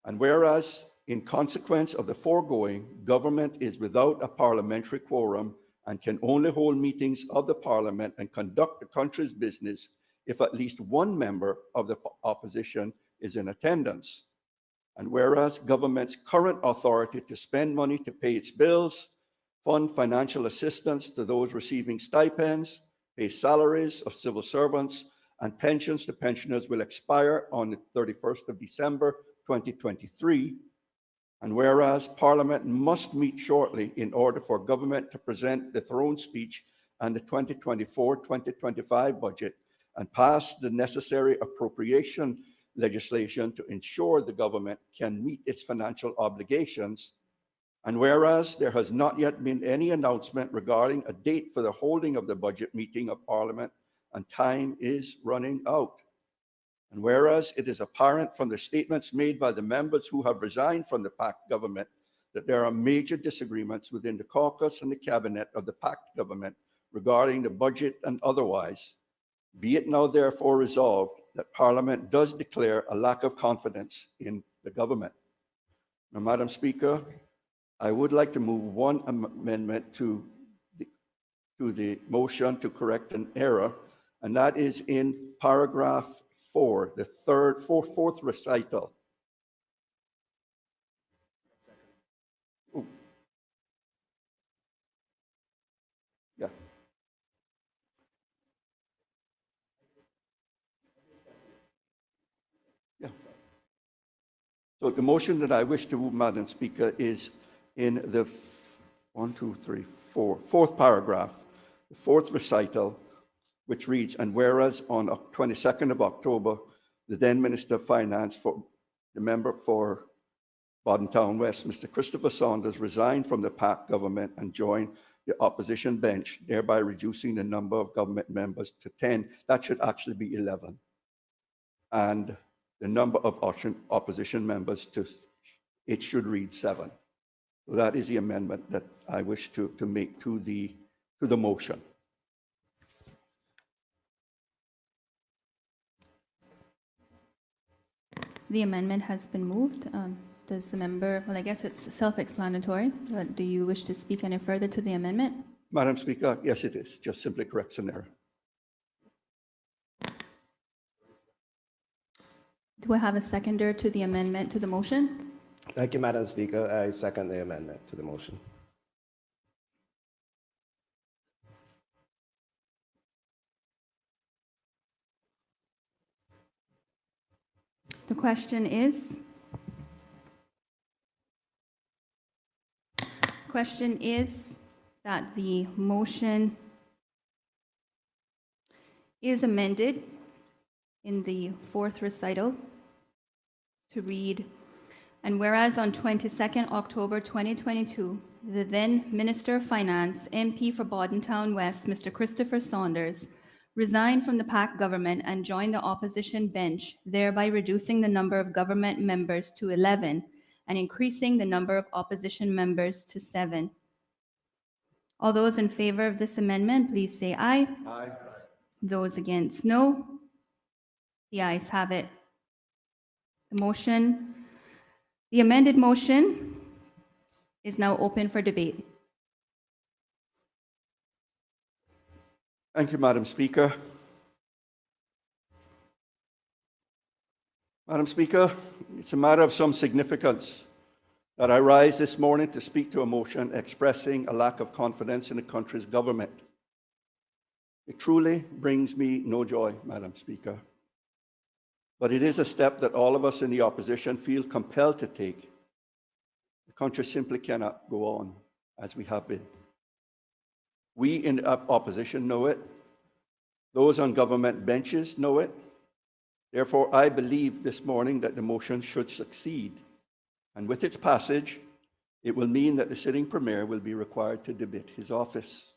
And whereas, in consequence of the foregoing, government is without a parliamentary quorum and can only hold meetings of the Parliament and conduct the country's business if at least one member of the opposition is in attendance. And whereas government's current authority to spend money to pay its bills, fund financial assistance to those receiving stipends, pay salaries of civil servants, and pensions to pensioners will expire on the 31st of December 2023. And whereas Parliament must meet shortly in order for government to present the throne speech and the 2024-2025 budget and pass the necessary appropriation legislation to ensure the government can meet its financial obligations. And whereas there has not yet been any announcement regarding a date for the holding of the budget meeting of Parliament, and time is running out. And whereas it is apparent from the statements made by the members who have resigned from the PACT government that there are major disagreements within the caucus and the cabinet of the PACT government regarding the budget and otherwise, be it now therefore resolved that Parliament does declare a lack of confidence in the government. Now, Madam Speaker, I would like to move one amendment to the motion to correct an error, and that is in paragraph 4, the fourth recital. Ooh. Yeah. Yeah. So the motion that I wish to move, Madam Speaker, is in the fourth paragraph, the fourth recital, which reads, and whereas on 22nd of October, the then Minister of Finance for the member for Bodden Town West, Mr. Christopher Saunders, resigned from the PAC government and joined the opposition bench, thereby reducing the number of government members to 10. That should actually be 11. And the number of opposition members it should read 7. So that is the amendment that I wish to make to the motion. The amendment has been moved. Does the member, well, I guess it's self-explanatory, but do you wish to speak any further to the amendment? Madam Speaker, yes, it is. Just simply corrects an error. Do I have a seconder to the amendment to the motion? Thank you, Madam Speaker. I second the amendment to the motion. The question is that the motion is amended in the fourth recital to read, and whereas on 22nd October 2022, the then Minister of Finance, MP for Bodden Town West, Mr. Christopher Saunders, resigned from the PAC government and joined the opposition bench, thereby reducing the number of government members to 11 and increasing the number of opposition members to 7. All those in favor of this amendment, please say aye. Aye. Those against, no. The ayes have it. The amended motion is now open for debate. Thank you, Madam Speaker. Madam Speaker, it's a matter of some significance that I rise this morning to speak to a motion expressing a lack of confidence in the country's government. It truly brings me no joy, Madam Speaker, but it is a step that all of us in the opposition feel compelled to take. The country simply cannot go on as we have been. We in the opposition know it. Those on government benches know it. Therefore, I believe this morning that the motion should succeed. And with its passage, it will mean that the sitting Premier will be required to demit his office.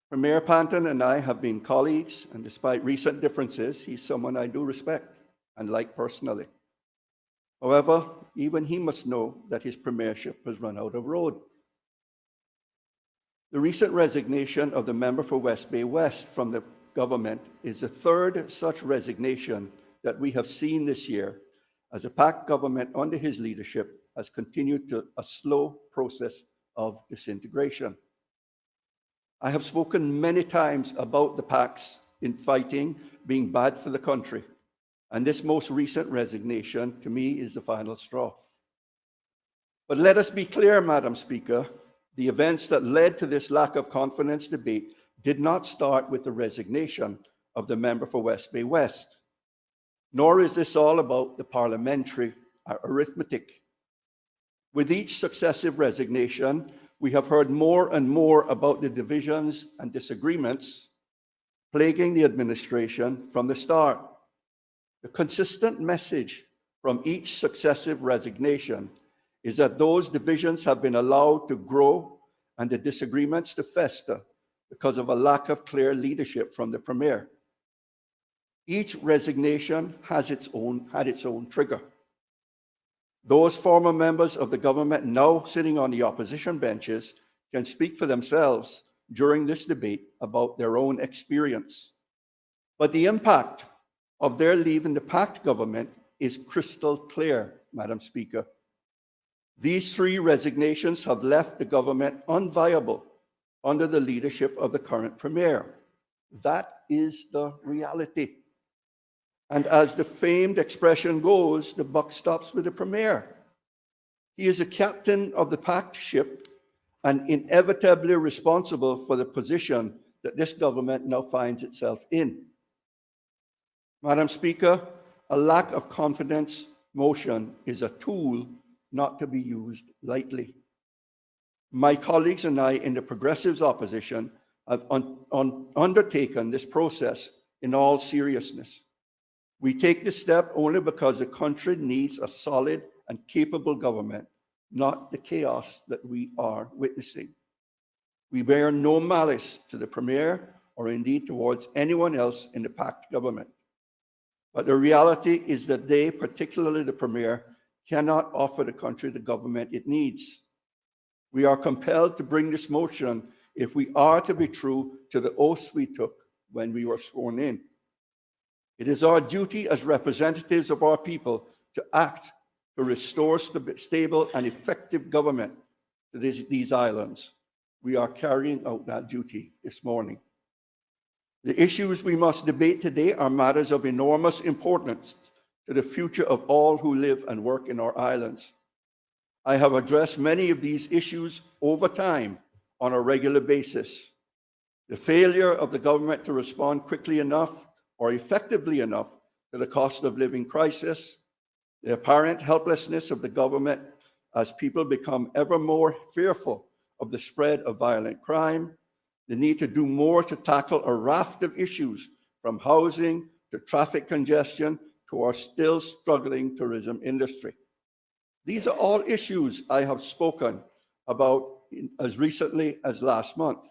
Premier Panton and I have been colleagues, and despite recent differences, he's someone I do respect and like personally. However, even he must know that his premiership has run out of road. The recent resignation of the member for West Bay West from the government is the third such resignation that we have seen this year, as a PAC government under his leadership has continued a slow process of disintegration. I have spoken many times about the PAC's infighting being bad for the country, and this most recent resignation to me is the final straw. But let us be clear, Madam Speaker, the events that led to this lack of confidence debate did not start with the resignation of the member for West Bay West, nor is this all about the parliamentary arithmetic. With each successive resignation, we have heard more and more about the divisions and disagreements plaguing the administration from the start. The consistent message from each successive resignation is that those divisions have been allowed to grow and the disagreements to fester because of a lack of clear leadership from the Premier. Each resignation had its own trigger. Those former members of the government now sitting on the opposition benches can speak for themselves during this debate about their own experience. But the impact of their leaving the PACT government is crystal clear, Madam Speaker. These three resignations have left the government unviable under the leadership of the current Premier. That is the reality. And as the famed expression goes, the buck stops with the Premier. He is a captain of the PACT ship and inevitably responsible for the position that this government now finds itself in. Madam Speaker, a lack of confidence motion is a tool not to be used lightly. My colleagues and I in the Progressives opposition have undertaken this process in all seriousness. We take this step only because the country needs a solid and capable government, not the chaos that we are witnessing. We bear no malice to the Premier or indeed towards anyone else in the PACT government. But the reality is that they, particularly the Premier, cannot offer the country the government it needs. We are compelled to bring this motion if we are to be true to the oaths we took when we were sworn in. It is our duty as representatives of our people to act to restore stable and effective government to these islands. We are carrying out that duty this morning. The issues we must debate today are matters of enormous importance to the future of all who live and work in our islands. I have addressed many of these issues over time on a regular basis. The failure of the government to respond quickly enough or effectively enough to the cost of living crisis, the apparent helplessness of the government as people become ever more fearful of the spread of violent crime, the need to do more to tackle a raft of issues from housing to traffic congestion to our still struggling tourism industry. These are all issues I have spoken about as recently as last month.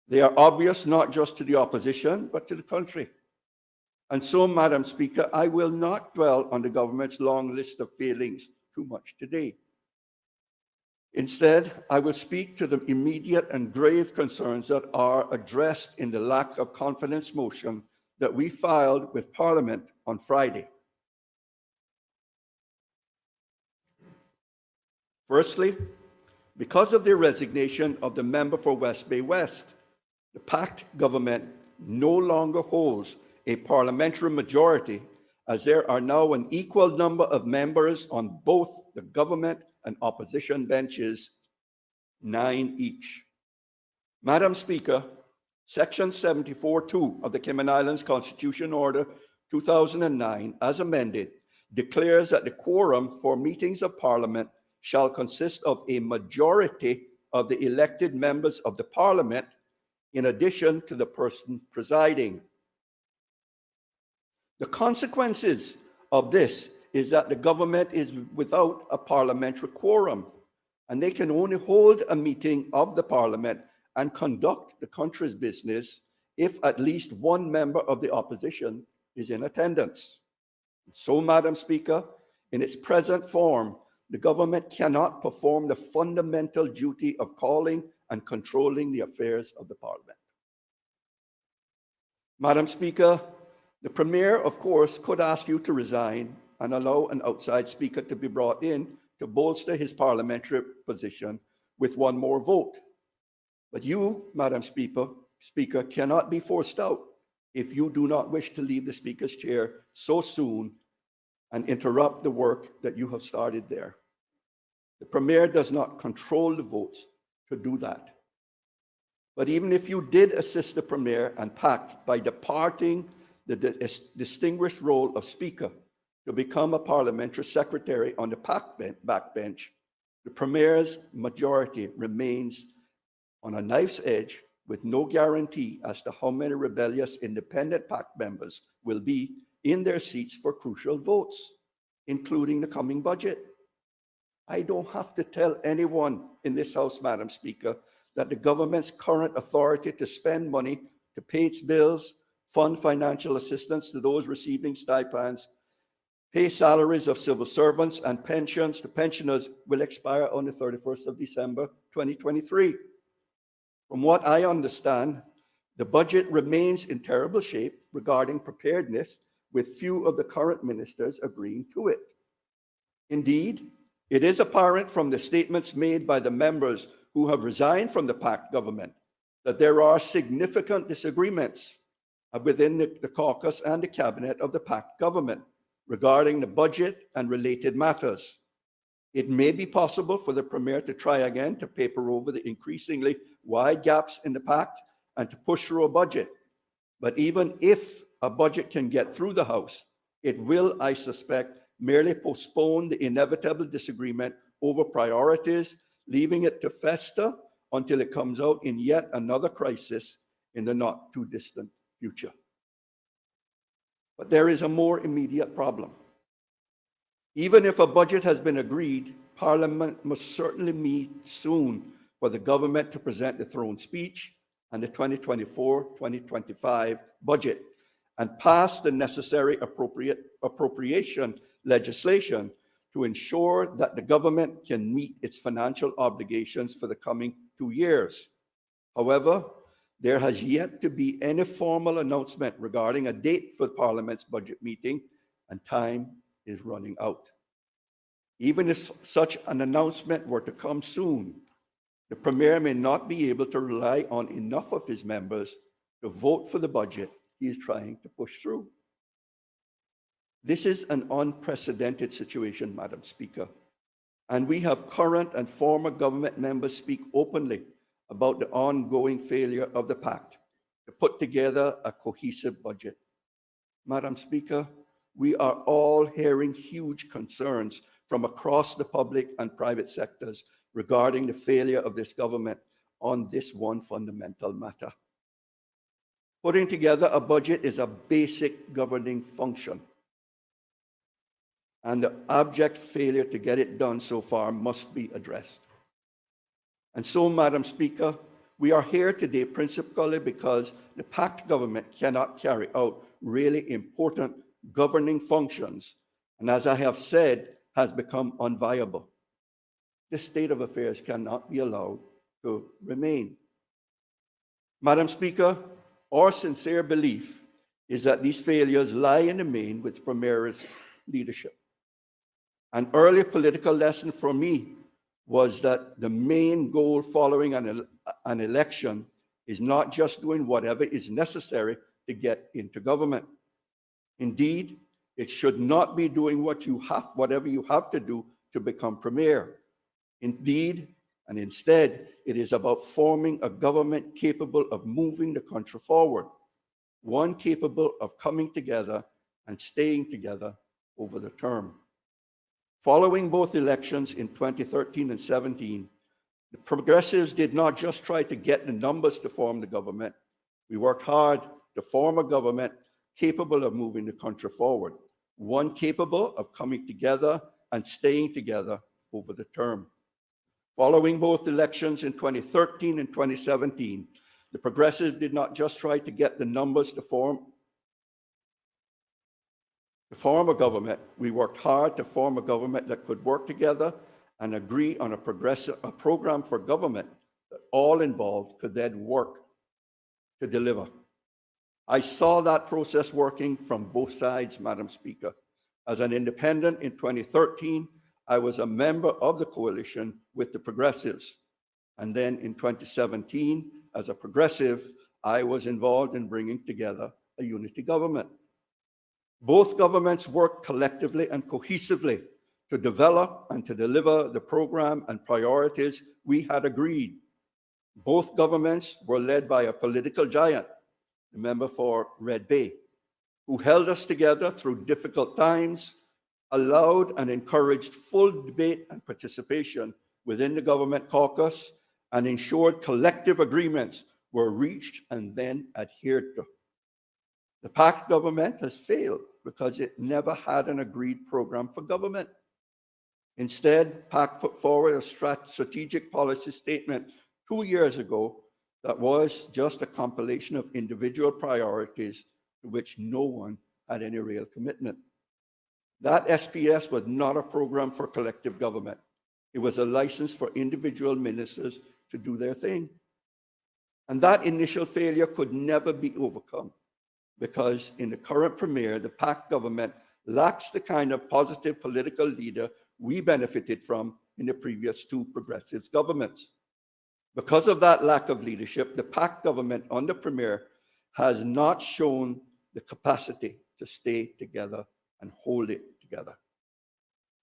They are obvious not just to the opposition, but to the country. And so, Madam Speaker, I will not dwell on the government's long list of failings too much today. Instead, I will speak to the immediate and grave concerns that are addressed in the lack of confidence motion that we filed with Parliament on Friday. Firstly, because of the resignation of the member for West Bay West, the PACT government no longer holds a parliamentary majority, as there are now an equal number of members on both the government and opposition benches, 9 each. Madam Speaker, Section 74(2) of the Cayman Islands Constitution Order 2009, as amended, declares that the quorum for meetings of Parliament shall consist of a majority of the elected members of the Parliament, in addition to the person presiding. The consequences of this is that the government is without a parliamentary quorum, and they can only hold a meeting of the Parliament and conduct the country's business if at least one member of the opposition is in attendance. So, Madam Speaker, in its present form, the government cannot perform the fundamental duty of calling and controlling the affairs of the Parliament. Madam Speaker, the Premier, of course, could ask you to resign and allow an outside speaker to be brought in to bolster his parliamentary position with one more vote. But you, Madam Speaker, cannot be forced out if you do not wish to leave the Speaker's chair so soon and interrupt the work that you have started there. The Premier does not control the votes to do that. But even if you did assist the Premier and PACT by departing the distinguished role of Speaker to become a parliamentary secretary on the PACT backbench, the Premier's majority remains on a knife's edge with no guarantee as to how many rebellious independent PACT members will be in their seats for crucial votes, including the coming budget. I don't have to tell anyone in this House, Madam Speaker, that the government's current authority to spend money to pay its bills, fund financial assistance to those receiving stipends, pay salaries of civil servants and pensions to pensioners will expire on the 31st of December 2023. From what I understand, the budget remains in terrible shape regarding preparedness, with few of the current ministers agreeing to it. Indeed, it is apparent from the statements made by the members who have resigned from the PACT government that there are significant disagreements within the caucus and the cabinet of the PACT government regarding the budget and related matters. It may be possible for the Premier to try again to paper over the increasingly wide gaps in the PACT and to push through a budget. But even if a budget can get through the House, it will, I suspect, merely postpone the inevitable disagreement over priorities, leaving it to fester until it comes out in yet another crisis in the not too distant future. But there is a more immediate problem. Even if a budget has been agreed, Parliament must certainly meet soon for the government to present the throne speech and the 2024-2025 budget and pass the necessary appropriation legislation to ensure that the government can meet its financial obligations for the coming 2 years. However, there has yet to be any formal announcement regarding a date for Parliament's budget meeting, and time is running out. Even if such an announcement were to come soon, the Premier may not be able to rely on enough of his members to vote for the budget he is trying to push through. This is an unprecedented situation, Madam Speaker, and we have current and former government members speak openly about the ongoing failure of the PACT to put together a cohesive budget. Madam Speaker, we are all hearing huge concerns from across the public and private sectors regarding the failure of this government on this one fundamental matter. Putting together a budget is a basic governing function, and the abject failure to get it done so far must be addressed. And so, Madam Speaker, we are here today principally because the PACT government cannot carry out really important governing functions, and as I have said, has become unviable. This state of affairs cannot be allowed to remain. Madam Speaker, our sincere belief is that these failures lie in the main with Premier's leadership. An early political lesson for me was that the main goal following an election is not just doing whatever is necessary to get into government. Indeed, it should not be doing whatever you have to do to become Premier. Indeed, and instead, it is about forming a government capable of moving the country forward, one capable of coming together and staying together over the term. Following both elections in 2013 and 17, the Progressives did not just try to get the numbers to form the government. We worked hard to form a government capable of moving the country forward, one capable of coming together and staying together over the term. Following both elections in 2013 and 2017, the Progressives did not just try to get the numbers to form a government. We worked hard to form a government that could work together and agree on a program for government that all involved could then work to deliver. I saw that process working from both sides, Madam Speaker. As an independent in 2013, I was a member of the coalition with the Progressives. And then in 2017, as a Progressive, I was involved in bringing together a unity government. Both governments worked collectively and cohesively to develop and to deliver the program and priorities we had agreed. Both governments were led by a political giant, the member for Red Bay, who held us together through difficult times, allowed and encouraged full debate and participation within the government caucus, and ensured collective agreements were reached and then adhered to. The PAC government has failed because it never had an agreed program for government. Instead, PAC put forward a strategic policy statement 2 years ago that was just a compilation of individual priorities to which no one had any real commitment. That SPS was not a program for collective government. It was a license for individual ministers to do their thing. And that initial failure could never be overcome because in the current Premier, the PAC government lacks the kind of positive political leader we benefited from in the previous two Progressives governments. Because of that lack of leadership, the PAC government under Premier has not shown the capacity to stay together and hold it together.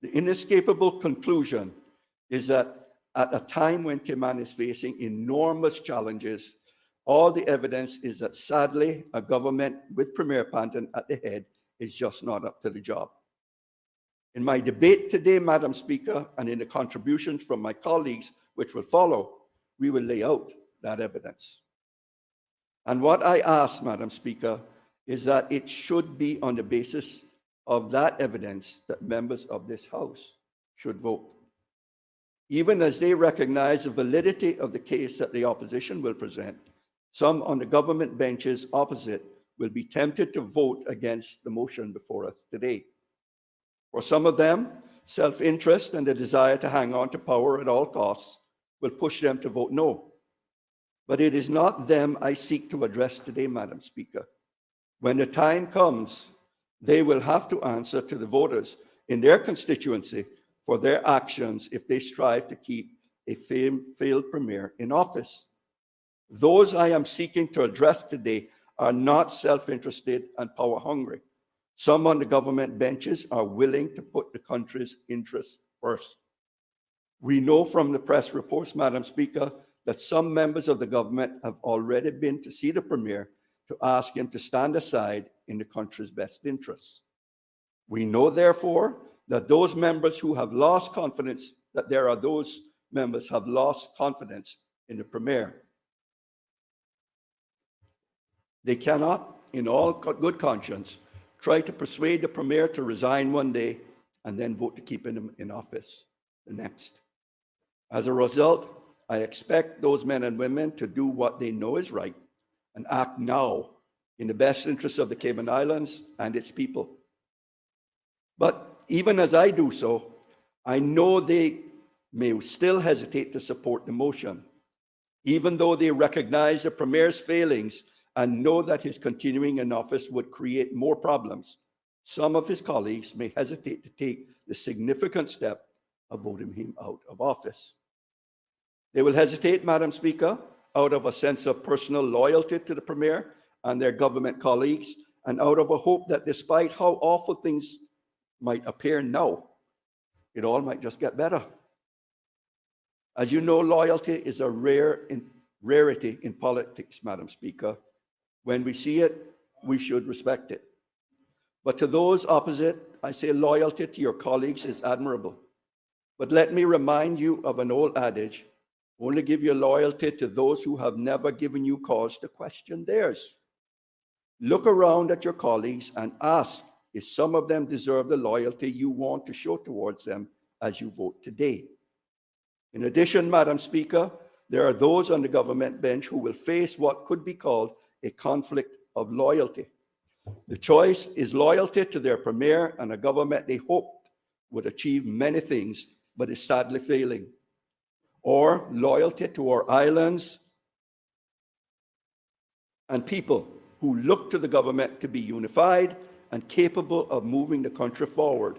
The inescapable conclusion is that at a time when Cayman is facing enormous challenges, all the evidence is that sadly, a government with Premier Panton at the head is just not up to the job. In my debate today, Madam Speaker, and in the contributions from my colleagues, which will follow, we will lay out that evidence. And what I ask, Madam Speaker, is that it should be on the basis of that evidence that members of this House should vote. Even as they recognize the validity of the case that the opposition will present, some on the government benches opposite will be tempted to vote against the motion before us today. For some of them, self-interest and the desire to hang on to power at all costs will push them to vote no. But it is not them I seek to address today, Madam Speaker. When the time comes, they will have to answer to the voters in their constituency for their actions if they strive to keep a failed Premier in office. Those I am seeking to address today are not self-interested and power-hungry. Some on the government benches are willing to put the country's interests first. We know from the press reports, Madam Speaker, that some members of the government have already been to see the Premier to ask him to stand aside in the country's best interests. We know, therefore, that those members who have lost confidence, that there are those members have lost confidence in the Premier. They cannot, in all good conscience, try to persuade the Premier to resign one day and then vote to keep him in office the next. As a result, I expect those men and women to do what they know is right and act now in the best interests of the Cayman Islands and its people. But even as I do so, I know they may still hesitate to support the motion, even though they recognize the Premier's failings and know that his continuing in office would create more problems. Some of his colleagues may hesitate to take the significant step of voting him out of office. They will hesitate, Madam Speaker, out of a sense of personal loyalty to the Premier and their government colleagues, and out of a hope that despite how awful things might appear now, it all might just get better. As you know, loyalty is a rarity in politics, Madam Speaker. When we see it, we should respect it. But to those opposite, I say loyalty to your colleagues is admirable. But let me remind you of an old adage: only give your loyalty to those who have never given you cause to question theirs. Look around at your colleagues and ask if some of them deserve the loyalty you want to show towards them as you vote today. In addition, Madam Speaker, there are those on the government bench who will face what could be called a conflict of loyalty. The choice is loyalty to their Premier and a government they hoped would achieve many things, but is sadly failing, or loyalty to our islands and people who look to the government to be unified and capable of moving the country forward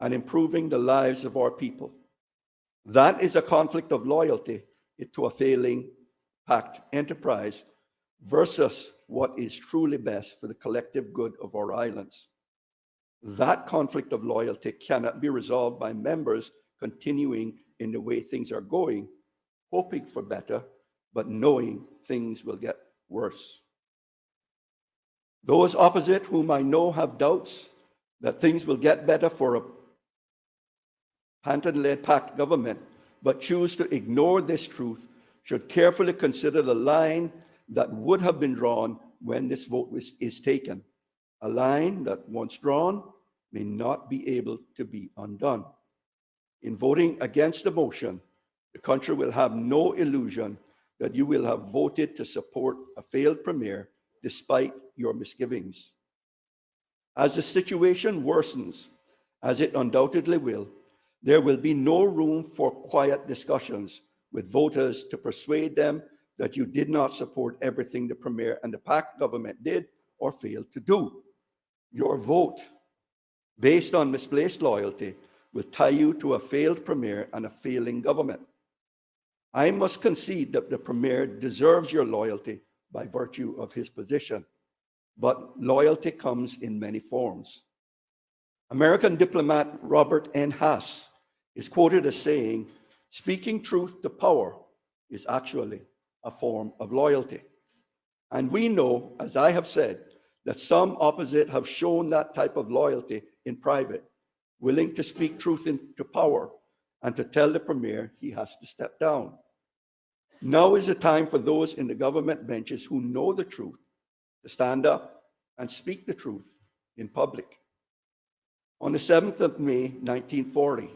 and improving the lives of our people. That is a conflict of loyalty to a failing pact enterprise versus what is truly best for the collective good of our islands. That conflict of loyalty cannot be resolved by members continuing in the way things are going, hoping for better, but knowing things will get worse. Those opposite whom I know have doubts that things will get better for a Panton-led pact government, but choose to ignore this truth, should carefully consider the line that would have been drawn when this vote is taken. A line that, once drawn, may not be able to be undone. In voting against the motion, the country will have no illusion that you will have voted to support a failed Premier despite your misgivings. As the situation worsens, as it undoubtedly will, there will be no room for quiet discussions with voters to persuade them that you did not support everything the Premier and the pact government did or failed to do. Your vote, based on misplaced loyalty, will tie you to a failed Premier and a failing government. I must concede that the Premier deserves your loyalty by virtue of his position, but loyalty comes in many forms. American diplomat Robert N. Haas is quoted as saying, "Speaking truth to power is actually a form of loyalty." And we know, as I have said, that some opposite have shown that type of loyalty in private, willing to speak truth into power and to tell the Premier he has to step down. Now is the time for those in the government benches who know the truth to stand up and speak the truth in public. On the 7th of May, 1940,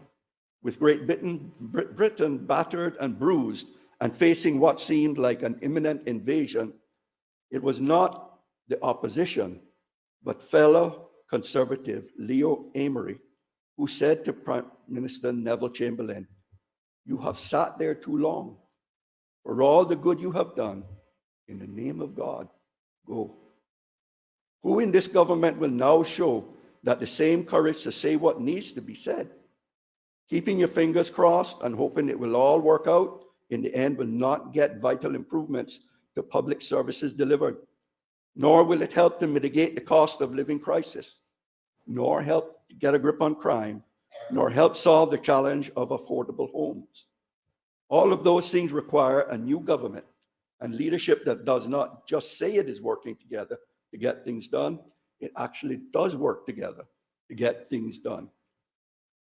with Great Britain battered and bruised and facing what seemed like an imminent invasion, it was not the opposition, but fellow conservative Leo Amery, who said to Prime Minister Neville Chamberlain, "You have sat there too long. For all the good you have done, in the name of God, go." Who in this government will now show that the same courage to say what needs to be said? Keeping your fingers crossed and hoping it will all work out in the end will not get vital improvements to public services delivered, nor will it help to mitigate the cost of living crisis, nor help to get a grip on crime, nor help solve the challenge of affordable homes. All of those things require a new government and leadership that does not just say it is working together to get things done, it actually does work together to get things done.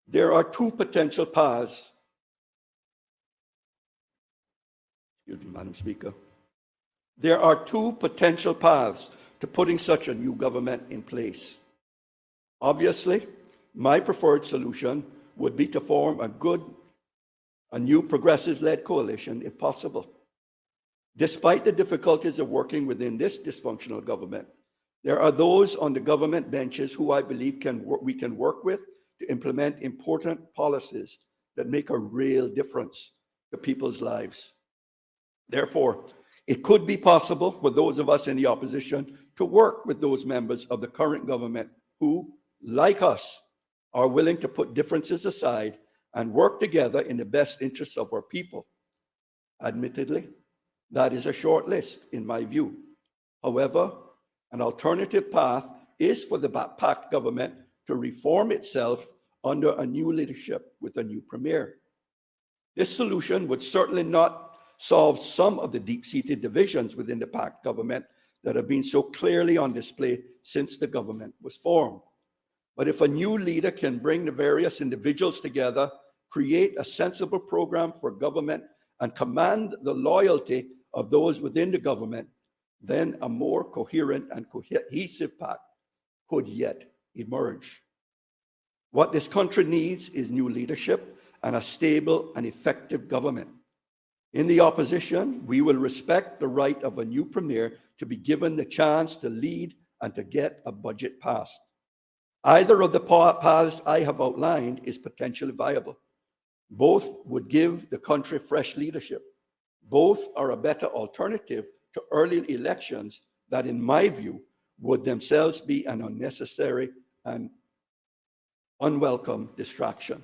There are two potential paths. Excuse me, Madam Speaker. There are two potential paths to putting such a new government in place. Obviously, my preferred solution would be to form a new progressive-led coalition if possible. Despite the difficulties of working within this dysfunctional government, there are those on the government benches who I believe we can work with to implement important policies that make a real difference to people's lives. Therefore, it could be possible for those of us in the opposition to work with those members of the current government who, like us, are willing to put differences aside and work together in the best interests of our people. Admittedly, that is a short list in my view. However, an alternative path is for the PACT government to reform itself under a new leadership with a new premier. This solution would certainly not solve some of the deep-seated divisions within the PACT government that have been so clearly on display since the government was formed. But if a new leader can bring the various individuals together, create a sensible program for government, and command the loyalty of those within the government, then a more coherent and cohesive PACT could yet emerge. What this country needs is new leadership and a stable and effective government. In the opposition, we will respect the right of a new premier to be given the chance to lead and to get a budget passed. Either of the paths I have outlined is potentially viable. Both would give the country fresh leadership. Both are a better alternative to early elections that, in my view, would themselves be an unnecessary and unwelcome distraction.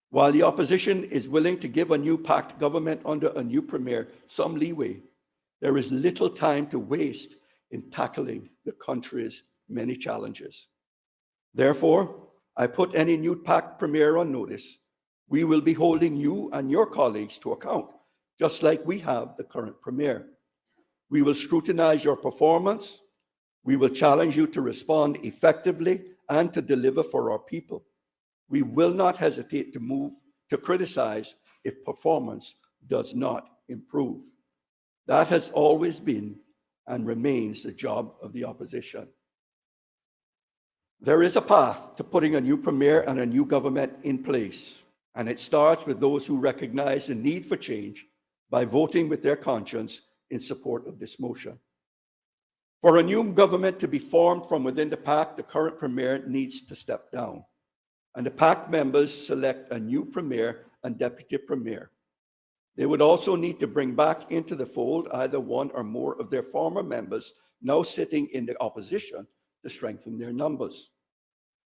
While the opposition is willing to give a new PACT government under a new premier some leeway, there is little time to waste in tackling the country's many challenges. Therefore, I put any new PACT premier on notice. We will be holding you and your colleagues to account, just like we have the current premier. We will scrutinize your performance. We will challenge you to respond effectively and to deliver for our people. We will not hesitate to criticize if performance does not improve. That has always been and remains the job of the opposition. There is a path to putting a new premier and a new government in place, and it starts with those who recognize the need for change by voting with their conscience in support of this motion. For a new government to be formed from within the PACT, the current premier needs to step down, and the PACT members select a new premier and deputy premier. They would also need to bring back into the fold either one or more of their former members now sitting in the opposition to strengthen their numbers.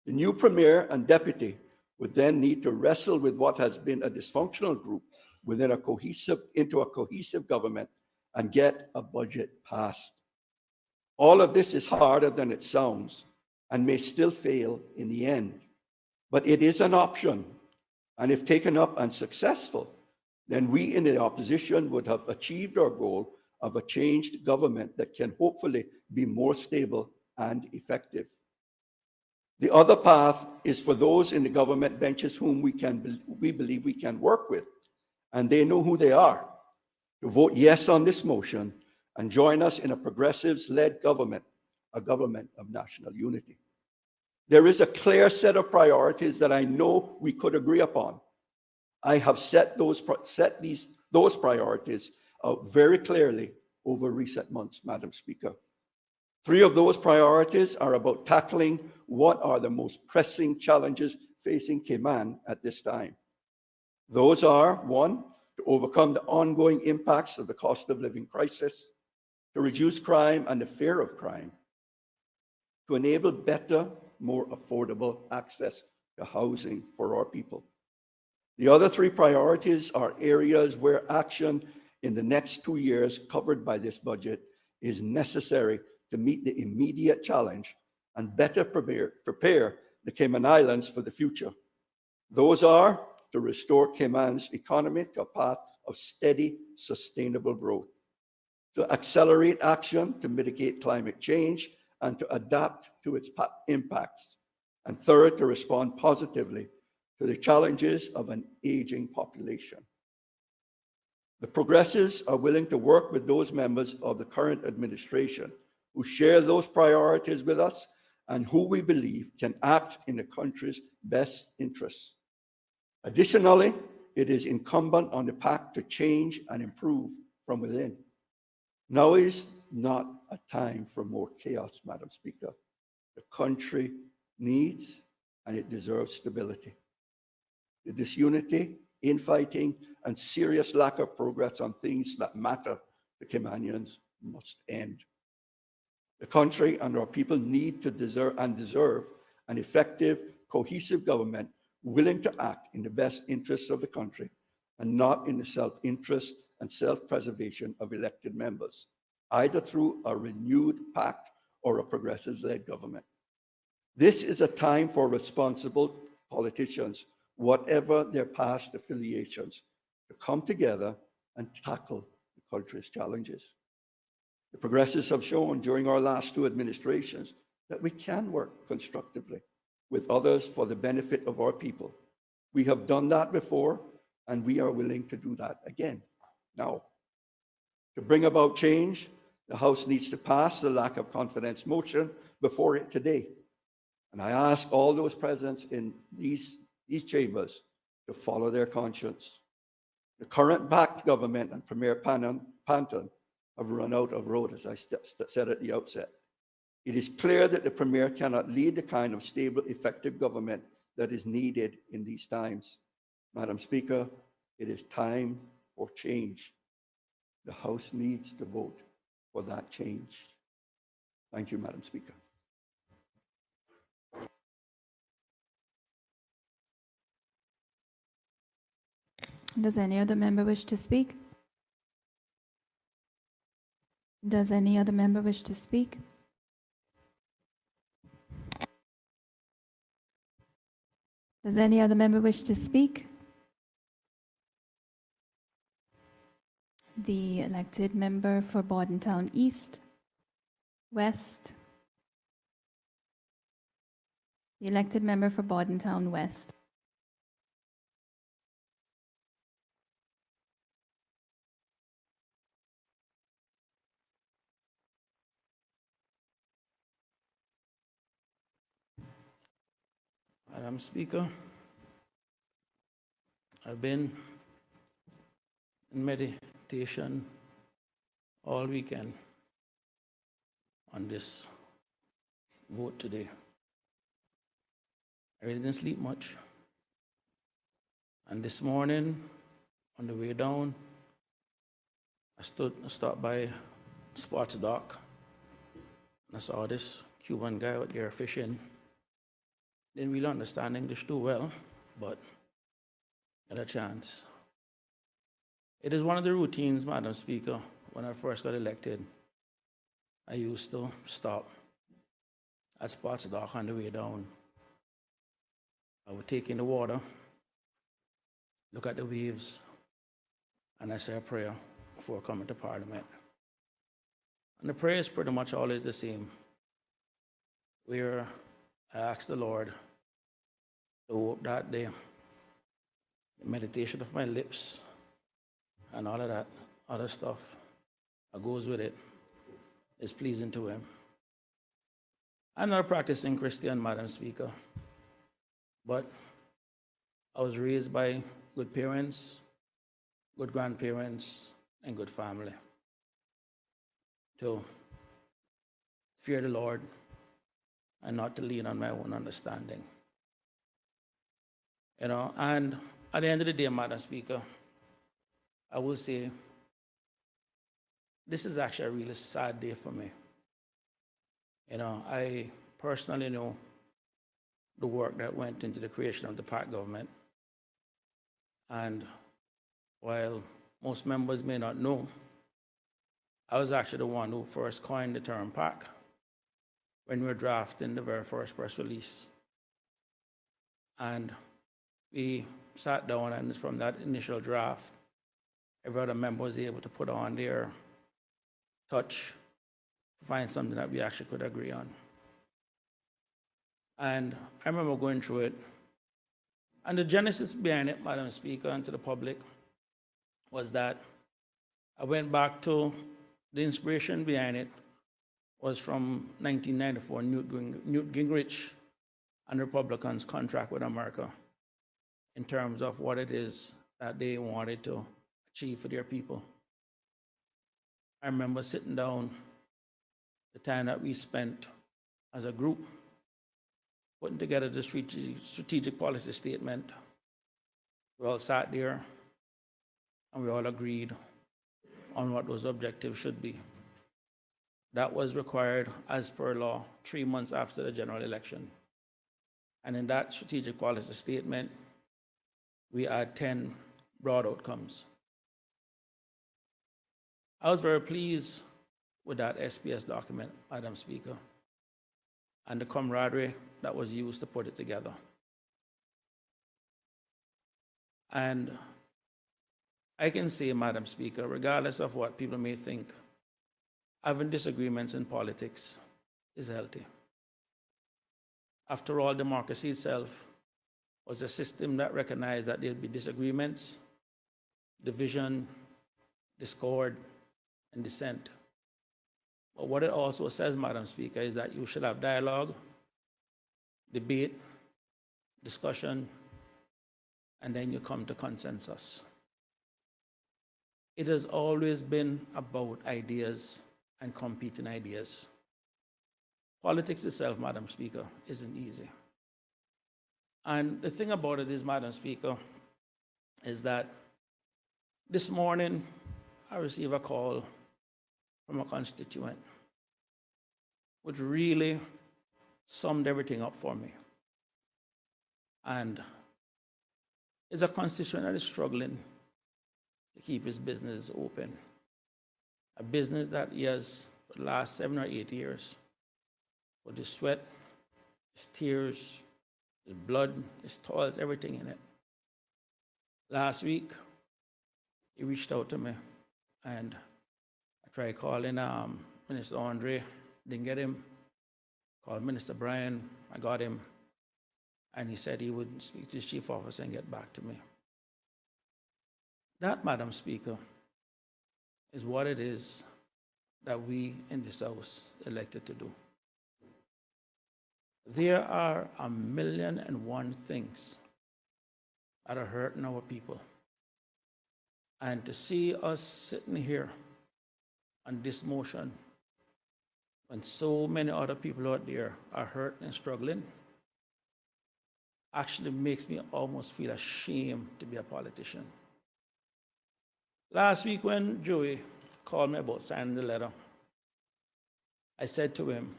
The new premier and deputy would then need to wrestle with what has been a dysfunctional group within a cohesive government and get a budget passed. All of this is harder than it sounds and may still fail in the end, but it is an option, and if taken up and successful, then we in the opposition would have achieved our goal of a changed government that can hopefully be more stable and effective. The other path is for those in the government benches whom we believe we can work with, and they know who they are, to vote yes on this motion and join us in a progressives-led government, a government of national unity. There is a clear set of priorities that I know we could agree upon. I have set those priorities out very clearly over recent months, Madam Speaker. 3 of those priorities are about tackling what are the most pressing challenges facing Cayman at this time. Those are, 1, to overcome the ongoing impacts of the cost of living crisis, to reduce crime and the fear of crime, to enable better, more affordable access to housing for our people. The other 3 priorities are areas where action in the next 2 years covered by this budget is necessary to meet the immediate challenge and better prepare the Cayman Islands for the future. Those are to restore Cayman's economy to a path of steady, sustainable growth, to accelerate action to mitigate climate change and to adapt to its impacts, and third, to respond positively to the challenges of an aging population. The progressives are willing to work with those members of the current administration who share those priorities with us and who we believe can act in the country's best interests. Additionally, it is incumbent on the PACT to change and improve from within. Now is not a time for more chaos, Madam Speaker. The country needs and it deserves stability. The disunity, infighting, and serious lack of progress on things that matter to Caymanians must end. The country and our people need to deserve an effective, cohesive government willing to act in the best interests of the country and not in the self-interest and self-preservation of elected members, either through a renewed pact or a progressive-led government. This is a time for responsible politicians, whatever their past affiliations, to come together and tackle the country's challenges. The progressives have shown during our last two administrations that we can work constructively with others for the benefit of our people. We have done that before, and we are willing to do that again now. To bring about change, the House needs to pass the lack of confidence motion before it today. And I ask all those present in these chambers to follow their conscience. The current backed government and Premier Panton have run out of road, as I said at the outset. It is clear that the Premier cannot lead the kind of stable, effective government that is needed in these times. Madam Speaker, it is time for change. The House needs to vote for that change. Thank you, Madam Speaker. Does any other member wish to speak? Does any other member wish to speak? Does any other member wish to speak? The elected member for Bordentown East, West. The elected member for Bordentown West. Madam Speaker, I've been in meditation all weekend on this vote today. I really didn't sleep much. And this morning, on the way down, I stopped by Sports Dock, and I saw this Cuban guy out there fishing. Didn't really understand English too well, but got a chance. It is one of the routines, Madam Speaker. When I first got elected, I used to stop at Sports Dock on the way down. I would take in the water, look at the waves, and I say a prayer before coming to Parliament. And the prayer is pretty much always the same, where I ask the Lord to hope that the meditation of my lips and all of that other stuff that goes with it is pleasing to Him. I'm not a practicing Christian, Madam Speaker, but I was raised by good parents, good grandparents, and good family to fear the Lord and not to lean on my own understanding. And at the end of the day, Madam Speaker, I will say this is actually a really sad day for me. I personally know the work that went into the creation of the PAC government. And while most members may not know, I was actually the one who first coined the term PAC when we were drafting the very first press release. And we sat down, and from that initial draft, every other member was able to put on their touch to find something that we actually could agree on. And I remember going through it. And the genesis behind it, Madam Speaker, and to the public, was that I went back to the inspiration behind it was from 1994, Newt Gingrich and Republicans' contract with America in terms of what it is that they wanted to achieve for their people. I remember sitting down, the time that we spent as a group, putting together the strategic policy statement We all sat there and we all agreed on what those objectives should be. That was required as per law 3 months after the general election. And in that strategic policy statement, we had 10 broad outcomes. I was very pleased with that SPS document, Madam Speaker, and the camaraderie that was used to put it together. And I can say, Madam Speaker, regardless of what people may think, having disagreements in politics is healthy. After all, democracy itself was a system that recognized that there'd be disagreements, division, discord, and dissent. But what it also says, Madam Speaker, is that you should have dialogue, debate, discussion, and then you come to consensus. It has always been about ideas and competing ideas. Politics itself, Madam Speaker, isn't easy. And the thing about it is, Madam Speaker, is that this morning I received a call from a constituent, which really summed everything up for me. And it's a constituent that is struggling to keep his business open. A business that he has for the last 7 or 8 years, with his sweat, his tears, his blood, his toils, everything in it. Last week, he reached out to me, and I tried calling Minister Andre, didn't get him. Called Minister Brian, I got him, and he said he would speak to his chief officer and get back to me. That, Madam Speaker, is what it is that we in this House elected to do. There are 1,000,001 things that are hurting our people. And to see us sitting here on this motion when so many other people out there are hurting and struggling actually makes me almost feel ashamed to be a politician. Last week when Joey called me about signing the letter, I said to him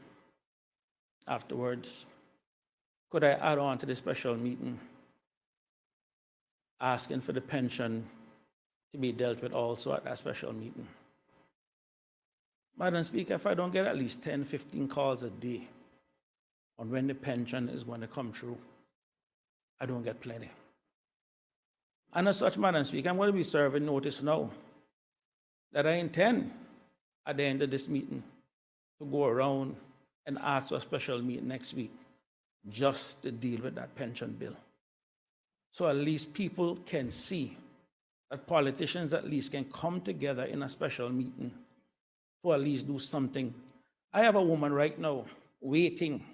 afterwards, could I add on to the special meeting asking for the pension to be dealt with also at that special meeting? Madam Speaker, if I don't get at least 10, 15 calls a day on when the pension is going to come through, I don't get plenty. And as such, Madam Speaker, I'm going to be serving notice now that I intend at the end of this meeting to go around and ask for a special meeting next week just to deal with that pension bill. So at least people can see that politicians at least can come together in a special meeting to at least do something. I have a woman right now waiting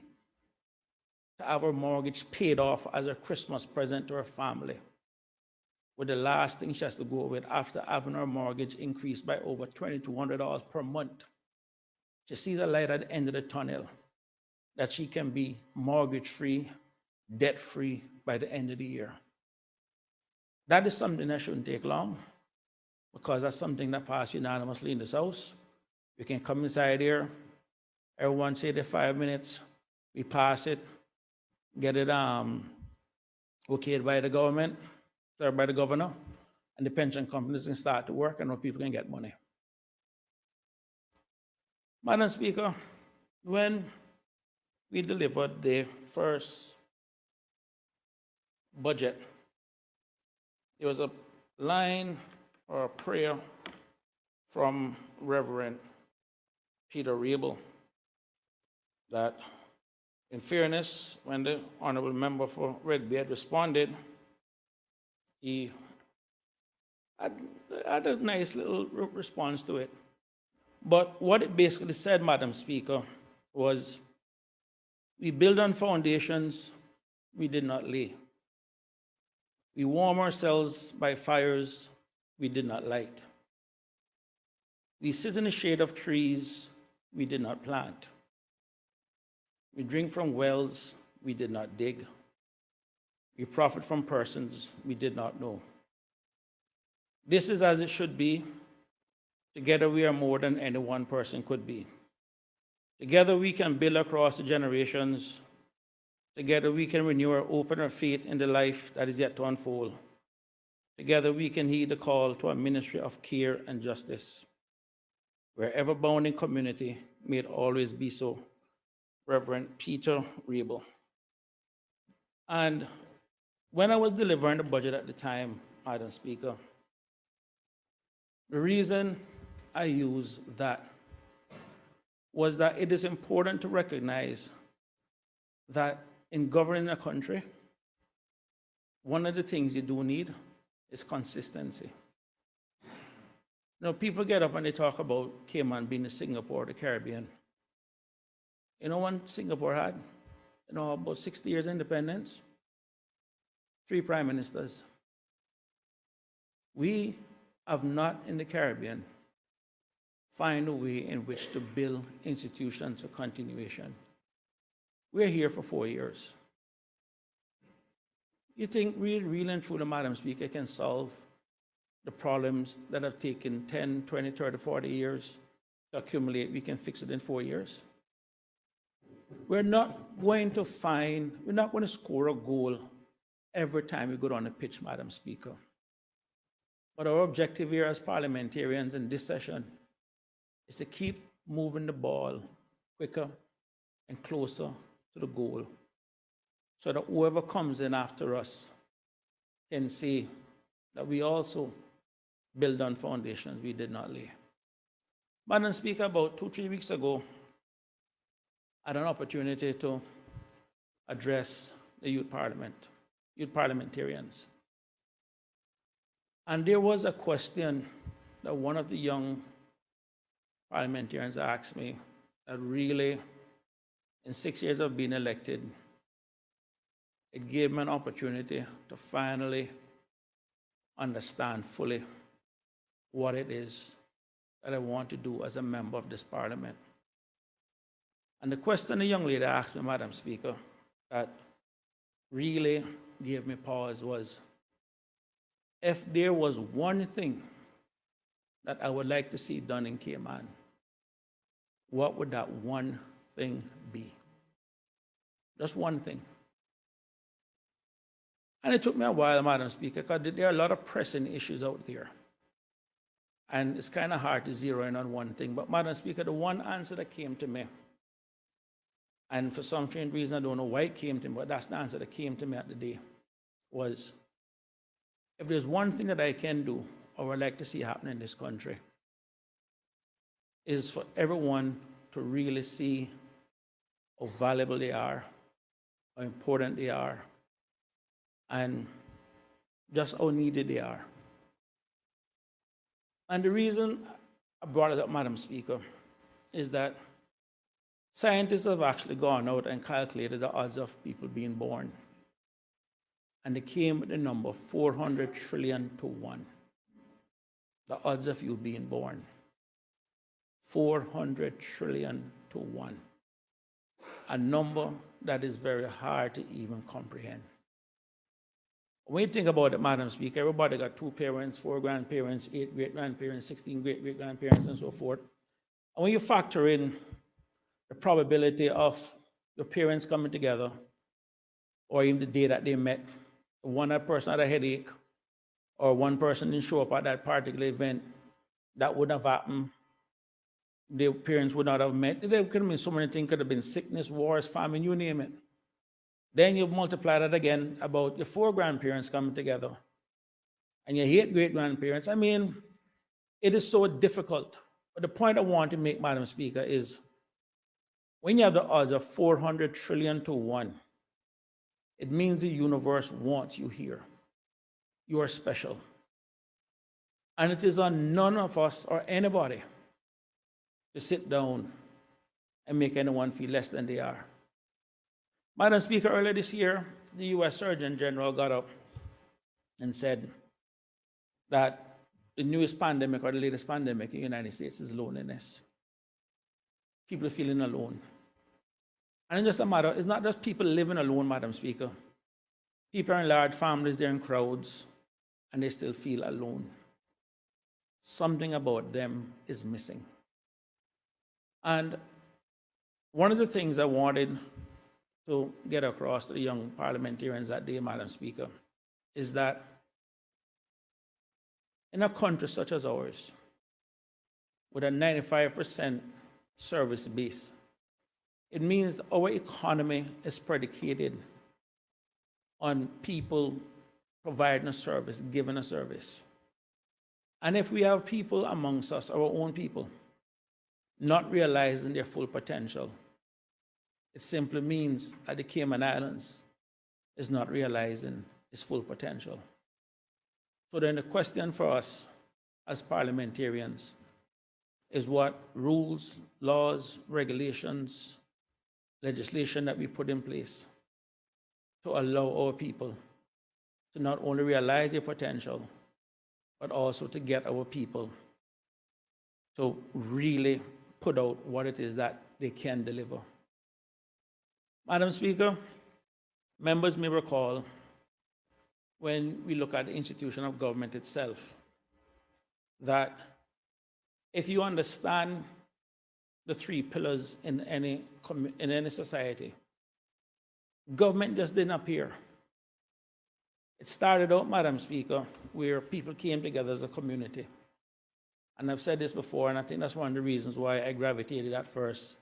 to have her mortgage paid off as a Christmas present to her family, with the last thing she has to go with after having her mortgage increased by over $2,200 per month. She sees a light at the end of the tunnel, that she can be mortgage-free, debt-free by the end of the year. That is something that shouldn't take long, because that's something that passed unanimously in this House. We can come inside here, everyone say the 5 minutes, we pass it, get it okayed by the government, or by the governor, and the pension companies can start to work and people can get money. Madam Speaker, when we delivered the first budget, there was a line or a prayer from Reverend Peter Rabel that, in fairness, when the honorable member for Red Beard responded, he had a nice little response to it. But what it basically said, Madam Speaker, was we build on foundations we did not lay. We warm ourselves by fires we did not light. We sit in the shade of trees we did not plant. We drink from wells we did not dig. We profit from persons we did not know. This is as it should be. Together we are more than any one person could be. Together we can build across the generations. Together we can renew our open faith in the life that is yet to unfold. Together we can heed the call to a ministry of care and justice. Wherever bound in community, may it always be so. Reverend Peter Rabel. And when I was delivering the budget at the time, Madam Speaker, the reason I use that was that it is important to recognize that in governing a country, one of the things you do need is consistency. You know, people get up and they talk about Cayman being the Singapore, the Caribbean. You know when Singapore had, about 60 years independence? 3 prime ministers. We have not in the Caribbean find a way in which to build institutions for continuation. We're here for 4 years. You think real and truly, Madam Speaker, can solve the problems that have taken 10, 20, 30, 40 years to accumulate? We can fix it in 4 years? We're not going to score a goal every time we go on the pitch, Madam Speaker. But our objective here as parliamentarians in this session is to keep moving the ball quicker and closer to the goal, so that whoever comes in after us can see that we also build on foundations we did not lay. Madam Speaker, about 2-3 weeks ago, I had an opportunity to address the youth parliamentarians. And there was a question that one of the young parliamentarians asked me that really, in 6 years of being elected, it gave me an opportunity to finally understand fully what it is that I want to do as a member of this parliament. And the question the young lady asked me, Madam Speaker, that really gave me pause was, if there was one thing that I would like to see done in Cayman, what would that one thing be? Just one thing. And it took me a while, Madam Speaker, because there are a lot of pressing issues out there. And it's kind of hard to zero in on one thing. But Madam Speaker, the one answer that came to me, and for some strange reason, I don't know why it came to me, but that's the answer that came to me at the day, was, if there's one thing that I can do or would like to see happen in this country, is for everyone to really see how valuable they are, how important they are, and just how needed they are. And the reason I brought it up, Madam Speaker, is that scientists have actually gone out and calculated the odds of people being born. And they came with the number 400 trillion to 1. The odds of you being born. 400 trillion to 1. A number that is very hard to even comprehend. When you think about it, Madam Speaker, everybody got 2 parents, 4 grandparents, 8 great-grandparents, 16 great-great-grandparents, and so forth. And when you factor in the probability of your parents coming together, or even the day that they met, one person had a headache, or one person didn't show up at that particular event, that wouldn't have happened. Their parents would not have met. There could have been so many things. Could have been sickness, wars, famine, you name it. Then you multiply that again about your 4 grandparents coming together and your 8 great-grandparents. I mean, it is so difficult. But the point I want to make, Madam Speaker, is when you have the odds of 400 trillion to 1, it means the universe wants you here. You are special. And it is on none of us or anybody to sit down and make anyone feel less than they are. Madam Speaker, earlier this year, the U.S. Surgeon General got up and said that the newest pandemic or the latest pandemic in the United States is loneliness. People feeling alone. And it's just a matter, it's not just people living alone, Madam Speaker. People are in large families, they're in crowds, and they still feel alone. Something about them is missing. And one of the things I wanted to get across to the young parliamentarians that day, Madam Speaker, is that in a country such as ours, with a 95% service base, it means our economy is predicated on people providing a service, giving a service. And if we have people amongst us, our own people, not realizing their full potential, it simply means that the Cayman Islands is not realizing its full potential. So then the question for us as parliamentarians is what rules, laws, regulations, legislation that we put in place to allow our people to not only realize their potential, but also to get our people to really put out what it is that they can deliver. Madam Speaker, members may recall when we look at the institution of government itself, that if you understand the three pillars in any society, government just didn't appear. It started out, Madam Speaker, where people came together as a community. And I've said this before, and I think that's one of the reasons why I gravitated at first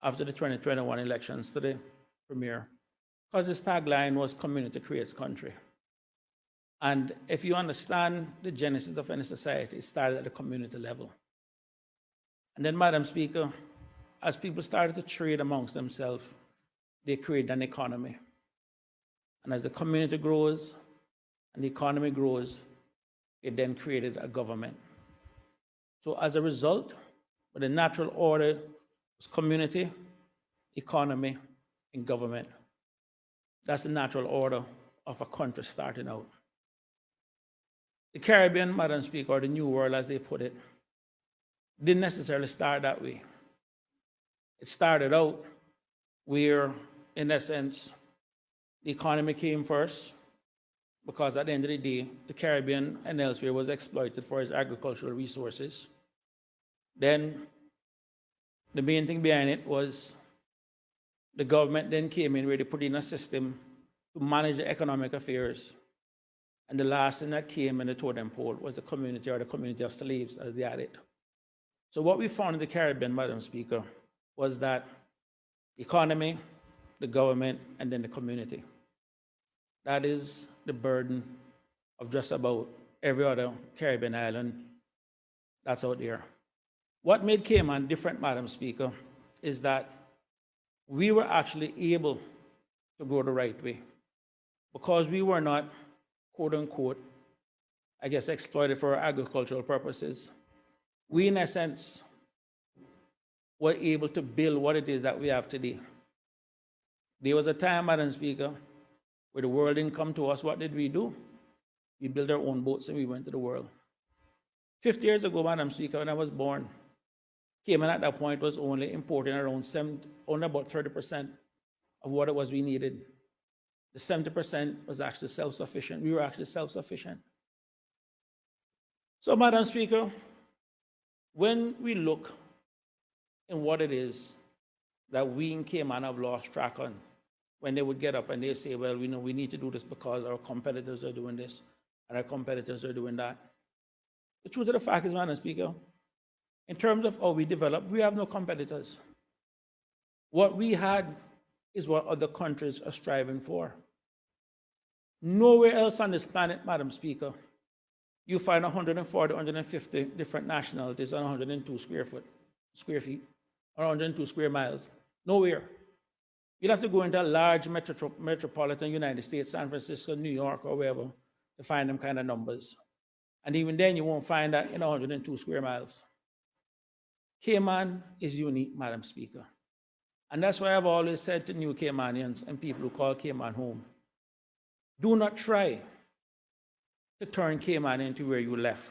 after the 2021 elections to the Premier, because his tagline was community creates country. And if you understand the genesis of any society, it started at the community level. And then, Madam Speaker, as people started to trade amongst themselves, they created an economy. And as the community grows and the economy grows, it then created a government. So as a result, the natural order was community, economy, and government. That's the natural order of a country starting out. The Caribbean, Madam Speaker, or the New World, as they put it, didn't necessarily start that way. It started out where, in essence, the economy came first, because at the end of the day, the Caribbean and elsewhere was exploited for its agricultural resources. Then the main thing behind it was the government then came in where they put in a system to manage the economic affairs. And the last thing that came in the totem pole was the community, or the community of slaves, as they had it. So what we found in the Caribbean, Madam Speaker, was that the economy, the government, and then the community. That is the burden of just about every other Caribbean island that's out there. What made Cayman different, Madam Speaker, is that we were actually able to go the right way, because we were not, quote unquote, I guess, exploited for agricultural purposes. We, in essence, were able to build what it is that we have today. There was a time, Madam Speaker, where the world didn't come to us. What did we do? We built our own boats and we went to the world. 50 years ago, Madam Speaker, when I was born, Cayman at that point was only importing only about 30% of what it was we needed. The 70% was actually self-sufficient. We were actually self-sufficient. So, Madam Speaker, when we look in what it is that we in Cayman have lost track on, when they would get up and they say, well, we know we need to do this because our competitors are doing this and our competitors are doing that. The truth of the fact is, Madam Speaker, in terms of how we develop, we have no competitors. What we had is what other countries are striving for. Nowhere else on this planet, Madam Speaker, you find 140, 150 different nationalities on 102 square feet, or 102 square miles. Nowhere. You'd have to go into a large metropolitan United States, San Francisco, New York, or wherever, to find them kind of numbers. And even then, you won't find that in 102 square miles. Cayman is unique, Madam Speaker. And that's why I've always said to new Caymanians and people who call Cayman home, do not try to turn Cayman into where you left.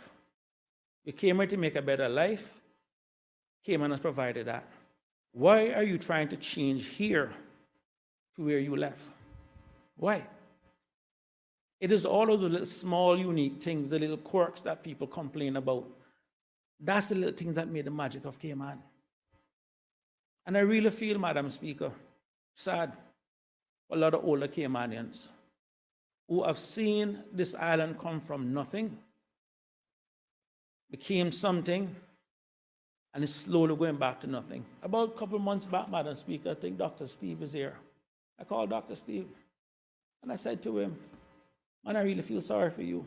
You came here to make a better life. Cayman has provided that. Why are you trying to change here to where you left? Why? It is all of the little small, unique things, the little quirks that people complain about. That's the little things that made the magic of Cayman. And I really feel, Madam Speaker, sad for a lot of older Caymanians who have seen this island come from nothing, became something, and is slowly going back to nothing. About a couple of months back, Madam Speaker, I think Dr. Steve is here. I called Dr. Steve, and I said to him, man, I really feel sorry for you.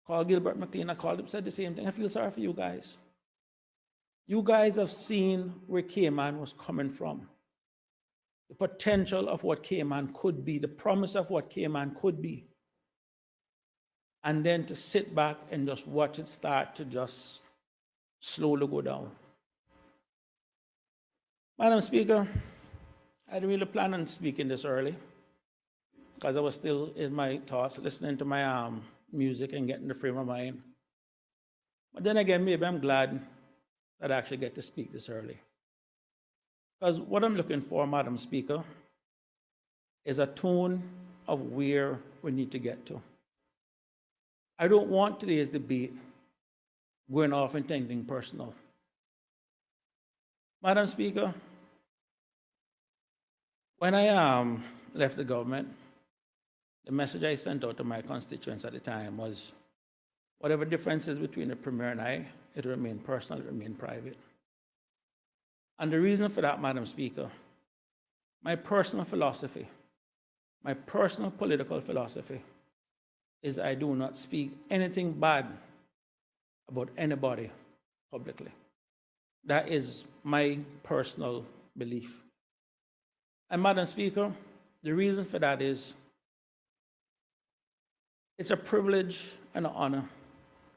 Called Gilbert McLean, I called him, said the same thing. I feel sorry for you guys. You guys have seen where Cayman was coming from. The potential of what Cayman could be, the promise of what Cayman could be. And then to sit back and just watch it start to just slowly go down. Madam Speaker, I didn't really plan on speaking this early because I was still in my thoughts, listening to my music and getting the frame of mind. But then again, maybe I'm glad that I actually get to speak this early. Because what I'm looking for, Madam Speaker, is a tone of where we need to get to. I don't want today's debate going off into anything personal. Madam Speaker, when I left the government, the message I sent out to my constituents at the time was, whatever differences between the Premier and I, it will remain personal, it will remain private. And the reason for that, Madam Speaker, my personal philosophy, my personal political philosophy, is I do not speak anything bad about anybody publicly. That is my personal belief. And Madam Speaker, the reason for that is it's a privilege and an honor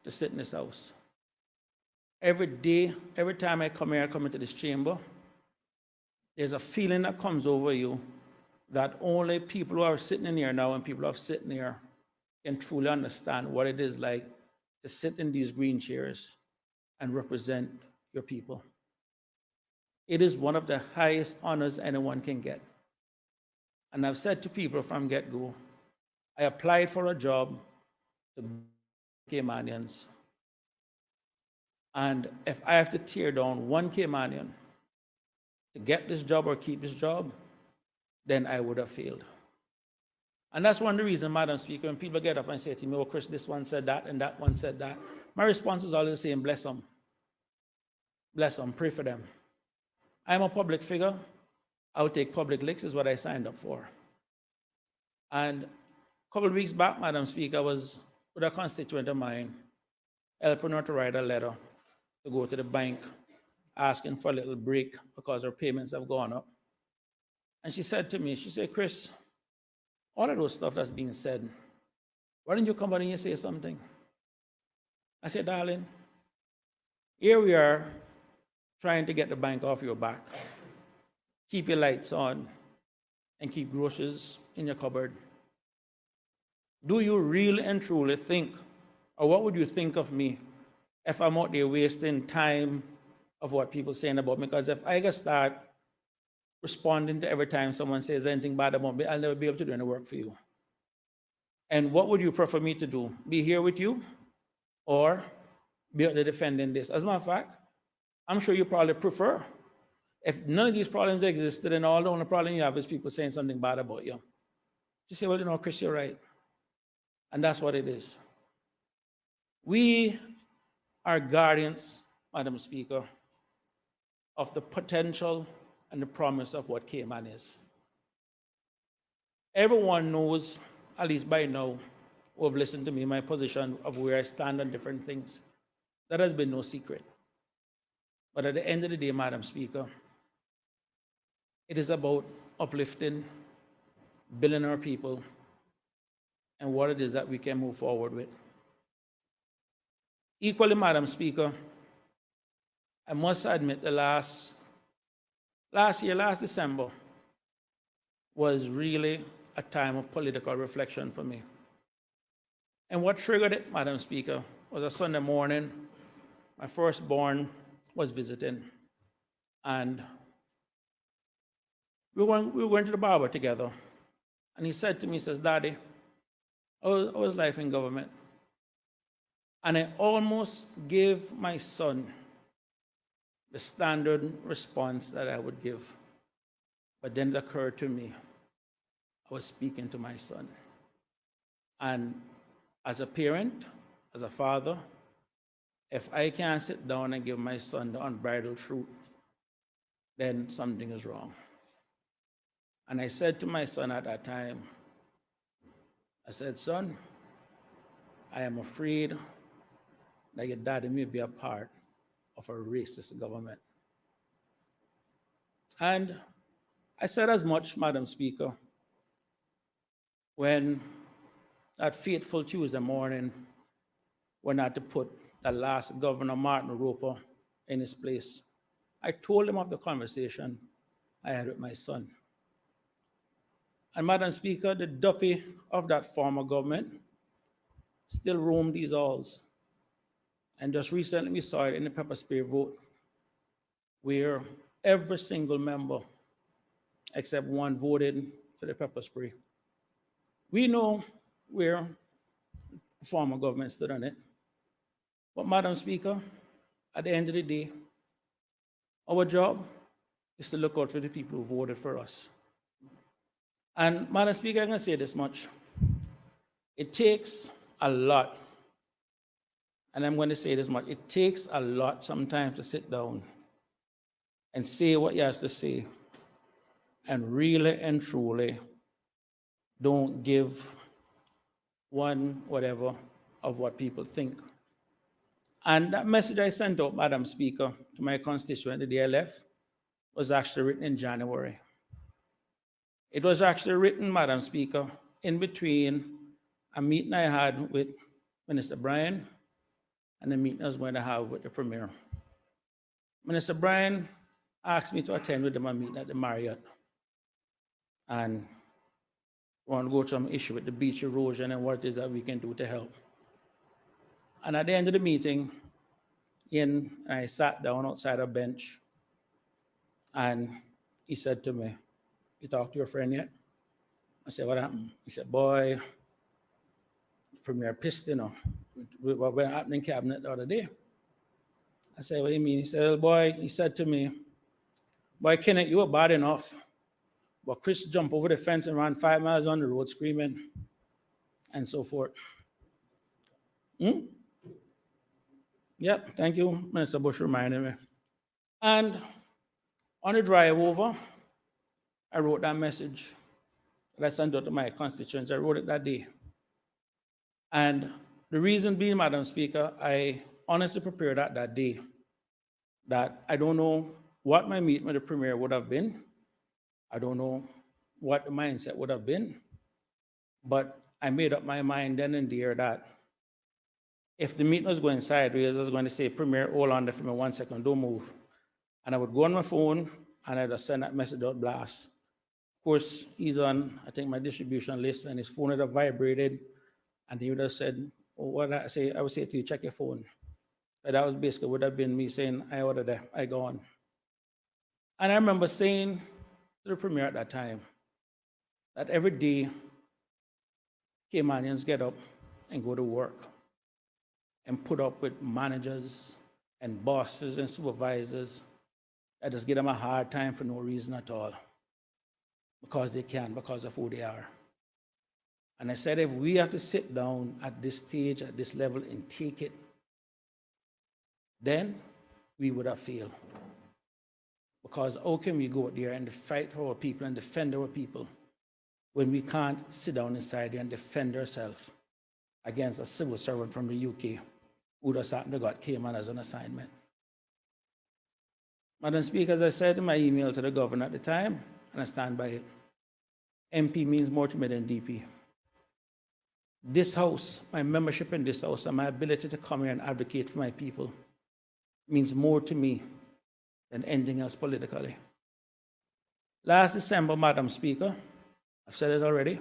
to sit in this house. Every day, every time I come here, I come into this chamber, there's a feeling that comes over you that only people who are sitting in here now and people who are sitting here can truly understand what it is like to sit in these green chairs and represent your people. It is one of the highest honors anyone can get. And I've said to people from get-go, I applied for a job to Caymanians. And if I have to tear down one Caymanian to get this job or keep this job, then I would have failed. And that's one of the reasons, Madam Speaker, when people get up and say to me, oh, Chris, this one said that and that one said that, my response is always the same, bless them. Bless them, pray for them. I'm a public figure. I'll take public licks is what I signed up for. And a couple of weeks back, Madam Speaker, I was with a constituent of mine, helping her to write a letter to go to the bank, asking for a little break because her payments have gone up. And she said to me, she said, Chris, all of those stuff that's being said, why don't you come out and you say something? I said, darling, here we are trying to get the bank off your back, keep your lights on, and keep groceries in your cupboard. Do you really and truly think, or what would you think of me if I'm out there wasting time of what people are saying about me? Because if I get start responding to every time someone says anything bad about me, I'll never be able to do any work for you. And what would you prefer me to do? Be here with you or be out there defending this? As a matter of fact, I'm sure you probably prefer, if none of these problems existed and all the only problem you have is people saying something bad about you, you say, well, you know, Chris, you're right. And that's what it is. We are guardians, Madam Speaker, of the potential and the promise of what Cayman is. Everyone knows, at least by now, who have listened to me, my position of where I stand on different things. That has been no secret. But at the end of the day, Madam Speaker, it is about uplifting, building our people, and what it is that we can move forward with. Equally, Madam Speaker, I must admit the last December, was really a time of political reflection for me. And what triggered it, Madam Speaker, was a Sunday morning. My firstborn was visiting, and we were going to the barber together. And he said to me, he says, Daddy, How was life in government? And I almost gave my son the standard response that I would give. But then it occurred to me, I was speaking to my son. And as a parent, as a father, if I can't sit down and give my son the unbridled truth, then something is wrong. And I said to my son at that time, I said, son, I am afraid that your daddy may be a part of a racist government. And I said as much, Madam Speaker, when that fateful Tuesday morning, when I had to put the last Governor Martin Roper in his place, I told him of the conversation I had with my son. And Madam Speaker, the duppy of that former government still roam these halls. And just recently we saw it in the pepper spray vote, where every single member except one voted for the pepper spray. We know where the former government stood on it. But Madam Speaker, at the end of the day, our job is to look out for the people who voted for us. And Madam Speaker, I'm going to say this much. It takes a lot, and I'm going to say this much, it takes a lot sometimes to sit down and say what you have to say and really and truly don't give one whatever of what people think. And that message I sent out, Madam Speaker, to my constituent, the day I left, was actually written in January. It was actually written, Madam Speaker, in between a meeting I had with Minister Bryan and the meeting I was going to have with the Premier. Minister Bryan asked me to attend with him a meeting at the Marriott. And we want to go to some issue with the beach erosion and what it is that we can do to help. And at the end of the meeting, I sat down outside a bench, and he said to me, "You talked to your friend yet?" I said, "What happened?" He said, "Boy, the Premier pissed, with what went happening in cabinet the other day." I said, "What do you mean?" He said, "Well, boy," he said to me, "Boy, Kenneth, you were bad enough, but Chris jumped over the fence and ran 5 miles on the road screaming," and so forth. Yep, thank you, Minister Bush, reminding me. And on the drive over, I wrote that message that I sent out to my constituents. I wrote it that day. And the reason being, Madam Speaker, I honestly prepared that day, that I don't know what my meeting with the Premier would have been. I don't know what the mindset would have been. But I made up my mind then and there that if the meeting was going sideways, I was going to say, "Premier, hold on there for me 1 second, don't move." And I would go on my phone and I'd just send that message out blast. Of course, he's on, I think, my distribution list, and his phone would have vibrated, and he would have said, "Oh, what I say?" I would say to you, "Check your phone." And that was basically would have been me saying, "I ordered that, I go on." And I remember saying to the Premier at that time that every day Caymanians get up and go to work and put up with managers and bosses and supervisors that just give them a hard time for no reason at all, because they can, because of who they are. And I said, if we have to sit down at this stage, at this level, and take it, then we would have failed. Because how can we go out there and fight for our people and defend our people when we can't sit down inside there and defend ourselves against a civil servant from the UK who just happened to got Cayman as an assignment? Madam Speaker, as I said in my email to the governor at the time, and I stand by it, MP means more to me than DP. This house, my membership in this house, and my ability to come here and advocate for my people means more to me than anything else politically. Last December, Madam Speaker, I've said it already,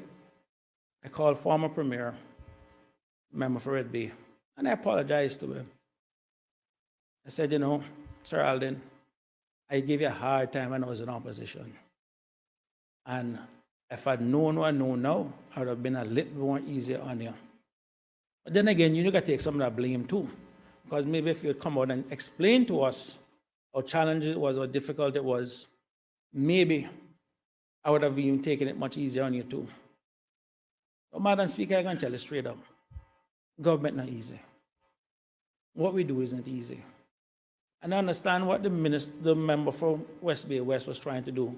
I called former Premier, member for Red Bay, and I apologized to him. I said, Sir Alden, I gave you a hard time when I was in opposition. And If I'd known what I know now, I would have been a little more easier on you. But then again, you got to take some of that blame too. Because maybe if you'd come out and explain to us how challenging it was, how difficult it was, maybe I would have even taken it much easier on you too. But Madam Speaker, I can tell you straight up, government not easy. What we do isn't easy. And I understand what the member for West Bay West was trying to do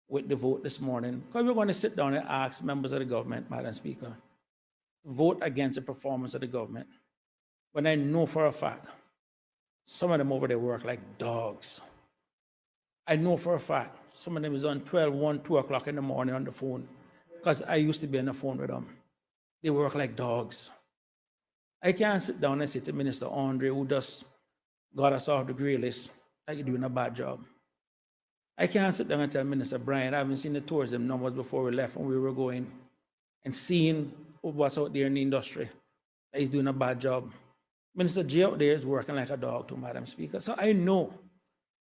with the vote this morning. Because we're going to sit down and ask members of the government, Madam Speaker, vote against the performance of the government. When I know for a fact, some of them over there work like dogs. I know for a fact, some of them is on 12, 1, 2 o'clock in the morning on the phone, because I used to be on the phone with them. They work like dogs. I can't sit down and say to Minister Andre, who just got us off the grey list, that you're doing a bad job. I can't sit down and tell Minister Brian, I haven't seen the tourism numbers before we left when we were going and seeing what's out there in the industry, that he's doing a bad job. Minister J out there is working like a dog too, Madam Speaker. So I know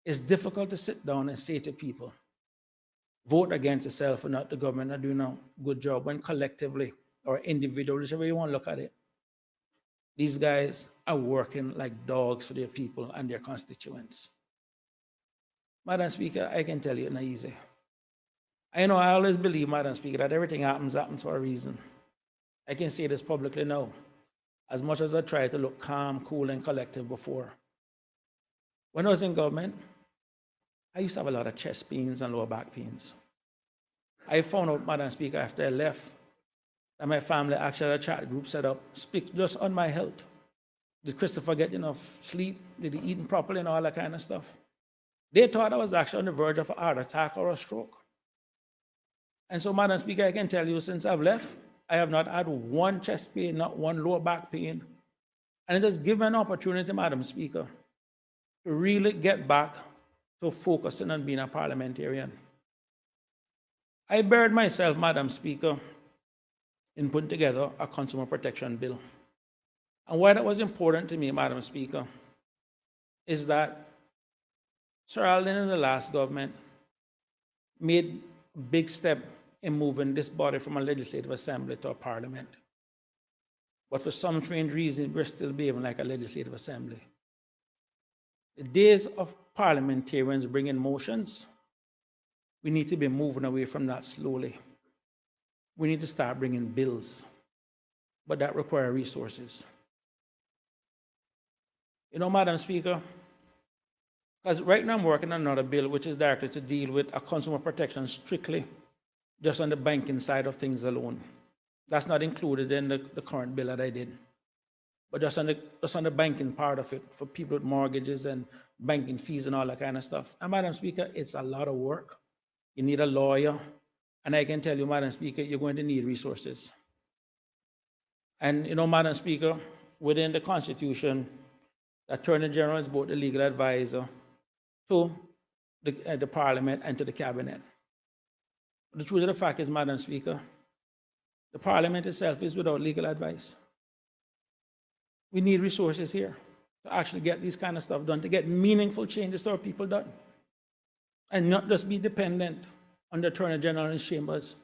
it's difficult to sit down and say to people, vote against yourself and not the government not doing a good job, when collectively or individually, whichever you want to look at it, these guys are working like dogs for their people and their constituents. Madam Speaker, I can tell you it's not easy. I know I always believe, Madam Speaker, that everything happens for a reason. I can say this publicly now. As much as I try to look calm, cool, and collective before. When I was in government, I used to have a lot of chest pains and lower back pains. I found out, Madam Speaker, after I left, that my family actually had a chat group set up, speak just on my health. Did Christopher get enough sleep? Did he eat properly and all that kind of stuff? They thought I was actually on the verge of a heart attack or a stroke. And so, Madam Speaker, I can tell you, since I've left, I have not had one chest pain, not one lower back pain. And it has given me an opportunity, Madam Speaker, to really get back to focusing on being a parliamentarian. I buried myself, Madam Speaker, in putting together a consumer protection bill. And why that was important to me, Madam Speaker, is that Sir Alden in the last government made a big step in moving this body from a legislative assembly to a parliament. But for some strange reason, we're still behaving like a legislative assembly. The days of parliamentarians bringing motions, we need to be moving away from that slowly. We need to start bringing bills, but that requires resources. You know, Madam Speaker, because right now I'm working on another bill which is directed to deal with a consumer protection strictly just on the banking side of things alone. That's not included in the current bill that I did, but just on the banking part of it for people with mortgages and banking fees and all that kind of stuff. And Madam Speaker, it's a lot of work. You need a lawyer. And I can tell you, Madam Speaker, you're going to need resources. And, you know, Madam Speaker, within the Constitution, the Attorney General is both the legal advisor to the Parliament and to the Cabinet. The truth of the fact is, Madam Speaker, the Parliament itself is without legal advice. We need resources here to actually get these kind of stuff done, to get meaningful changes to our people done, and not just be dependent on the Attorney General and his chambers.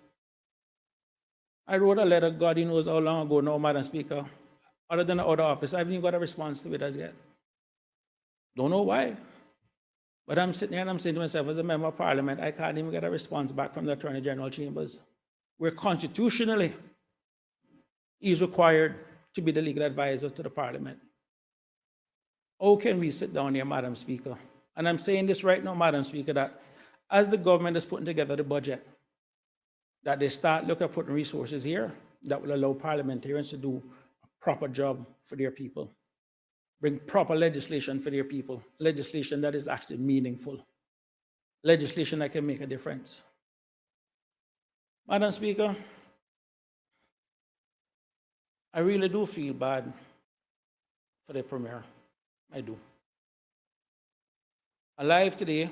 I wrote a letter, God knows how long ago now, Madam Speaker, other than the other office. I haven't even got a response to it as yet. Don't know why. But I'm sitting here and I'm saying to myself, as a member of Parliament, I can't even get a response back from the Attorney General chambers, where constitutionally he's required to be the legal advisor to the Parliament. How can we sit down here, Madam Speaker? And I'm saying this right now, Madam Speaker, that as the government is putting together the budget, that they start looking at putting resources here that will allow parliamentarians to do a proper job for their people, bring proper legislation for their people, legislation that is actually meaningful, legislation that can make a difference. Madam Speaker, I really do feel bad for the Premier. I do. Alive today,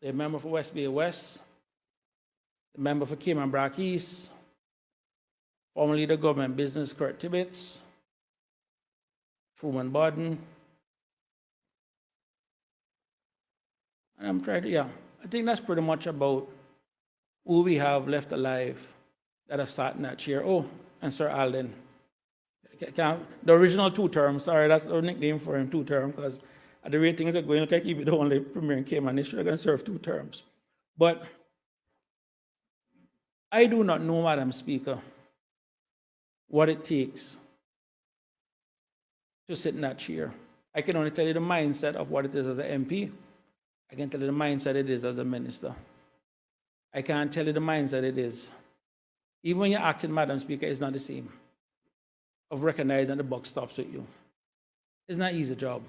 the member for West Bay West, the member for Cayman Brack East, formerly the government business Kurt Tibbetts, Truman Bodden. And I'm trying to, I think that's pretty much about who we have left alive that have sat in that chair. Oh, and Sir Alden. The original 2 terms, sorry, that's our nickname for him, 2 term, because at the rate things are going, look like he'll be the only premier in Cayman. He should have going to serve 2 terms. But I do not know, Madam Speaker, what it takes to sit in that chair. I can only tell you the mindset of what it is as an MP. I can tell you the mindset it is as a minister. I can't tell you the mindset it is. Even when you're acting, Madam Speaker, it's not the same. Of recognizing the buck stops with you. It's not an easy job.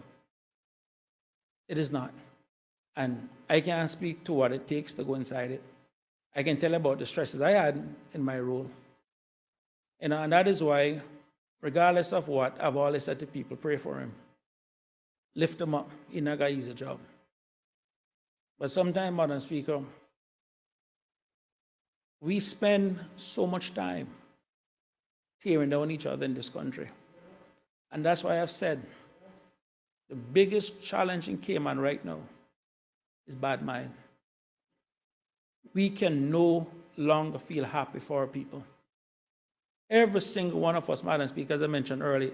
It is not. And I can't speak to what it takes to go inside it. I can tell about the stresses I had in my role. And that is why, regardless of what, I've always said to people, pray for him. Lift him up. He's not got an easy job. But sometimes, Madam Speaker, we spend so much time tearing down each other in this country. And that's why I've said the biggest challenge in Cayman right now is bad mind. We can no longer feel happy for our people. Every single one of us, Madam Speaker, as I mentioned earlier,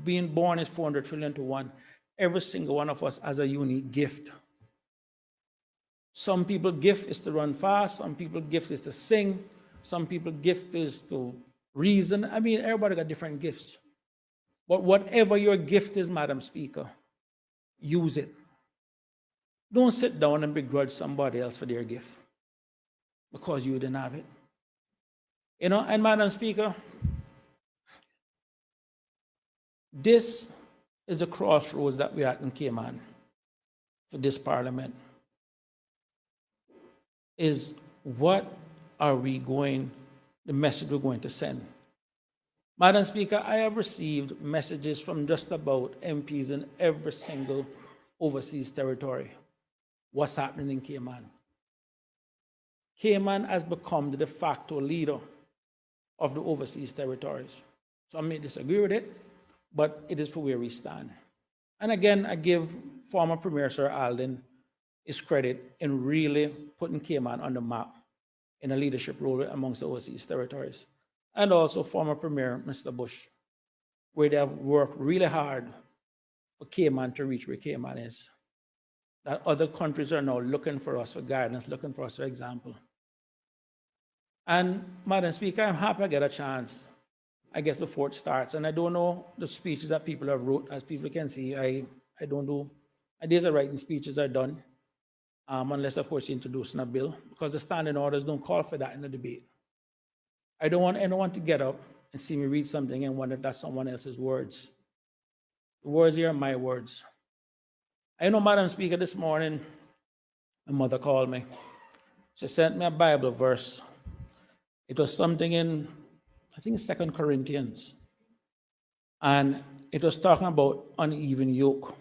being born is 400 trillion to 1. Every single one of us has a unique gift. Some people's gift is to run fast. Some people's gift is to sing. Some people's gift is to reason. I mean, everybody got different gifts. But whatever your gift is, Madam Speaker, use it. Don't sit down and begrudge somebody else for their gift because you didn't have it. You know, and Madam Speaker, this is a crossroads that we're at in Cayman for this parliament. Is what are we going, the message we're going to send? Madam Speaker, I have received messages from just about MPs in every single overseas territory. What's happening in Cayman? Cayman has become the de facto leader of the overseas territories. Some may disagree with it, but it is for where we stand. And again, I give former Premier Sir Alden his credit in really putting Cayman on the map in a leadership role amongst the overseas territories. And also former Premier Mr. Bush, where they have worked really hard for Cayman to reach where Cayman is. That other countries are now looking for us for guidance, looking for us for example. And Madam Speaker, I'm happy I get a chance, I guess, before it starts. And I don't know the speeches that people have wrote. As people can see, I don't do, my days of writing speeches are done. Unless, of course, introducing a bill, because the standing orders don't call for that in the debate. I don't want anyone to get up and see me read something and wonder if that's someone else's words. The words here are my words. I know, Madam Speaker, this morning, my mother called me. She sent me a Bible verse. It was something in, I think it's 2 Corinthians. And it was talking about uneven yoke.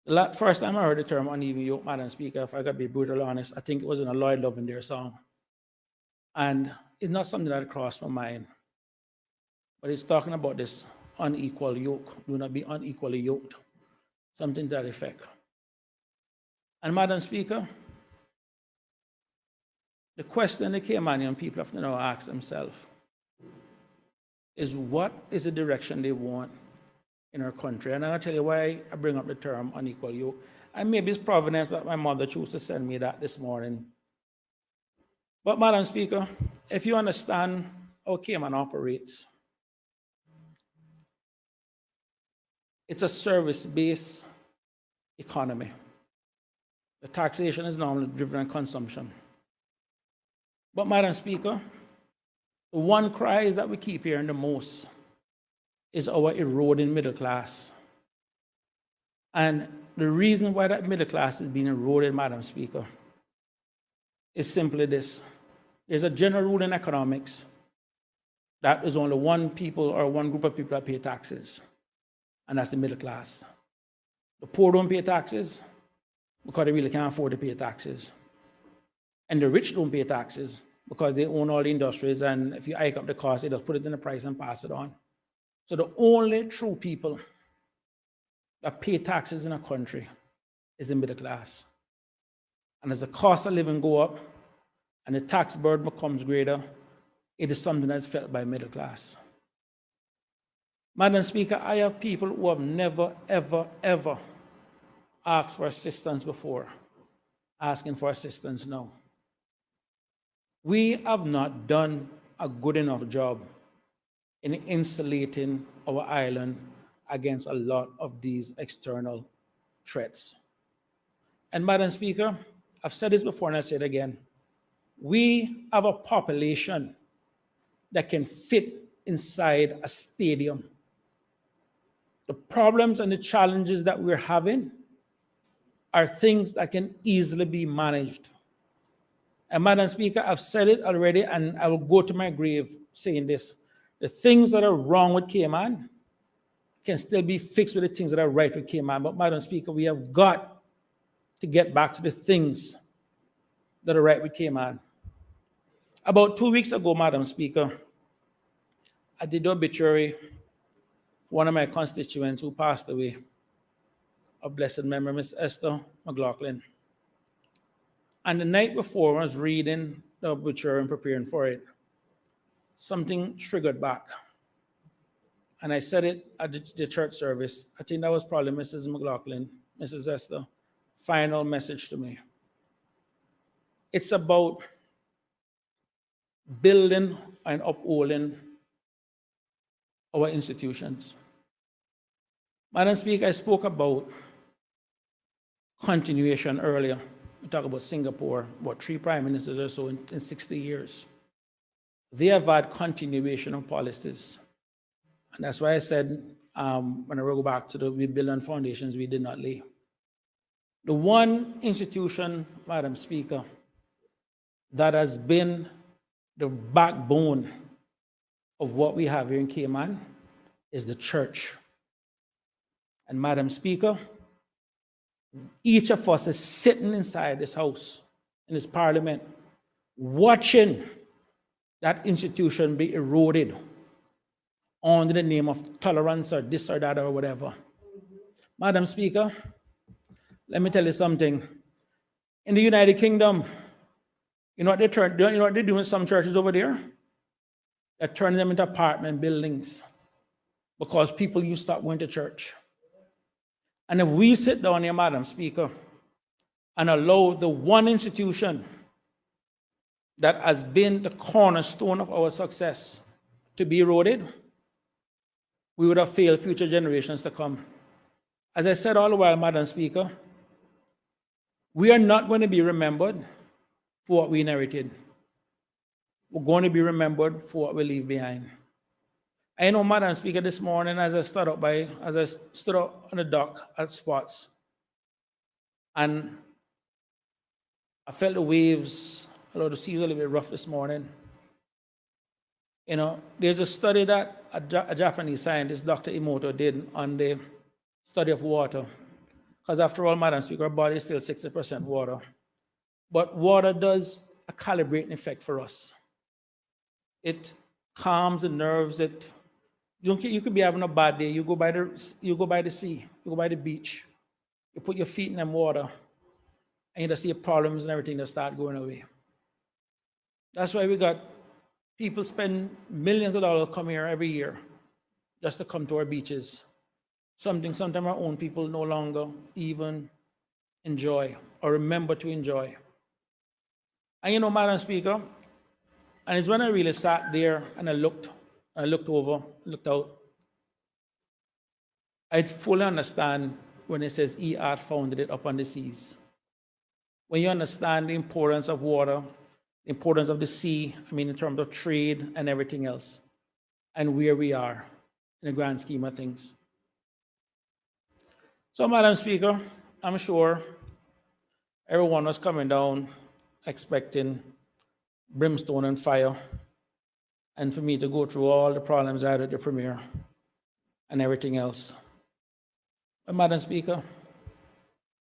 The first time I heard the term uneven yoke, Madam Speaker, if I got to be brutally honest, I think it was in a Lloyd Lavender song. And it's not something that crossed my mind. But it's talking about this unequal yoke. Do not be unequally yoked. Something to that effect. And Madam Speaker, the question the Caymanian people have to now ask themselves is, what is the direction they want in our country? And I'll tell you why I bring up the term unequal yoke. And maybe it's providence that my mother chose to send me that this morning. But Madam Speaker, if you understand how Cayman operates, it's a service-based economy. The taxation is normally driven on consumption. But Madam Speaker, the one cry is that we keep hearing the most is our eroding middle class. And the reason why that middle class is being eroded, Madam Speaker, is simply this. There's a general rule in economics that there's only one people or one group of people that pay taxes, and that's the middle class. The poor don't pay taxes because they really can't afford to pay taxes. And the rich don't pay taxes because they own all the industries, and if you hike up the cost, they just put it in the price and pass it on. So the only true people that pay taxes in a country is the middle class. And as the cost of living go up, and the tax burden becomes greater, it is something that's felt by middle class. Madam Speaker, I have people who have never, ever, ever asked for assistance before, asking for assistance now. We have not done a good enough job in insulating our island against a lot of these external threats. And Madam Speaker, I've said this before and I say it again. We have a population that can fit inside a stadium. The problems and the challenges that we're having are things that can easily be managed. And Madam Speaker, I've said it already, and I will go to my grave saying this. The things that are wrong with Cayman can still be fixed with the things that are right with Cayman. But Madam Speaker, we have got to get back to the things that are right with Cayman. About 2 weeks ago, Madam Speaker, I did the obituary for one of my constituents who passed away, of blessed memory, Miss Esther McLaughlin. And the night before, when I was reading the obituary and preparing for it, something triggered back. And I said it at the church service. I think that was probably Mrs. McLaughlin, Mrs. Esther, final message to me. It's about building and upholding our institutions. Madam Speaker, I spoke about continuation earlier. We talked about Singapore, about 3 prime ministers or so in 60 years. They have had continuation of policies. And that's why I said, when I go back to we build on foundations we did not lay. The one institution, Madam Speaker, that has been the backbone of what we have here in Cayman is the church. And Madam Speaker, each of us is sitting inside this house, in this parliament, watching that institution be eroded under the name of tolerance or this or that or whatever. Madam Speaker, let me tell you something. In the United Kingdom, you know what they're doing with some churches over there? They're turning them into apartment buildings because people used to stop going to church. And if we sit down here, Madam Speaker, and allow the one institution that has been the cornerstone of our success to be eroded, we would have failed future generations to come. As I said all the while, Madam Speaker, we are not going to be remembered for what we inherited. We're going to be remembered for what we leave behind. I know, Madam Speaker, this morning as I stood up on the dock at Spots, and I felt the waves, although the sea was a little bit rough this morning. You know, there's a study that a Japanese scientist, Dr. Emoto, did on the study of water. Because after all, Madam Speaker, our body is still 60% water. But water does a calibrating effect for us. It calms the nerves. You could be having a bad day. You go by the sea, you go by the beach, you put your feet in them water, and you just see problems and everything that start going away. That's why we got people spend millions of dollars come here every year just to come to our beaches. Sometimes our own people no longer even enjoy or remember to enjoy. And you know, Madam Speaker, and it's when I really sat there and I looked out, I fully understand when it says he art founded it upon the seas. When you understand the importance of water, the importance of the sea, I mean in terms of trade and everything else, and where we are in the grand scheme of things. So, Madam Speaker, I'm sure everyone was coming down expecting brimstone and fire, and for me to go through all the problems I had at the premiere and everything else. But Madam Speaker,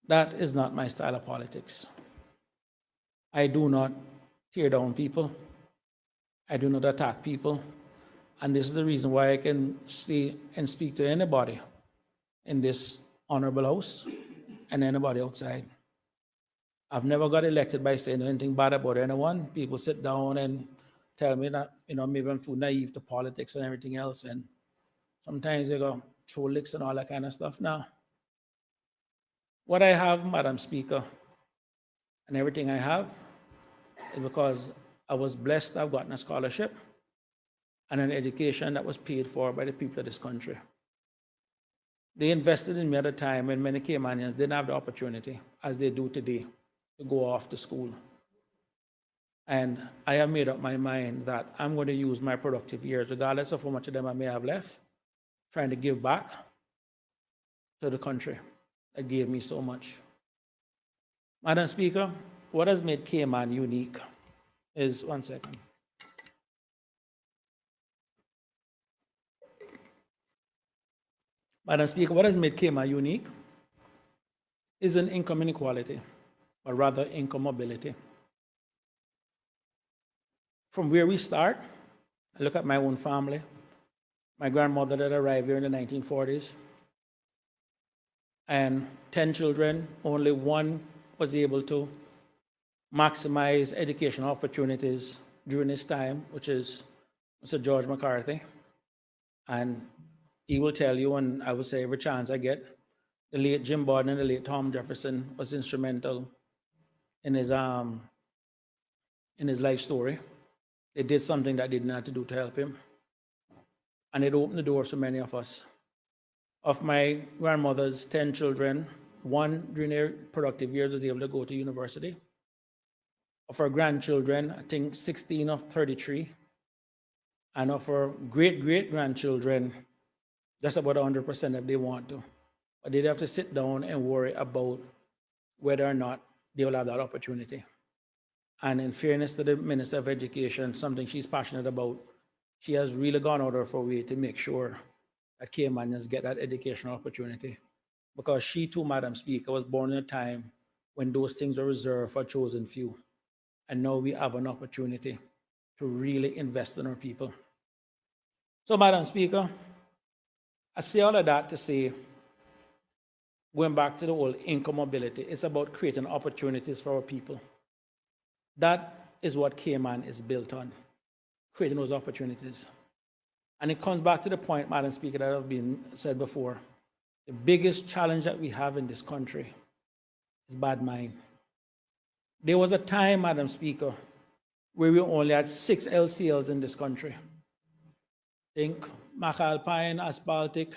that is not my style of politics. I do not tear down people. I do not attack people. And this is the reason why I can see and speak to anybody in this honorable house and anybody outside. I've never got elected by saying anything bad about anyone. People sit down and tell me that, maybe I'm too naive to politics and everything else. And sometimes they go throw licks and all that kind of stuff. Now, what I have, Madam Speaker, and everything I have is because I was blessed. I've gotten a scholarship and an education that was paid for by the people of this country. They invested in me at a time when many Caymanians didn't have the opportunity, as they do today, to go off to school. And I have made up my mind that I'm going to use my productive years, regardless of how much of them I may have left, trying to give back to the country that gave me so much. Madam Speaker, what has made Cayman unique is, one second. Madam Speaker, what has made Cayman unique isn't income inequality, but rather income mobility. From where we start, I look at my own family. My grandmother that arrived here in the 1940s, and 10 children, only one was able to maximize educational opportunities during his time, which is Mr. George McCarthy. And he will tell you, and I will say every chance I get, the late Jim Borden and the late Tom Jefferson was instrumental in his life story. They did something that they didn't have to do to help him. And it opened the doors for many of us. Of my grandmother's 10 children, one during their productive years was able to go to university. Of her grandchildren, I think 16 of 33. And of her great-great-grandchildren, just about 100% if they want to. But they'd have to sit down and worry about whether or not they will have that opportunity. And in fairness to the Minister of Education, something she's passionate about, she has really gone out of her way to make sure that Caymanians get that educational opportunity. Because she too, Madam Speaker, was born in a time when those things were reserved for a chosen few. And now we have an opportunity to really invest in our people. So, Madam Speaker, I say all of that to say, going back to the whole income mobility, it's about creating opportunities for our people. That is what Cayman is built on, creating those opportunities. And it comes back to the point, Madam Speaker, that have been said before. The biggest challenge that we have in this country is bad mind. There was a time, Madam Speaker, where we only had 6 LCLs in this country. Think McAlpine, Asphaltic,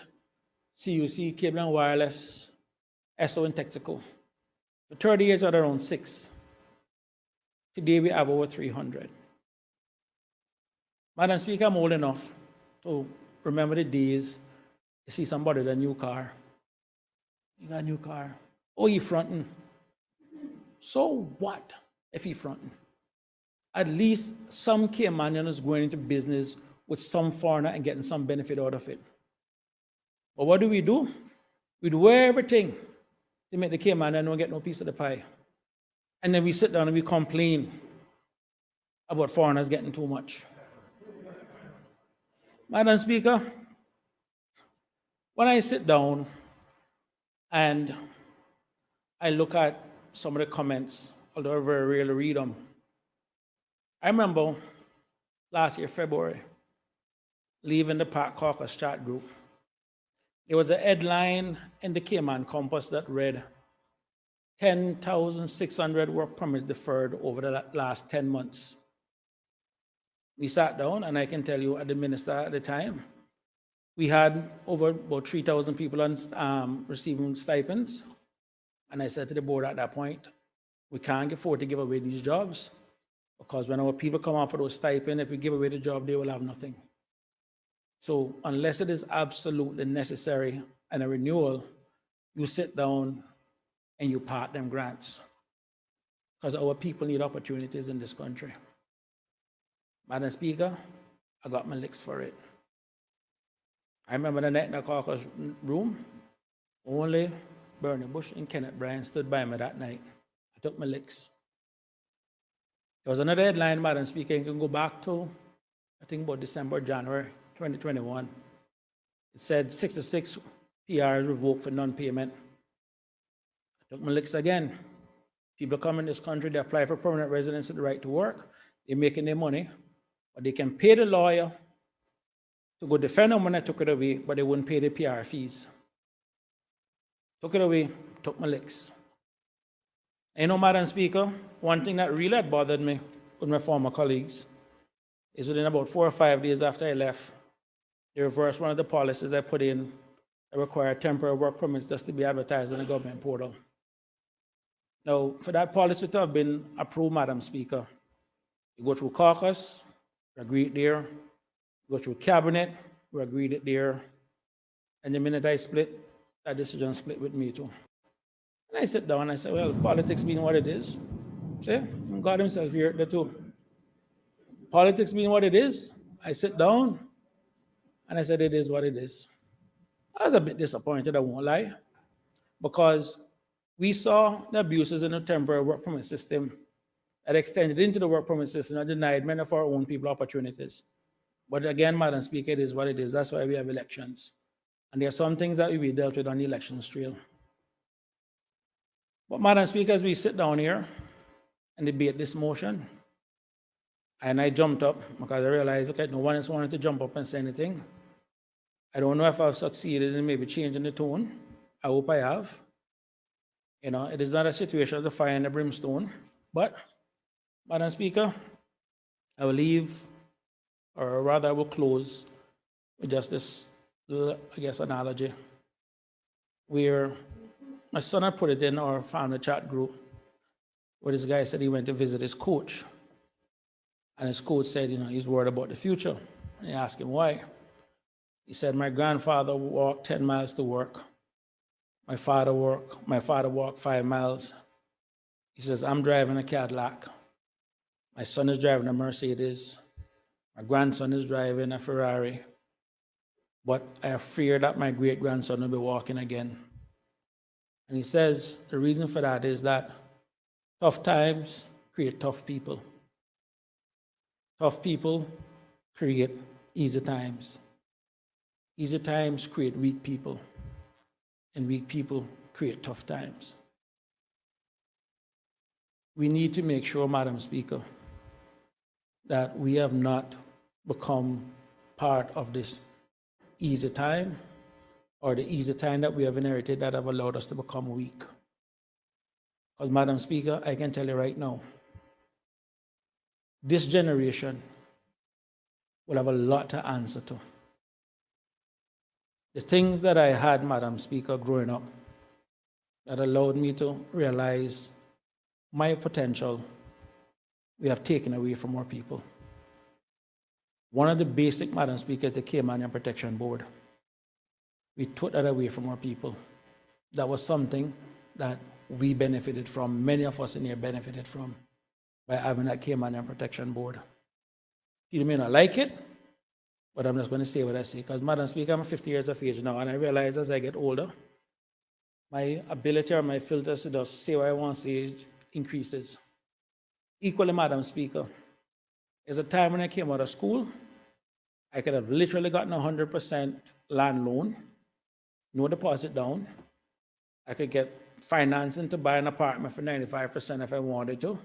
CUC, Cable and Wireless, ESO and Texaco. For 30 years, we had around 6. Today, we have over 300. Madam Speaker, I'm old enough to remember the days you see somebody with a new car. You got a new car. Oh, he fronting. So what if he fronting? At least some Caymanian is going into business with some foreigner and getting some benefit out of it. But what do? We do everything to make the Caymanian don't get no piece of the pie. And then we sit down and we complain about foreigners getting too much. Madam Speaker, when I sit down and I look at some of the comments, although I very rarely read them, I remember last year, February, leaving the Park Caucus chat group. There was a headline in the Cayman Compass that read, 10,600 work permits deferred over the last 10 months. We sat down, and I can tell you, at the minister at the time, we had over about 3,000 people on, receiving stipends. And I said to the board at that point, we can't afford to give away these jobs, because when our people come out for those stipends, if we give away the job, they will have nothing. So unless it is absolutely necessary and a renewal, you sit down and you part them grants, because our people need opportunities in this country. Madam Speaker, I got my licks for it. I remember the night in the caucus room, only Bernie Bush and Kenneth Bryan stood by me that night. I took my licks. There was another headline, Madam Speaker, you can go back to, I think about December, January 2021. It said 66 PRs revoked for non-payment. I took my licks again. People come in this country, they apply for permanent residency, the right to work, they're making their money, but they can pay the lawyer to go defend them when I took it away, but they wouldn't pay the PR fees. Took it away, took my licks. And you know, Madam Speaker, one thing that really had bothered me with my former colleagues is within about 4 or 5 days after I left, they reversed one of the policies I put in that required temporary work permits just to be advertised in the government portal. Now, for that policy to have been approved, Madam Speaker, you go through caucus, we agreed there, you go through cabinet, we agreed it there, and the minute I split, that decision split with me too. And I sit down and I say, well, politics being what it is, see, God himself here there too. Politics being what it is, I sit down and I said, it is what it is. I was a bit disappointed, I won't lie, because we saw the abuses in the temporary work permit system that extended into the work permit system and denied many of our own people opportunities. But again, Madam Speaker, it is what it is. That's why we have elections. And there are some things that will be dealt with on the elections trail. But Madam Speaker, as we sit down here and debate this motion, and I jumped up because I realized, okay, no one else wanted to jump up and say anything. I don't know if I've succeeded in maybe changing the tone. I hope I have. You know, it is not a situation of the fire and the brimstone, but Madam Speaker, I will leave, or rather I will close with just this, I guess, analogy, where my son had put it in our family chat group, where this guy said he went to visit his coach, and his coach said, you know, he's worried about the future. And he asked him why. He said, my grandfather walked 10 miles to work. My father walked 5 miles. He says, I'm driving a Cadillac. My son is driving a Mercedes. My grandson is driving a Ferrari. But I fear that my great-grandson will be walking again. And he says, the reason for that is that tough times create tough people. Tough people create easy times. Easy times create weak people. And weak people create tough times. We need to make sure, Madam Speaker, that we have not become part of this easy time or the easy time that we have inherited that have allowed us to become weak. Because, Madam Speaker, I can tell you right now, this generation will have a lot to answer to. The things that I had, Madam Speaker, growing up, that allowed me to realize my potential, we have taken away from our people. One of the basic, Madam Speaker, is the Cayman and Protection Board. We took that away from our people. That was something that we benefited from, many of us in here benefited from, by having that Cayman and Protection Board. You may not like it, but I'm just going to say what I say, because, Madam Speaker, I'm 50 years of age now, and I realize as I get older, my ability or my filters to just say what I want to say increases. Equally, Madam Speaker, there's a time when I came out of school, I could have literally gotten 100% land loan, no deposit down. I could get financing to buy an apartment for 95% if I wanted to,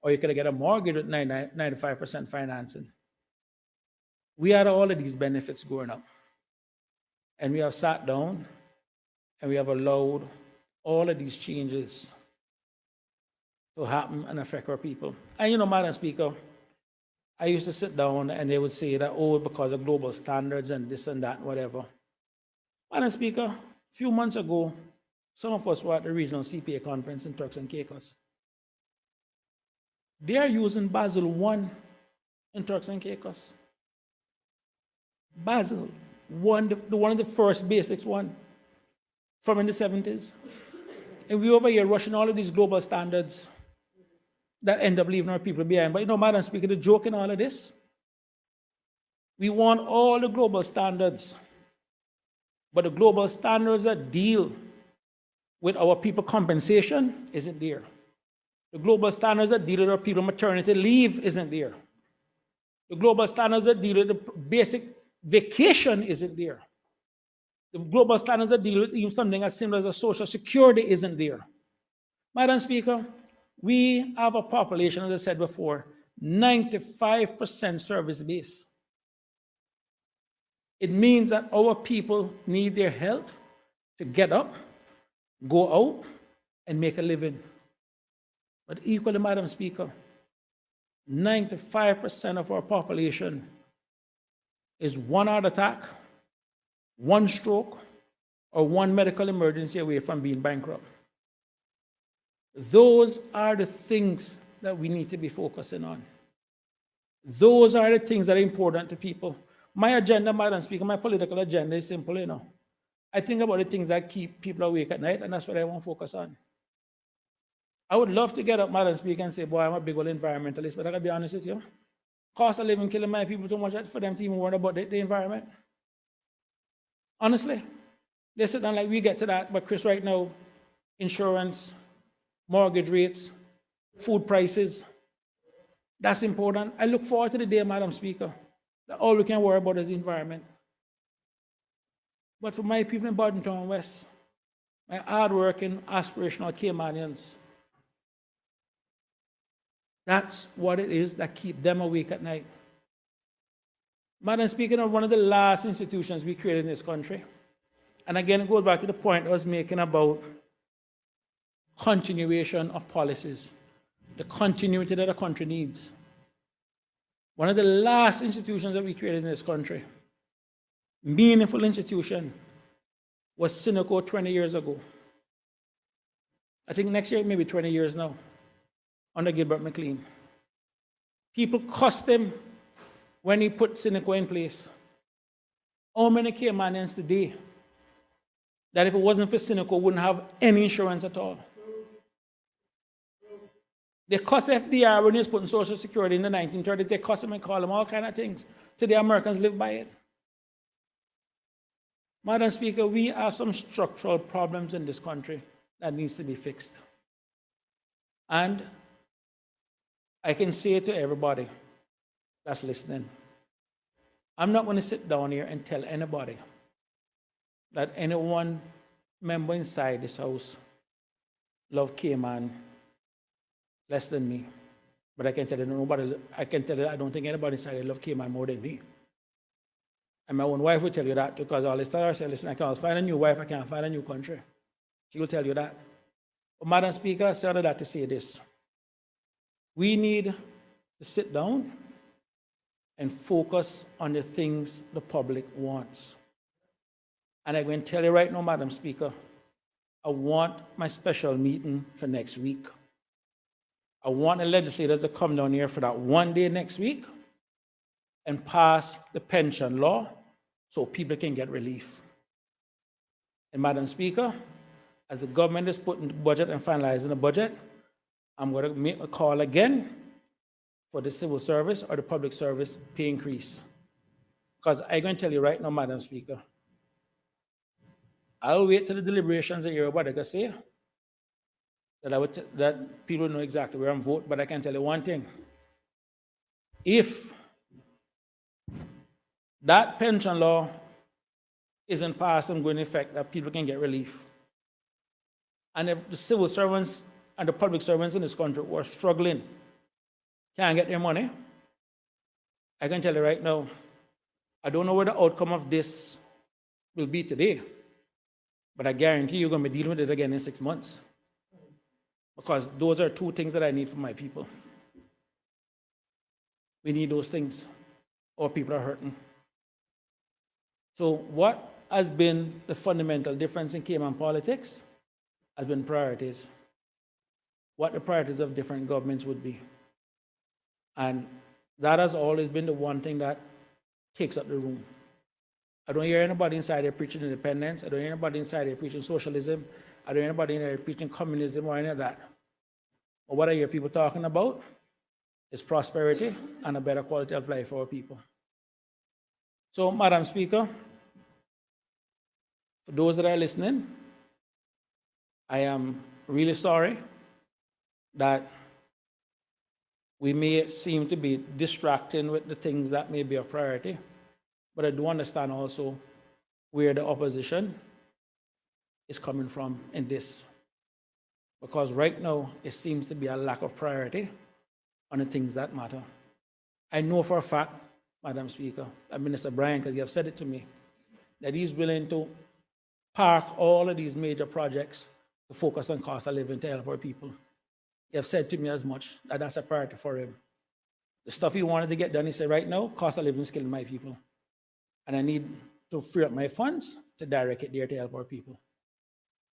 or you could get a mortgage with 95% financing. We had all of these benefits growing up. And we have sat down and we have allowed all of these changes to happen and affect our people. And you know, Madam Speaker, I used to sit down and they would say that, oh, because of global standards and this and that, whatever. Madam Speaker, a few months ago, some of us were at the regional CPA conference in Turks and Caicos. They are using Basel I in Turks and Caicos. Basel, one of the first basics one from in the 70s. And we over here rushing all of these global standards that end up leaving our people behind. But you know, Madam Speaker, the joke in all of this, we want all the global standards, but the global standards that deal with our people compensation isn't there. The global standards that deal with our people maternity leave isn't there. The global standards that deal with the basic vacation isn't there. The global standards that deal with even something as similar as a social security isn't there. Madam Speaker, We have a population, as I said before, 95% service based. It means that our people need their health to get up, go out, and make a living. But equally, Madam Speaker, 95% of our population is one heart attack, one stroke, or one medical emergency away from being bankrupt. Those are the things that we need to be focusing on. Those are the things that are important to people. My agenda, Madam Speaker, my political agenda is simple, you know. I think about the things that keep people awake at night, and that's what I want to focus on. I would love to get up, Madam Speaker, and say, boy, I'm a big old environmentalist, but I gotta be honest with you. Cost of living killing my people too much for them to even worry about the environment. Honestly, they sit down like we get to that, but Chris, right now, insurance, mortgage rates, food prices, that's important. I look forward to the day, Madam Speaker, that all we can worry about is the environment. But for my people in Bartontown West, my hardworking, aspirational Caymanians, that's what it is that keep them awake at night. Madam Speaker, one of the last institutions we created in this country, and again, it goes back to the point I was making about continuation of policies, the continuity that the country needs. One of the last institutions that we created in this country, meaningful institution, was Cineco 20 years ago. I think next year, maybe 20 years now, under Gilbert McLean. People cussed him when he put Cineco in place. How many Caymanians today that if it wasn't for Cineco wouldn't have any insurance at all? They cussed FDR when he was putting Social Security in the 1930s. They cussed him and called him all kinds of things. Today, Americans live by it. Madam Speaker, we have some structural problems in this country that needs to be fixed. And I can say to everybody that's listening, I'm not going to sit down here and tell anybody that any one member inside this house love Cayman less than me. But I can tell you I don't think anybody inside love Cayman more than me. And my own wife will tell you that, because all this time I say, listen, I can't find a new wife, I can't find a new country. She will tell you that. But Madam Speaker, I said that to say this. We need to sit down and focus on the things the public wants. And I'm going to tell you right now, Madam Speaker, I want my special meeting for next week. I want the legislators to come down here for that one day next week and pass the pension law so people can get relief. And Madam Speaker, as the government is putting the budget and finalizing the budget, I'm going to make a call again for the civil service or the public service pay increase. Because I'm going to tell you right now, Madam Speaker, I'll wait till the deliberations that everybody can say, that people know exactly where I'm voting, but I can tell you one thing. If that pension law isn't passed and going into effect, that people can get relief. And if the civil servants and the public servants in this country who are struggling can't get their money, I can tell you right now, I don't know what the outcome of this will be today, but I guarantee you're going to be dealing with it again in 6 months. Because those are two things that I need for my people. We need those things, or people are hurting. So what has been the fundamental difference in Cayman politics has been priorities. What the priorities of different governments would be. And that has always been the one thing that takes up the room. I don't hear anybody inside there preaching independence. I don't hear anybody inside there preaching socialism. I don't hear anybody in there preaching communism or any of that. But what I hear people talking about is prosperity and a better quality of life for our people. So, Madam Speaker, for those that are listening, I am really sorry that we may seem to be distracting with the things that may be a priority, but I do understand also where the opposition is coming from in this. because right now it seems to be a lack of priority on the things that matter. I know for a fact, Madam Speaker, and Minister Bryan, because you have said it to me, that he's willing to park all of these major projects to focus on cost of living to help our people. He have said to me as much that that's a priority for him. The stuff he wanted to get done, he said, right now, cost of living is killing my people. And I need to free up my funds to direct it there to help our people.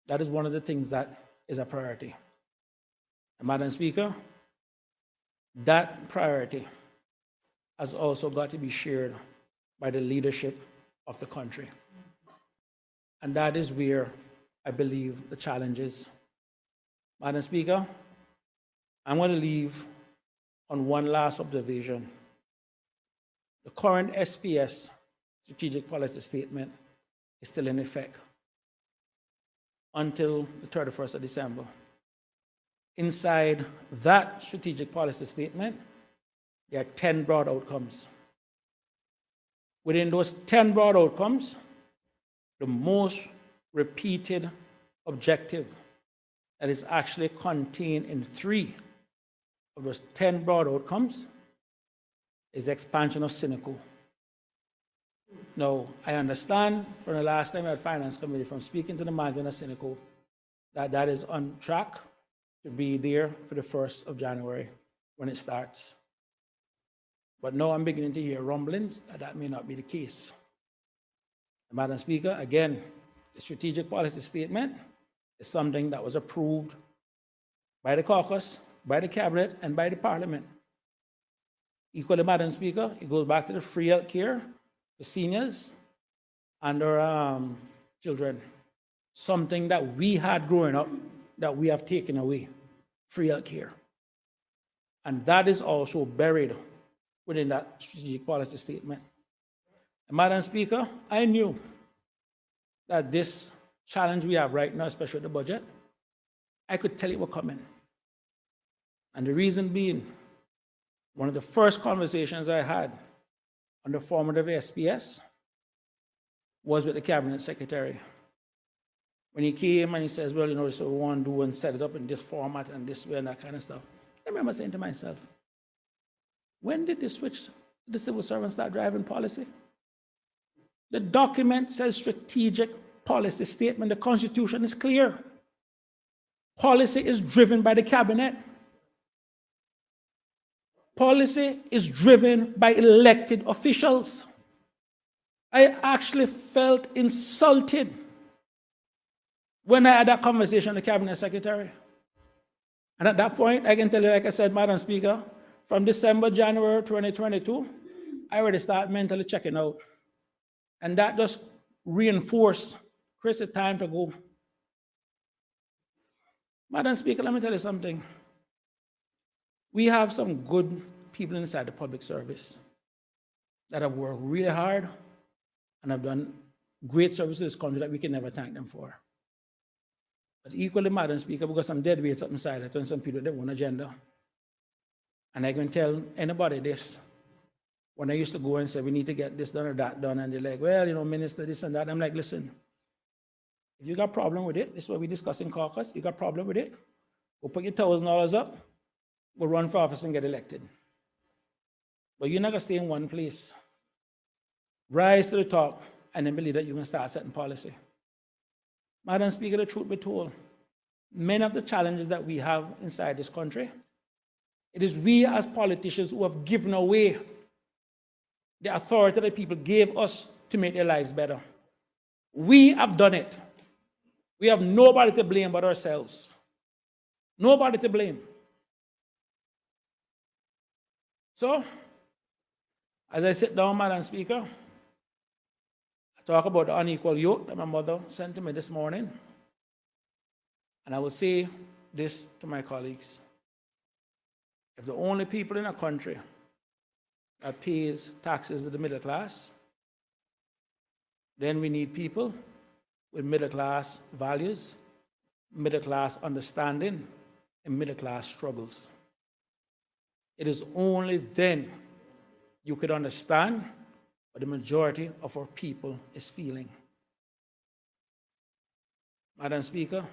That is one of the things that is a priority. And Madam Speaker, that priority has also got to be shared by the leadership of the country. And that is where I believe the challenge is. Madam Speaker, I'm going to leave on one last observation. The current SPS, Strategic Policy Statement, is still in effect until the 31st of December. Inside that Strategic Policy Statement, there are 10 broad outcomes. Within those 10 broad outcomes, the most repeated objective that is actually contained in 3 of those 10 broad outcomes is the expansion of Cineco. Now, I understand from the last time I had Finance Committee, from speaking to the management of Cineco, that that is on track to be there for the 1st of January when it starts. But now I'm beginning to hear rumblings that that may not be the case. Madam Speaker, again, the Strategic Policy Statement is something that was approved by the caucus, by the cabinet, and by the parliament. Equally, Madam Speaker, it goes back to the free health care for seniors and our children. Something that we had growing up that we have taken away, free health care. And that is also buried within that Strategic Policy Statement. And Madam Speaker, I knew that this challenge we have right now, especially the budget, I could tell it was coming. And the reason being, one of the first conversations I had on the formative SPS was with the Cabinet Secretary. When he came and he says, well, you know, so we want to do and set it up in this format and this way and that kind of stuff. I remember saying to myself, when did they switch to the civil servants start driving policy? The document says Strategic Policy Statement. The Constitution is clear. Policy is driven by the cabinet. Policy is driven by elected officials. I actually felt insulted when I had that conversation with the Cabinet Secretary. And at that point, I can tell you, like I said, Madam Speaker, from December, January 2022, I already started mentally checking out. And that just reinforced, Chris, it's time to go. Madam Speaker, let me tell you something. We have some good people inside the public service that have worked really hard and have done great service to this country that we can never thank them for. But equally, Madam Speaker, because some dead weights up inside it and some people that want agenda. And I can tell anybody this. When I used to go and say, we need to get this done or that done, and they're like, well, you know, minister, this and that. I'm like, listen, if you got a problem with it, this is what we discuss in caucus, you got a problem with it, go put your $1,000 up, go run for office and get elected. But you're not going to stay in one place. Rise to the top and then believe that you can start setting policy. Madam Speaker, the truth be told, many of the challenges that we have inside this country, it is we as politicians who have given away the authority that people gave us to make their lives better. We have done it. We have nobody to blame but ourselves. Nobody to blame. So, as I sit down, Madam Speaker, I talk about the unequal yoke that my mother sent to me this morning. And I will say this to my colleagues. If the only people in a country that pays taxes to the middle class, then we need people with middle class values, middle class understanding, and middle class struggles. It is only then you could understand what the majority of our people is feeling. Madam Speaker,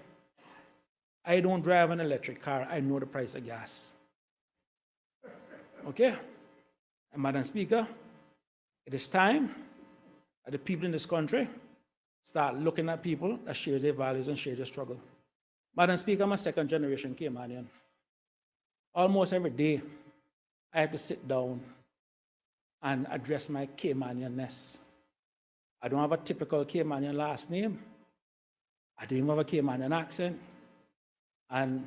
I don't drive an electric car. I know the price of gas. Okay? And Madam Speaker, it is time that the people in this country start looking at people that share their values and share their struggle. Madam Speaker, I'm a second generation Caymanian. Almost every day, I have to sit down and address my Caymanianness. I don't have a typical Caymanian last name. I don't even have a Caymanian accent. And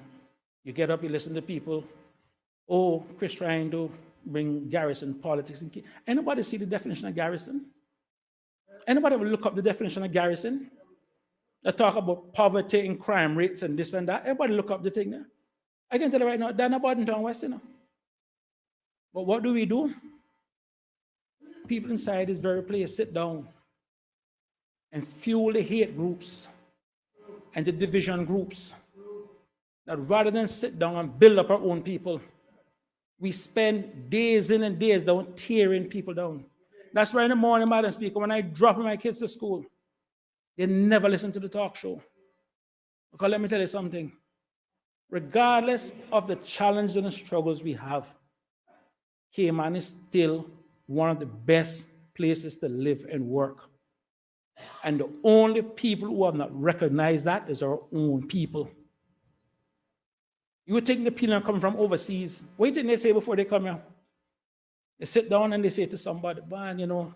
you get up, you listen to people, oh, Chris trying to bring garrison politics. Anybody see the definition of garrison? Anybody ever look up the definition of garrison? They talk about poverty and crime rates and this and that. Everybody look up the thing there. I can tell you right now, they're not about in town West, you know. But what do? People inside this very place sit down and fuel the hate groups and the division groups. That rather than sit down and build up our own people, we spend days in and days down tearing people down. That's why in the morning, Madam Speaker, when I drop my kids to school, they never listen to the talk show. Because let me tell you something. Regardless of the challenges and the struggles we have, Cayman is still one of the best places to live and work. And the only people who have not recognized that is our own people. You would think the people come from overseas. What do you think they say before they come here? They sit down and they say to somebody, man, you know,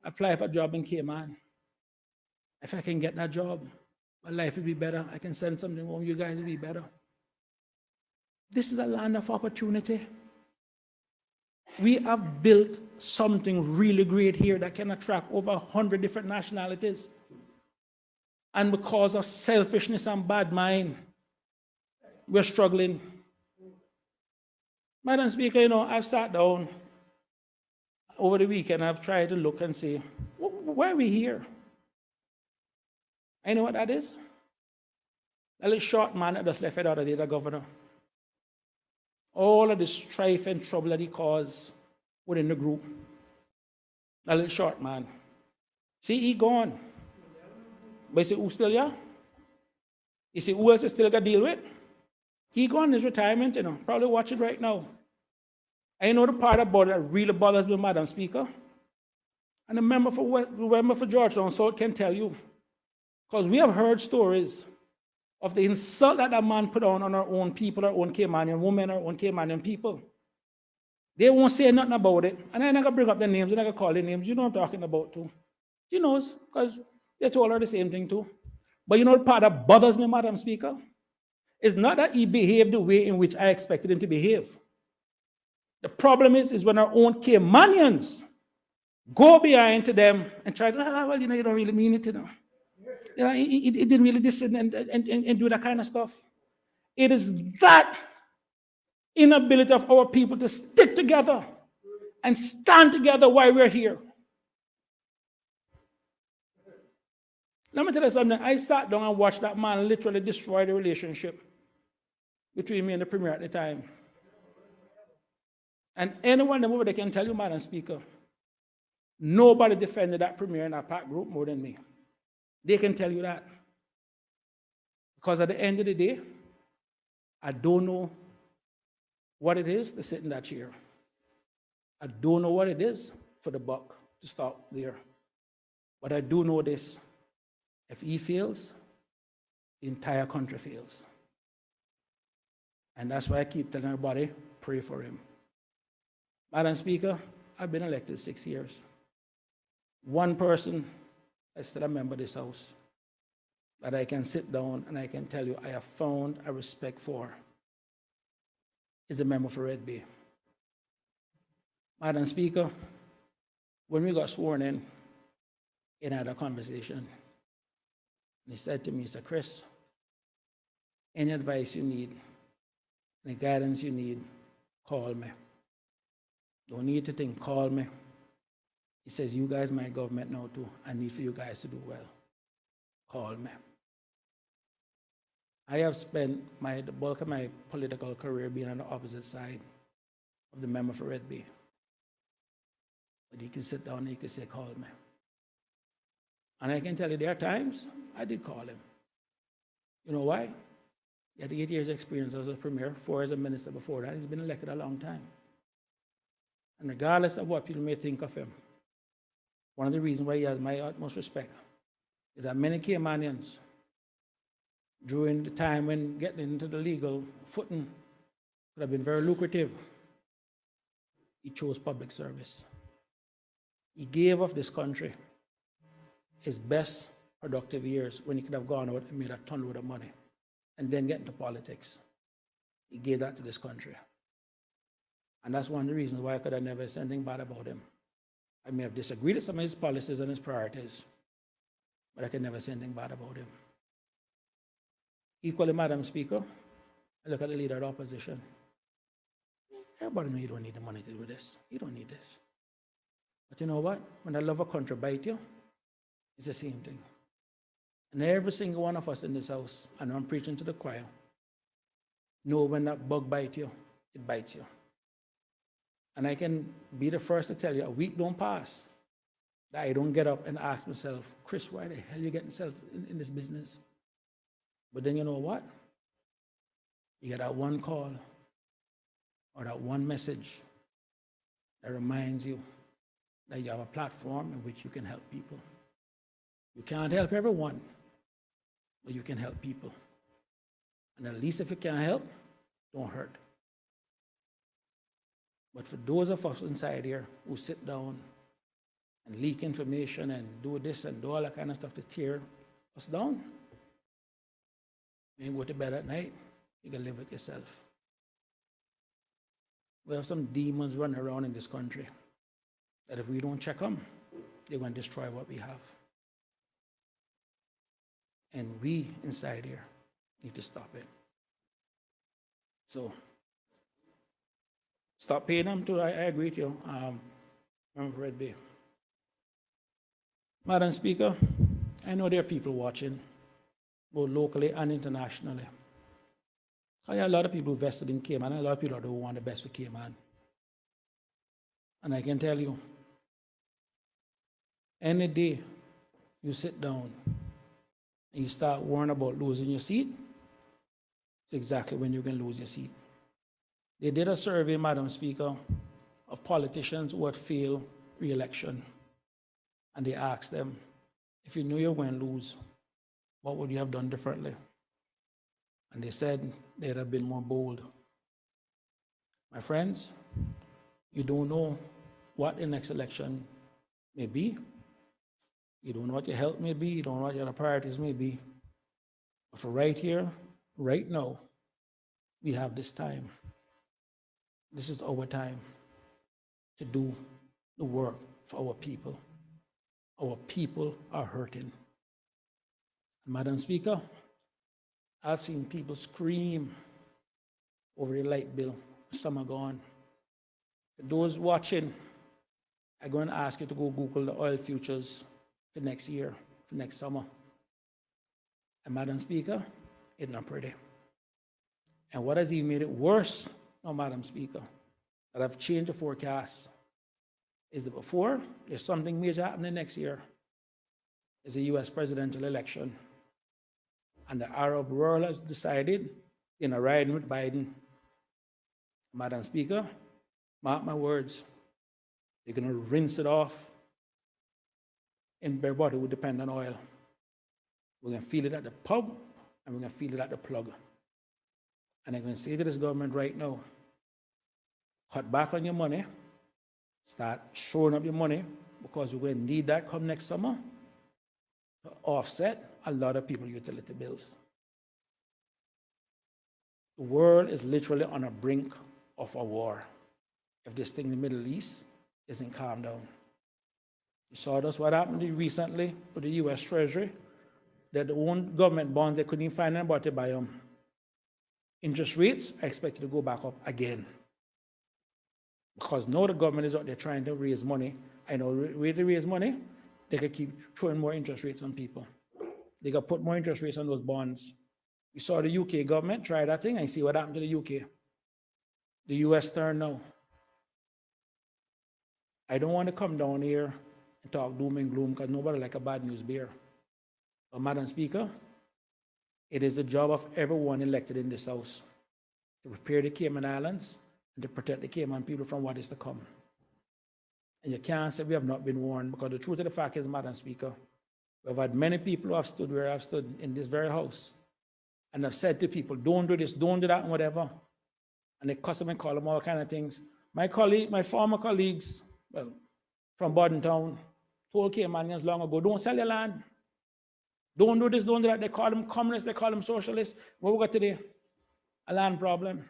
apply for a job in Cayman. If I can get that job, my life will be better. I can send something home, you guys will be better. This is a land of opportunity. We have built something really great here that can attract over 100 different nationalities. And because of selfishness and bad mind, we're struggling. Madam Speaker, you know, I've sat down over the weekend, I've tried to look and say, why are we here? I know what that is. That little short man that just left it out of the governor. All of the strife and trouble that he caused within the group. That little short man. See, he gone. But you see, who's still here? You see, who else is still got to deal with? He gone in his retirement, you know, probably watch it right now. I know the part about it that really bothers me, Madam Speaker. And the member for Georgetown South can tell you. Because we have heard stories of the insult that man put on our own people, our own Caymanian women, our own Caymanian people. They won't say nothing about it. And I'm not going to bring up their names, I'm not going to call their names. You know what I'm talking about too. She knows, because they told her the same thing too. But you know the part that bothers me, Madam Speaker? It's not that he behaved the way in which I expected him to behave. The problem is when our own Caymanians go behind to them and try to, well, you know, you don't really mean it, you know. You know, he didn't really listen and do that kind of stuff. It is that inability of our people to stick together and stand together while we're here. Let me tell you something. I sat down and watched that man literally destroy the relationship between me and the Premier at the time. And anyone over there can tell you, Madam Speaker, nobody defended that Premier in that PAC group more than me. They can tell you that. Because at the end of the day, I don't know what it is to sit in that chair. I don't know what it is for the buck to stop there. But I do know this. If he fails, the entire country fails. And that's why I keep telling everybody, pray for him. Madam Speaker, I've been elected 6 years. One person is still a member of this House that I can sit down and I can tell you I have found a respect for is a member for Red Bay. Madam Speaker, when we got sworn in had a conversation. And he said to me, he said, Chris, any advice you need, any guidance you need, call me. Don't need to think, call me. He says, you guys, my government now too. I need for you guys to do well. Call me. I have spent the bulk of my political career being on the opposite side of the member for Red Bay. But he can sit down and he can say, call me. And I can tell you there are times I did call him. You know why? He had 8 years experience as a premier, 4 as a minister before that. He's been elected a long time. And regardless of what people may think of him, one of the reasons why he has my utmost respect is that many Caymanians, during the time when getting into the legal footing could have been very lucrative, he chose public service. He gave of this country his best productive years when he could have gone out and made a ton load of money and then get into politics. He gave that to this country. And that's one of the reasons why I could have never said anything bad about him. I may have disagreed with some of his policies and his priorities, but I could never say anything bad about him. Equally, Madam Speaker, I look at the leader of the opposition. Everybody knows you don't need the money to do this. You don't need this. But you know what? When the love of country bites you, it's the same thing. And every single one of us in this house, and I'm preaching to the choir, know when that bug bites you, it bites you. And I can be the first to tell you, a week don't pass that I don't get up and ask myself, Chris, why the hell are you getting yourself in this business? But then you know what? You get that one call or that one message that reminds you that you have a platform in which you can help people. You can't help everyone, but you can help people. And at least if you can help, don't hurt. But for those of us inside here who sit down and leak information and do this and do all that kind of stuff to tear us down, when you go to bed at night, you can live with yourself. We have some demons running around in this country that if we don't check them, they're going to destroy what we have. And we inside here need to stop it. So, stop paying them too. I agree with you, Member Red Bay. Madam Speaker, I know there are people watching, both locally and internationally. I have a lot of people vested in Cayman, and a lot of people who want the best for Cayman. And I can tell you, any day you sit down and you start worrying about losing your seat, it's exactly when you're going to lose your seat. They did a survey, Madam Speaker, of politicians who had failed re-election. And they asked them, if you knew you were going to lose, what would you have done differently? And they said they'd have been more bold. My friends, you don't know what the next election may be. You don't know what your health may be. You don't know what your priorities may be. But for right here, right now, we have this time. This is our time to do the work for our people. Our people are hurting. Madam Speaker, I've seen people scream over the light bill. Some are gone. For those watching, I'm going to ask you to go Google the oil futures for next year, for next summer. And Madam Speaker, it's not pretty. And what has even made it worse, now, Madam Speaker, that I've changed the forecast, is that before there's something major happening next year, is a US presidential election. And the Arab world has decided in a riding with Biden. Madam Speaker, mark my words, they're going to rinse it off, and everybody will depend on oil. We're going to feel it at the pub, and we're going to feel it at the plug. And I'm going to say to this government right now, cut back on your money, start showing up your money, because we're going to need that come next summer to offset a lot of people's utility bills. The world is literally on a brink of a war if this thing in the Middle East isn't calmed down. You saw this, what happened recently with the US Treasury, that the own government bonds, they couldn't even find anybody to buy them. Interest rates are expected to go back up again. Because now the government is out there trying to raise money. I know where to raise money, they could keep throwing more interest rates on people. They could put more interest rates on those bonds. You saw the UK government try that thing and see what happened to the UK. The US turn now. I don't want to come down here and talk doom and gloom because nobody like a bad news bear. But Madam Speaker, It is the job of everyone elected in this House to prepare the Cayman Islands and to protect the Cayman people from what is to come. And you can't say we have not been warned, because the truth of the fact is, Madam Speaker, we've had many people who have stood where I've stood in this very House and have said to people, don't do this, don't do that, and whatever. And they cuss them and call them all kind of things. My former colleagues, well, from Bordentown, told Caymanians long ago, don't sell your land. Don't do this, don't do that. They call them communists, they call them socialists. What we got today? A land problem.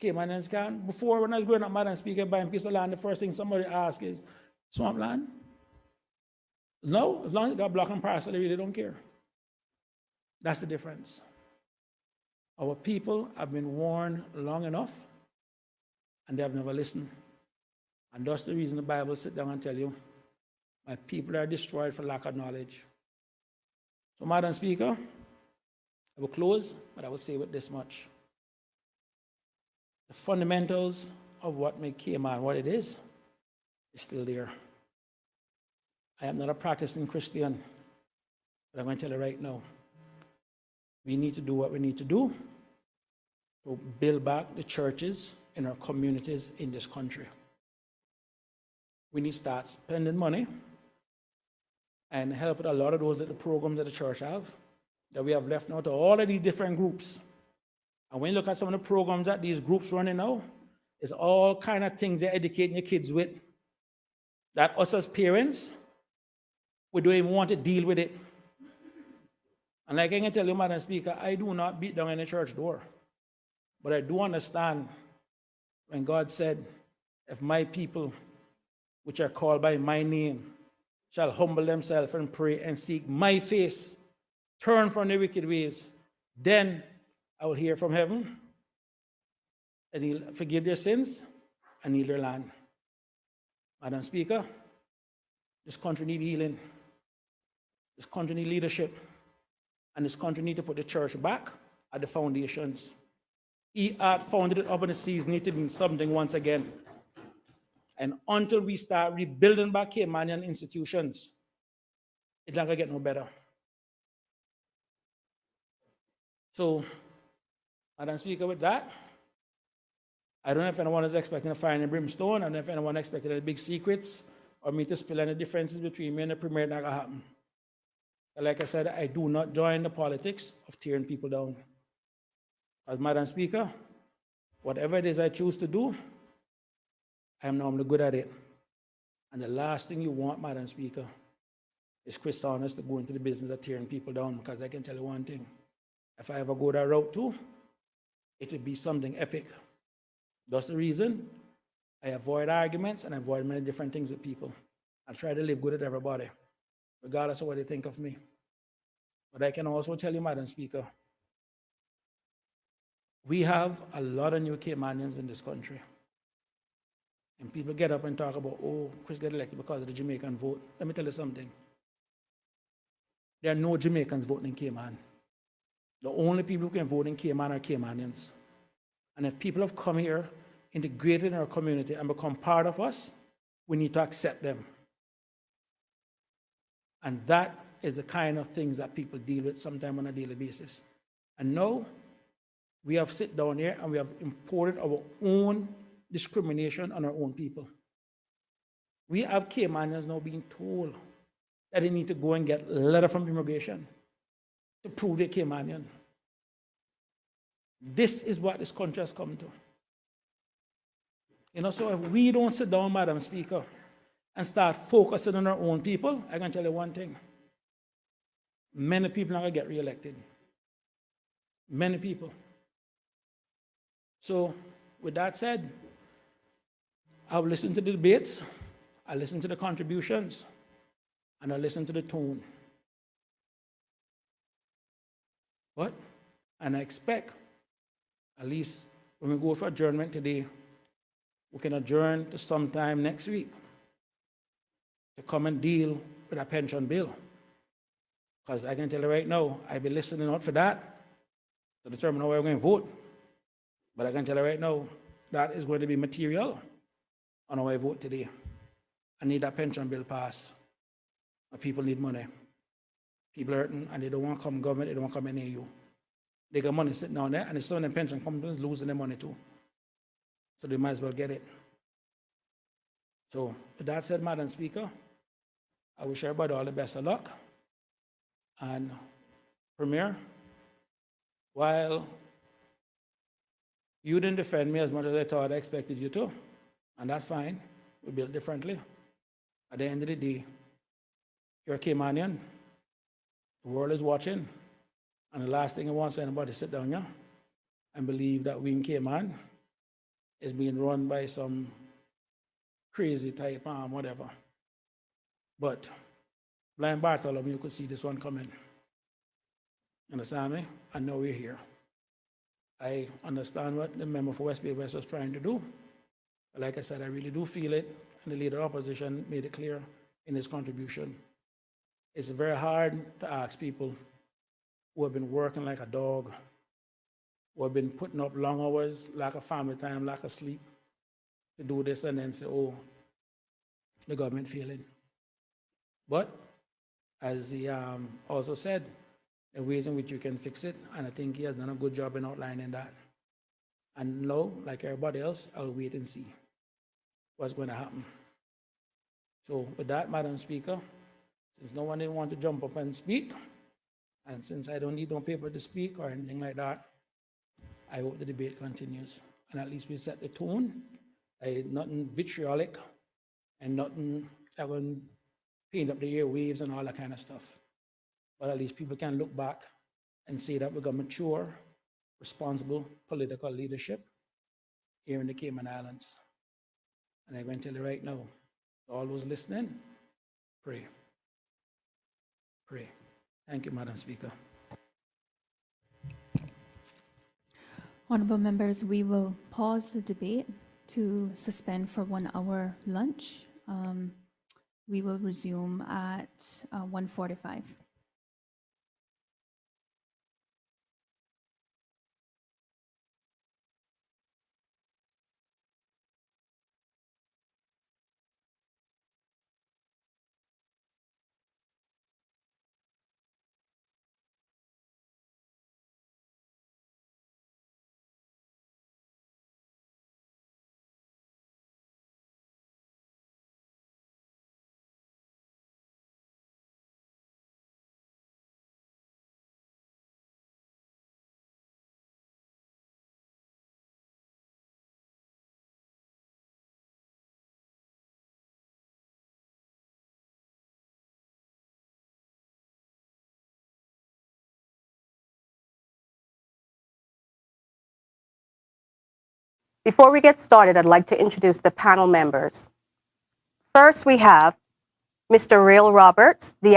Caymanians can. Before, when I was growing up, Madam Speaker, buying a piece of land, the first thing somebody asks is, swamp land? No, as long as it got block and parcel, they really don't care. That's the difference. Our people have been warned long enough, and they have never listened. And that's the reason the Bible sit down and tell you, my people are destroyed for lack of knowledge. So, Madam Speaker, I will close, but I will say with this much. The fundamentals of what make Cayman what it is still there. I am not a practicing Christian, but I'm going to tell you right now, we need to do what we need to do to build back the churches in our communities in this country. We need to start spending money and help with a lot of those little programs that the church have, that we have left now to all of these different groups. And when you look at some of the programs that these groups running now, it's all kind of things they're educating your kids with, that us as parents, we don't even want to deal with it. And like I can tell you, Madam Speaker, I do not beat down any church door. But I do understand when God said, if my people, which are called by my name, shall humble themselves and pray and seek my face, turn from their wicked ways, then I will hear from heaven, and he'll forgive their sins and heal their land. Madam Speaker, this country needs healing. This country needs leadership. And this country needs to put the church back at the foundations. Art founded it up in the seas need to be something once again. And until we start rebuilding back Caymanian institutions, it's not going to get no better. So, Madam Speaker, with that, I don't know if anyone is expecting a fire and brimstone. I don't know if anyone expected any big secrets or me to spill any differences between me and the Premier. Not going to happen. But like I said, I do not join the politics of tearing people down. As Madam Speaker, whatever it is I choose to do, I am normally good at it. And the last thing you want, Madam Speaker, is Chris Saunders to go into the business of tearing people down, because I can tell you one thing. If I ever go that route too, it would be something epic. That's the reason I avoid arguments and avoid many different things with people. I try to live good with everybody, regardless of what they think of me. But I can also tell you, Madam Speaker, we have a lot of new Caymanians in this country. And people get up and talk about, oh, Chris got elected because of the Jamaican vote. Let me tell you something. There are no Jamaicans voting in Cayman. The only people who can vote in Cayman are Caymanians. And if people have come here, integrated in our community, and become part of us, we need to accept them. And that is the kind of things that people deal with sometimes on a daily basis. And now, we have sit down here and we have imported our own discrimination on our own people. We have Caymanians now being told that they need to go and get a letter from immigration to prove they're Caymanian. This is what this country has come to. You know, so if we don't sit down, Madam Speaker, and start focusing on our own people, I can tell you one thing. Many people are going to get reelected. Many people. So, with that said, I'll listen to the debates, I'll listen to the contributions, and I'll listen to the tone. What? And I expect, at least when we go for adjournment today, we can adjourn to sometime next week to come and deal with a pension bill. Because I can tell you right now, I'll be listening out for that to determine how we're going to vote. But I can tell you right now, that is going to be material on how I vote today. I need that pension bill passed. My people need money. People are hurting and they don't want to come government, they don't want to come NAU. They got money sitting down there, and some of them pension companies losing their money too. So they might as well get it. So with that said, Madam Speaker, I wish everybody all the best of luck. And Premier, while you didn't defend me as much as I thought I expected you to, and that's fine, we built differently. At the end of the day, you're a Caymanian. The world is watching. And the last thing I want is anybody to sit down here and believe that we in Cayman is being run by some crazy type, whatever. But blind Bartholomew could see this one coming. Understand me? I know we're here. I understand what the member for West Bay West was trying to do. But like I said, I really do feel it, and the leader of opposition made it clear in his contribution. It's very hard to ask people who have been working like a dog, who have been putting up long hours, lack of family time, lack of sleep, to do this and then say, oh, the government failing. But as he also said, there are ways in which you can fix it, and I think he has done a good job in outlining that. And now, like everybody else, I'll wait and see what's going to happen. So with that, Madam Speaker, since no one didn't want to jump up and speak, and since I don't need no paper to speak or anything like that, I hope the debate continues. And at least we set the tone. Nothing vitriolic and nothing that will paint up the airwaves and all that kind of stuff. But at least people can look back and say that we got mature, responsible political leadership here in the Cayman Islands. And I'm going to tell you right now, all those listening, pray. Pray. Thank you, Madam Speaker. Honorable members, we will pause the debate to suspend for 1 hour lunch. We will resume at 1:45. Before we get started, I'd like to introduce the panel members. First, we have Mr. Rail Roberts, the